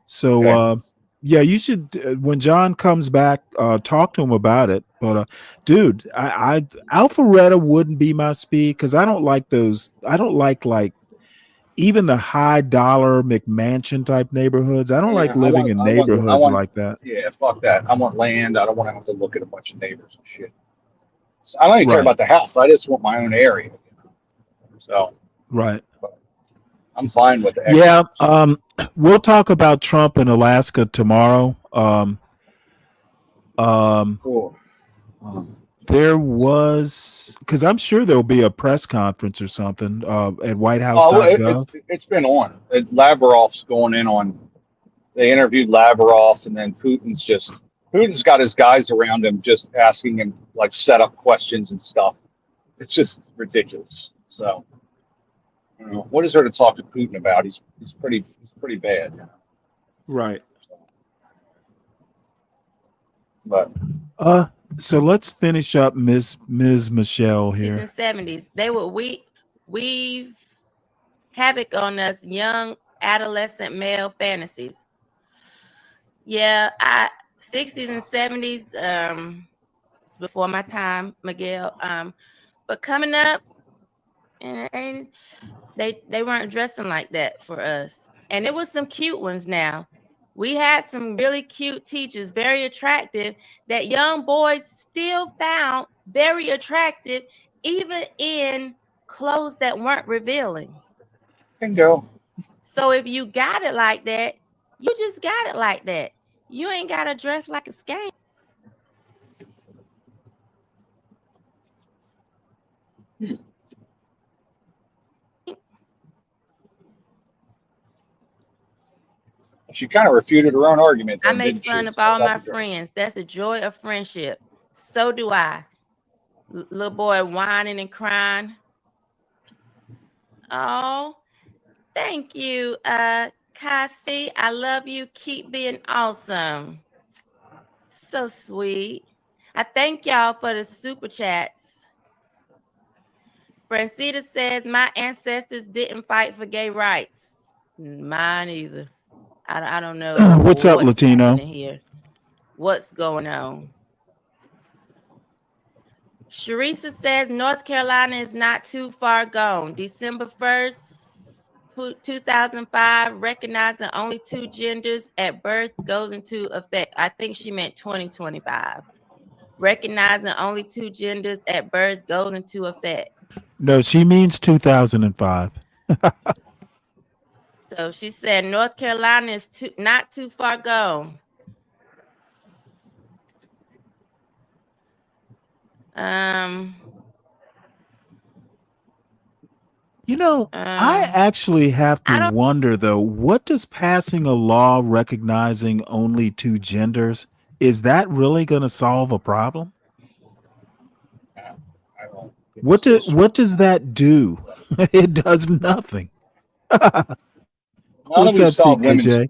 So okay. yeah, you should when John comes back, talk to him about it. But dude, I Alpharetta wouldn't be my speed because I don't like those. I don't like even the high dollar McMansion type neighborhoods. I don't like Yeah, living in I neighborhoods want. like that. Yeah, fuck that. I want land. I don't want to have to look at a bunch of neighbors and shit. So I don't even care Right, about the house. I just want my own area. So right. I'm fine with the X. Yeah, we'll talk about Trump in Alaska tomorrow. Cool. There was because I'm sure there'll be a press conference or something at Oh, whitehouse.gov. it's been on. Lavrov's going in on. They interviewed Lavrov, and then Putin's got his guys around him, just asking him like set up questions and stuff. It's just ridiculous. So, what is there to talk to Putin about? He's pretty bad. Right. But So let's finish up Ms. Michelle here. In the 70s, they would weave havoc on us young adolescent male fantasies. Yeah, 60s and 70s, it's before my time, Miguel. But coming up in the 80s, they weren't dressing like that for us. And it was some cute ones now. We had some really cute teachers, very attractive, that young boys still found very attractive, even in clothes that weren't revealing. Bingo. So if you got it like that, you just got it like that. You ain't got to dress like a scam. She kind of refuted her own argument. I make fun of all my friends. That's the joy of friendship. So do I. Little boy whining and crying. Oh, thank you, Cassie. I love you. Keep being awesome. So sweet. I thank y'all for the super chats. Francita says, my ancestors didn't fight for gay rights. Mine either. I don't know. What's up, Latino? Here. What's going on? Sharisa says North Carolina is not too far gone. December 1st, 2005, recognizing only two genders at birth goes into effect. I think she meant 2025. Recognizing only two genders at birth goes into effect. No, she means 2005. So she said North Carolina is not too far gone. I actually have to wonder though, what does passing a law recognizing only two genders, is that really going to solve a problem? What does that do? It does nothing. What's up, CKJ?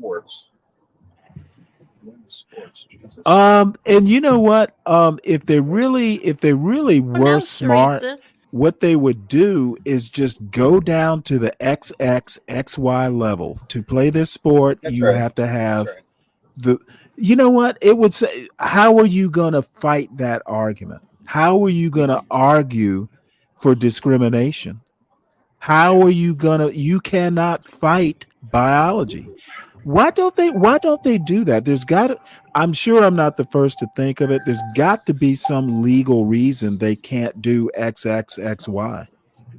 And you know what? If they really were smart, what they would do is just go down to the XXXY level. To play this sport, you have to have you know what? It would say, how are you going to fight that argument? How are you going to argue for discrimination? How are you you cannot fight biology. Why don't they do that? I'm sure I'm not the first to think of it. There's got to be some legal reason they can't do XXXY.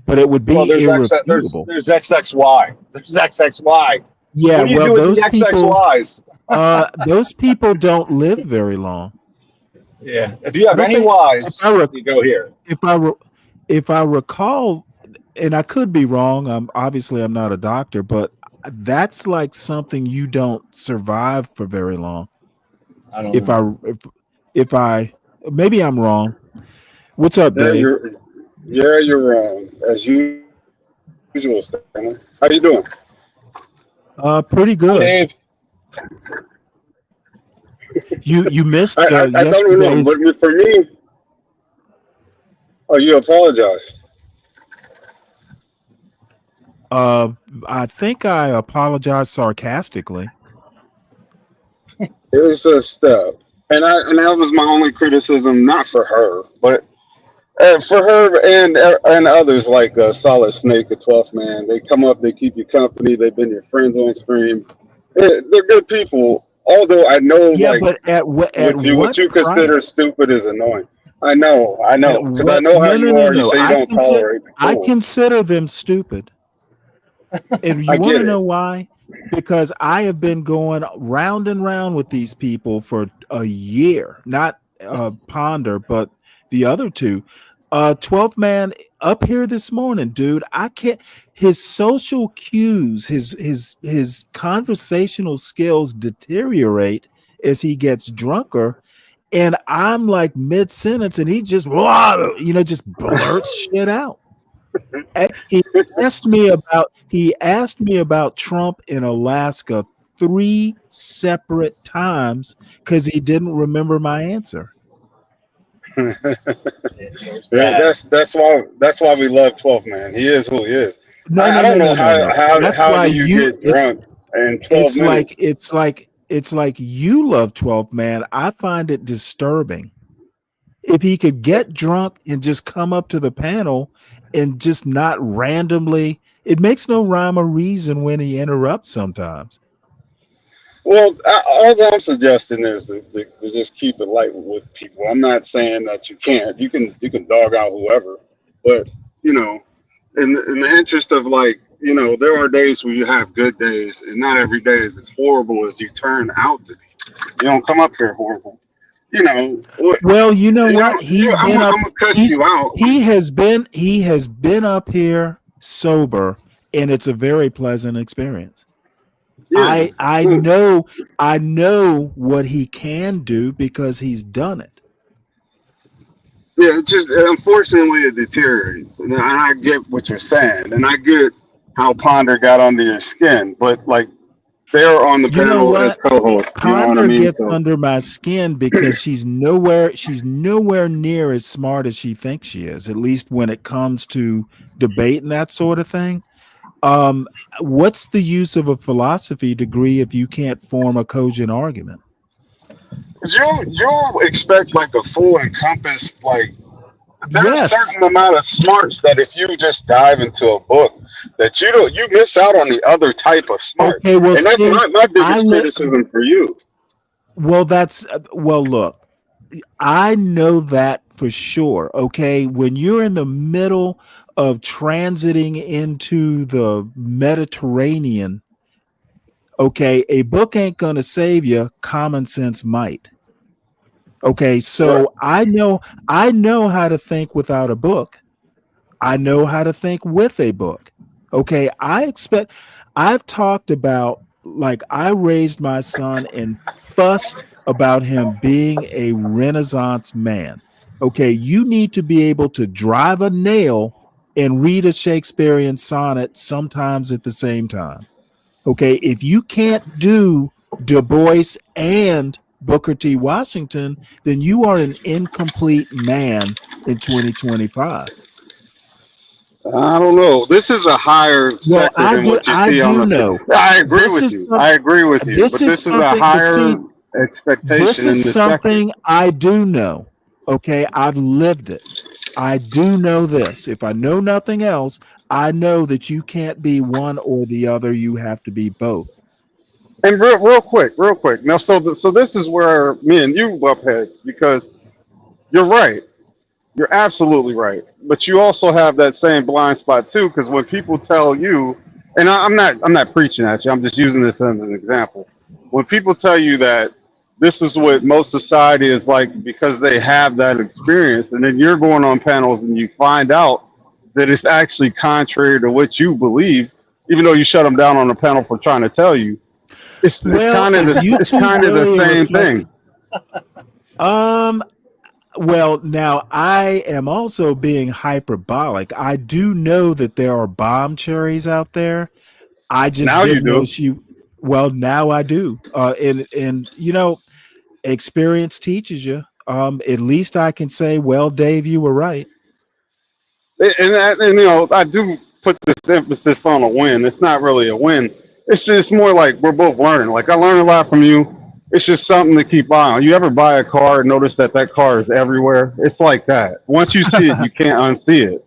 but it would Well, be irrefutable. there's XXY. There's XXY. Yeah, What do you well, do with the XXYs? those people don't live very long. Yeah. If you I have don't any think Ys, you go here. if I recall, and I could be wrong. I'm not a doctor, but that's like something you don't survive for very long. I don't If know. if I maybe I'm wrong. What's up, Yeah, Dave? you're wrong as usual, Stanley. How you doing? Pretty Hi, good. Dave. You missed I don't know, yesterday's. but for me, oh, you apologize. I think I apologized sarcastically. It was a step, and that was my only criticism, not for her, but for her and others like Solid Snake, the 12th Man. They come up, they keep you company. They've been your friends on stream. They're good people. Although I know, Yeah, like but at what what you consider price? stupid is annoying. I At know, because I what? know how No, no, you no, are. You no. say you don't tolerate the I cool. consider them stupid. And you I want get to know it. why? Because I have been going round and round with these people for a year, not Ponder, but the other two. 12th Man up here this morning, dude. I can't. His social cues, his conversational skills deteriorate as he gets drunker. And I'm like mid sentence, and he just, just blurts shit out. He asked me about Trump in Alaska 3 separate times because he didn't remember my answer. Yeah, that's why we love 12th Man. He is who he is. No, I no, no, don't know no, no, no. That's how why do you you get drunk in 12 minutes? it's like you love 12th Man. I find it disturbing. If he could get drunk and just come up to the panel and just not randomly, it makes no rhyme or reason when he interrupts sometimes. Well, all I'm suggesting is to just keep it light with people. I'm not saying that you can't. You can dog out whoever, but you know, in the interest of like, there are days where you have good days, and not every day is as horrible as you turn out to be. You don't come up here horrible. Well, you know what? I'm gonna cuss you out. He has been up here sober, and it's a very pleasant experience. Yeah. I know what he can do because he's done it. Yeah, it's just unfortunately it deteriorates, and I get what you're saying, and I get how Ponder got under your skin, but like they're on the You know panel as what? co-hosts. You know what I Ponder mean? gets So under my skin because she's nowhere near as smart as she thinks she is, at least when it comes to debate and that sort of thing. Um, what's the use of a philosophy degree if you can't form a cogent argument? you expect like a full encompass, like there's a Yes. certain amount of smarts that if you just dive into a book that you miss out on the other type of smarts, Okay, well, and that's see, my biggest criticism for you. well, look, I know that for sure. Okay. When you're in the middle of transiting into the Mediterranean, okay, a book ain't going to save you. Common sense might. Okay. Right. So I know how to think without a book. I know how to think with a book. Okay. I've talked about, like, I raised my son and fussed about him being a Renaissance man. Okay. You need to be able to drive a nail and read a Shakespearean sonnet sometimes at the same time. Okay. If you can't do Du Bois and Booker T. Washington, then you are an incomplete man in 2025. I don't know. This is a higher Well, sector than what you I see on do the. know. I agree This with is you. some, I agree with you. this But is this is a something, but higher see, this expectation is in the sector. something I do know. Okay, I've lived it. I do know this. If I know nothing else, I know that you can't be one or the other. You have to be both. And real quick. Now, so this is where me and you butt heads because you're right. You're absolutely right. But you also have that same blind spot too, because when people tell you, and I'm not preaching at you. I'm just using this as an example. When people tell you that this is what most society is like because they have that experience, and then you're going on panels and you find out that it's actually contrary to what you believe, even though you shut them down on the panel for trying to tell you, it's Well, kind of is it's YouTube kind of the really a same reflect? thing. Um, well, now I am also being hyperbolic. I do know that there are bomb cherries out there. I just Now you didn't know do. she. Well, now I do. And experience teaches you. At least I can say, well, Dave, you were right. And I do put this emphasis on a win. It's not really a win. It's just more like we're both learning. Like I learned a lot from you. It's just something to keep eye on. You ever buy a car and notice that that car is everywhere? It's like that. Once you see it, you can't unsee it.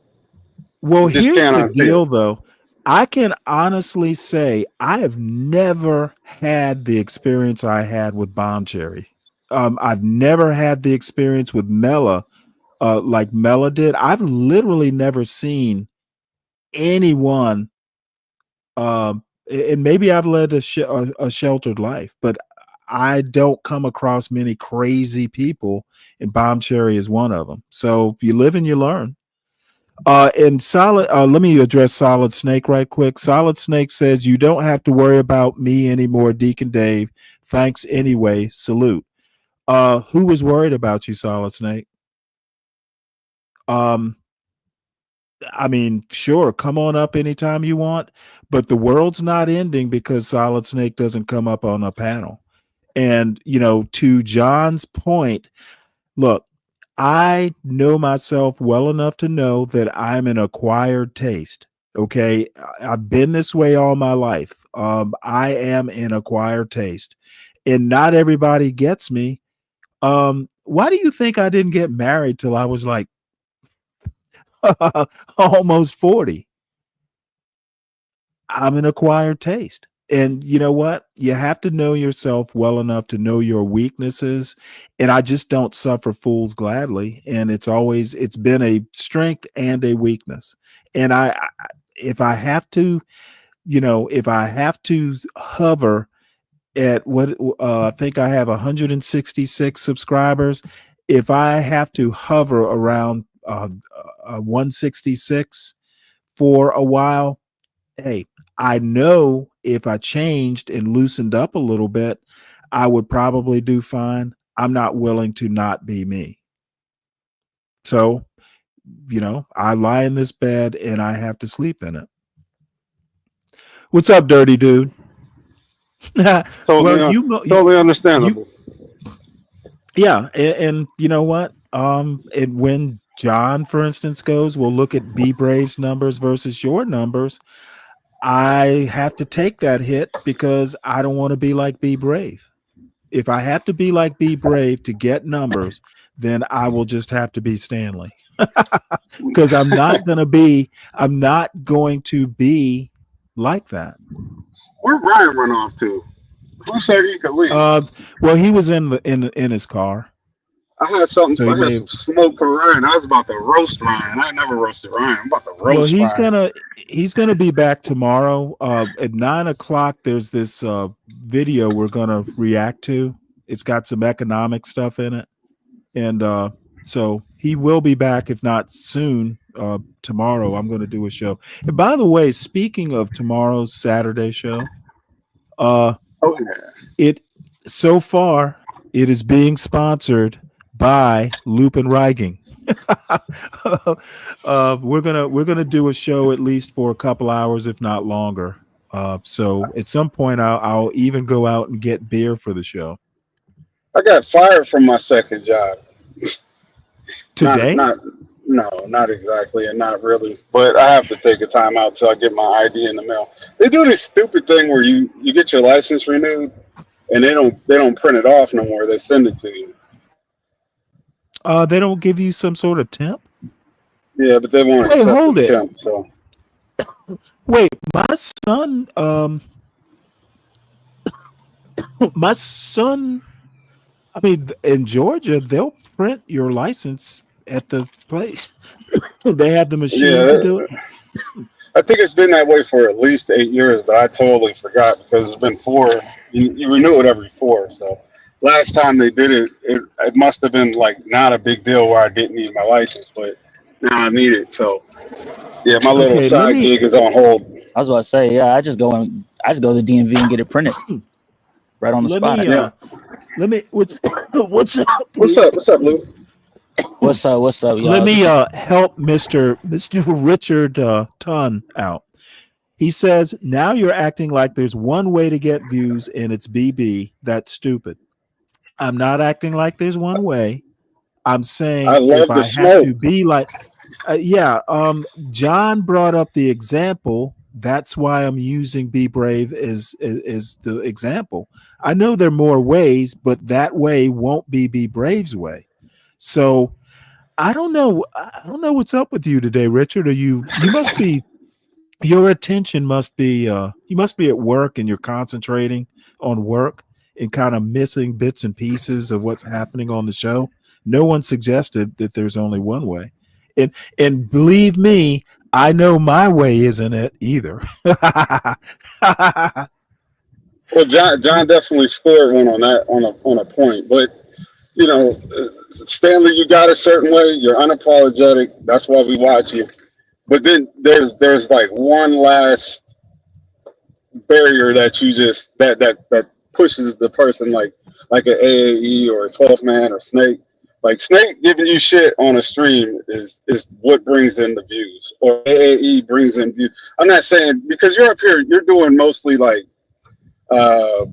Well, You just here's can't the unsee it. deal, though. I can honestly say I have never had the experience I had with Bomb Cherry. I've never had the experience with Mela, like Mela did. I've literally never seen anyone, and maybe I've led a sheltered life, but I don't come across many crazy people, and Bomb Cherry is one of them. So you live and you learn. And solid, let me address Solid Snake right quick. Solid Snake says, you don't have to worry about me anymore, Deacon Dave. Thanks anyway. Salute. Who was worried about you, Solid Snake? Um, I mean, sure, come on up anytime you want, but the world's not ending because Solid Snake doesn't come up on a panel. And, to John's point, look, I know myself well enough to know that I'm an acquired taste. Okay. I've been this way all my life. I am an acquired taste. And not everybody gets me. Why do you think I didn't get married till I was like almost 40? I'm an acquired taste. And you know what? You have to know yourself well enough to know your weaknesses. And I just don't suffer fools gladly. And it's been a strength and a weakness. And if I have to, if I have to hover at what I think I have 166 subscribers, if I have to hover around 166 for a while, hey, I know if I changed and loosened up a little bit, I would probably do fine. I'm not willing to not be me. So, I lie in this bed and I have to sleep in it. What's up, dirty dude? Well, Totally understandable. Yeah, and you know what? And when John, for instance, goes, we'll look at Be Brave's numbers versus your numbers. I have to take that hit because I don't want to be like Be Brave. If I have to be like Be Brave to get numbers, then I will just have to be Stanley. Because I'm not going to be like that. Where Ryan run off to? Who said he could leave? Well, he was in his car. I had something. So he I had may some smoke for Ryan. I was about to roast Ryan. I never roasted Ryan. I'm about to Well, roast Ryan. he's gonna be back tomorrow. At 9 o'clock, there's this video we're gonna react to. It's got some economic stuff in it, and so he will be back, if not soon. Tomorrow, I'm gonna do a show. And by the way, speaking of tomorrow's Saturday show, Oh yeah. it so far it is being sponsored by Lupin Reigang. We're gonna do a show at least for a couple hours, if not longer. So at some point, I'll even go out and get beer for the show. I got fired from my second job. Today? Not exactly, and not really. But I have to take a time out till I get my ID in the mail. They do this stupid thing where you get your license renewed, and they don't print it off no more. They send it to you. They don't give you some sort of temp? Yeah, but they won't Wait, accept hold the it. temp. So Wait, my son, I mean, in Georgia, they'll print your license at the place. They have the machine to Yeah, do it. I think it's been that way for at least 8 years, but I totally forgot because it's been 4. You renew it every 4. So last time they did it, it must have been like not a big deal where I didn't need my license, but now I need it. So yeah, my little Okay, let side me gig is on hold. I was about to say, yeah, I just go to the DMV and get it printed right on the let spot. me Yeah. let me what's up, What's Luke? up? What's up, Lou? What's up, Let y'all? me help Mr. Richard Tunn out. He says, now you're acting like there's one way to get views and it's BB. That's stupid. I'm not acting like there's one way. I'm I saying if love the I have smoke. to be like, John brought up the example. That's why I'm using Be Brave as the example. I know there are more ways, but that way won't be Brave's way. So I don't know. I don't know what's up with you today, Richard. You must be your attention must be you must be at work and you're concentrating on work and kind of missing bits and pieces of what's happening on the show. No one suggested that there's only one way. And believe me, I know my way isn't it either. Well, John definitely scored one on that on a point, but you know, Stanley, you got a certain way. You're unapologetic. That's why we watch you. But then there's like one last barrier that you just that pushes the person like an AAE or a 12th man or Snake. Like Snake giving you shit on a stream is what brings in the views, or AAE brings in views. I'm not saying because you're up here, you're doing mostly like uh,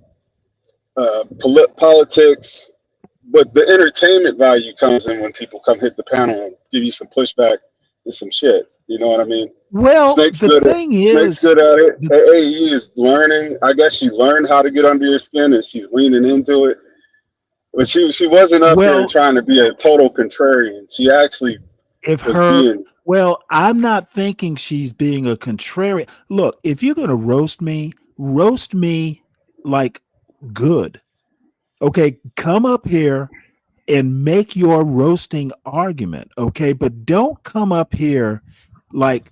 politics, but the entertainment value comes in when people come hit the panel and give you some pushback and some shit. You know what I mean? Well, the thing Snake's is, good at it. AE is learning. I guess she learned how to get under your skin and she's leaning into it. But she wasn't up here well, trying to be a total contrarian. She actually was being. well, I'm not thinking she's being a contrarian. Look, if you're going to roast me like good. Okay, come up here and make your roasting argument, okay? But don't come up here like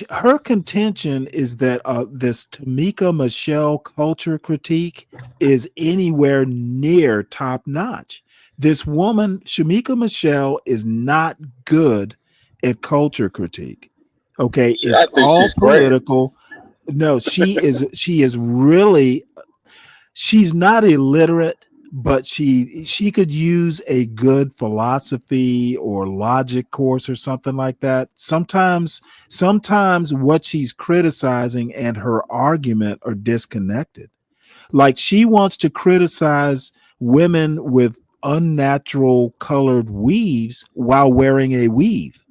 her contention is that this Tamika Michelle culture critique is anywhere near top notch. This woman, Shamika Michelle, is not good at culture critique. Okay, I it's think all she's great. political. No, she is really, she's not illiterate, but she could use a good philosophy or logic course or something like that. Sometimes what she's criticizing and her argument are disconnected. Like she wants to criticize women with unnatural colored weaves while wearing a weave.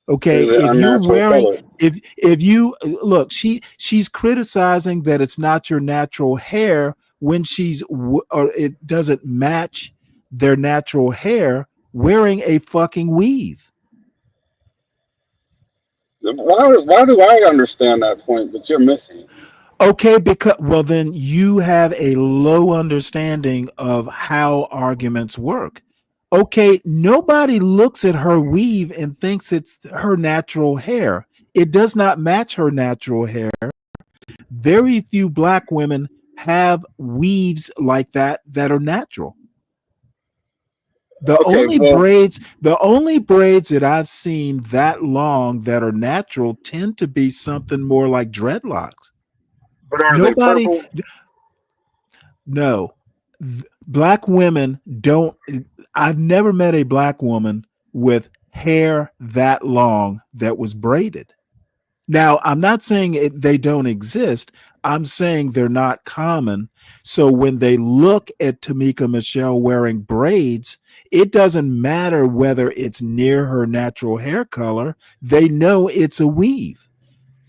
Okay, Is it if you're unnatural wearing, color? if you look, she's criticizing that it's not your natural hair when or it doesn't match their natural hair wearing a fucking weave. Why do I understand that point, but you're missing it? Okay, because well then you have a low understanding of how arguments work. Okay, nobody looks at her weave and thinks it's her natural hair. It does not match her natural hair. Very few black women have weaves like that are natural. Okay, well, The only braids that I've seen that long that are natural tend to be something more like dreadlocks. but are they Nobody, purple? no. Black women don't, I've never met a black woman with hair that long that was braided. Now, I'm not saying they don't exist. I'm saying they're not common. So when they look at Tamika Michelle wearing braids, it doesn't matter whether it's near her natural hair color. They know it's a weave.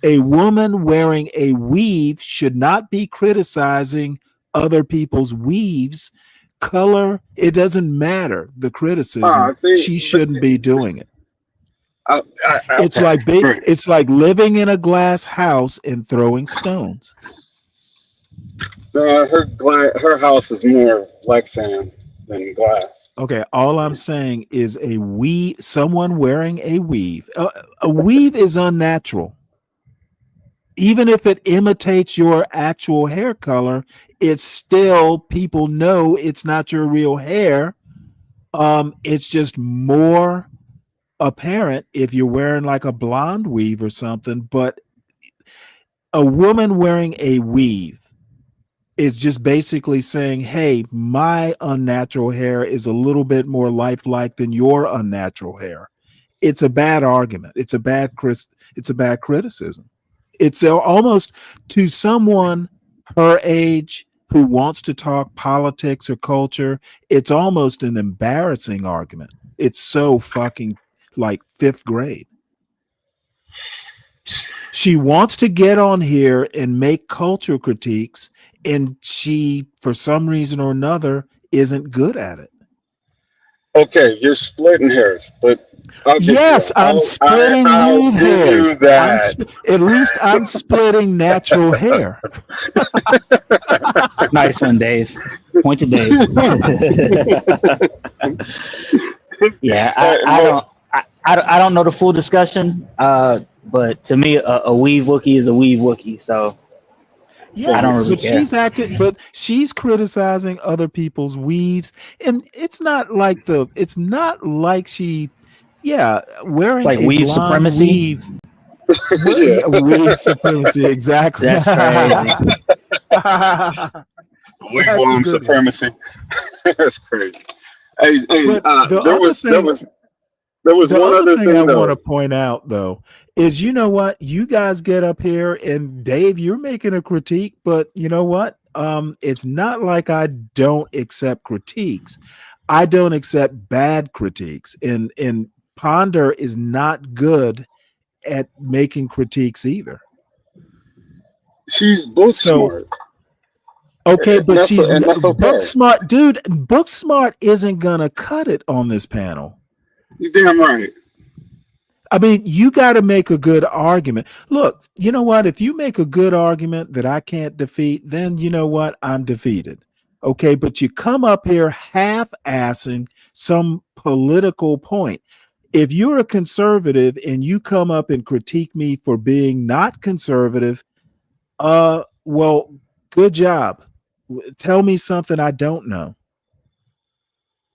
A woman wearing a weave should not be criticizing other people's weaves. Color, it doesn't matter. The criticism, I think. she shouldn't be doing it. It's Okay, like great. it's like living in a glass house and throwing stones. Her house is more Lexan than glass. Okay, all I'm saying is someone wearing a weave. A weave is unnatural. Even if it imitates your actual hair color, it's still, people know it's not your real hair. It's just more apparent if you're wearing like a blonde weave or something, but a woman wearing a weave is just basically saying, hey, my unnatural hair is a little bit more lifelike than your unnatural hair. It's a bad argument. It's a bad criticism. It's almost, to someone her age who wants to talk politics or culture, it's almost an embarrassing argument. It's so fucking like fifth grade. She wants to get on here and make culture critiques, and she, for some reason or another, isn't good at it. Okay, you're splitting hairs, but I'll give Yes, you I'm splitting I'll weave give hairs. you that. At least I'm splitting natural hair. Nice one, Dave. Point to Dave. Yeah, I don't know the full discussion, but to me, a weave Wookie is a weave Wookie. So Yeah, I don't really but care. she's criticizing other people's weaves, and it's not like she, wearing Like a weave blonde supremacy. weave. Weave supremacy, exactly. That's crazy. Wigwam supremacy. That's crazy. Hey, But there was one other thing thing I want though. to point out, though, is, you know what? You guys get up here, and Dave, you're making a critique, but you know what? It's not like I don't accept critiques. I don't accept bad critiques, and Ponder is not good at making critiques either. She's book smart. Okay, but that's okay. book smart, dude. Book smart isn't gonna cut it on this panel. You're damn right. I mean, you got to make a good argument. Look, you know what? If you make a good argument that I can't defeat, then you know what? I'm defeated. Okay, but you come up here half-assing some political point. If you're a conservative and you come up and critique me for being not conservative, well, good job. Tell me something I don't know.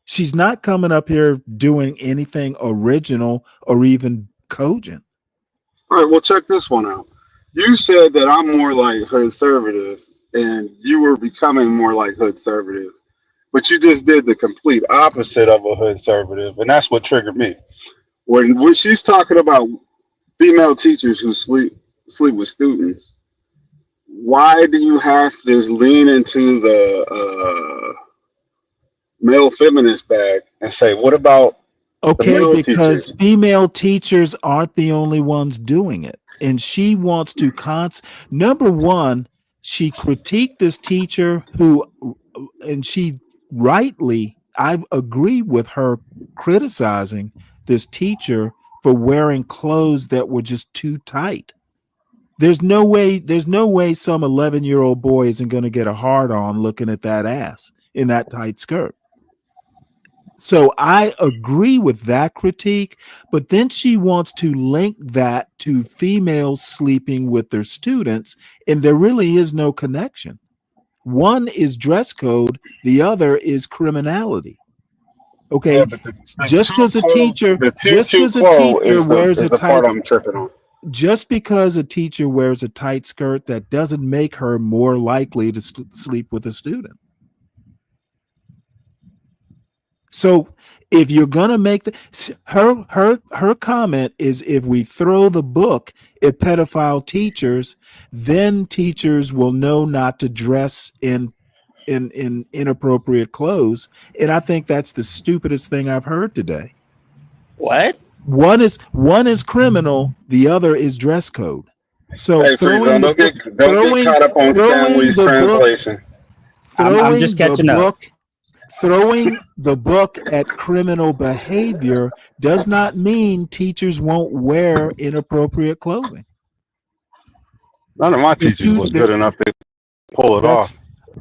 She's not coming up here doing anything original or even cogent. All right, well, check this one out. You said that I'm more like conservative, and you were becoming more like conservative, but you just did the complete opposite of a conservative, and that's what triggered me. When she's talking about female teachers who sleep with students, why do you have to just lean into the male feminist bag and say, what about okay, because teachers? female teachers aren't the only ones doing it, and she wants to number one, she critiqued this teacher and she rightly, I agree with her criticizing this teacher for wearing clothes that were just too tight. There's no way some 11-year-old boy isn't going to get a hard on looking at that ass in that tight skirt. So I agree with that critique, but then she wants to link that to females sleeping with their students, and there really is no connection. One is dress code, the other is criminality. Okay, Yeah, but just because a teacher wears a tight, I'm tripping on. Just because a teacher wears a tight skirt, that doesn't make her more likely to sleep with a student. So if you're gonna make her comment is, if we throw the book at pedophile teachers, then teachers will know not to dress in inappropriate clothes. And I think that's the stupidest thing I've heard today. What? One is criminal, the other is dress code. So hey, don't get caught up on Stanley's translation. I'm just catching up. Throwing the book at criminal behavior does not mean teachers won't wear inappropriate clothing. None of my teachers was good enough to pull it off.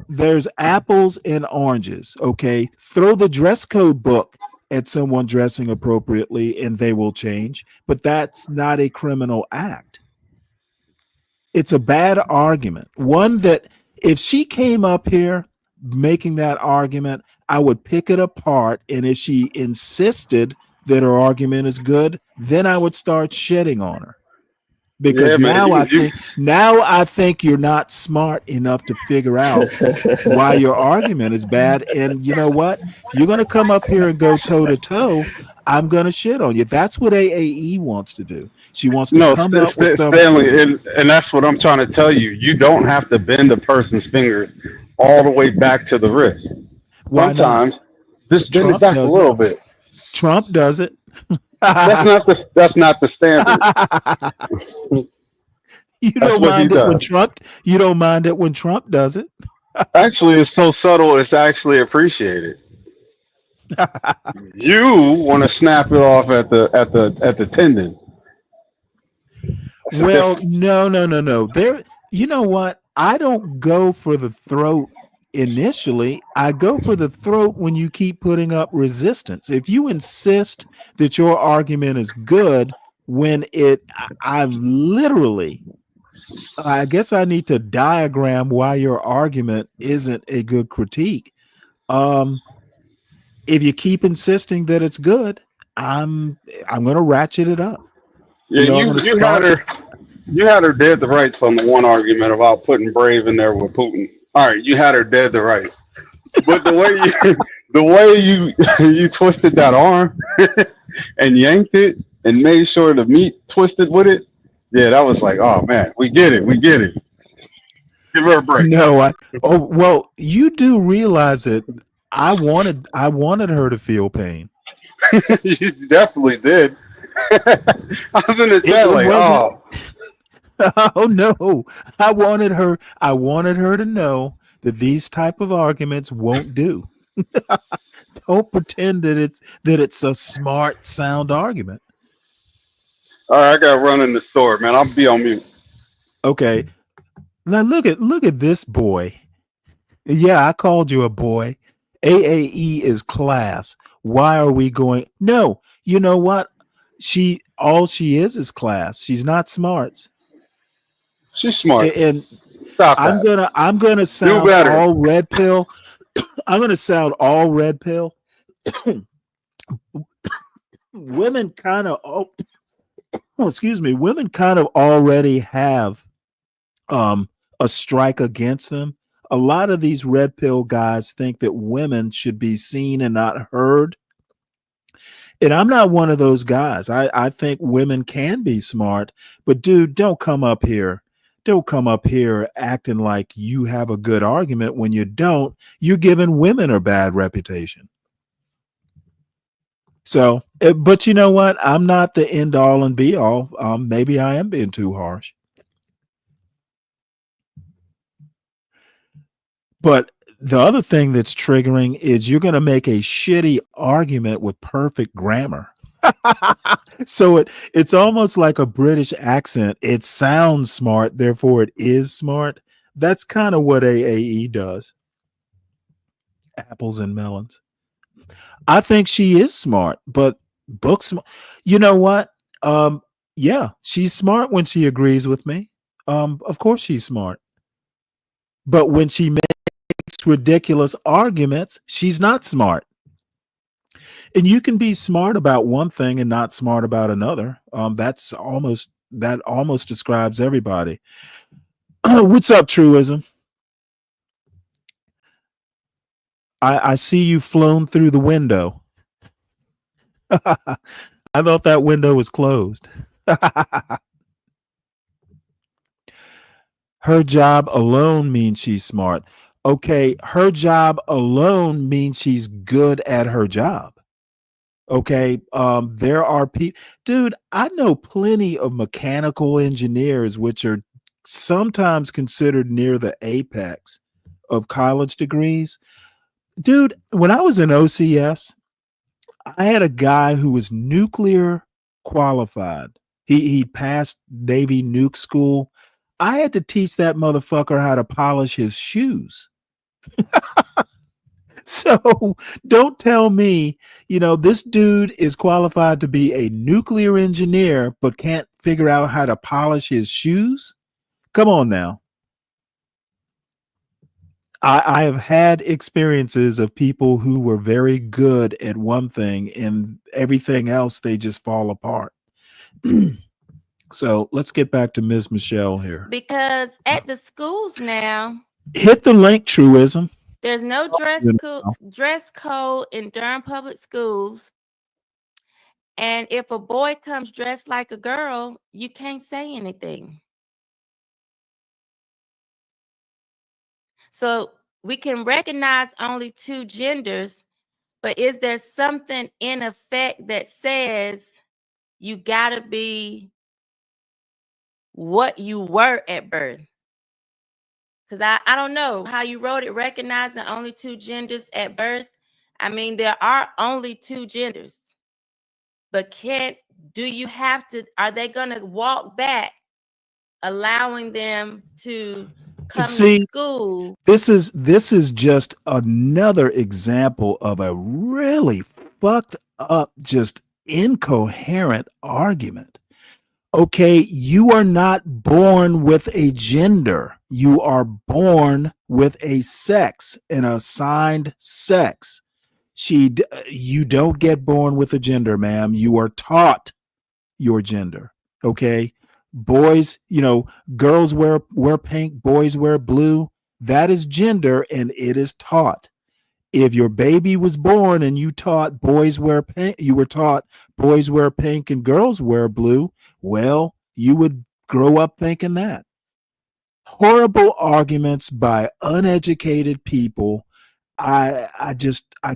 there's apples and oranges. Okay, throw the dress code book at someone dressing appropriately and they will change, but that's not a criminal act. It's a bad argument, one that if she came up here making that argument, I would pick it apart, and if she insisted that her argument is good, then I would start shitting on her. Because Yeah, man. now I think you're not smart enough to figure out why your argument is bad. And you know what? If you're going to come up here and go toe to toe, I'm going to shit on you. That's what AAE wants to do. She wants to No, come up with some. Stanley, and that's what I'm trying to tell you. You don't have to bend a person's fingers all the way back to the wrist. Why not? Sometimes just bend it Trump back a does it. little bit. Trump does it. That's not the standard. You don't mind it when Trump. You don't mind it when Trump does it. Actually, it's so subtle. It's actually appreciated. You want to snap it off at the tendon. Well, no. There, you know what? I don't go for the throat initially. I go for the throat when you keep putting up resistance. If you insist that your argument is good, when I guess I need to diagram why your argument isn't a good critique. If you keep insisting that it's good, I'm going to ratchet it up. Yeah, you had her dead to rights on the one argument about putting Brave in there with Putin. All right, you had her dead to rights, but the way you twisted that arm and yanked it and made sure the meat twisted with it, yeah, that was like, oh man, we get it. Give her a break. No, well, you do realize that I wanted her to feel pain. You definitely did. I was in the chat like, oh. Oh no. I wanted her to know that these type of arguments won't do. Don't pretend that it's a smart, sound argument. All right, I gotta run in the store, man. I'll be on mute. Okay. Now look at this boy. Yeah, I called you a boy. AAE is class. Why are we going? No, you know what? All she is class. She's not smarts. She's smart. And stop that. I'm gonna sound all red pill. I'm gonna sound all red pill. Women kind of women kind of already have a strike against them. A lot of these red pill guys think that women should be seen and not heard. And I'm not one of those guys. I think women can be smart, but dude, don't come up here acting like you have a good argument when you don't. You're giving women a bad reputation. So, but you know what? I'm not the end all and be all. Maybe I am being too harsh. But the other thing that's triggering is you're going to make a shitty argument with perfect grammar. So it's almost like a British accent. It sounds smart, therefore it is smart. That's kind of what AAE does. Apples and melons. I think she is smart, but books. You know what? Yeah, she's smart when she agrees with me. Of course she's smart. But when she makes ridiculous arguments, she's not smart. And you can be smart about one thing and not smart about another. That almost describes everybody. What's up, Truism? I see you flown through the window. I thought that window was closed. Her job alone means she's smart. Okay, her job alone means she's good at her job. Okay, there are people, dude, I know plenty of mechanical engineers which are sometimes considered near the apex of college degrees. Dude, when I was in OCS, I had a guy who was nuclear qualified. He passed Navy nuke school. I had to teach that motherfucker how to polish his shoes. So don't tell me, this dude is qualified to be a nuclear engineer, but can't figure out how to polish his shoes. Come on now. I have had experiences of people who were very good at one thing and everything else, they just fall apart. So let's get back to Ms. Michelle here. Because at the schools now, Hit the link, truism. there's no dress code in Durham public schools. And if a boy comes dressed like a girl, you can't say anything. So we can recognize only two genders, but is there something in effect that says you gotta be what you were at birth? Because I don't know how you wrote it, recognizing only two genders at birth. I mean, there are only two genders. But do you have to, are they gonna walk back, allowing them to come to school? This is just another example of a really fucked up, just incoherent argument. Okay, you are not born with a gender. You are born with a sex, an assigned sex. You don't get born with a gender, ma'am. You are taught your gender. Okay, boys, girls wear pink, boys wear blue. That is gender, and it is taught. If your baby was born and you taught boys wear pink, you were taught boys wear pink and girls wear blue, well, you would grow up thinking that. Horrible arguments by uneducated people. I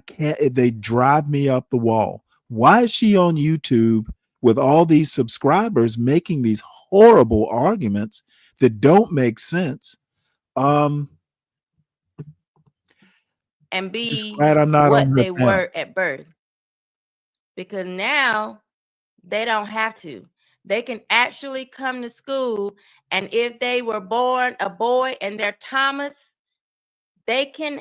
can't, they drive me up the wall. Why is she on YouTube with all these subscribers making these horrible arguments that don't make sense? And be just glad I'm not what on her they panel. were at birth. Because now they don't have to. They can actually come to school, and if they were born a boy and they're Thomas, they can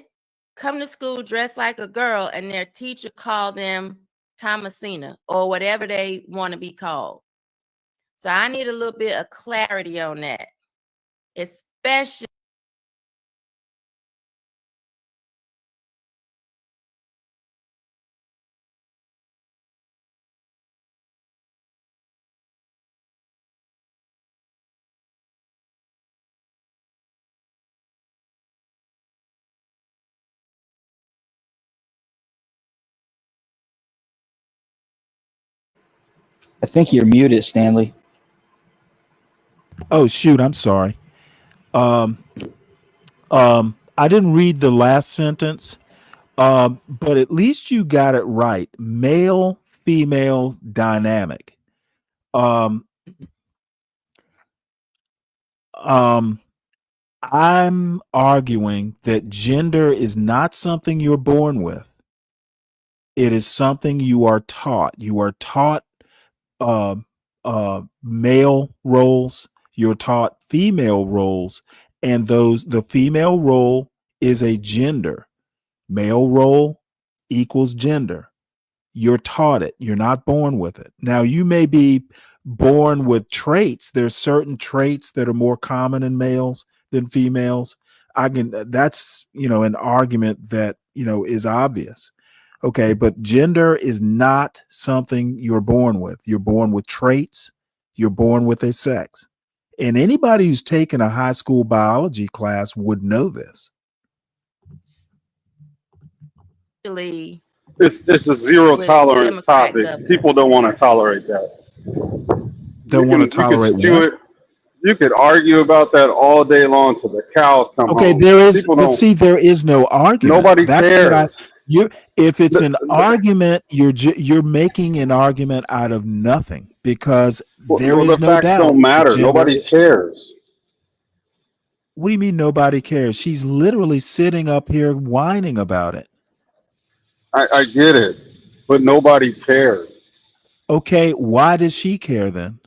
come to school dressed like a girl, and their teacher call them Thomasina or whatever they want to be called. So I need a little bit of clarity on that, especially. I think you're muted, Stanley. Oh shoot, I'm sorry. I didn't read the last sentence, but at least you got it right. Male, female dynamic. Um, I'm arguing that gender is not something you're born with. It is something you are taught. You are taught male roles. You're taught female roles, and the female role is a gender. Male role equals gender. You're taught it. You're not born with it. Now, you may be born with traits. There's certain traits that are more common in males than females. That's, an argument that, is obvious. Okay, but gender is not something you're born with. You're born with traits. You're born with a sex. And anybody who's taken a high school biology class would know this. It's a zero tolerance topic. People don't want to tolerate that. Don't want to tolerate what? You could argue about that all day long till the cows come home. Okay, there is no argument. Nobody cares. If it's an argument, you're making an argument out of nothing, because there is no doubt. The facts don't matter. Nobody cares. What do you mean nobody cares? She's literally sitting up here whining about it. I get it, but nobody cares. Okay, why does she care then?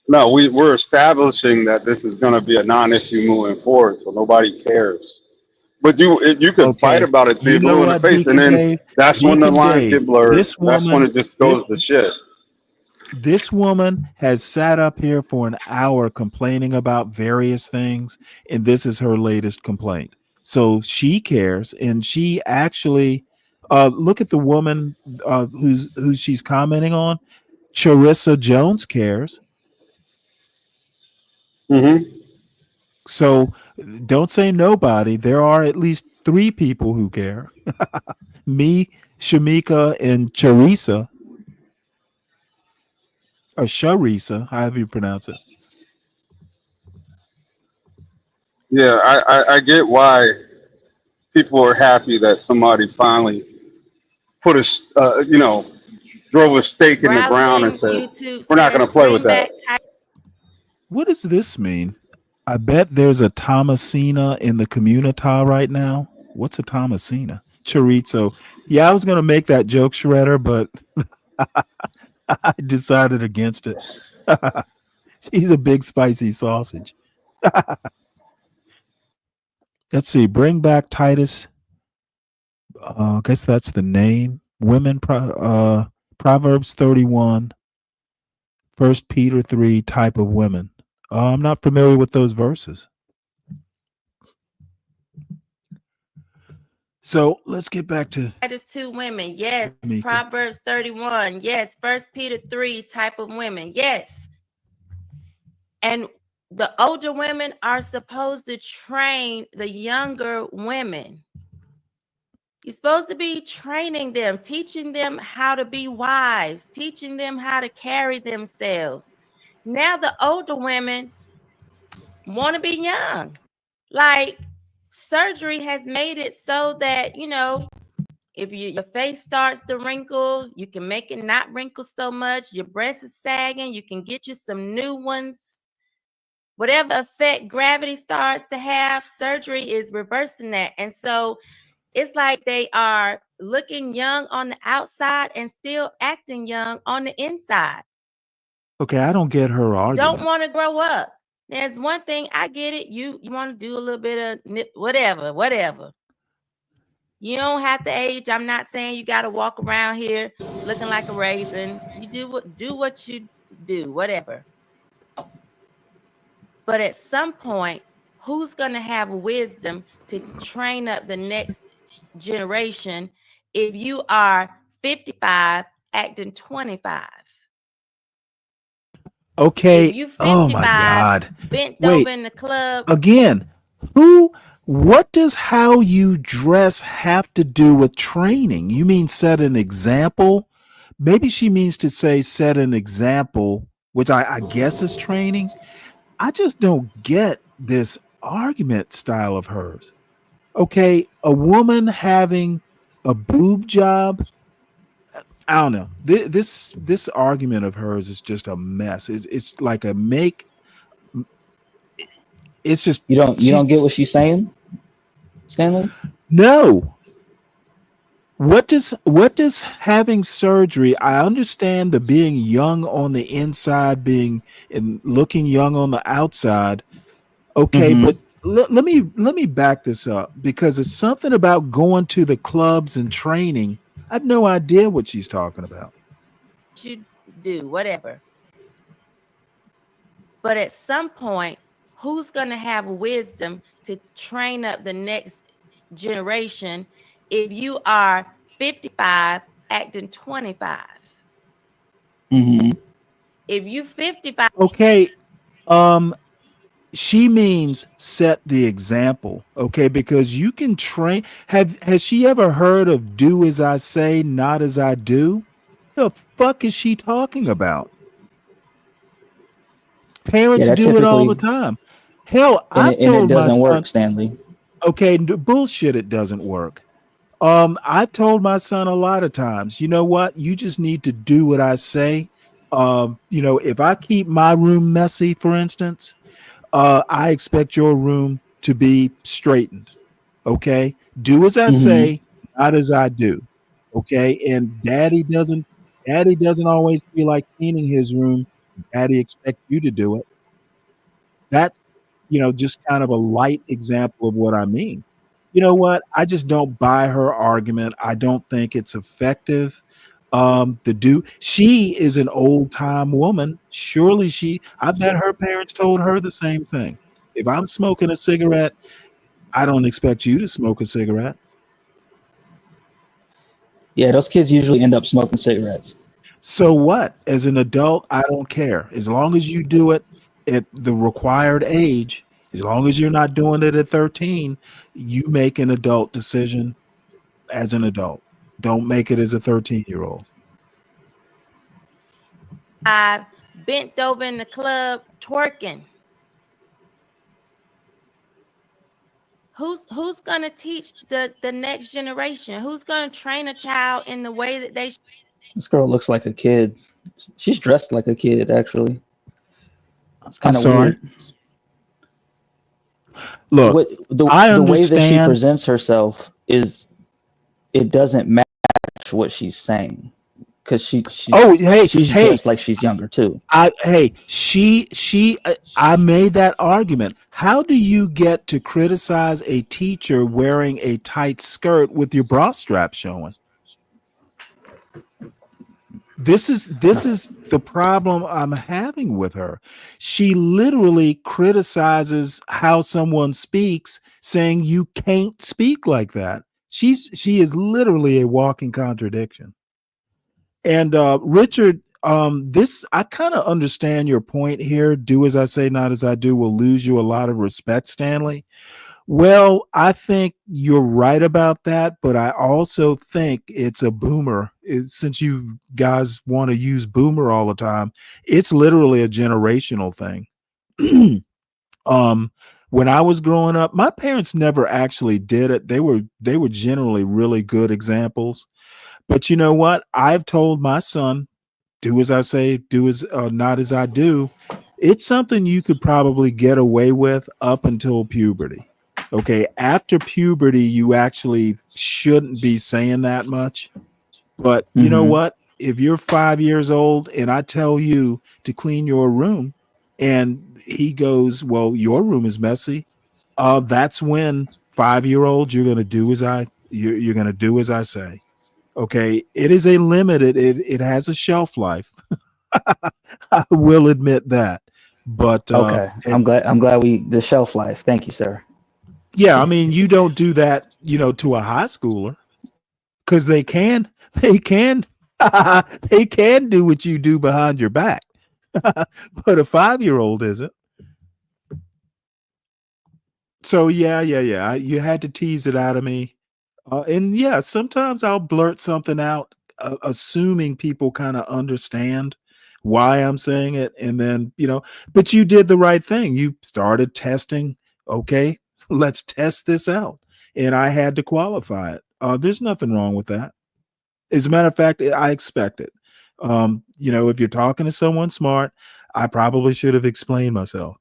No, we're establishing that this is going to be a non-issue moving forward, so nobody cares. But you could fight Okay, about it till you you're know blue in the what, face, and Deacon then Dave? that's when the Deacon lines Dave, get blurred. That's when it just this goes to shit. this woman has sat up here for an hour complaining about various things, and this is her latest complaint. So she cares, and she actually look at the woman who she's commenting on. Charissa Jones cares. Mm-hmm. So don't say nobody. There are at least three people who care. Me, Shamika, and Charissa, or Sharissa, however you pronounce it. Yeah, I get why people are happy that somebody finally put drove a stake in the ground and Browsing said, YouTube we're not says going to play with bring that. back Titus. What does this mean? I bet there's a Thomasina in the community right now. What's a Thomasina? Chorizo. Yeah, I was going to make that joke, Shredder, but I decided against it. She's a big spicy sausage. Let's see. Bring back Titus. I guess that's the name. Proverbs 31, 1 Peter 3, type of women. I'm not familiar with those verses. So let's get back to Titus 2 women. Yes. Mika. Proverbs 31. Yes. 1 Peter 3 type of women. Yes. And the older women are supposed to train the younger women. You're supposed to be training them, teaching them how to be wives, teaching them how to carry themselves. Now the older women want to be young. Like surgery has made it so that, if your face starts to wrinkle, you can make it not wrinkle so much. Your breast is sagging, you can get you some new ones. Whatever effect gravity starts to have, surgery is reversing that. And so it's like they are looking young on the outside and still acting young on the inside. Okay, I don't get her Don't argument. want to grow up. There's one thing, I get it. You want to do a little bit of whatever. You don't have to age. I'm not saying you got to walk around here looking like a raisin. You do what you do, whatever. But at some point, who's going to have wisdom to train up the next generation if you are 55 acting 25? Okay. If you Oh my 55 God. bent Wait. over in the club, Again, what does how you dress have to do with training? You mean set an example? Maybe she means to say set an example, which I guess is training. I just don't get this argument style of hers. Okay, a woman having a boob job. I don't know. This argument of hers is just a mess. It's like a make. It's just You don't she's get what she's saying, Stanley? no. What does having surgery? I understand the being young on the inside, being and looking young on the outside. Okay, Mm-hmm. but let me back this up because it's something about going to the clubs and training. I had no idea what she's talking about. you do whatever. But at some point, who's going to have wisdom to train up the next generation if you are 55 acting 25? Mm-hmm. If you 55, Okay, she means set the example. Okay, because you can train. Has she ever heard of do as I say, not as I do? The fuck is she talking about? Yeah, Parents that do it all the typically time. Hell, I've and it told my doesn't work, son, Stanley. okay, bullshit, it doesn't work. I've told my son a lot of times, you know what? You just need to do what I say. If I keep my room messy, for instance, I expect your room to be straightened. Okay. Do as I Mm-hmm. say, not as I do. Okay. And daddy doesn't always feel like cleaning his room. Daddy expects you to do it. That's, just kind of a light example of what I mean. You know what? I just don't buy her argument. I don't think it's effective. She is an old time woman. Surely I bet her parents told her the same thing. If I'm smoking a cigarette, I don't expect you to smoke a cigarette. Yeah, those kids usually end up smoking cigarettes. So what? As an adult, I don't care. As long as you do it at the required age, as long as you're not doing it at 13, you make an adult decision as an adult. Don't make it as a 13-year-old. I bent over in the club twerking. Who's gonna teach the next generation? Who's gonna train a child in the way that they? This girl looks like a kid. She's dressed like a kid, actually. It's I'm kind of sorry. weird. Look, What I the way that she understand. presents herself is it doesn't match what she's saying because Oh, hey, she's dressed like she's younger too. I made that argument. How do you get to criticize a teacher wearing a tight skirt with your bra strap showing? This is the problem I'm having with her. She literally criticizes how someone speaks, saying you can't speak like that. She is literally a walking contradiction. And Richard, this I kind of understand your point here. Do as I say, not as I do will lose you a lot of respect, Stanley. Well, I think you're right about that, but I also think it's a boomer. Since you guys want to use boomer all the time, it's literally a generational thing. um, when I was growing up, my parents never actually did it. They were generally really good examples. But you know what? I've told my son, do as I say, do as not as I do. It's something you could probably get away with up until puberty. Okay, after puberty, you actually shouldn't be saying that much. But you know Mm-hmm. what? If you're 5 years old and I tell you to clean your room, and he goes, "Well, your room is messy," that's when 5-year-old you're going to do as you're going to do as I say. Okay, it is a limited. It has a shelf life. I will admit that. But Okay, I'm glad the shelf life. Thank you, sir. yeah, I mean, you don't do that, to a high schooler because they can, they can do what you do behind your back, but a 5-year-old isn't. So yeah. You had to tease it out of me, and yeah, sometimes I'll blurt something out, assuming people kind of understand why I'm saying it, and then But you did the right thing. You started testing. Okay, let's test this out, and I had to qualify it. There's nothing wrong with that. As a matter of fact, I expect it. If you're talking to someone smart, I probably should have explained myself.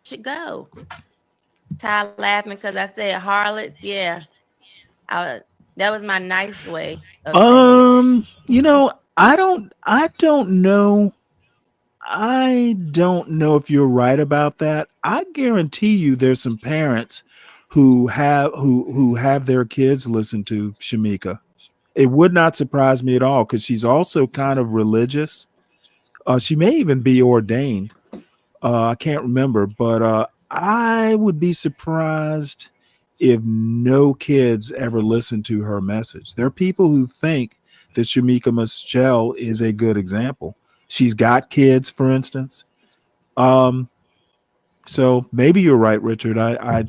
Should go. Ty laughing because I said harlots. Yeah, that was my nice way of saying it. I don't know. I don't know if you're right about that. I guarantee you there's some parents who have their kids listen to Shamika. It would not surprise me at all because she's also kind of religious. She may even be ordained. I can't remember, but I would be surprised if no kids ever listen to her message. There are people who think that Shamika Michelle is a good example. She's got kids, for instance. Um, so maybe you're right, Richard. I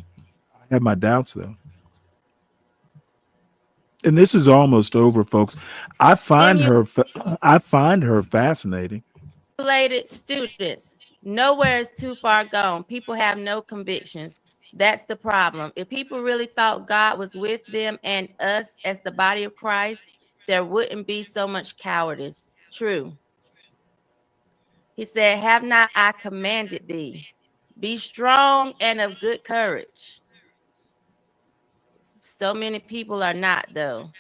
have my doubts though. And this is almost over, folks. I find her fascinating. Related students. Nowhere is too far gone. People have no convictions. That's the problem. If people really thought God was with them and us as the body of Christ, there wouldn't be so much cowardice. True. He said, have not I commanded thee? Be strong and of good courage. So many people are not, though.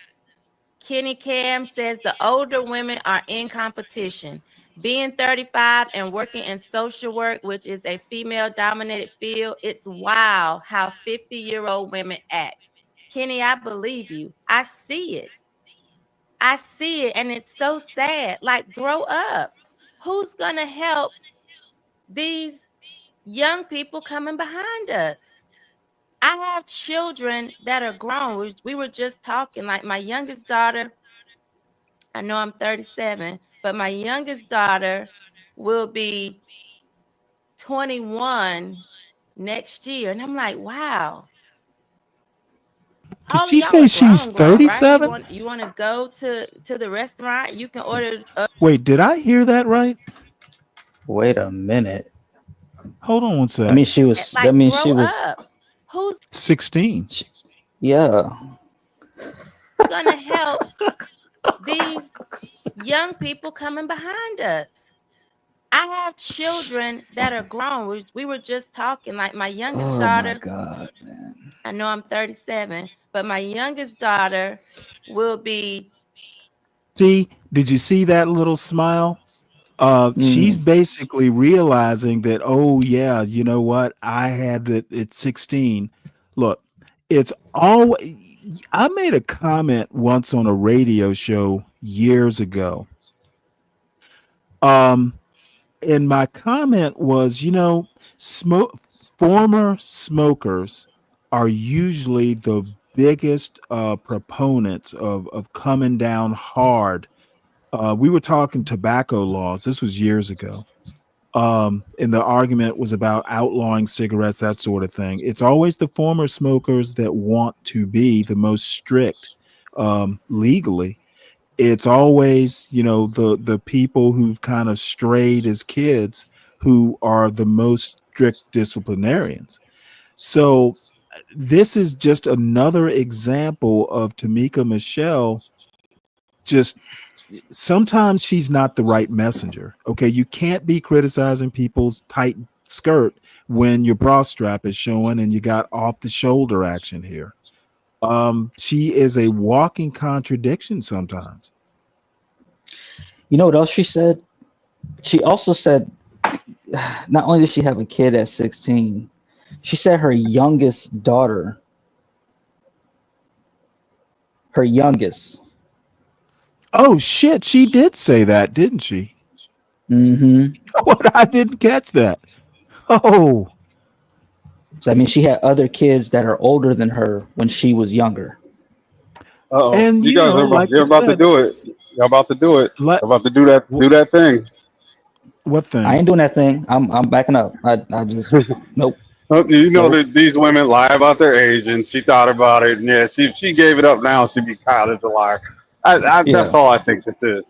Kenny Cam says the older women are in competition. Being 35 and working in social work, which is a female-dominated field, it's wild how 50-year-old women act. Kenny, I believe you. I see it. I see it, and it's so sad. Like, grow up. Who's going to help these young people coming behind us? I have children that are grown. We were just talking, like my youngest daughter, I know I'm 37, but my youngest daughter will be 21 next year. And I'm like, wow. Did All of she y'all say are she's grown, right? 37? You want to go to the restaurant? You can order. Wait, did I hear that right? Wait a minute. Hold on one I sec. mean, she was. I Like, mean, grow she was. up. Who's 16. Yeah. gonna help these young people coming behind us? I have children that are grown. We were just talking, like my youngest Oh my daughter. God, man. I know I'm 37, but my youngest daughter will be. See, did you see that little smile? She's basically realizing that, oh yeah, you know what? I had it at 16. Look, it's always, I made a comment once on a radio show years ago. And my comment was, former smokers are usually the biggest proponents of coming down hard. We were talking tobacco laws. This was years ago. And the argument was about outlawing cigarettes, that sort of thing. It's always the former smokers that want to be the most strict legally. It's always, the people who've kind of strayed as kids who are the most strict disciplinarians. So this is just another example of Tamika Michelle. Just sometimes she's not the right messenger. Okay, you can't be criticizing people's tight skirt when your bra strap is showing and you got off the shoulder action here. She is a walking contradiction sometimes. You know what else she said? She also said, not only did she have a kid at 16, she said her youngest daughter, Oh shit, she did say that, didn't she? Mm-hmm. What? I didn't catch that. Oh. So I mean, she had other kids that are older than her when she was younger. Uh-oh. And You guys are about, like you're I about to said, do it. You're about to do it. You're about to do that thing. What thing? I ain't doing that thing. I'm backing up. I just nope. You know Nope. that these women lie about their age, and she thought about it, and yeah, she gave it up now. She'd be caught as a liar. That's Yeah. all I think this is.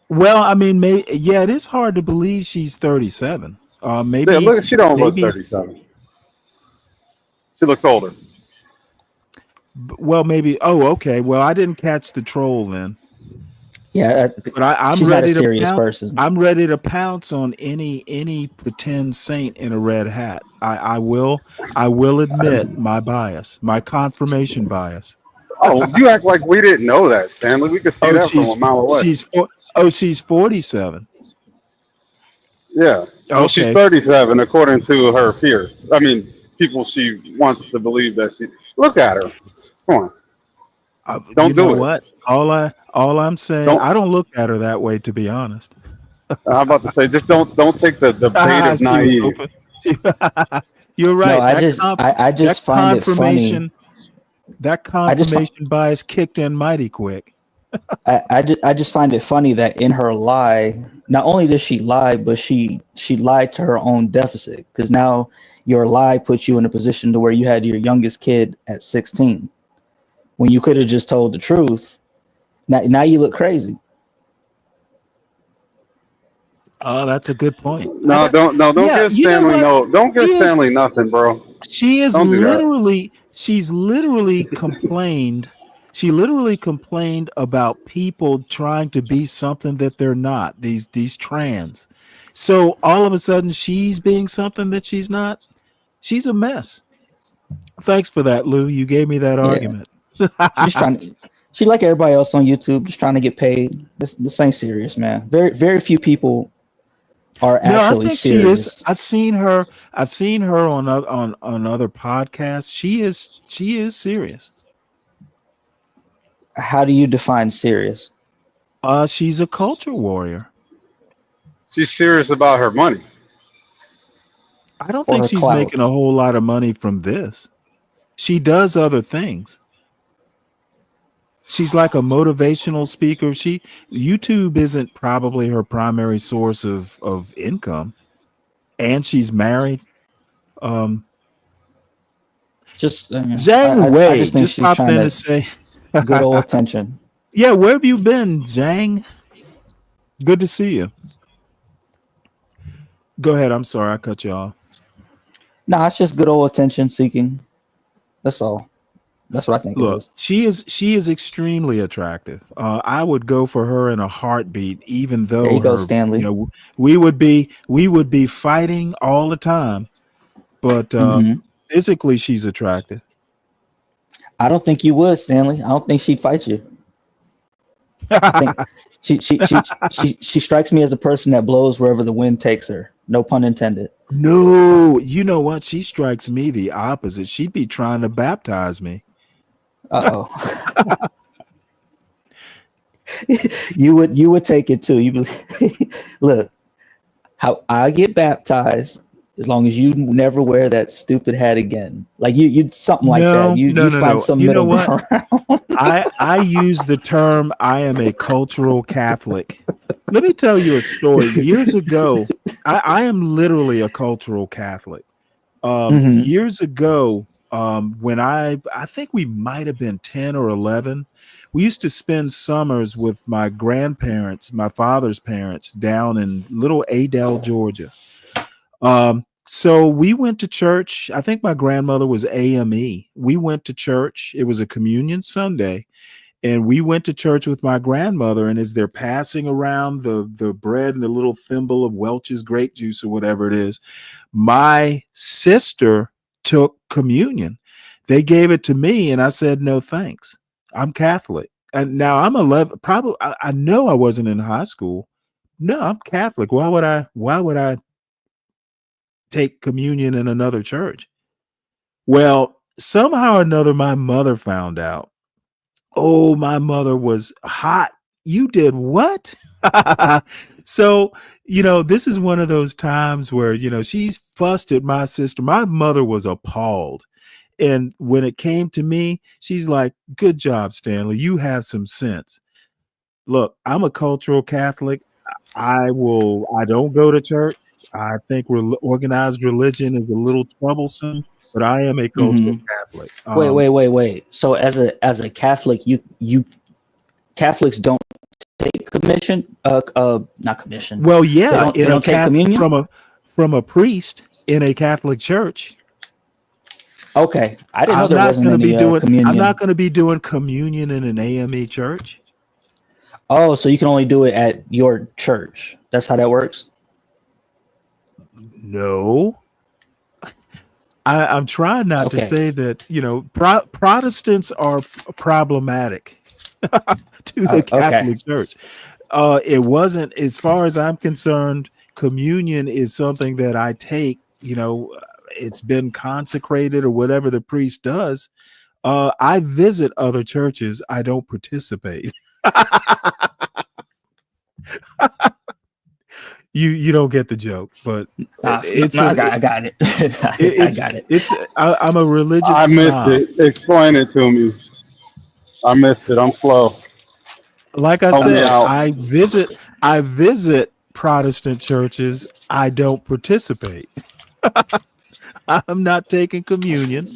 Well, I mean, yeah, it is hard to believe she's 37. Yeah, Maybe, look, she don't look maybe, 37. She looks older. well, maybe. Oh, okay. Well, I didn't catch the troll then. Yeah. But I'm She's not a ready to serious pounce. person. I'm ready to pounce on any pretend saint in a red hat. I will admit my bias, my confirmation bias. Oh, you act like we didn't know that, Stanley. We could see that from a mile away. She's 47. Yeah. Well, she's Okay. 37 according to her peers. I mean, people she wants to believe that she. Look at her. Come on. You Don't know do it. what? All I'm saying, Don't. I don't look at her that way, to be honest. I'm about to say, just don't take the bait of She was naive. You're right. No, I just find it funny. That confirmation bias kicked in mighty quick. I just find it funny that in her lie, not only does she lie, but she lied to her own deficit, because now your lie puts you in a position to where you had your youngest kid at 16 when you could have just told the truth. Now you look crazy. Oh, that's a good point. No, don't give Stanley don't give Stanley nothing, bro. She is Don't do that. she's literally complained. She literally complained about people trying to be something that they're not. These trans. So all of a sudden she's being something that she's not. She's a mess. Thanks for that, Lou. You gave me that argument. She like everybody else on YouTube, just trying to get paid. This ain't serious, man. Very few people are No, I actually think she is. serious. I've seen her. I've seen her on other podcasts. She is serious. How do you define serious? She's a culture warrior. She's serious about her money. I don't Or think her she's clout? making a whole lot of money from this. She does other things. She's like a motivational speaker. YouTube isn't probably her primary source of income, and she's married. Um, Just Zhang I Wei just think just she's popped trying in to to say, good old attention. "Yeah, where have you been, Zhang? Good to see you." Go ahead. I'm sorry, I cut you off. Nah, it's just good old attention seeking. That's all. That's what I think it Look, is. she is extremely attractive. I would go for her in a heartbeat, even There though you go, her, Stanley. we would be fighting all the time. But physically, she's attractive. I don't think you would, Stanley. I don't think she'd fight you. I think she strikes me as a person that blows wherever the wind takes her. No pun intended. No, you know what? She strikes me the opposite. She'd be trying to baptize me. Uh-oh. You would take it too. Look, how I get baptized as long as you never wear that stupid hat again. Like you'd something like that. No, no, You'd no, find no. some You know middle what? ground. I use the term I am a cultural Catholic. Let me tell you a story. Years ago, I am literally a cultural Catholic. Years ago, when I think we might have been 10 or 11, we used to spend summers with my grandparents, my father's parents, down in little Adel, Georgia. So we went to church. I think my grandmother was AME. We went to church. It was a communion Sunday. And we went to church with my grandmother, and as they're passing around the bread and the little thimble of Welch's grape juice or whatever it is, my sister took communion. They gave it to me, and I said, no, thanks. I'm Catholic. And now I'm 11. Probably, I know I wasn't in high school. No, I'm Catholic. Why would I take communion in another church? Well, somehow or another, my mother found out. Oh, my mother was hot. You did what? So, this is one of those times where, she's fussed at my sister. My mother was appalled. And when it came to me, she's like, good job, Stanley. You have some sense. Look, I'm a cultural Catholic. I don't go to church. I think organized religion is a little troublesome, but I am a cultural Catholic. Wait. So as a Catholic, you Catholics don't take commission? Not commission. Well, They yeah, don't take communion? from a priest in a Catholic church. Okay, I didn't know I'm there not wasn't going to be any doing I'm communion. not going to be doing communion in an AME church. Oh, so you can only do it at your church. That's how that works? No. I'm trying not to Okay. say that, Protestants are problematic to the Catholic Church. It wasn't, as far as I'm concerned, communion is something that I take, it's been consecrated or whatever the priest does. I visit other churches. I don't participate. You don't get the joke, but I got it. I got it. I'm a religious I missed snob. it. Explain it to me. I missed it. I'm slow. Like I Help me said, out. I visit Protestant churches. I don't participate. I'm not taking communion.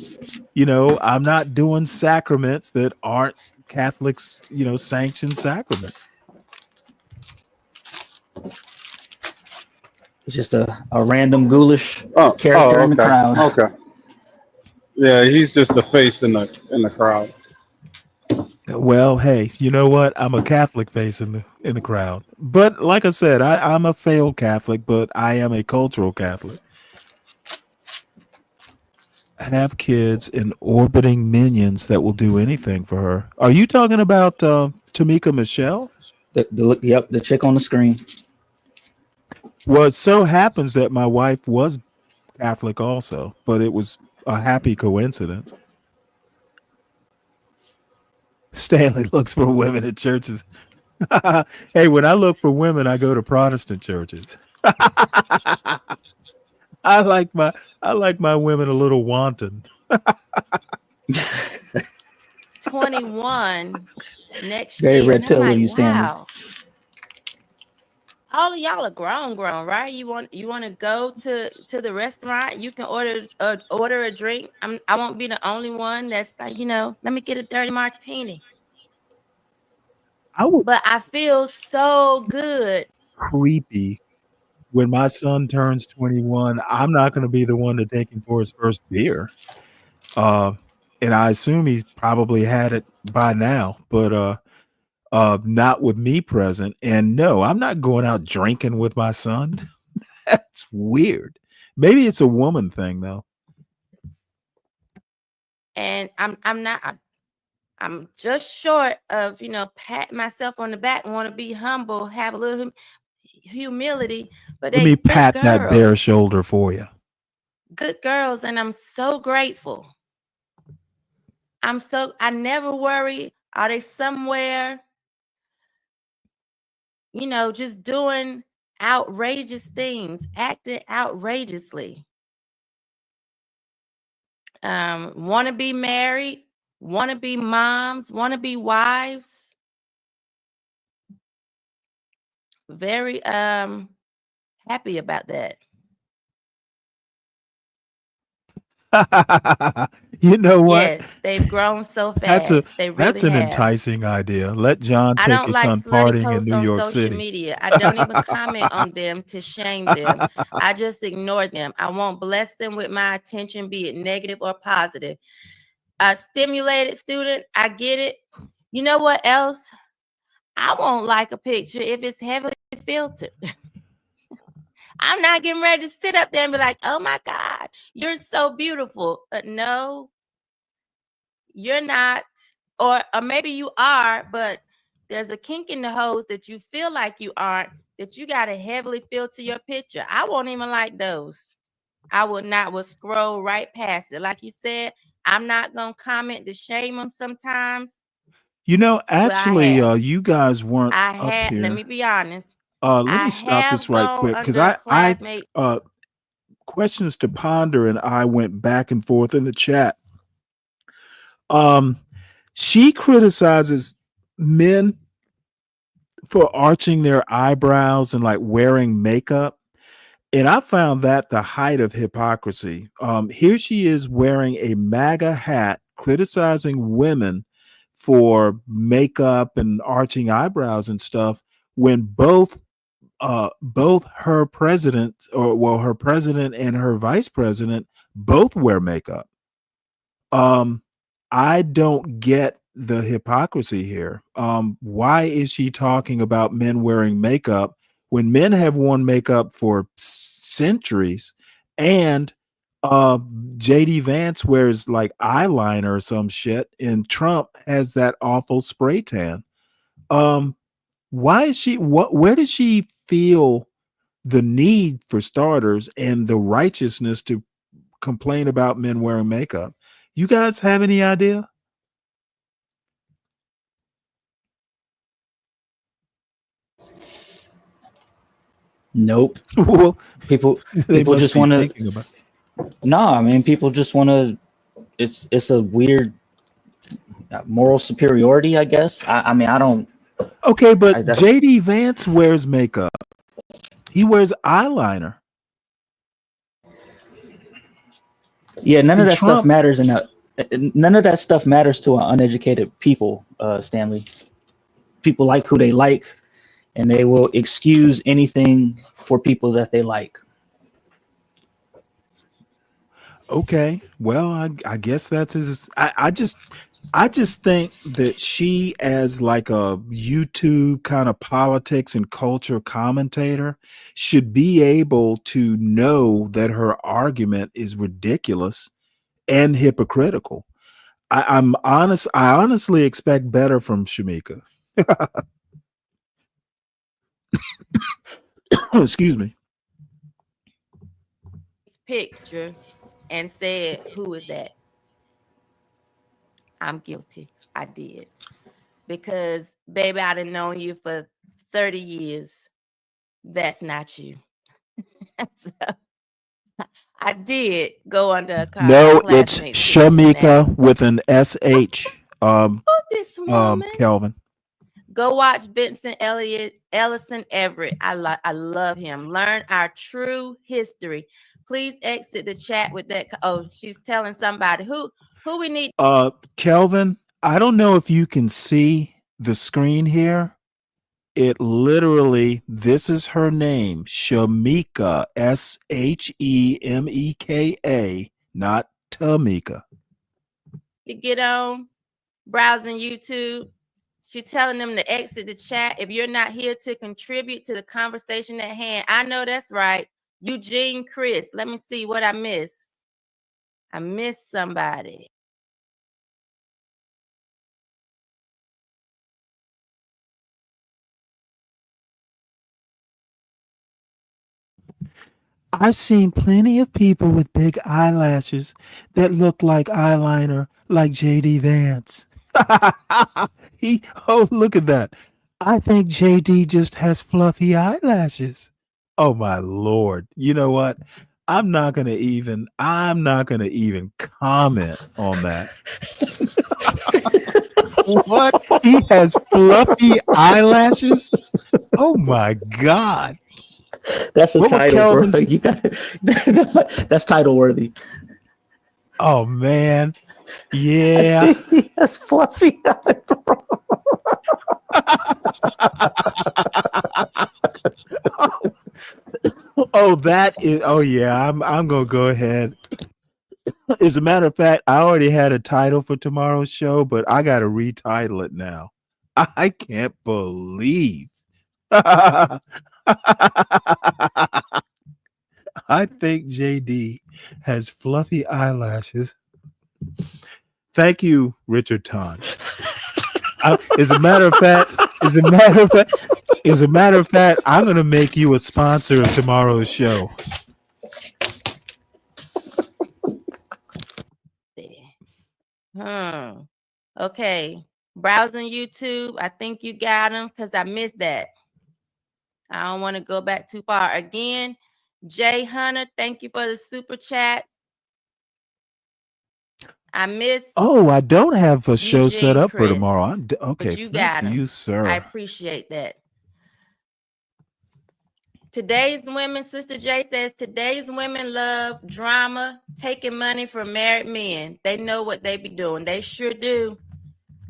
I'm not doing sacraments that aren't Catholics, sanctioned sacraments. It's just a random ghoulish character in the crowd. Okay. Yeah, he's just the face in the crowd. Well, hey, you know what? I'm a Catholic face in the crowd. But like I said, I'm a failed Catholic, but I am a cultural Catholic. have kids and orbiting minions that will do anything for her. Are you talking about Tamika Michelle? Yep, the chick on the screen. Well, it so happens that my wife was Catholic also, but it was a happy coincidence. Stanley looks for women in churches. Hey, when I look for women, I go to Protestant churches. I like my women a little wanton. 21 next Very year. red And I'm pill of like, you, Stanley. wow. All of y'all are grown, right? You want to go to the restaurant? You can order a drink. I won't be the only one that's like, let me get a dirty martini. But I feel so good. Creepy. When my son turns 21, I'm not going to be the one to take him for his first beer. And I assume he's probably had it by now, but not with me present. And no, I'm not going out drinking with my son. That's weird. Maybe it's a woman thing though. And I'm just short of, pat myself on the back, want to be humble, have a little humility, but Let they me good pat that bare girls. shoulder for you. Good girls, and I'm so grateful. I never worry, are they somewhere, just doing outrageous things, acting outrageously. Want to be married, want to be moms, want to be wives. Very happy about that. You know what? Yes, they've grown so That's fast. They really an have. enticing idea. Let John I take don't your like son slutty partying in posts New on York social City. media. I don't even comment on them to shame them. I just ignore them. I won't bless them with my attention, be it negative or positive. A stimulated student, I get it. You know what else? I won't like a picture if it's heavily filtered. I'm not getting ready to sit up there and be like, oh my God, you're so beautiful. But no, you're not. Or maybe you are, but there's a kink in the hose that you feel like you aren't, that you got to heavily filter your picture. I won't even like those. I would scroll right past it. Like you said, I'm not going to comment to shame them sometimes. You know, But I actually, have. you guys weren't up Let me here. be honest. Let I me stop have this right gone quick because under a I classmate. questions to ponder and I went back and forth in the chat. She criticizes men for arching their eyebrows and like wearing makeup. And I found that the height of hypocrisy. Here she is wearing a MAGA hat, criticizing women for makeup and arching eyebrows and stuff when both her president her president and her vice president both wear makeup. I don't get the hypocrisy here. Why is she talking about men wearing makeup when men have worn makeup for centuries and JD Vance wears like eyeliner or some shit and Trump has that awful spray tan? Why is she where does she feel the need for starters and the righteousness to complain about men wearing makeup? You guys have any idea? Nope. Well, people they must just be want to. thinking about. Nah, I mean, people just want to. It's a weird moral superiority, I guess. I mean, I don't. Okay, but That's JD Vance wears makeup. He wears eyeliner. yeah. None of And that stuff Trump, matters none of that stuff matters to an uneducated people, Stanley. People like who they like, and they will excuse anything for people that they like. okay, well, I guess that's his. I just think that she, as like a YouTube kind of politics and culture commentator, should be able to know that her argument is ridiculous and hypocritical. I'm honest. I honestly expect better from Shamika. Excuse me. Picture and said, "Who is that?" I'm guilty. I did. Because, baby, I done known you for 30 years. That's not you. So, I did go under a No, it's classmate's picture and Shamika ask, with an SH. who this woman? Kelvin. Go watch Vincent Ellison Everett. I love him. Learn our true history. Please exit the chat with that. Oh, she's telling somebody who we need. Kelvin, I don't know if you can see the screen here. It literally, this is her name, Shamika, Shemeka, not Tamika. To get on browsing YouTube. She's telling them to exit the chat if you're not here to contribute to the conversation at hand. I know that's right. Eugene Chris. Let me see what I missed. I missed somebody. I've seen plenty of people with big eyelashes that look like eyeliner, like JD Vance. Look at that. I think JD just has fluffy eyelashes. Oh my Lord. You know what? I'm not gonna even comment on that. What? He has fluffy eyelashes? Oh my God. That's a What would title, bro. Kelvin You got that's title worthy. Oh man. Yeah. That's fluffy. Oh, that is. Oh yeah. I'm gonna go ahead. As a matter of fact, I already had a title for tomorrow's show, but I got to retitle it now. I can't believe. I think JD has fluffy eyelashes. Thank you, Richard Ton. As a matter of fact, I'm going to make you a sponsor of tomorrow's show. Okay. Browsing YouTube. I think you got them because I missed that. I don't want to go back too far. Again, Jay Hunter, thank you for the super chat. I missed. Oh, I don't have a show Eugene set up Chris, for tomorrow. Okay, but you got thank you, him. sir. I appreciate that. Today's women, Sister J says, today's women love drama, taking money from married men. They know what they be doing. They sure do.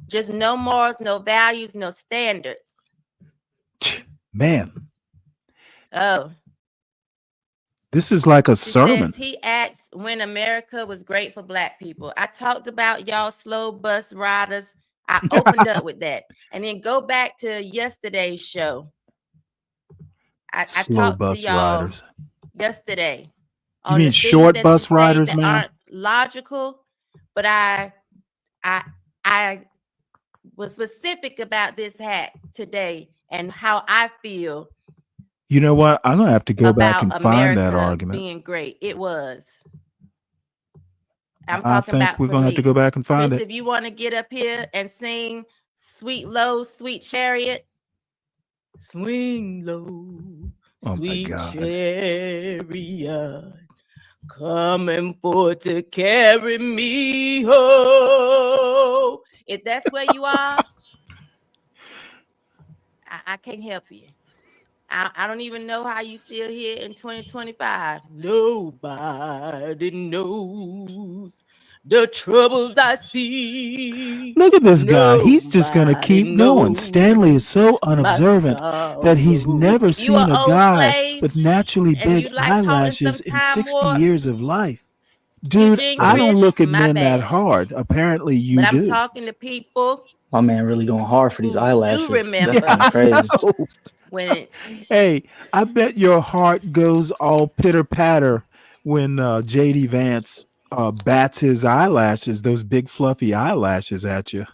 Just no morals, no values, no standards. Man. Oh. This is like a She sermon. says he asked when America was great for Black people. I talked about y'all slow bus riders. I opened up with that. And then go back to yesterday's show. I talked to y'all riders. yesterday. You mean short bus riders, man? Aren't logical, but I was specific about this hack today and how I feel. You know what? I'm gonna have to go back and find America that argument. being great. It was. I'm I talking think about we're gonna have to go back and find Chris, it. if you want to get up here and sing "Sweet Low, Sweet Chariot," swing low, sweet chariot, coming forth to carry me home. If that's where you are, I can't help you. I don't even know how you still here in 2025. Nobody knows the troubles I see. Look at this guy. He's just gonna keep going. Stanley is so unobservant that he's never seen a guy with naturally big eyelashes in 60 years of life. Dude, Eugene I don't Chris, look at my men that bad. hard. Apparently you But I'm do. talking to people My man really going hard for these eyelashes. who remember That's kind of crazy. when Hey, I bet your heart goes all pitter patter when JD Vance bats his eyelashes, those big fluffy eyelashes at you.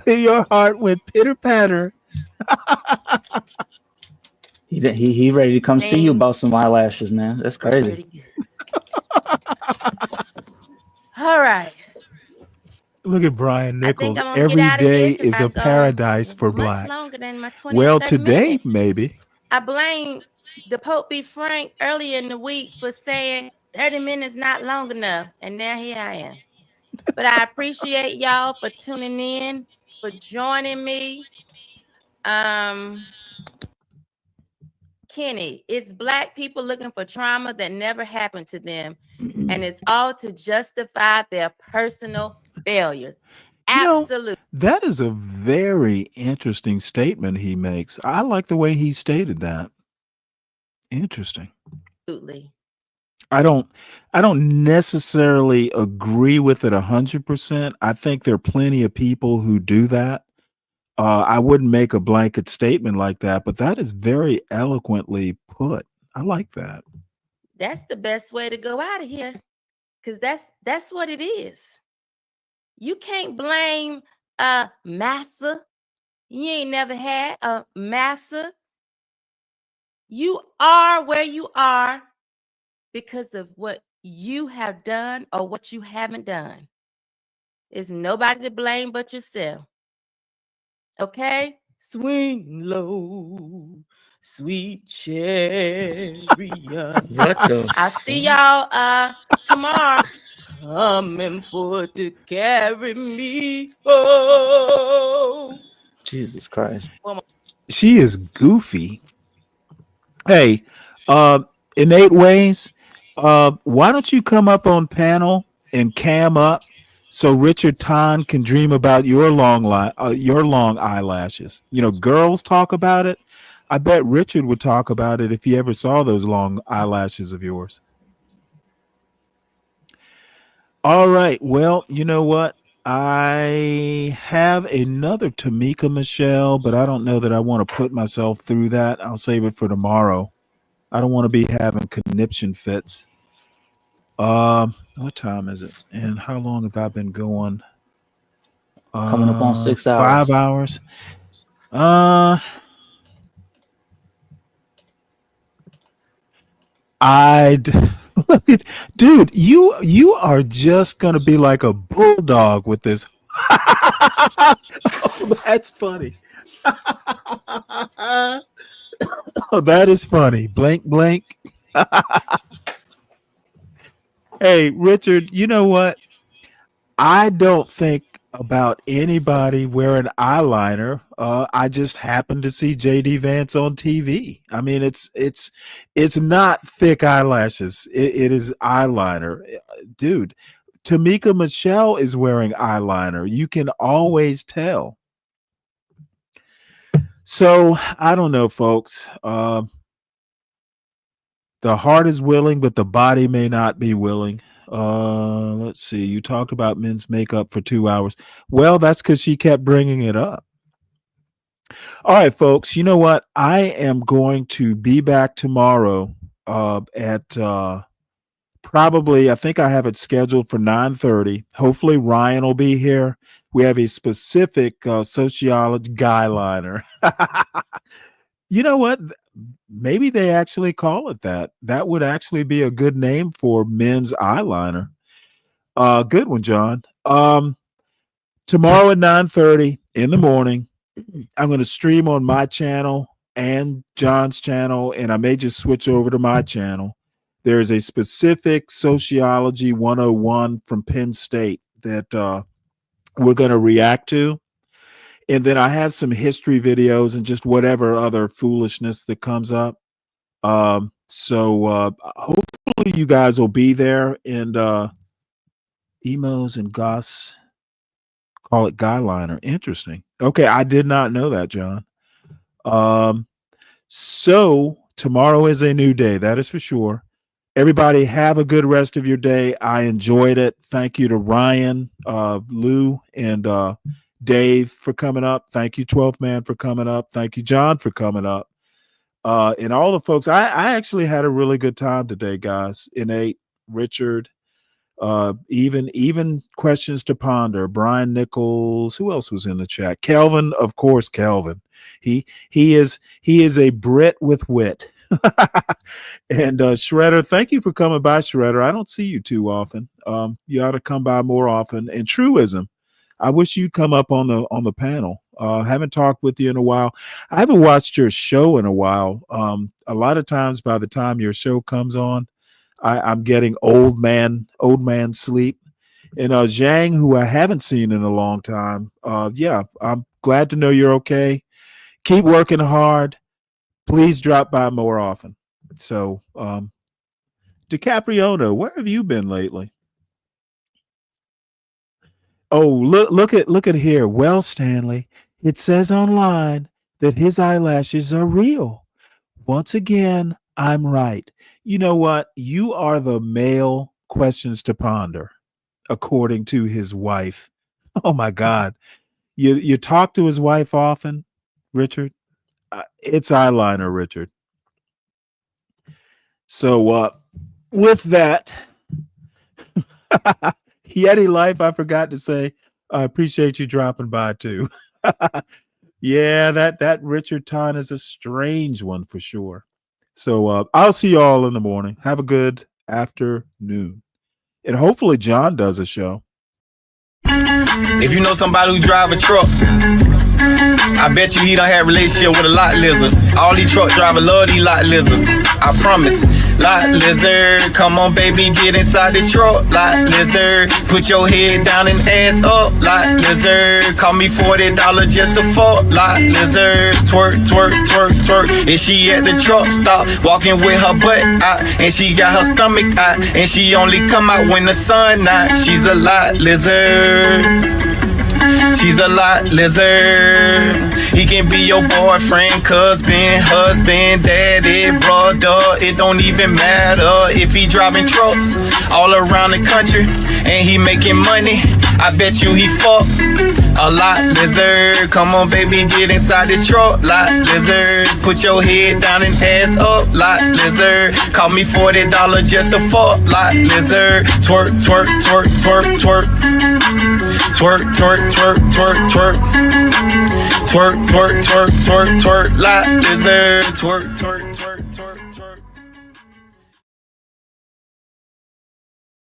Your heart went pitter patter. He ready to come see you about some eyelashes, man. That's crazy. Pretty good. All right. Look at Brian I think Nichols. I'm gonna get Every out of here day because is a I've gone paradise for much blacks. longer than my 20 Well, to 30 today, minutes. maybe. I blame the Pope be Frank earlier in the week for saying 30 minutes not long enough. And now here I am. But I appreciate y'all for tuning in, for joining me. Kenny, it's black people looking for trauma that never happened to them. And it's all to justify their personal failures. Absolutely. That is a very interesting statement he makes. I like the way he stated that. Interesting. I don't necessarily agree with it 100%. I think there are plenty of people who do that. I wouldn't make a blanket statement like that, but that is very eloquently put. I like that. That's the best way to go out of here. Because that's what it is. You can't blame massa. You ain't never had a massa. You are where you are because of what you have done or what you haven't done. There's nobody to blame but yourself. Okay? Swing low, sweet chariot. What the I'll see y'all tomorrow. Coming for to carry me home. Jesus Christ. She is goofy. Hey, Innate Ways, why don't you come up on panel and cam up so Richard Kahn can dream about your your long eyelashes? You know, girls talk about it. I bet Richard would talk about it if he ever saw those long eyelashes of yours. All right. Well, you know what? I have another Tamika Michelle, but I don't know that I want to put myself through that. I'll save it for tomorrow. I don't want to be having conniption fits. What time is it? And how long have I been going? Coming up on 6 5 hours. hours. Dude, you are just gonna be like a bulldog with this. Oh, that's funny. Oh, that is funny. Blank, blank. Hey, Richard, you know what? I don't think about anybody wearing eyeliner. I just happened to see JD Vance on TV. I mean, it's not thick eyelashes. It is eyeliner, dude. Tamika Michelle is wearing eyeliner. You can always tell. So I don't know, folks. The heart is willing, but the body may not be willing. Let's see. You talked about men's makeup for 2 hours. Well, that's because she kept bringing it up. All right, folks. You know what? I am going to be back tomorrow at probably. I think I have it scheduled for 9:30. Hopefully, Ryan will be here. We have a specific sociology guyliner. You know what? Maybe they actually call it that. That would actually be a good name for men's eyeliner. Good one, John. Tomorrow at 9:30 in the morning, I'm going to stream on my channel and John's channel, and I may just switch over to my channel. There is a specific sociology 101 from Penn State that we're going to react to. And then I have some history videos and just whatever other foolishness that comes up. So hopefully you guys will be there, and emos and goss call it guyliner. Interesting. Okay, I did not know that, John. So tomorrow is a new day, that is for sure. Everybody have a good rest of your day. I enjoyed it. Thank you to Ryan, Lou, and Dave for coming up. Thank you, 12th Man, for coming up. Thank you, John, for coming up. And all the folks. I actually had a really good time today, guys. Innate, Richard, even questions to ponder. Brian Nichols. Who else was in the chat? Kelvin, of course, Kelvin. He is a Brit with wit. And Shredder, thank you for coming by, Shredder. I don't see you too often. You ought to come by more often. And Truism, I wish you'd come up on the panel. Haven't talked with you in a while. I haven't watched your show in a while. A lot of times by the time your show comes on, I'm getting old man sleep. And Zhang, who I haven't seen in a long time, yeah, I'm glad to know you're okay. Keep working hard. Please drop by more often. So, DiCapriono, where have you been lately? Oh, look at here. Well, Stanley, it says online that his eyelashes are real. Once again, I'm right. You know what? You are the male questions to ponder, according to his wife. Oh my God. You talk to his wife often, Richard? It's eyeliner, Richard. So with that, Yeti Life, I forgot to say, I appreciate you dropping by too. Yeah, that Richard Ton is a strange one for sure. So I'll see you all in the morning. Have a good afternoon. And hopefully John does a show. If you know somebody who drive a truck, I bet you he done had a relationship with a lot lizard. All these truck drivers love these lot lizards. I promise. Lot lizard, come on baby, get inside the truck. Lot lizard, put your head down and ass up. Lot lizard, call me $40 just to fuck. Lot lizard, twerk, twerk, twerk, twerk. And she at the truck stop, walking with her butt out, and she got her stomach out, and she only come out when the sun out. She's a lot lizard. She's a lot lizard. He can be your boyfriend, cousin, husband, daddy, brother. It don't even matter if he driving trucks all around the country and he making money. I bet you he fuck a lot lizard. Come on, baby, get inside the truck. Lot lizard. Put your head down and ass up. Lot lizard. Call me $40 just to fuck. Lot lizard. Twerk, twerk, twerk, twerk, twerk. Twerk, twerk, twerk, twerk, twerk. Twerk, twerk, twerk, twerk, twerk. Lot lizard. Twerk, twerk.